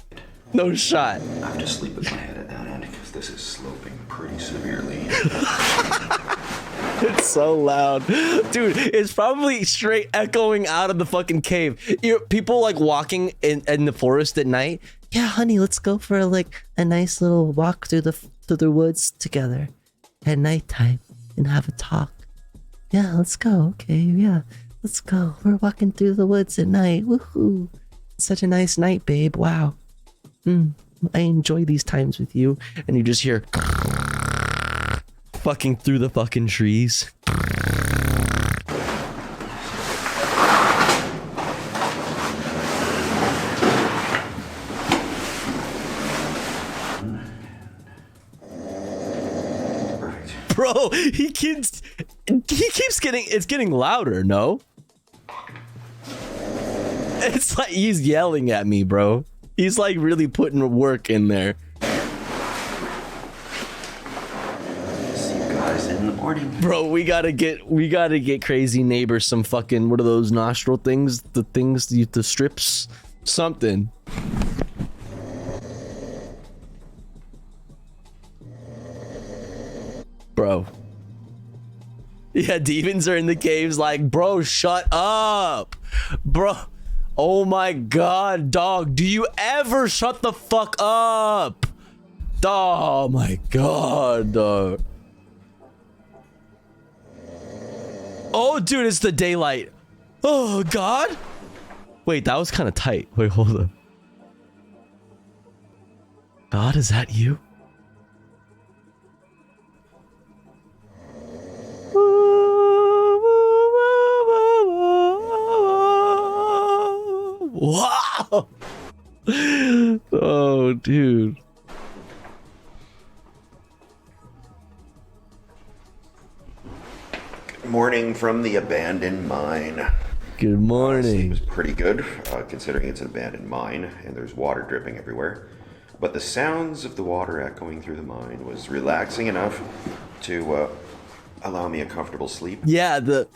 No shot. I have to sleep with my head at that end because this is sloping pretty severely. It's so loud. Dude, it's probably straight echoing out of the fucking cave. People like walking in the forest at night. Yeah, honey, let's go for like a nice little walk through the woods together at nighttime and have a talk. Yeah, let's go. Okay, yeah, let's go. We're walking through the woods at night. Woohoo. Such a nice night, babe. Wow. I enjoy these times with you. And you just hear fucking through the fucking trees. Bro, he keeps getting, it's getting louder, no? It's like he's yelling at me, bro. He's like really putting work in there. See you guys in the morning. Bro, we gotta get crazy neighbor some fucking, what are those nostril things? The strips? Something. Bro. Yeah, demons are in the caves like, bro, shut up. Bro. Oh my god, dog. Do you ever shut the fuck up? Oh my god, dog. Oh, dude, it's the daylight. Oh, God. Wait, that was kind of tight. Wait, hold up. God, is that you? Wow. Oh, dude. Morning from the abandoned mine. Good morning. Seems pretty good, considering it's an abandoned mine and there's water dripping everywhere. But the sounds of the water echoing through the mine was relaxing enough to allow me a comfortable sleep. Yeah, the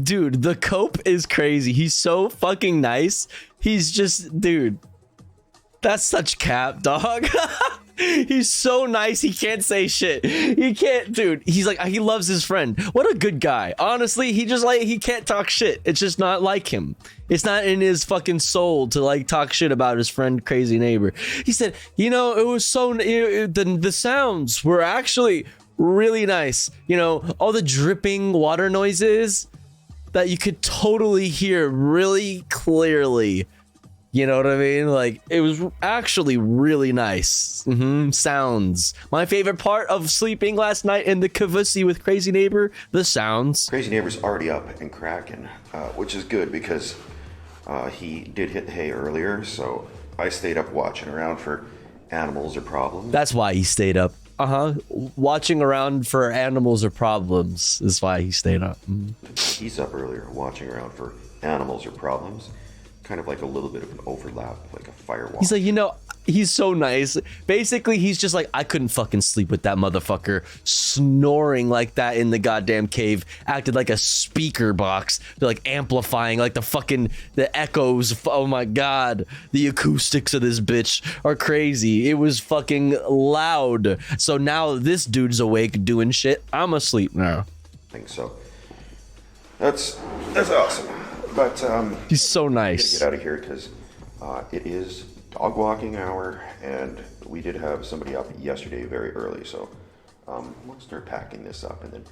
dude, the Cope is crazy. He's so fucking nice. He's just, dude, that's such cap, dog. He's so nice. He can't say shit. He can't, dude. He's like, he loves his friend. What a good guy. Honestly, he just like, he can't talk shit. It's just not like him. It's not in his fucking soul to like talk shit about his friend, crazy neighbor. He said, you know, it was so, the sounds were actually really nice. You know, all the dripping water noises that you could totally hear really clearly. You know what I mean? Like, it was actually really nice. Sounds. My favorite part of sleeping last night in the Kavusi with Crazy Neighbor, the sounds. Crazy Neighbor's already up and cracking, which is good because he did hit the hay earlier, so I stayed up watching around for animals or problems. That's why he stayed up. Watching around for animals or problems is why he stayed up. He's up earlier watching around for animals or problems. Kind of like a little bit of an overlap, like a firewall. He's like, you know, he's so nice. Basically, he's just like, I couldn't fucking sleep with that motherfucker snoring like that in the goddamn cave. Acted like a speaker box. They're like amplifying like the echoes. Oh my god. The acoustics of this bitch are crazy. It was fucking loud. So now this dude's awake doing shit. I'm asleep now. I think so. That's awesome. But he's so nice. Get out of here because it is dog walking hour, and we did have somebody up yesterday very early. So we'll start packing this up and then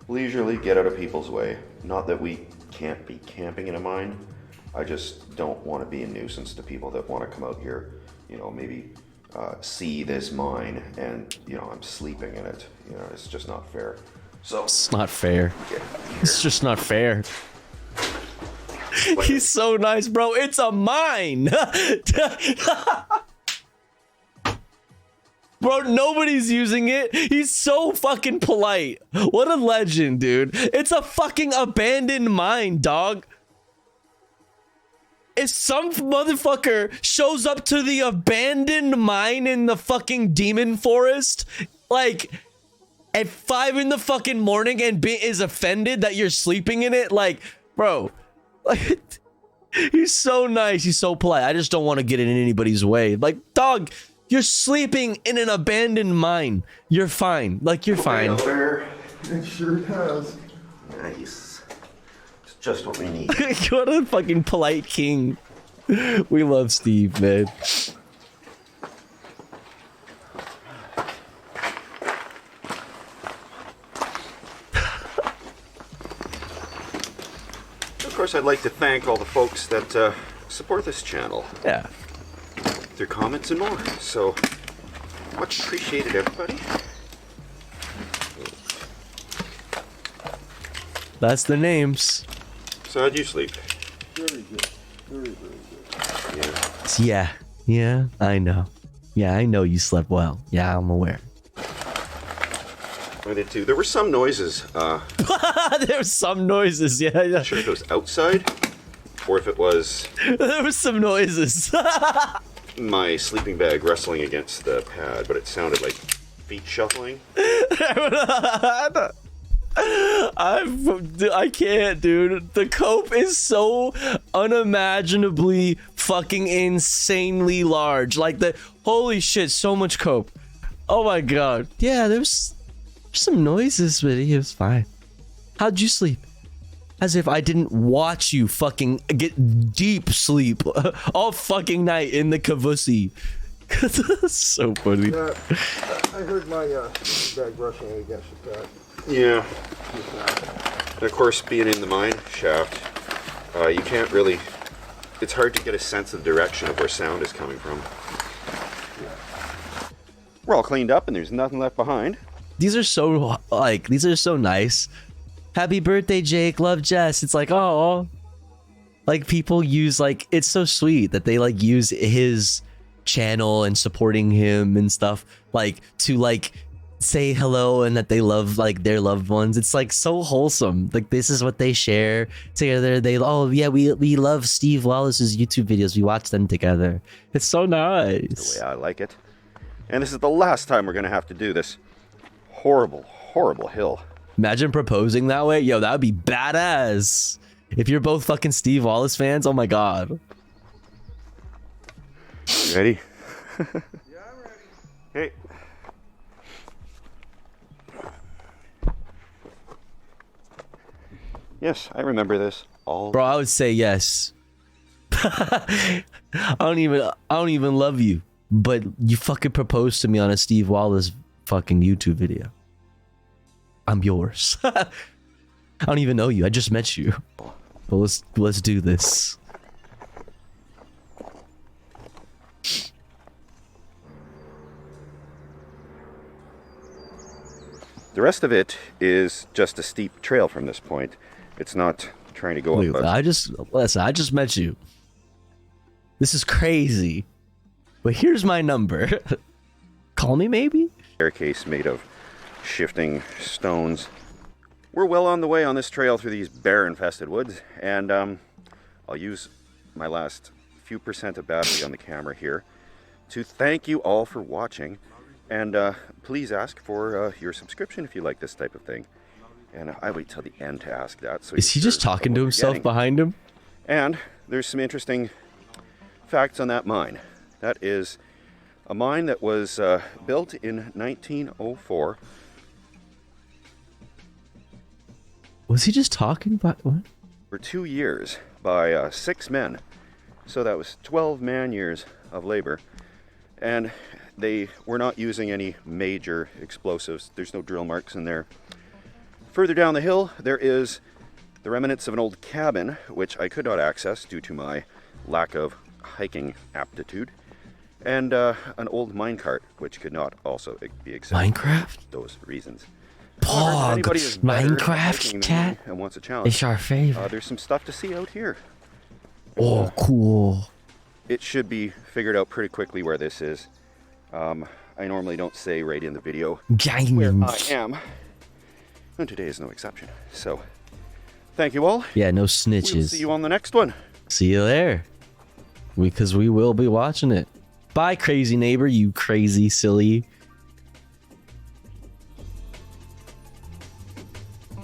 leisurely get out of people's way. Not that we can't be camping in a mine. I just don't want to be a nuisance to people that want to come out here. You know, maybe see this mine, and you know I'm sleeping in it. You know, it's just not fair. So it's not fair. It's just not fair. He's so nice, bro. It's a mine. Bro, nobody's using it. He's so fucking polite. What a legend, dude. It's a fucking abandoned mine, dog. If some motherfucker shows up to the abandoned mine in the fucking demon forest, like at 5 in the fucking morning and is offended that you're sleeping in it, like, bro. Like, he's so nice. He's so polite. I just don't want to get in anybody's way. Like, dog, you're sleeping in an abandoned mine. You're fine. Like, you're fine. It sure does. Nice. It's just what we need. What a fucking polite king. We love Steve, man. Of course, I'd like to thank all the folks that support this channel. Yeah. your comments and more. So, much appreciated, everybody. That's the names. So how'd you sleep? Very good. Very, very good. Yeah, I know. Yeah, I know you slept well. Yeah, I'm aware. I did too. There were some noises. There were some noises, yeah. Not sure if it was outside or if it was... There were some noises. my sleeping bag wrestling against the pad, but it sounded like feet shuffling. I can't, dude. The cope is so unimaginably fucking insanely large. Like holy shit, so much cope. Oh my god. Yeah, there's some noises, but it was fine. How'd you sleep? As if I didn't watch you fucking get deep sleep all fucking night in the Kavusi. So funny. I heard my bag brushing against the pad. Yeah. And of course, being in the mine shaft, you can't really... It's hard to get a sense of the direction of where sound is coming from. We're all cleaned up and there's nothing left behind. These are so nice. Happy birthday, Jake. Love, Jess. It's like, oh, like people use it's so sweet that they use his channel and supporting him and stuff to say hello and that they love their loved ones. It's so wholesome. This is what they share together. We love Steve Wallace's YouTube videos. We watch them together. It's so nice. The way I like it. And this is the last time we're gonna have to do this horrible, horrible hill. Imagine proposing that way. Yo, that would be badass. If you're both fucking Steve Wallace fans, oh my god. You ready? Yeah, I'm ready. Hey. Yes, I remember this all. Bro, I would say yes. I don't even love you, but you fucking proposed to me on a Steve Wallace fucking YouTube video. I'm yours. I don't even know you. I just met you. But let's do this. The rest of it is just a steep trail from this point. It's not trying to go up. I just met you. This is crazy. But here's my number. Call me maybe? Staircase made of shifting stones. We're well on the way on this trail through these bear-infested woods, and I'll use my last few percent of battery on the camera here to thank you all for watching, and please ask for your subscription if you like this type of thing. And I wait till the end to ask that. So is he just talking to himself behind him? And there's some interesting facts on that mine. That is a mine that was built in 1904. Was he just talking about what? For 2 years by 6 men. So that was 12 man-years of labor. And they were not using any major explosives. There's no drill marks in there. Further down the hill, there is the remnants of an old cabin, which I could not access due to my lack of hiking aptitude. And an old minecart, which could not also be accessed. Minecraft? For those reasons. Pog, Minecraft chat. And wants a challenge. It's our favorite. There's some stuff to see out here. Oh, cool. It should be figured out pretty quickly where this is. I normally don't say right in the video where I am, and today is no exception. So, thank you all. Yeah, no snitches. We'll see you on the next one. See you there. Because we will be watching it. Bye, crazy neighbor, you crazy silly.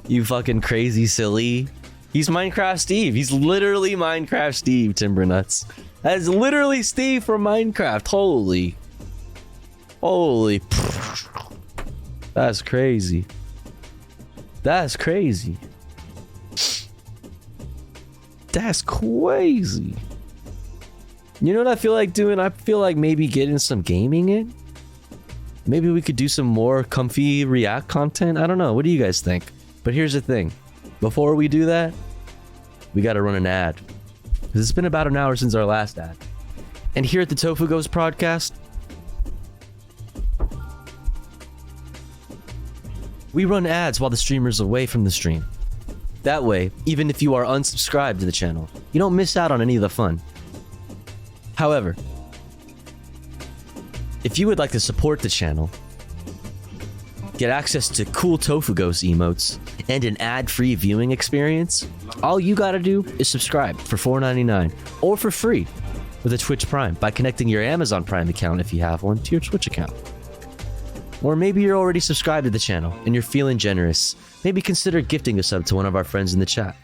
You fucking crazy silly. He's Minecraft Steve. He's literally Minecraft Steve, Timber Nuts. That is literally Steve from Minecraft. Holy. That's crazy. That's crazy. That's crazy. You know what I feel like doing? I feel like maybe getting some gaming in. Maybe we could do some more comfy React content. I don't know. What do you guys think? But here's the thing. Before we do that, we got to run an ad. Because it's been about an hour since our last ad. And here at the Tofu Ghost podcast, we run ads while the streamer's away from the stream. That way, even if you are unsubscribed to the channel, you don't miss out on any of the fun. However, if you would like to support the channel, get access to cool Tofu Ghost emotes, and an ad-free viewing experience, all you gotta do is subscribe for $4.99 or for free with a Twitch Prime by connecting your Amazon Prime account, if you have one, to your Twitch account. Or maybe you're already subscribed to the channel and you're feeling generous. Maybe consider gifting a sub to one of our friends in the chat,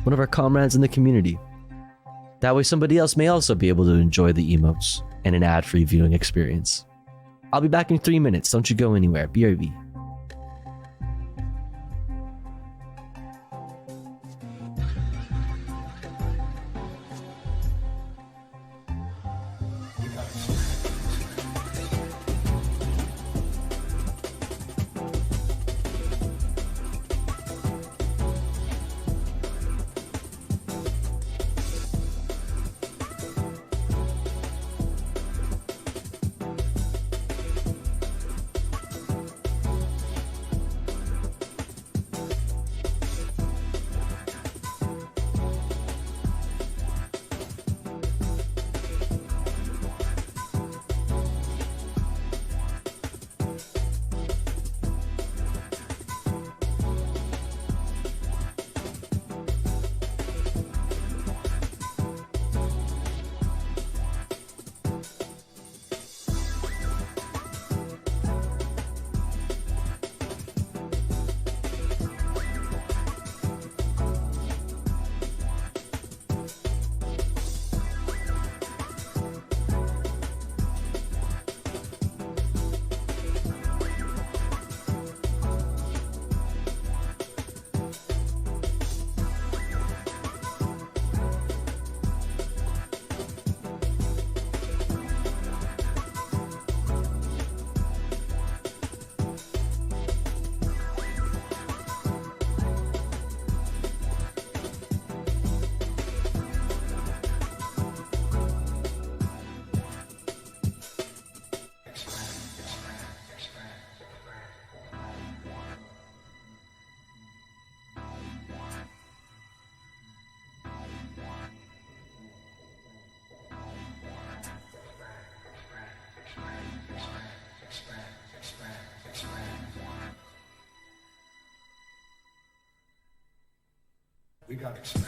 one of our comrades in the community. That way somebody else may also be able to enjoy the emotes and an ad-free viewing experience. I'll be back in 3 minutes. Don't you go anywhere. BRB. We got expand.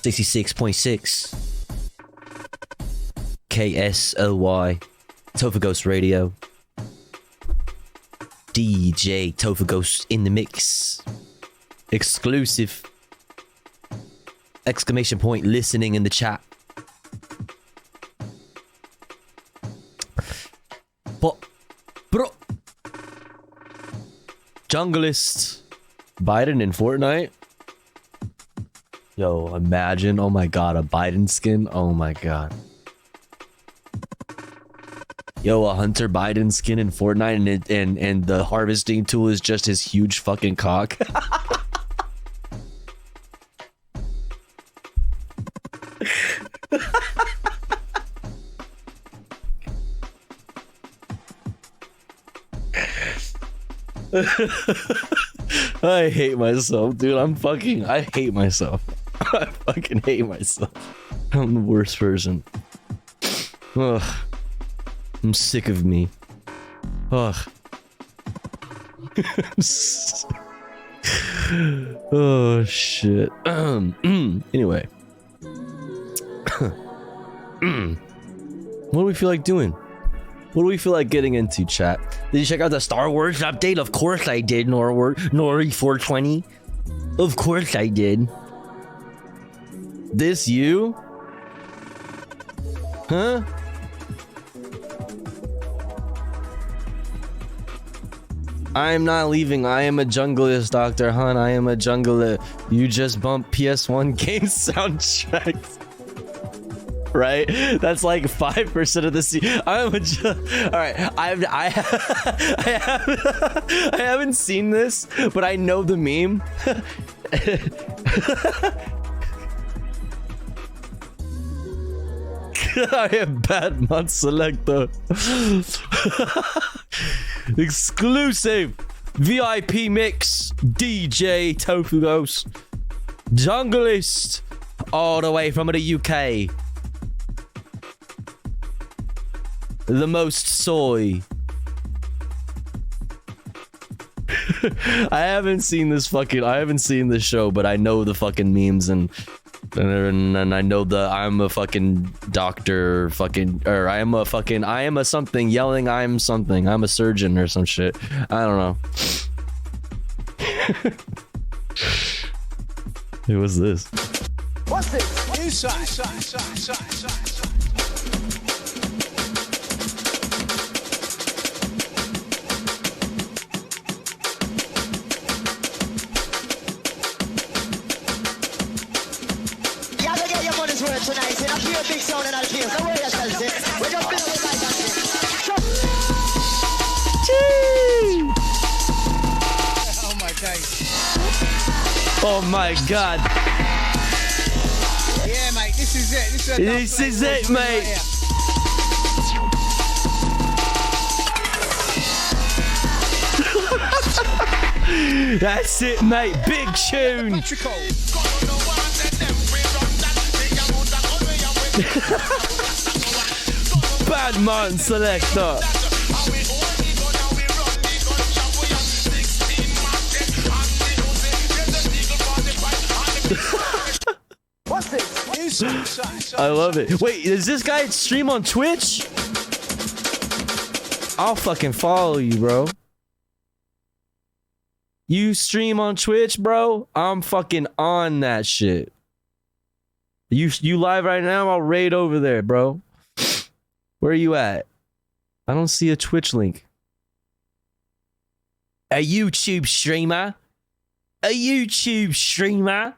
66.6 KSOY Tofu Ghost Radio. DJ Tofu Ghost in the mix. Exclusive. Exclamation point listening in the chat. But, bro. Junglist. Biden in Fortnite. Yo, imagine. Oh my god, a Biden skin. Oh my god. Yo, a Hunter Biden skin in Fortnite and the harvesting tool is just his huge fucking cock. I hate myself, dude. I hate myself. I fucking hate myself. I'm the worst person. Ugh. I'm sick of me. Ugh. Oh shit. Anyway. What do we feel like doing? What do we feel like getting into, chat? Did you check out the Star Wars update? Of course I did, Nori 420. Of course I did. This you? Huh? I am not leaving. I am a junglist, Dr. Hun. I am a jungler. You just bumped PS1 game soundtracks. Right? That's like 5% of the I'm a alright, I haven't seen this, but I know the meme. I am Batman Selector. Exclusive VIP mix DJ Tofu Ghost Junglist all the way from the UK. The most soy. I haven't seen this show, but I know the fucking memes and I know I'm a fucking doctor or I am a something yelling I'm something. I'm a surgeon or some shit. I don't know. Who was this? What's this? New side. Tonight, and I hear a big sound and I'll feel. Don't worry yourself, see? We're just building like that. Oh my days. Oh my god. Yeah, mate, this is it. This is it, mate. That's it, mate. Big tune. Badman Selector. What's this? I love it. Wait, does this guy stream on Twitch? I'll fucking follow you, bro. You stream on Twitch, bro? I'm fucking on that shit. You live right now? I'll raid over there, bro. Where are you at? I don't see a Twitch link. A YouTube streamer? A YouTube streamer?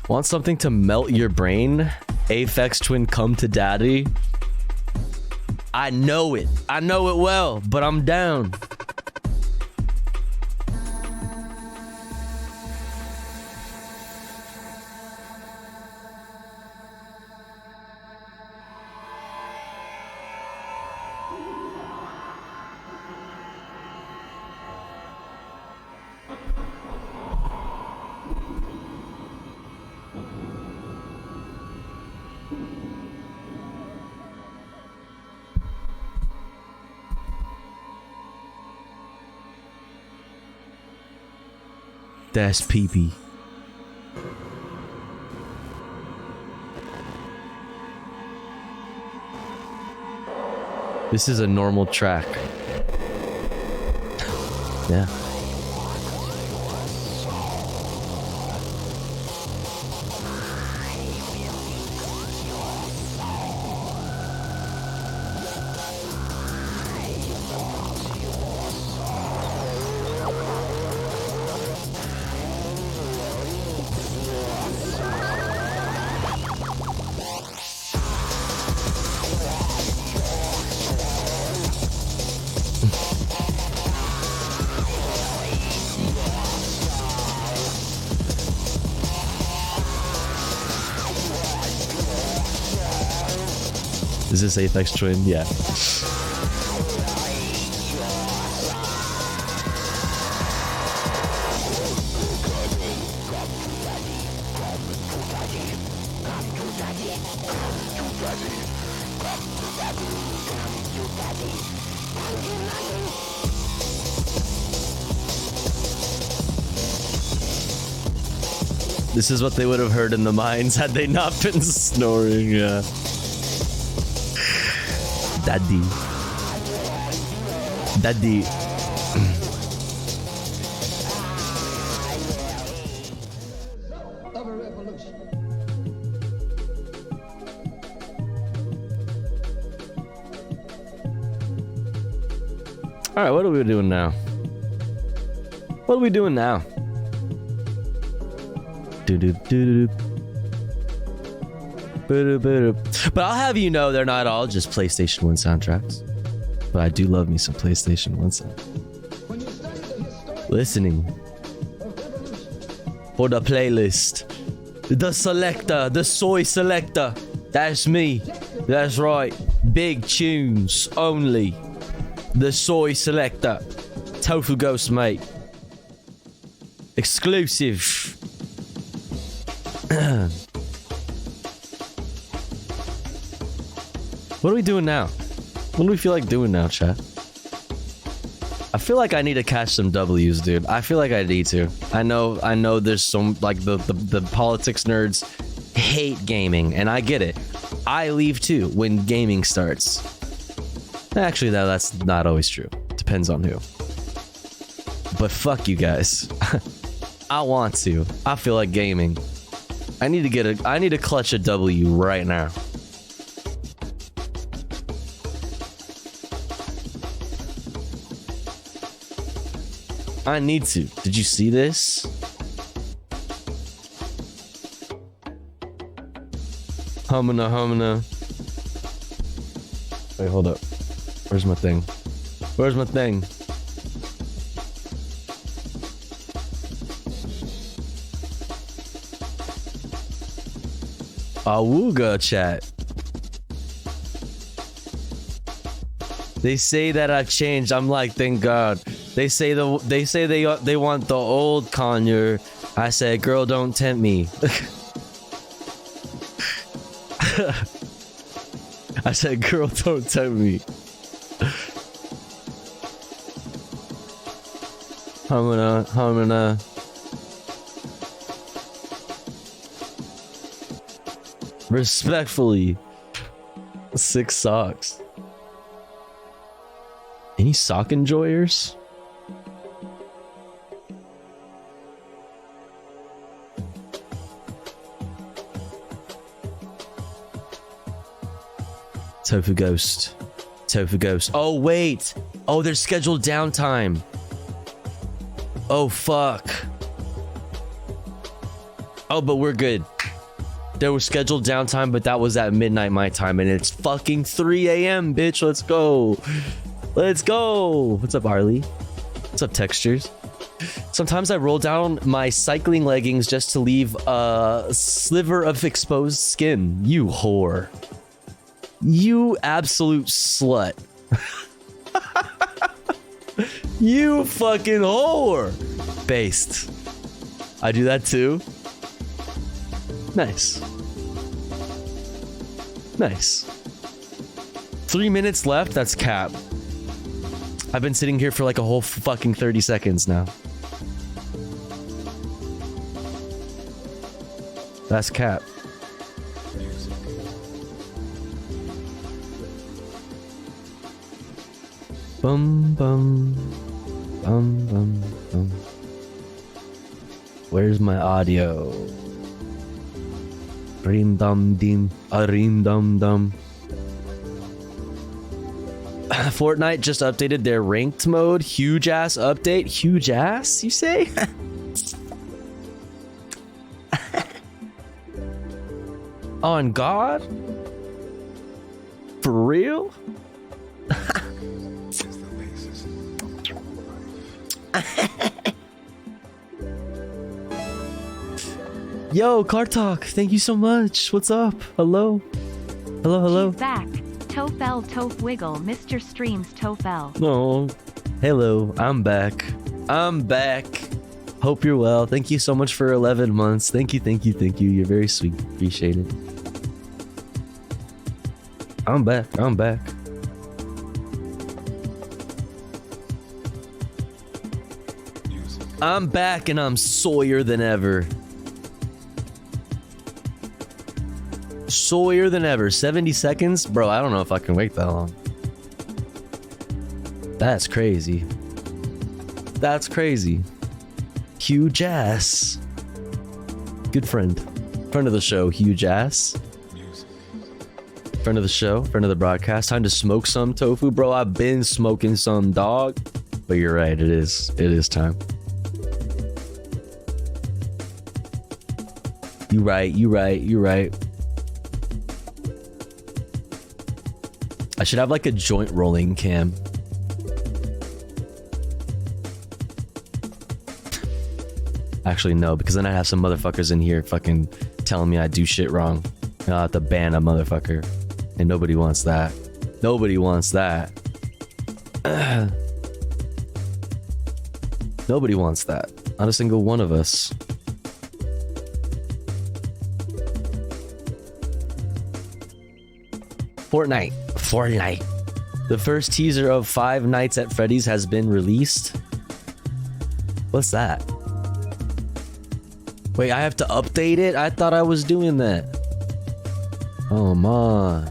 Want something to melt your brain? Aphex Twin come to daddy? I know it well, but I'm down. That's pee-pee. This is a normal track. Yeah. Is this Apex Twin? Yeah. This is what they would have heard in the mines had they not been snoring, yeah. Daddy. Daddy. All right, what are we doing now? What are we doing now? But I'll have you know they're not all just PlayStation 1 soundtracks. But I do love me some PlayStation 1 soundtracks. Listening for the playlist. The selector, the soy selector. That's me. That's right. Big tunes only. The soy selector. Tofu Ghost, mate. Exclusive. What are we doing now? What do we feel like doing now, chat? I feel like I need to catch some W's, dude. I feel like I need to. I know there's some, like, the politics nerds hate gaming, and I get it. I leave too when gaming starts. Actually, that's not always true. Depends on who. But fuck you guys. I want to. I feel like gaming. I need to clutch a W right now. I need to. Did you see this? Humana. Wait, hold up. Where's my thing? Where's my thing? Awooga chat. They say that I've changed. I'm like, thank God. They say they want the old Conyer. I said, girl, don't tempt me. I said, girl, don't tempt me. Humana. Respectfully. 6 socks. Any sock enjoyers? Tofu Ghost. Oh, wait. Oh, there's scheduled downtime. Oh, fuck. Oh, but we're good. There was scheduled downtime, but that was at midnight my time, and it's fucking 3 a.m., bitch. Let's go. Let's go. What's up, Arlie? What's up, Textures? Sometimes I roll down my cycling leggings just to leave a sliver of exposed skin. You whore. You absolute slut. You fucking whore. Based. I do that too. Nice. 3 minutes left? That's cap. I've been sitting here for like a whole fucking 30 seconds now. That's cap. Bum bum bum bum bum. Where's my audio? Reem dum dim, a reem dum dum. Fortnite just updated their ranked mode. Huge ass update. Huge ass, you say? On God? For real? Yo, Car Talk, thank you so much. What's up? Hello? Hello, hello? She's back. Tofel Tof Wiggle, Mr. Streams Tofel. No. Hello, I'm back. I'm back. Hope you're well. Thank you so much for 11 months. Thank you, thank you, thank you. You're very sweet. Appreciate it. I'm back. I'm back. I'm back and I'm Sawyer than ever. Sawyer than ever. 70 seconds? Bro, I don't know if I can wait that long. That's crazy. That's crazy. Huge ass. Good friend. Friend of the show, huge ass. Friend of the show, friend of the broadcast. Time to smoke some tofu, bro. I've been smoking some, dog. But you're right, it is time. You right. I should have like a joint rolling cam. Actually, no, because then I have some motherfuckers in here fucking telling me I do shit wrong. And I'll have to ban a motherfucker. And nobody wants that. Nobody wants that. Nobody wants that. Not a single one of us. Fortnite. The first teaser of Five Nights at Freddy's has been released. What's that? Wait, I have to update it? I thought I was doing that. Oh, man.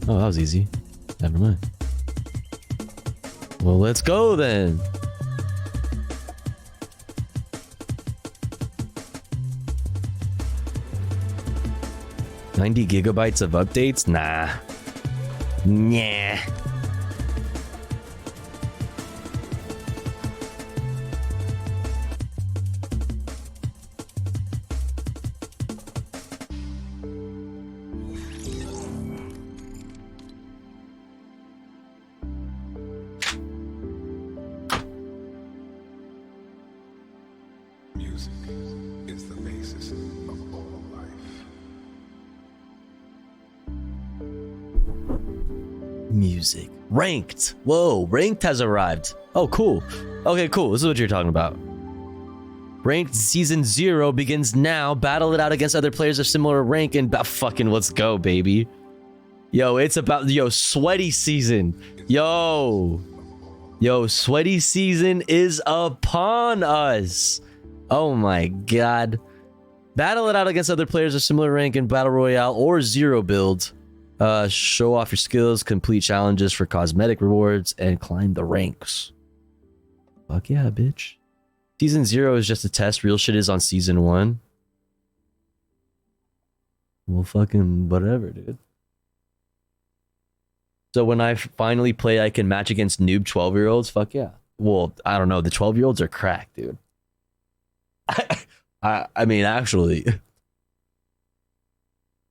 Oh, that was easy. Never mind. Well, let's go then. $90 gigabytes of updates? Nah. Music is the basis of all life. Music. Ranked. Whoa, ranked has arrived. Oh, cool. Okay, cool. This is what you're talking about. Ranked Season 0 begins now. Battle it out against other players of similar rank and fucking let's go, baby. Yo, it's about... Yo, Sweaty Season. Yo, Sweaty Season is upon us. Oh my god. Battle it out against other players of similar rank in Battle Royale or Zero build. Show off your skills, complete challenges for cosmetic rewards, and climb the ranks. Fuck yeah, bitch. Season 0 is just a test. Real shit is on Season 1. Well, fucking whatever, dude. So when I finally play, I can match against noob 12-year-olds? Fuck yeah. Well, I don't know. The 12-year-olds are cracked, dude. I mean, actually.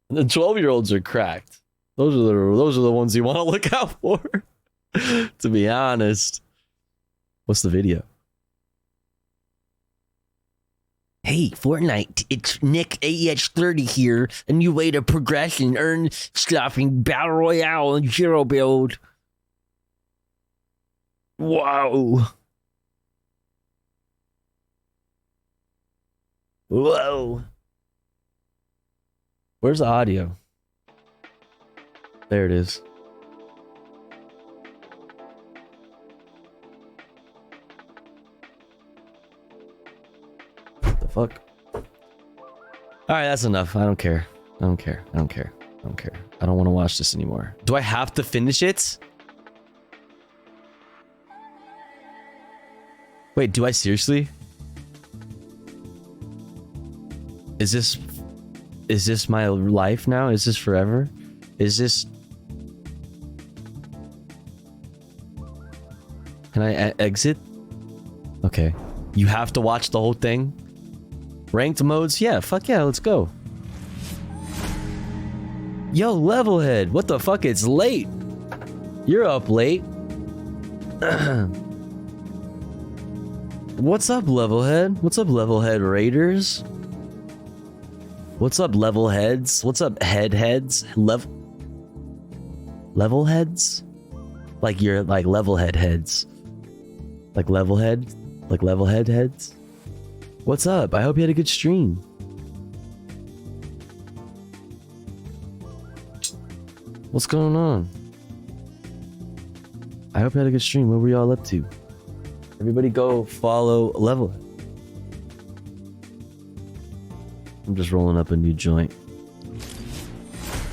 The 12-year-olds are cracked. Those are the ones you want to look out for. To be honest. What's the video? Hey, Fortnite, it's Nick AEH30 here. A new way to progress and earn stuff in Battle Royale and Zero build. Whoa. Whoa. Where's the audio? There it is. The fuck? Alright, that's enough. I don't care. I don't care. I don't care. I don't care. I don't want to watch this anymore. Do I have to finish it? Wait, do I seriously? Is this my life now? Is this forever? Is this... Can I exit? Okay. You have to watch the whole thing? Ranked modes? Yeah, fuck yeah, let's go. Yo, Levelhead, what the fuck? It's late. You're up late. What's up, Levelhead? What's up, Levelhead Raiders? What's up, Levelheads? What's up, Heads? Levelheads? Like you're like Levelhead heads. Like Levelhead? Like Levelhead heads? What's up? I hope you had a good stream. What's going on? I hope you had a good stream. What were y'all up to? Everybody go follow Levelhead. I'm just rolling up a new joint.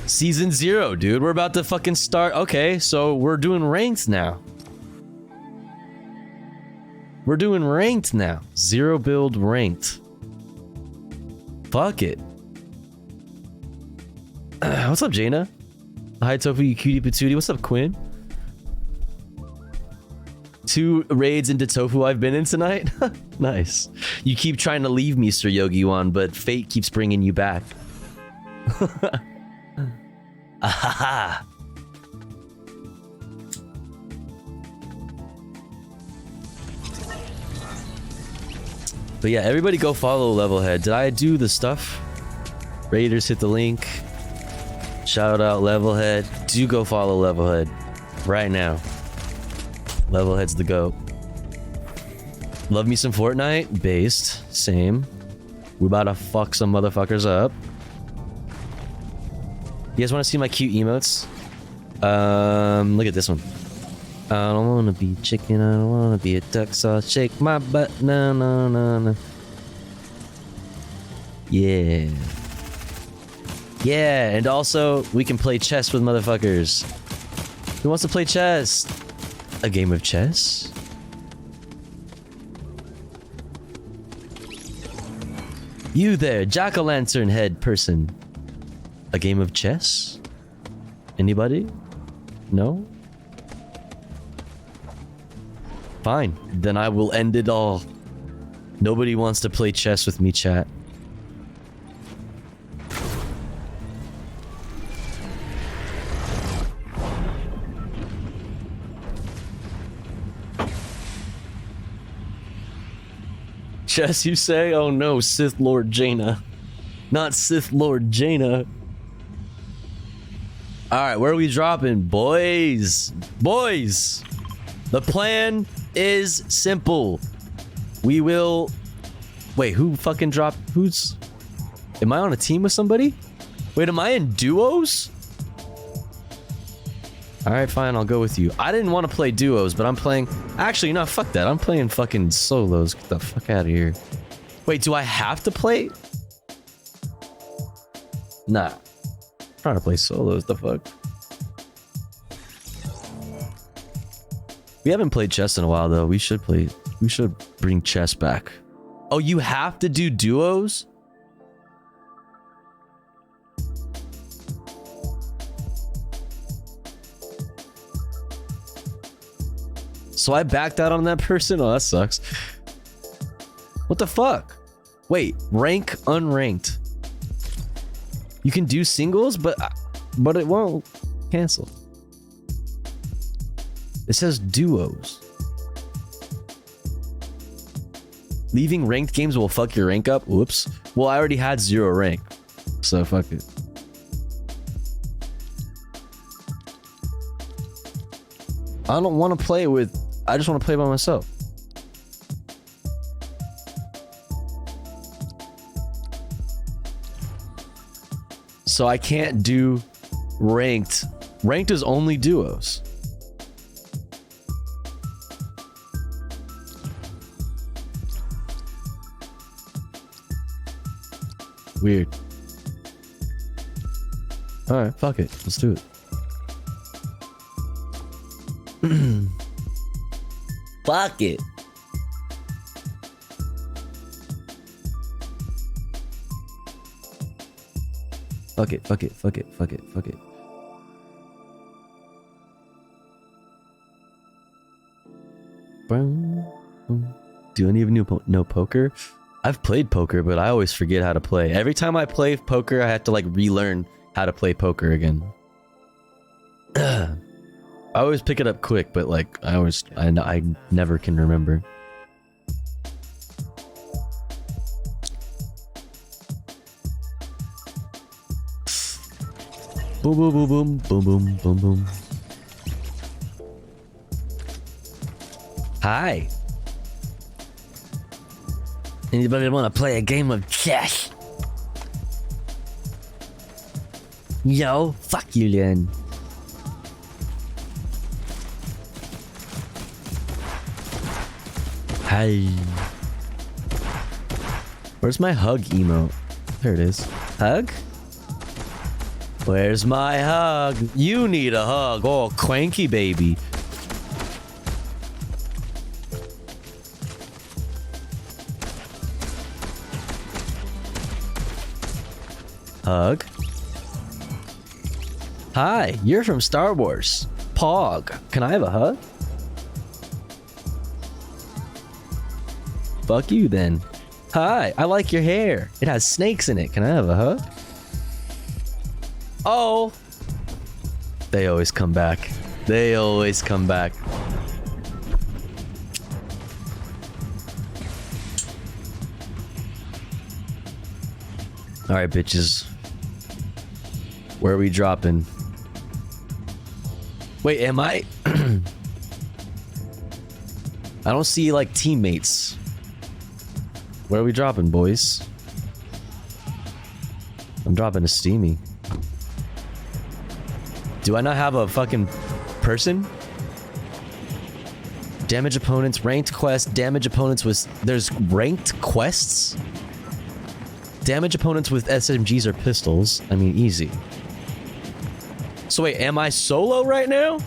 Season 0, dude. We're about to fucking start. Okay, so we're doing ranked now. We're doing ranked now. 0 build ranked. Fuck it. What's up, Jaina? Hi, Tofu, you cutie patootie. What's up, Quinn? 2 raids into Tofu I've been in tonight. Nice. You keep trying to leave me, Sir Yogi-wan, but fate keeps bringing you back. Ahaha. But yeah, everybody go follow Levelhead. Did I do the stuff? Raiders, hit the link. Shout out Levelhead. Do go follow Levelhead right now. Levelhead's the GOAT. Love me some Fortnite? Based. Same. We about to fuck some motherfuckers up. You guys want to see my cute emotes? Look at this one. I don't want to be chicken, I don't want to be a duck, so I'll shake my butt. No, no, no, no. Yeah. Yeah, and also, we can play chess with motherfuckers. Who wants to play chess? A game of chess? You there, jack-o'-lantern head person. A game of chess? Anybody? No? Fine, then I will end it all. Nobody wants to play chess with me, chat. Chess, you say? Oh no, Sith Lord Jaina. Not Sith Lord Jaina. Alright, where are we dropping? Boys! Boys! The plan is simple. We will... Wait, who fucking dropped... Who's... Am I on a team with somebody? Wait, am I in duos? Alright, fine, I'll go with you. I didn't want to play duos, but I'm playing... Actually, no, fuck that. I'm playing fucking solos. Get the fuck out of here. Wait, do I have to play? Nah. I'm trying to play solos, the fuck? We haven't played chess in a while, though. We should play... We should bring chess back. Oh, you have to do duos? So I backed out on that person? Oh, that sucks. What the fuck? Wait, rank unranked. You can do singles, but it won't cancel. It says duos. Leaving ranked games will fuck your rank up? Whoops. Well, I already had 0 rank, so fuck it. I don't want to play with... I just want to play by myself. So I can't do ranked. Ranked is only duos. Weird. Alright, fuck it. Let's do it. Fuck it. Fuck it, fuck it, fuck it, fuck it, fuck it. Do any of you know poker? I've played poker, but I always forget how to play. Every time I play poker, I have to like relearn how to play poker again. I always pick it up quick, but like I never can remember. Boom, boom, boom, boom, boom, boom, boom, boom. Hi. Anybody want to play a game of chess? Yo, fuck you then. Hi. Where's my hug emote? There it is. Hug? Where's my hug? You need a hug. Oh, cranky baby. Hug. Hi, you're from Star Wars. Pog. Can I have a hug? Fuck you then. Hi, I like your hair. It has snakes in it. Can I have a hug? Oh. They always come back. They always come back. Alright, bitches. Where are we dropping? Wait, am I? I don't see like teammates. Where are we dropping, boys? I'm dropping a Steamy. Do I not have a fucking person? Damage opponents, ranked quest, damage opponents with... There's ranked quests? Damage opponents with SMGs or pistols. I mean, easy. So wait, am I solo right now?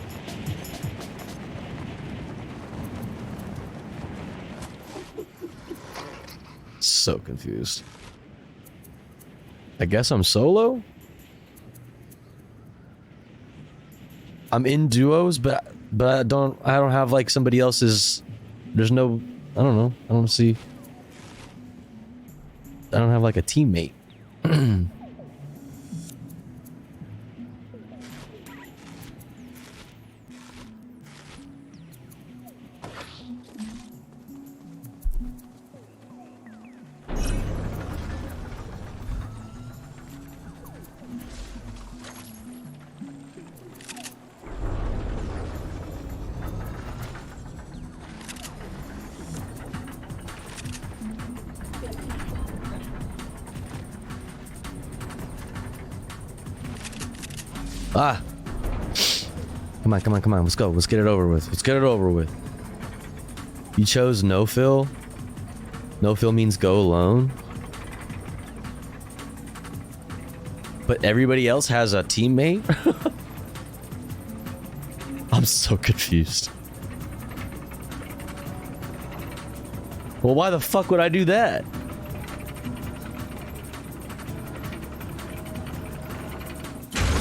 So confused. I guess I'm solo? I'm in duos, but I don't have like somebody else's. There's no, I don't know. I don't see. I don't have like a teammate. Ah! Come on, come on, come on. Let's go. Let's get it over with. Let's get it over with. You chose no fill? No fill means go alone? But everybody else has a teammate? I'm so confused. Well, why the fuck would I do that?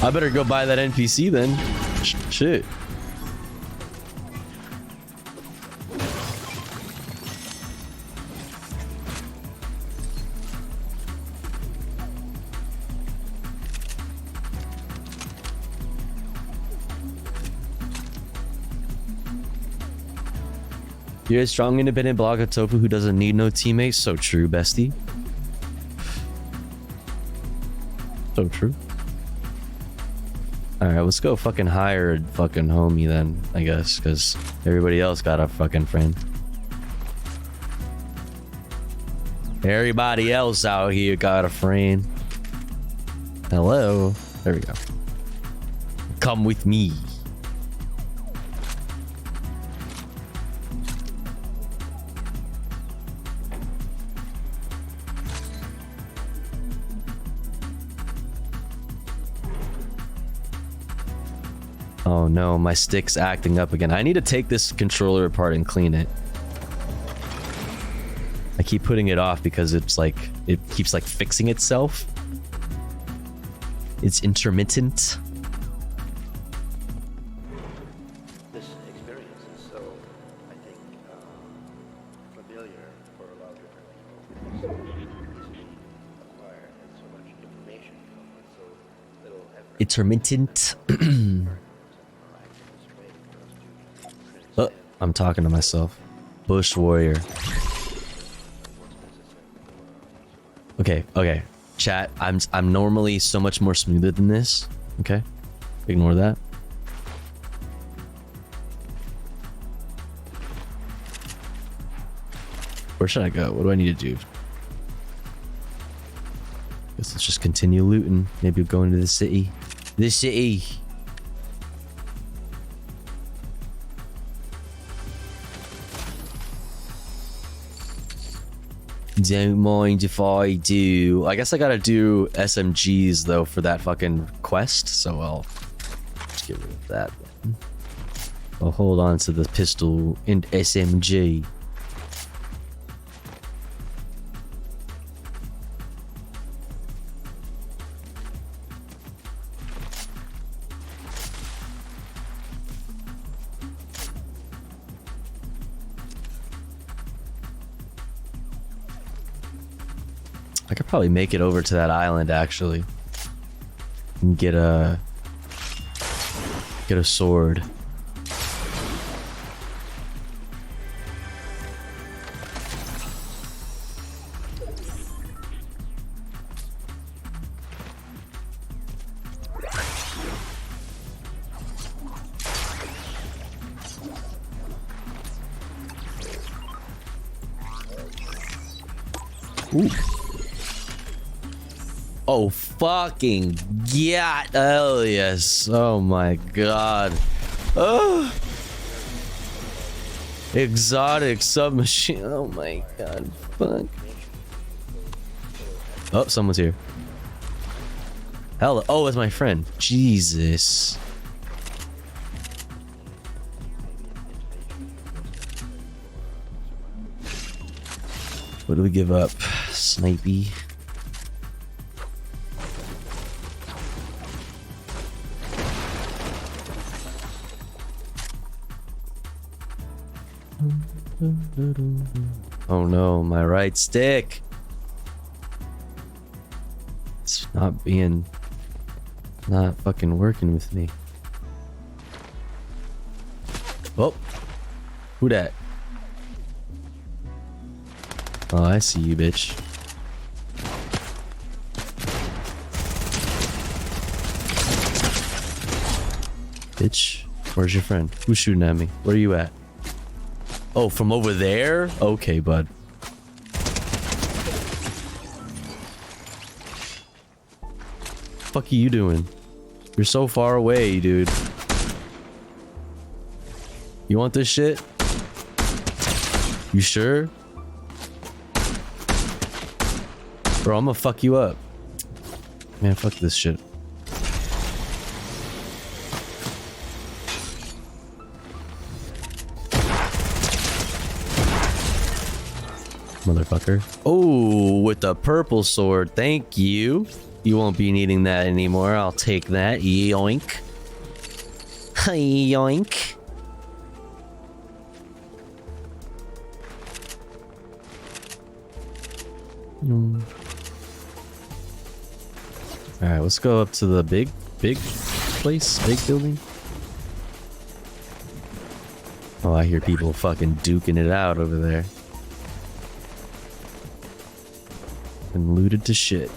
I better go buy that NPC then. Shit. You're a strong, independent blogger tofu who doesn't need no teammates. So true, bestie. So true. Alright, let's go fucking hire a fucking homie then, I guess, because everybody else got a fucking friend. Everybody else out here got a friend. Hello. There we go. Come with me. Oh no, my stick's acting up again. I need to take this controller apart and clean it. I keep putting it off because it's like, it keeps like fixing itself. It's intermittent. This experience is so, I think, familiar for a lot of different people. So easily acquired and so much information from it, so little effort. Intermittent. Oh, I'm talking to myself. Bush Warrior. Okay. Chat, I'm normally so much more smoother than this. Okay? Ignore that. Where should I go? What do I need to do? Guess let's just continue looting. Maybe we'll go into the city. The city. Don't mind if I do. I guess I gotta do SMGs though for that fucking quest, so I'll just get rid of that then. I'll hold on to the pistol and SMG. I could probably make it over to that island actually and get a sword. Ooh. Oh, fucking yeah. Oh, yes. Oh, my God. Oh. Exotic submachine. Oh, my God. Fuck. Oh, someone's here. Hello. Oh, it's my friend. Jesus. What do we give up? Snipey. Oh no, my right stick. It's not fucking working with me. Oh, who that? Oh, I see you, bitch. Bitch, where's your friend? Who's shooting at me? Where are you at? Oh, from over there? Okay, bud. Fuck are you doing? You're so far away, dude. You want this shit? You sure? Bro, I'm gonna fuck you up. Man, fuck this shit. Motherfucker. Oh, with the purple sword. Thank you. You won't be needing that anymore. I'll take that. Yoink. Yoink. Alright, let's go up to the big place, big building. Oh, I hear people fucking duking it out over there. And looted to shit.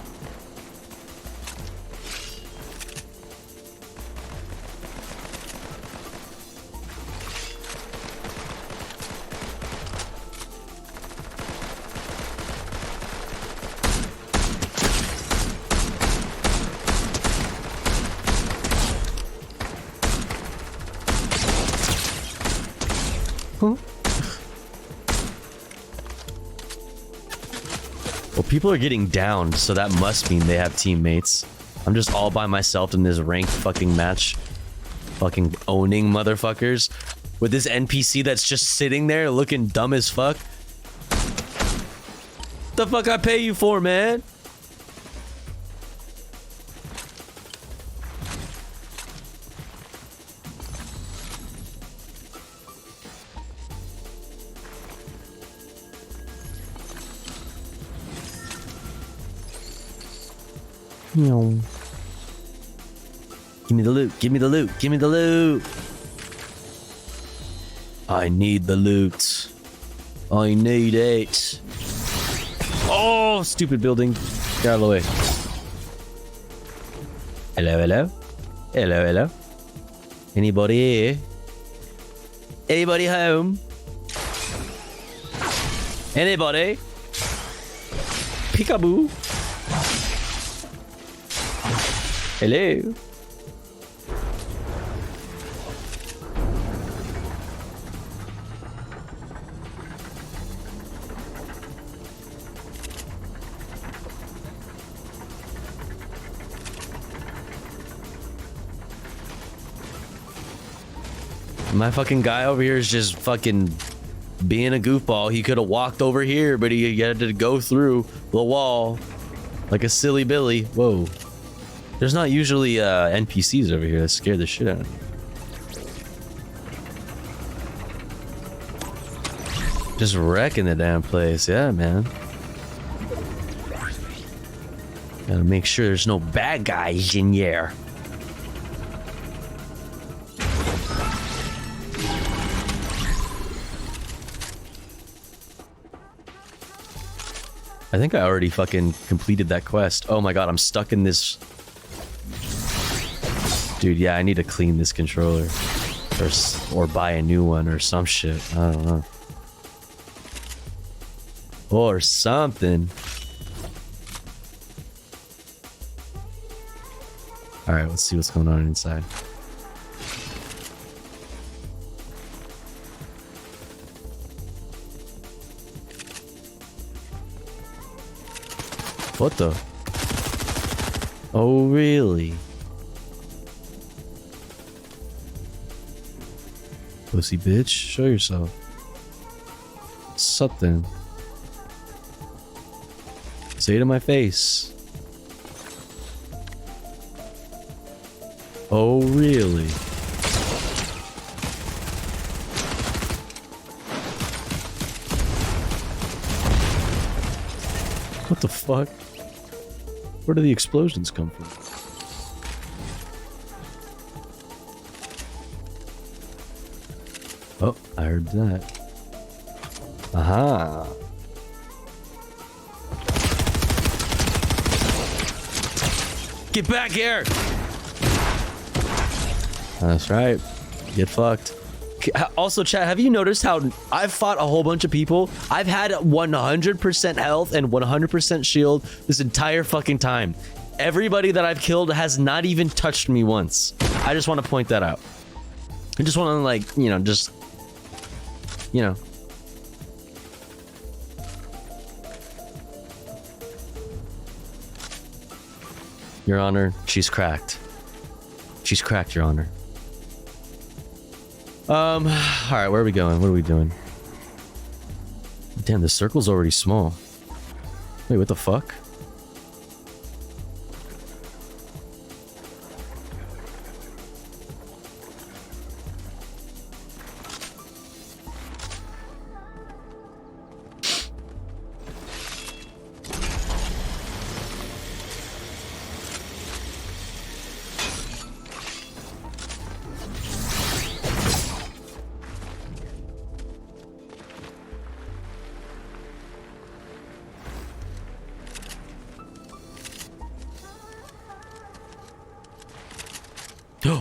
Huh? Well, people are getting downed, so that must mean they have teammates. I'm just all by myself in this ranked fucking match. Fucking owning motherfuckers. With this NPC that's just sitting there looking dumb as fuck. The fuck I pay you for, man? Give me the loot, give me the loot, give me the loot. I need the loot. I need it. Oh, stupid building. Get out of the way. Hello, hello. Hello, hello. Anybody here? Anybody home? Anybody? Peekaboo. Hello. My fucking guy over here is just fucking being a goofball. He could have walked over here, but he had to go through the wall like a silly Billy. Whoa. There's not usually NPCs over here that scare the shit out of me. Just wrecking the damn place. Yeah, man. Gotta make sure there's no bad guys in here. I think I already fucking completed that quest. Oh my god, I'm stuck in this. Dude, yeah, I need to clean this controller. Or buy a new one or some shit. I don't know. Or something. Alright, let's see what's going on inside. What the? Oh, really? Pussy bitch, show yourself. Something. Say it to my face. Oh, really? What the fuck? Where do the explosions come from? Oh, I heard that. Aha. Get back here! That's right. Get fucked. Also, chat, have you noticed how I've fought a whole bunch of people? I've had 100% health and 100% shield this entire fucking time. Everybody that I've killed has not even touched me once. I just want to point that out. I just want to, like, you know, just... You know. Your Honor, she's cracked. She's cracked, Your Honor. Alright, where are we going? What are we doing? Damn, the circle's already small. Wait, what the fuck?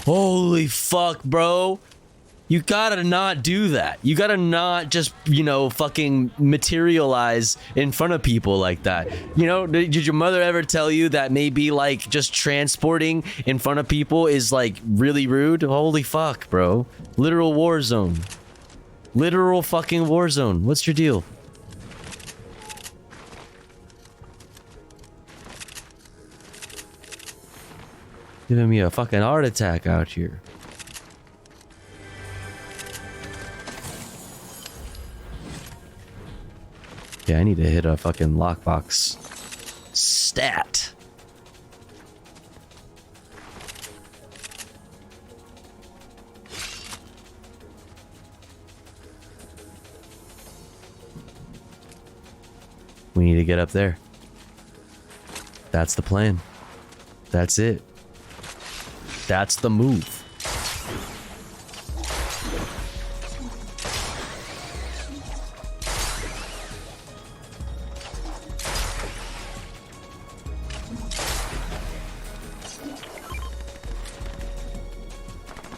Holy fuck, bro. You gotta not do that. You gotta not just, you know, fucking materialize in front of people like that. You know, did your mother ever tell you that maybe, like, just transporting in front of people is, like, really rude? Holy fuck, bro. Literal war zone. Literal fucking war zone. What's your deal? Giving me a fucking heart attack out here. Okay, I need to hit a fucking lockbox stat. We need to get up there. That's the plan. That's it. That's the move.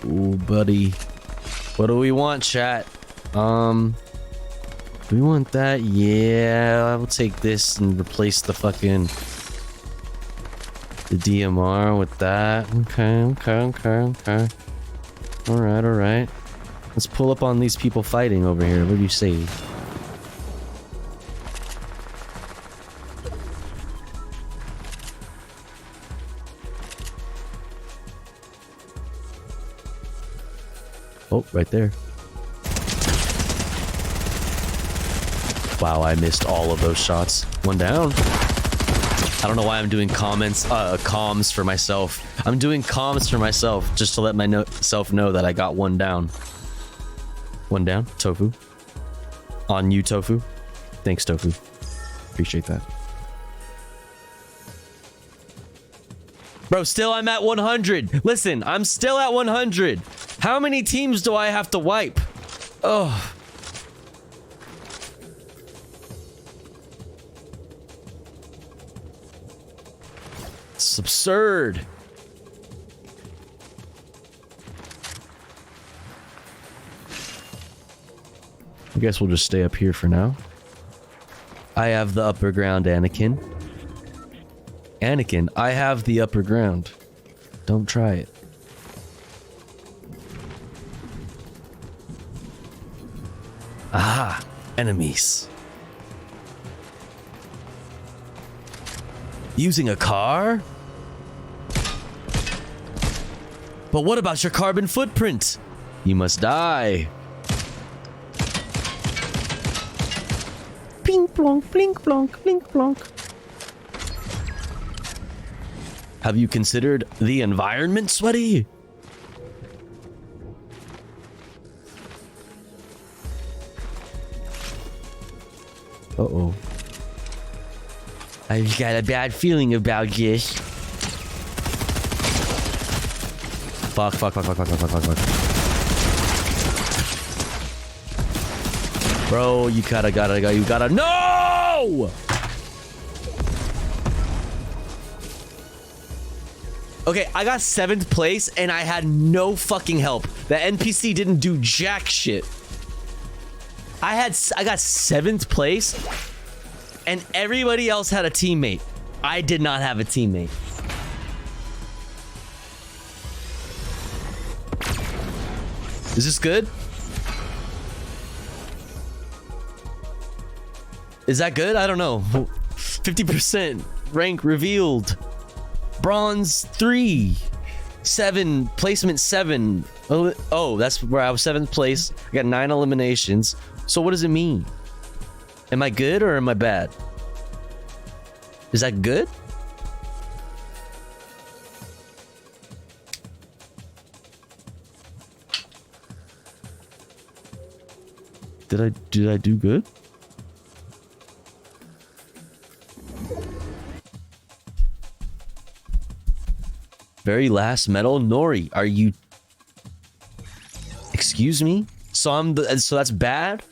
Ooh, buddy. What do we want, chat? Do we want that? Yeah, I will take this and replace the fucking... the DMR with that. Okay. Alright. Let's pull up on these people fighting over here. What do you say? Oh, right there. Wow, I missed all of those shots. One down. I don't know why I'm doing comms for myself. I'm doing comms for myself just to let myself know that I got one down. One down, Tofu. On you, Tofu. Thanks, Tofu. Appreciate that. Bro, still I'm at 100. Listen, I'm still at 100. How many teams do I have to wipe? Oh. It's absurd. I guess we'll just stay up here for now. I have the upper ground, Anakin. Anakin, I have the upper ground. Don't try it. Aha! Enemies. Using a car? But what about your carbon footprint? You must die. Blink blonk, blink blonk, blink blonk. Have you considered the environment, Sweaty? Uh-oh. I've got a bad feeling about this. Fuck. Bro, you gotta, no! Okay, I got 7th place and I had no fucking help. The NPC didn't do jack shit. I got 7th place and everybody else had a teammate. I did not have a teammate. Is this good? Is that good? I don't know. 50% rank revealed. Bronze 3. 7. Placement 7. Oh, that's where I was 7th place. I got 9 eliminations. So what does it mean? Am I good or am I bad? Is that good? Did I do good? Very last medal, Nori. Are you? Excuse me. So so that's bad.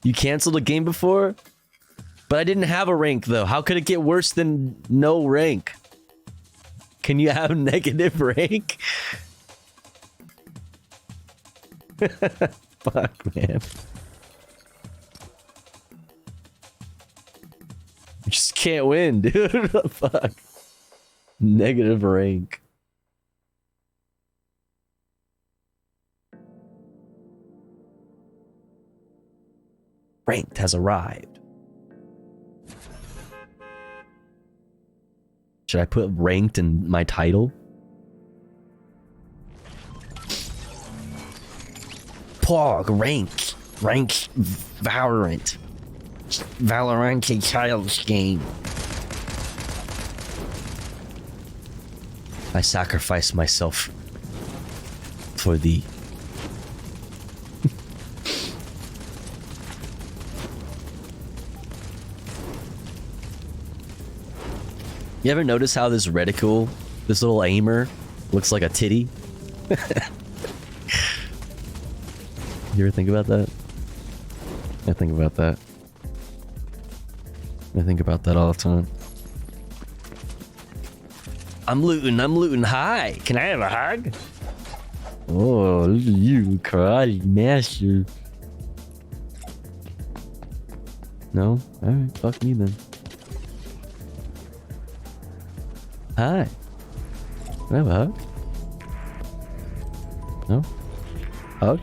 You canceled a game before, but I didn't have a rank though. How could it get worse than no rank? Can you have negative rank? Fuck, man. You just can't win, dude. Fuck. Negative rank. Ranked has arrived. Should I put ranked in my title? Pog rank. Rank Valorant. Valorant a child's game. I sacrifice myself for thee. You ever notice how this reticle, this little aimer, looks like a titty? You ever think about that? I think about that. I think about that all the time. I'm looting. Hi, can I have a hug? Oh, look at you, karate master. No? Alright, fuck me then. Hi. Can I have a hug? No? Hug?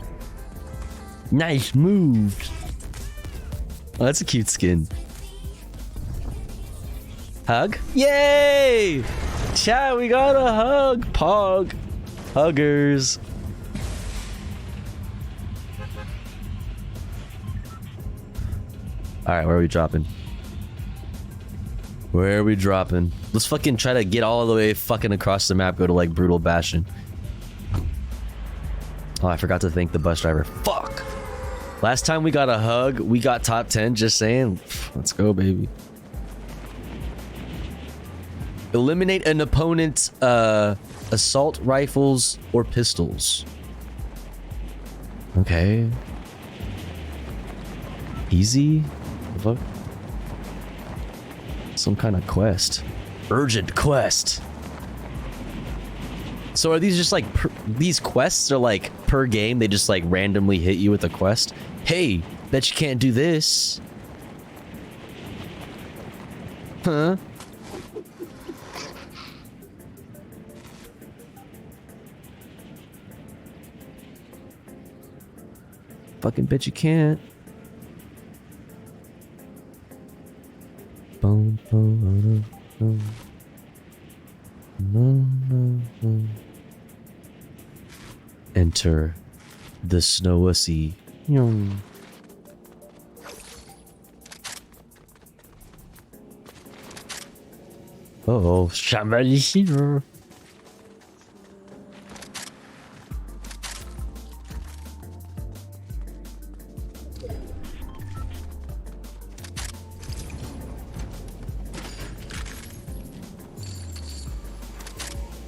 Nice moves. Oh, that's a cute skin. Hug? Yay! Chat, we got a hug. Pog. Huggers. Alright, where are we dropping? Where are we dropping? Let's fucking try to get all the way fucking across the map, go to like Brutal Bastion. Oh, I forgot to thank the bus driver. Fuck! Last time we got a hug, we got top 10, just saying. Let's go, baby. Eliminate an opponent's assault rifles or pistols. Okay. Easy? What the fuck? Some kind of quest. Urgent quest. So are these just like these quests are like per game? They just like randomly hit you with a quest. Hey, bet you can't do this. Huh? Fucking bet you can't. Boom, boom, boom, boom. Enter the Snowacy. Uh-oh, somebody's here.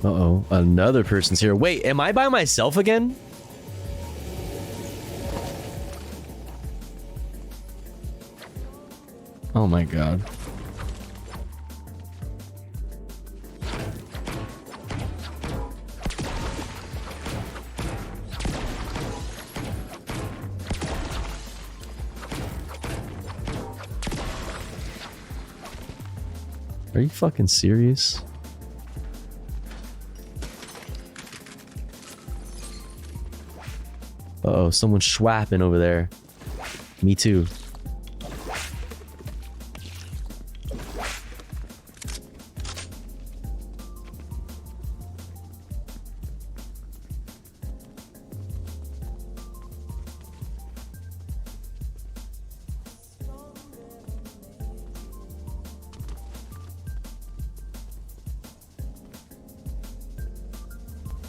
Uh-oh, another person's here. Wait, am I by myself again? Oh my god. Are you fucking serious? Uh-oh, someone's schwapping over there. Me too.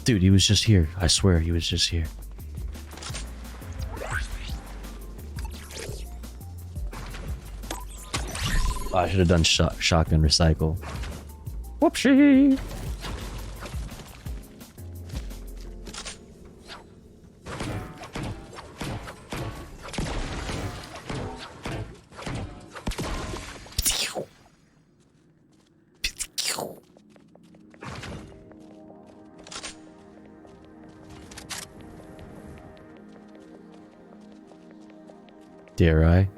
Dude, he was just here. I swear he was just here. Oh, I should have done shotgun recycle. Whoopsie! Dare I?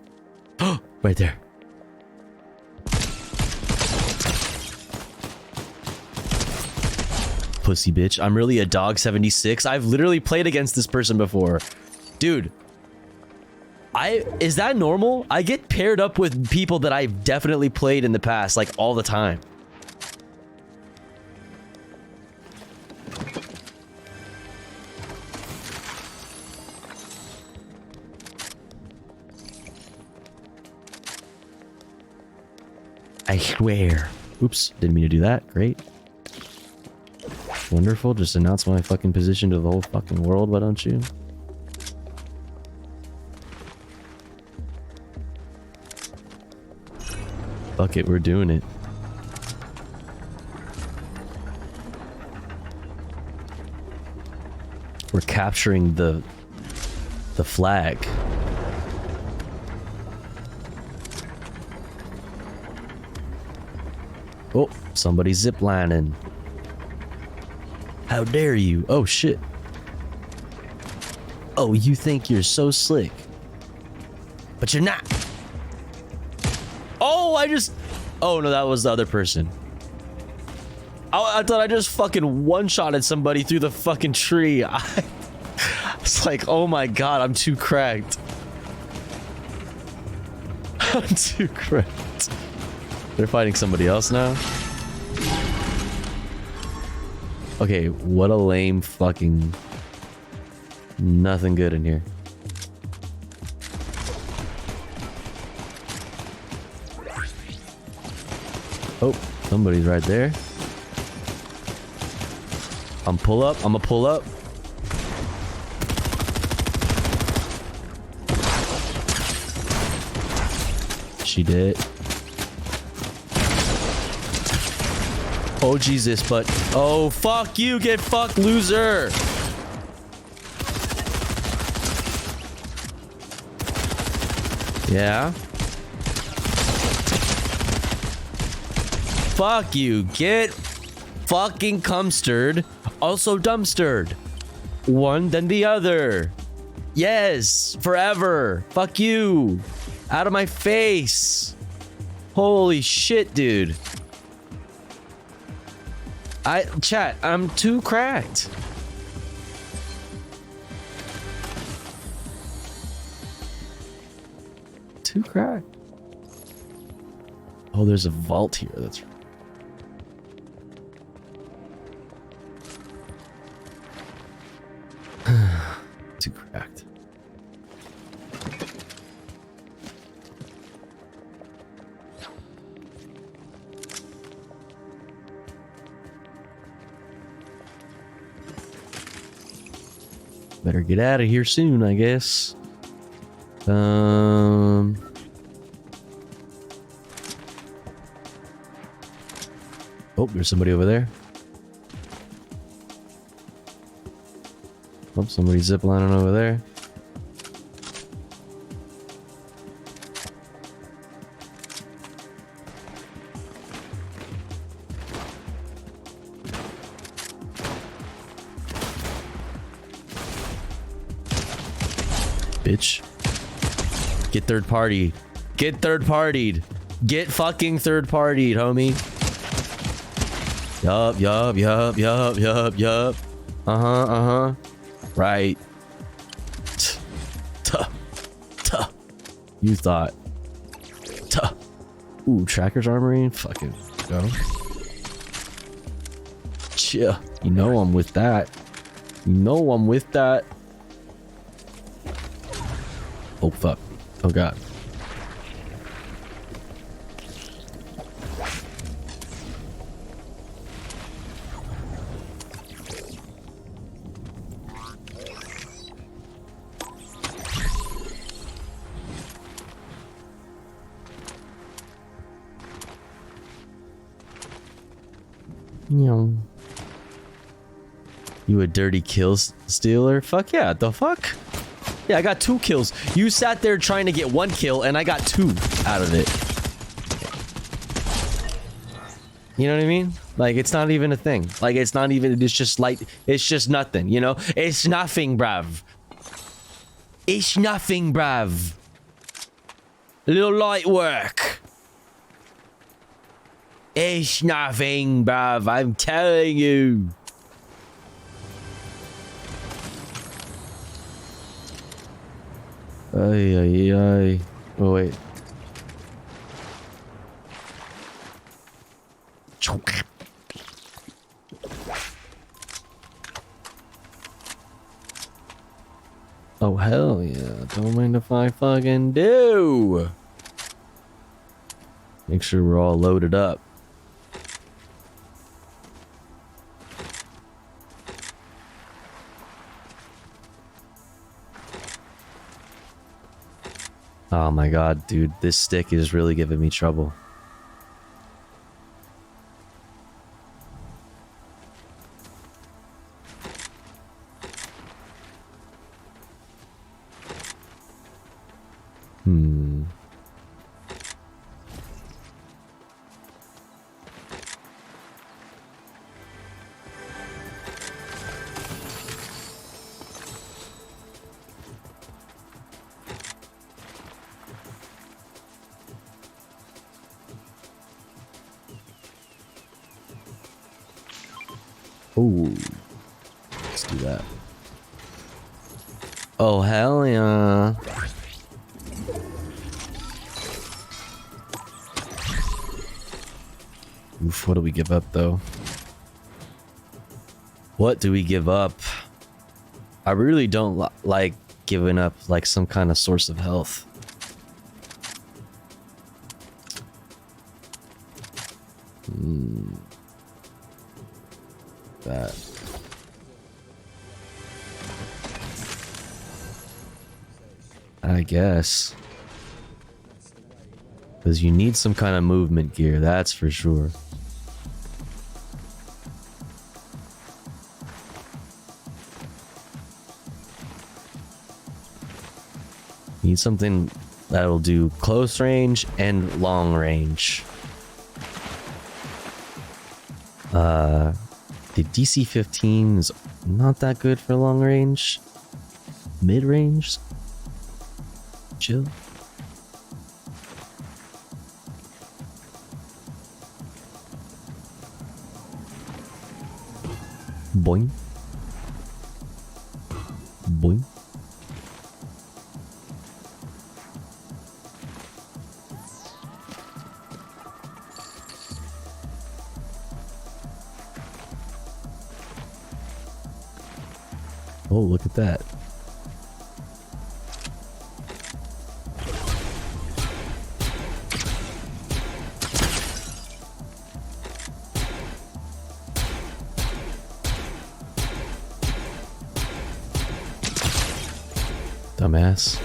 Oh, right there. Pussy bitch. I'm really a dog 76. I've literally played against this person before. Dude. Is that normal? I get paired up with people that I've definitely played in the past, like all the time. I swear. Oops, didn't mean to do that. Great. Wonderful. Just announce my fucking position to the whole fucking world, why don't you? Fuck it, we're doing it. We're capturing the flag. Oh, somebody's ziplining. How dare you? Oh shit. Oh, you think you're so slick. But you're not. Oh, oh no, that was the other person. I thought I just fucking one-shotted somebody through the fucking tree. It's like, oh my god, I'm too cracked. I'm too cracked. They're fighting somebody else now? Okay, what a lame fucking... Nothing good in here. Oh, somebody's right there. I'm pull up. I'm gonna pull up. She did. Oh Jesus, but oh fuck you, get fucked, loser. Yeah. Fuck you, get fucking cumstered, also dumpstered. One then the other. Yes, forever. Fuck you. Out of my face. Holy shit, dude. Chat, I'm too cracked. Too cracked. Oh, there's a vault here. That's too cracked. Better get out of here soon, I guess. Oh, there's somebody over there. Oh, somebody's ziplining over there. Bitch. Get third party. Get third partied. Get fucking third partied, homie. Yup. Uh-huh. Right. You thought. Ooh, Tracker's Armory? Fucking go. Yeah, you know I'm with that. You know I'm with that. Oh, fuck. Oh, God. You a dirty kill stealer? Fuck yeah, the fuck? Yeah, I got 2 kills. You sat there trying to get 1 kill, and I got 2 out of it. You know what I mean? Like, it's not even a thing. Like, it's not even, it's just like, it's just nothing, you know? It's nothing, bruv. It's nothing, bruv. A little light work. It's nothing, bruv. I'm telling you. Ay. Oh, wait. Oh, hell yeah. Don't mind if I fucking do. Make sure we're all loaded up. Oh my god, dude, this stick is really giving me trouble. Oh, let's do that. Oh, hell yeah. Oof, what do we give up, though? What do we give up? I really don't like giving up, like, some kind of source of health. That. I guess. Because you need some kind of movement gear, that's for sure. Need something that'll do close range and long range. The DC-15 is not that good for long range. Mid range, chill. Boing. Boing. Oh, look at that. Dumbass.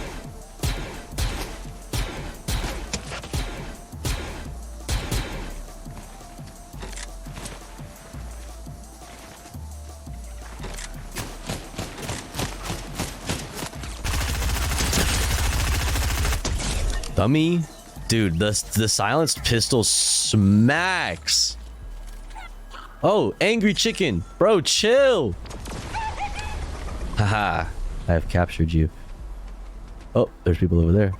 Dummy. Dude, the silenced pistol smacks. Oh, angry chicken. Bro, chill. Haha, I have captured you. Oh, there's people over there.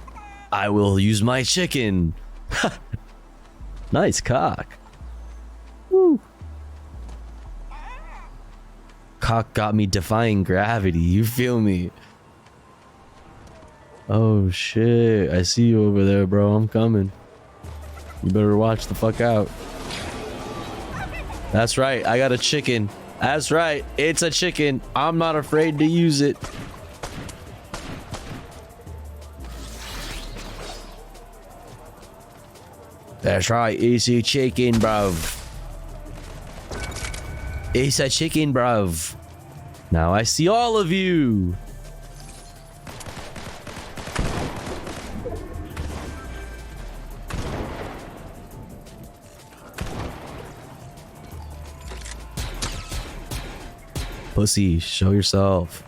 I will use my chicken. Nice cock. Woo. Cock got me defying gravity. You feel me? Oh shit, I see you over there, bro. I'm coming. You better watch the fuck out. That's right, I got a chicken. That's right, it's a chicken. I'm not afraid to use it. That's right, it's a chicken, bruv. It's a chicken, bruv. Now I see all of you. Pussy, show yourself.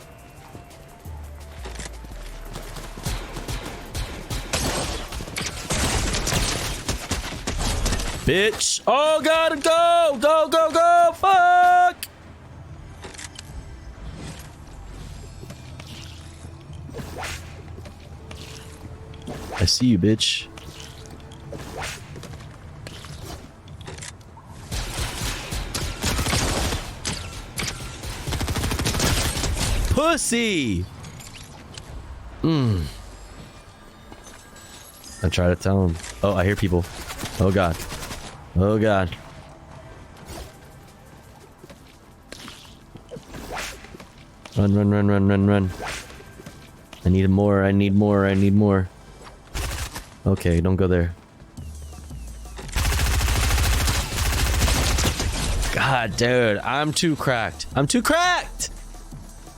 Bitch. Oh, gotta go. Go, go, go. Fuck. I see you, bitch. Pussy. I try to tell him. Oh, I hear people. Oh god. Oh god. Run, run, run, run, run, run. I need more, I need more, I need more. Okay, don't go there. God, dude, I'm too cracked. I'm too cracked.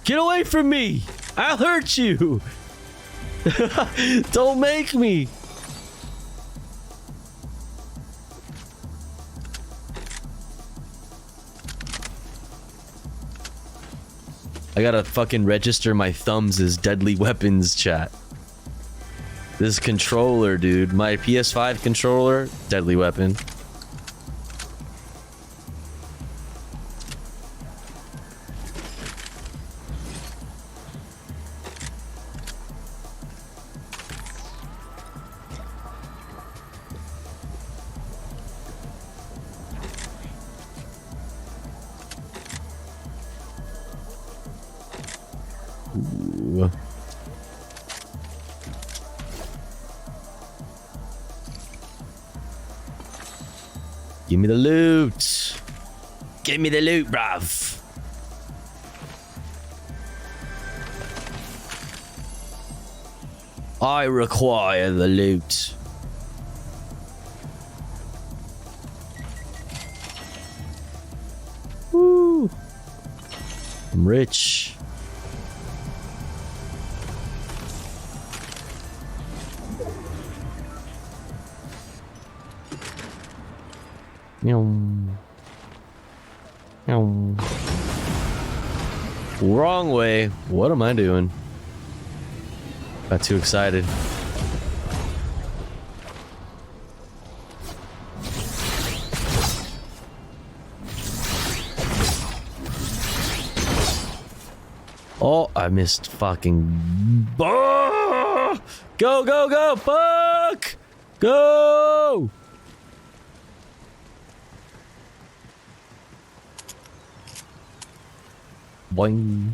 Get away from me. I'll hurt you. Don't make me. I gotta fucking register my thumbs as deadly weapons, chat. This controller, dude. My PS5 controller, deadly weapon. Ooh. Give me the loot. Give me the loot, bruv. I require the loot. Woo. I'm rich. Wrong way. What am I doing? Got too excited. Oh, I missed fucking... Oh! Go, go, go! Fuck! Go! Boing.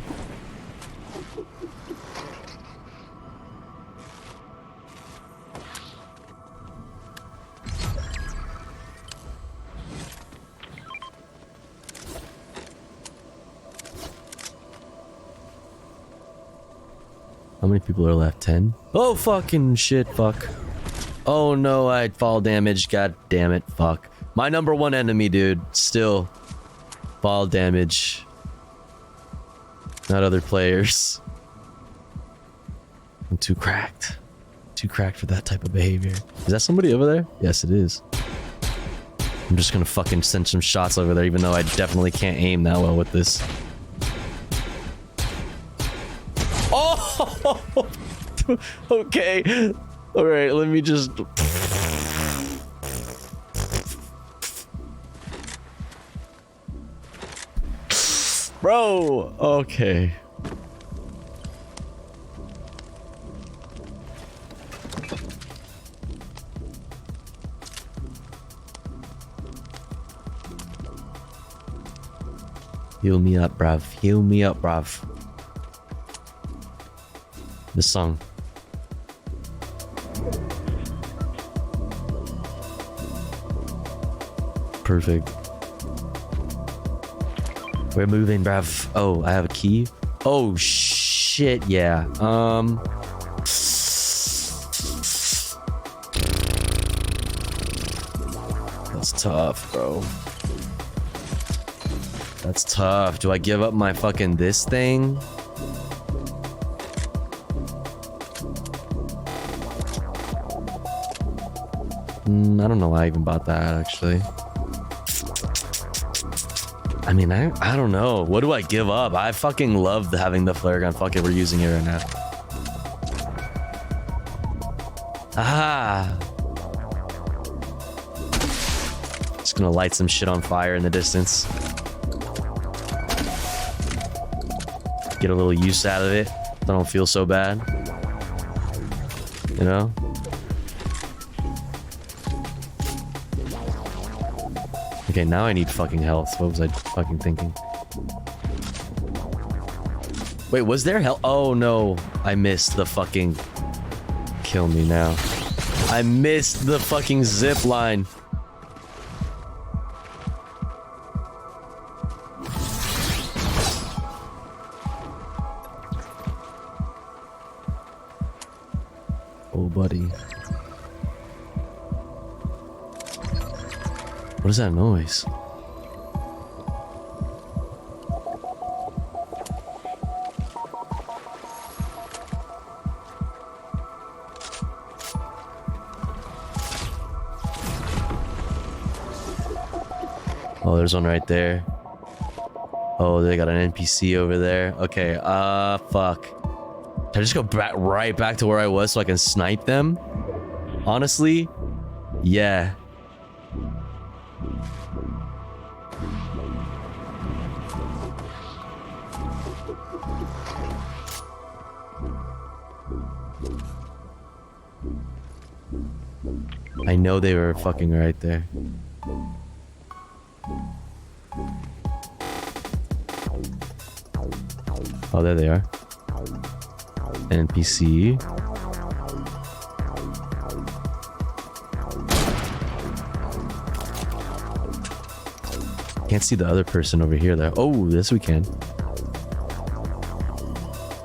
How many people are left? 10? Oh, fucking shit, fuck. Oh no, I fall damage. God damn it, fuck. My number one enemy, dude. Still. Fall damage. Not other players. I'm too cracked. Too cracked for that type of behavior. Is that somebody over there? Yes, it is. I'm just gonna fucking send some shots over there, even though I definitely can't aim that well with this. Oh! Okay. Alright, let me just... Bro! Okay. Heal me up, bruv. Heal me up, bruv. This song. Perfect. We're moving, bruv. Oh, I have a key. Oh, shit, yeah. That's tough, bro. That's tough. Do I give up my fucking this thing? I don't know why I even bought that, actually. I mean, I don't know. What do I give up? I fucking love having the flare gun. Fuck it, we're using it right now. Ah! Just gonna light some shit on fire in the distance. Get a little use out of it. I don't feel so bad. You know? Okay, now I need fucking health. What was I fucking thinking? Wait, was there health? Oh no, I missed the fucking... Kill me now. I missed the fucking zip line. Oh, buddy. What is that noise? Oh, there's one right there. Oh, they got an NPC over there. Okay, fuck. Can I just go back right back to where I was so I can snipe them? Honestly, yeah. I know they were fucking right there. Oh, there they are. NPC. Can't see the other person over here though. Oh, yes we can.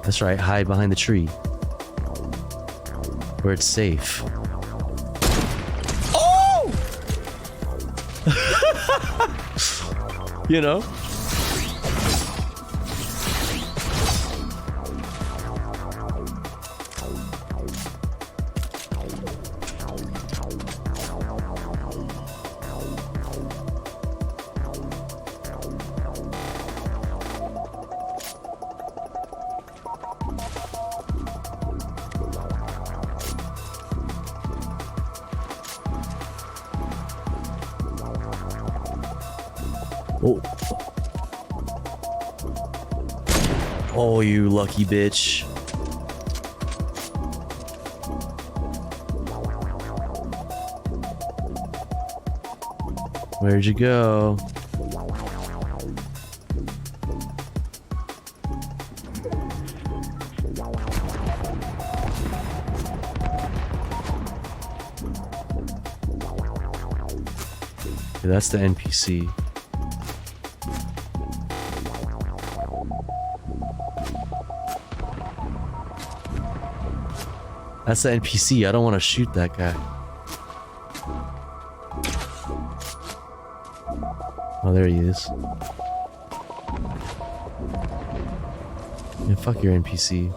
That's right, hide behind the tree. Where it's safe. Oh! You know? Oh. Oh, you lucky bitch. Where'd you go? Okay, that's the NPC. That's the NPC. I don't want to shoot that guy. Oh, there he is. Yeah, fuck your NPC.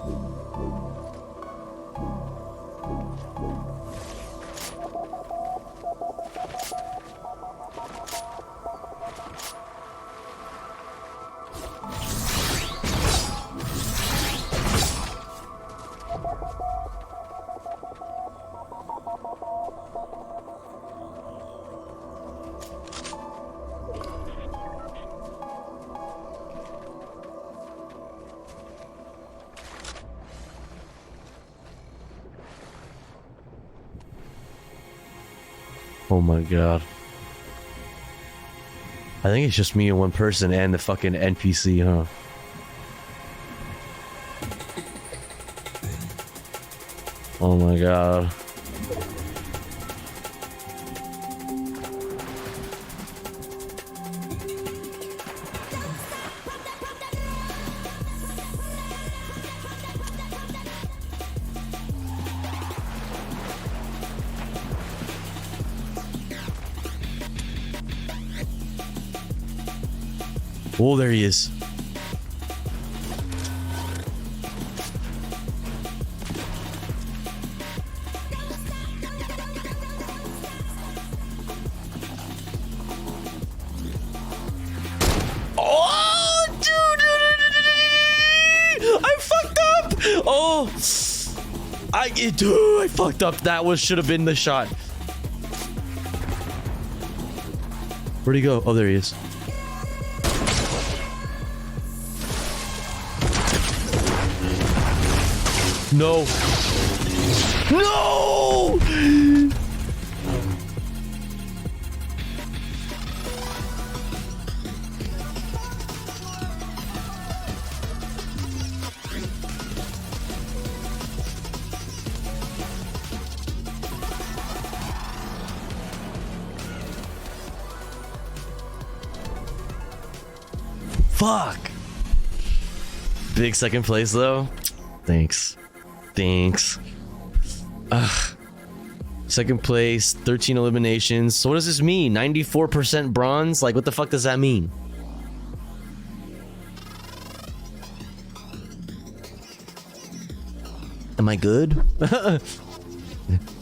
Oh my god. I think it's just me and one person and the fucking NPC, huh? Oh my god. Oh, there he is. Oh, dude! I fucked up! Oh! I fucked up. That should have been the shot. Where'd he go? Oh, there he is. No. No! Fuck. Big second place though. Thanks. Thanks. Ugh. Second place, 13 eliminations. So what does this mean? 94% bronze? Like, what the fuck does that mean? Am I good?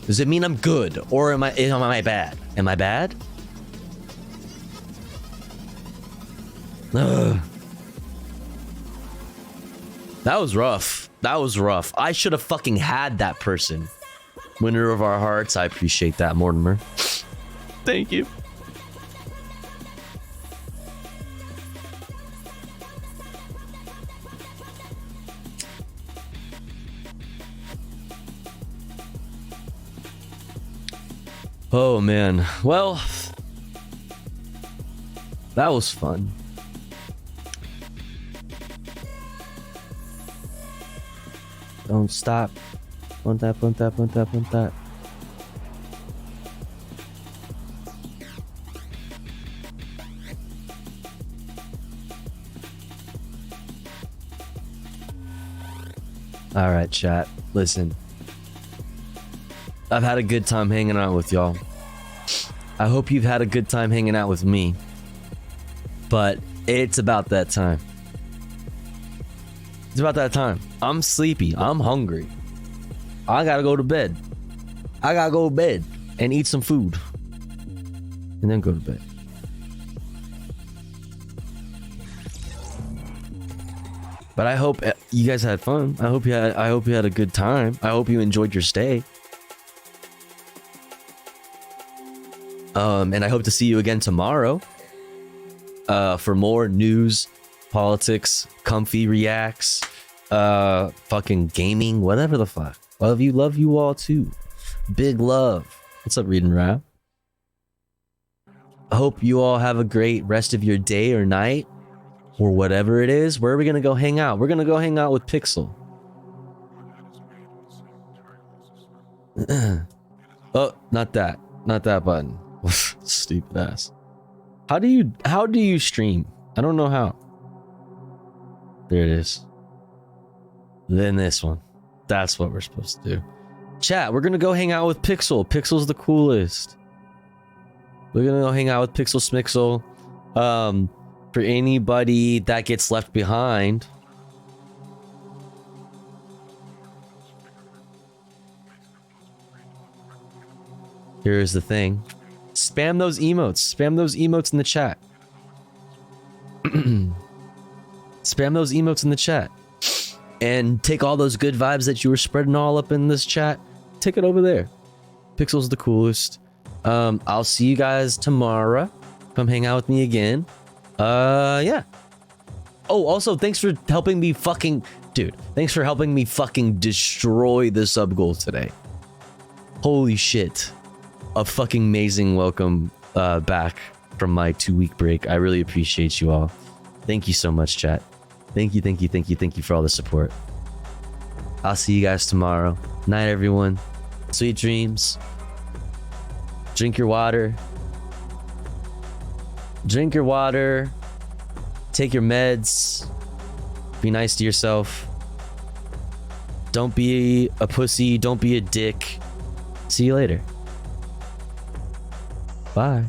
Does it mean I'm good? Or am I bad? Am I bad? Ugh. That was rough. That was rough. I should have fucking had that person. Winner of our hearts. I appreciate that, Mortimer. Thank you. Oh man. Well, that was fun. Don't stop. Want that, want that, want that, want that. All right, chat. Listen. I've had a good time hanging out with y'all. I hope you've had a good time hanging out with me. But it's about that time. It's about that time. I'm sleepy. I'm hungry. I gotta go to bed. I gotta go to bed and eat some food. And then go to bed. But I hope you guys had fun. I hope you had a good time. I hope you enjoyed your stay. And I hope to see you again tomorrow. For more news, politics, comfy reacts, fucking gaming, whatever the fuck. Love you all too. Big love. What's up, Reading Rap? I hope you all have a great rest of your day or night or whatever it is. Where are we gonna go hang out? We're gonna go hang out with Pixel. Oh, not that button. Stupid ass. How do you stream? I don't know how. There it is. Then this one. That's what we're supposed to do. Chat, we're gonna go hang out with Pixel. Pixel's the coolest. We're gonna go hang out with Pixel Smixel. For anybody that gets left behind. Here's the thing. Spam those emotes. Spam those emotes in the chat. Spam those emotes in the chat. And take all those good vibes that you were spreading all up in this chat. Take it over there. Pixel's the coolest. I'll see you guys tomorrow. Come hang out with me again. Yeah. Oh, also, thanks for helping me fucking... Dude, thanks for helping me fucking destroy the sub goal today. Holy shit. A fucking amazing welcome back from my 2-week break. I really appreciate you all. Thank you so much, chat. Thank you for all the support. I'll see you guys tomorrow. Night, everyone. Sweet dreams. Drink your water. Drink your water. Take your meds. Be nice to yourself. Don't be a pussy. Don't be a dick. See you later. Bye.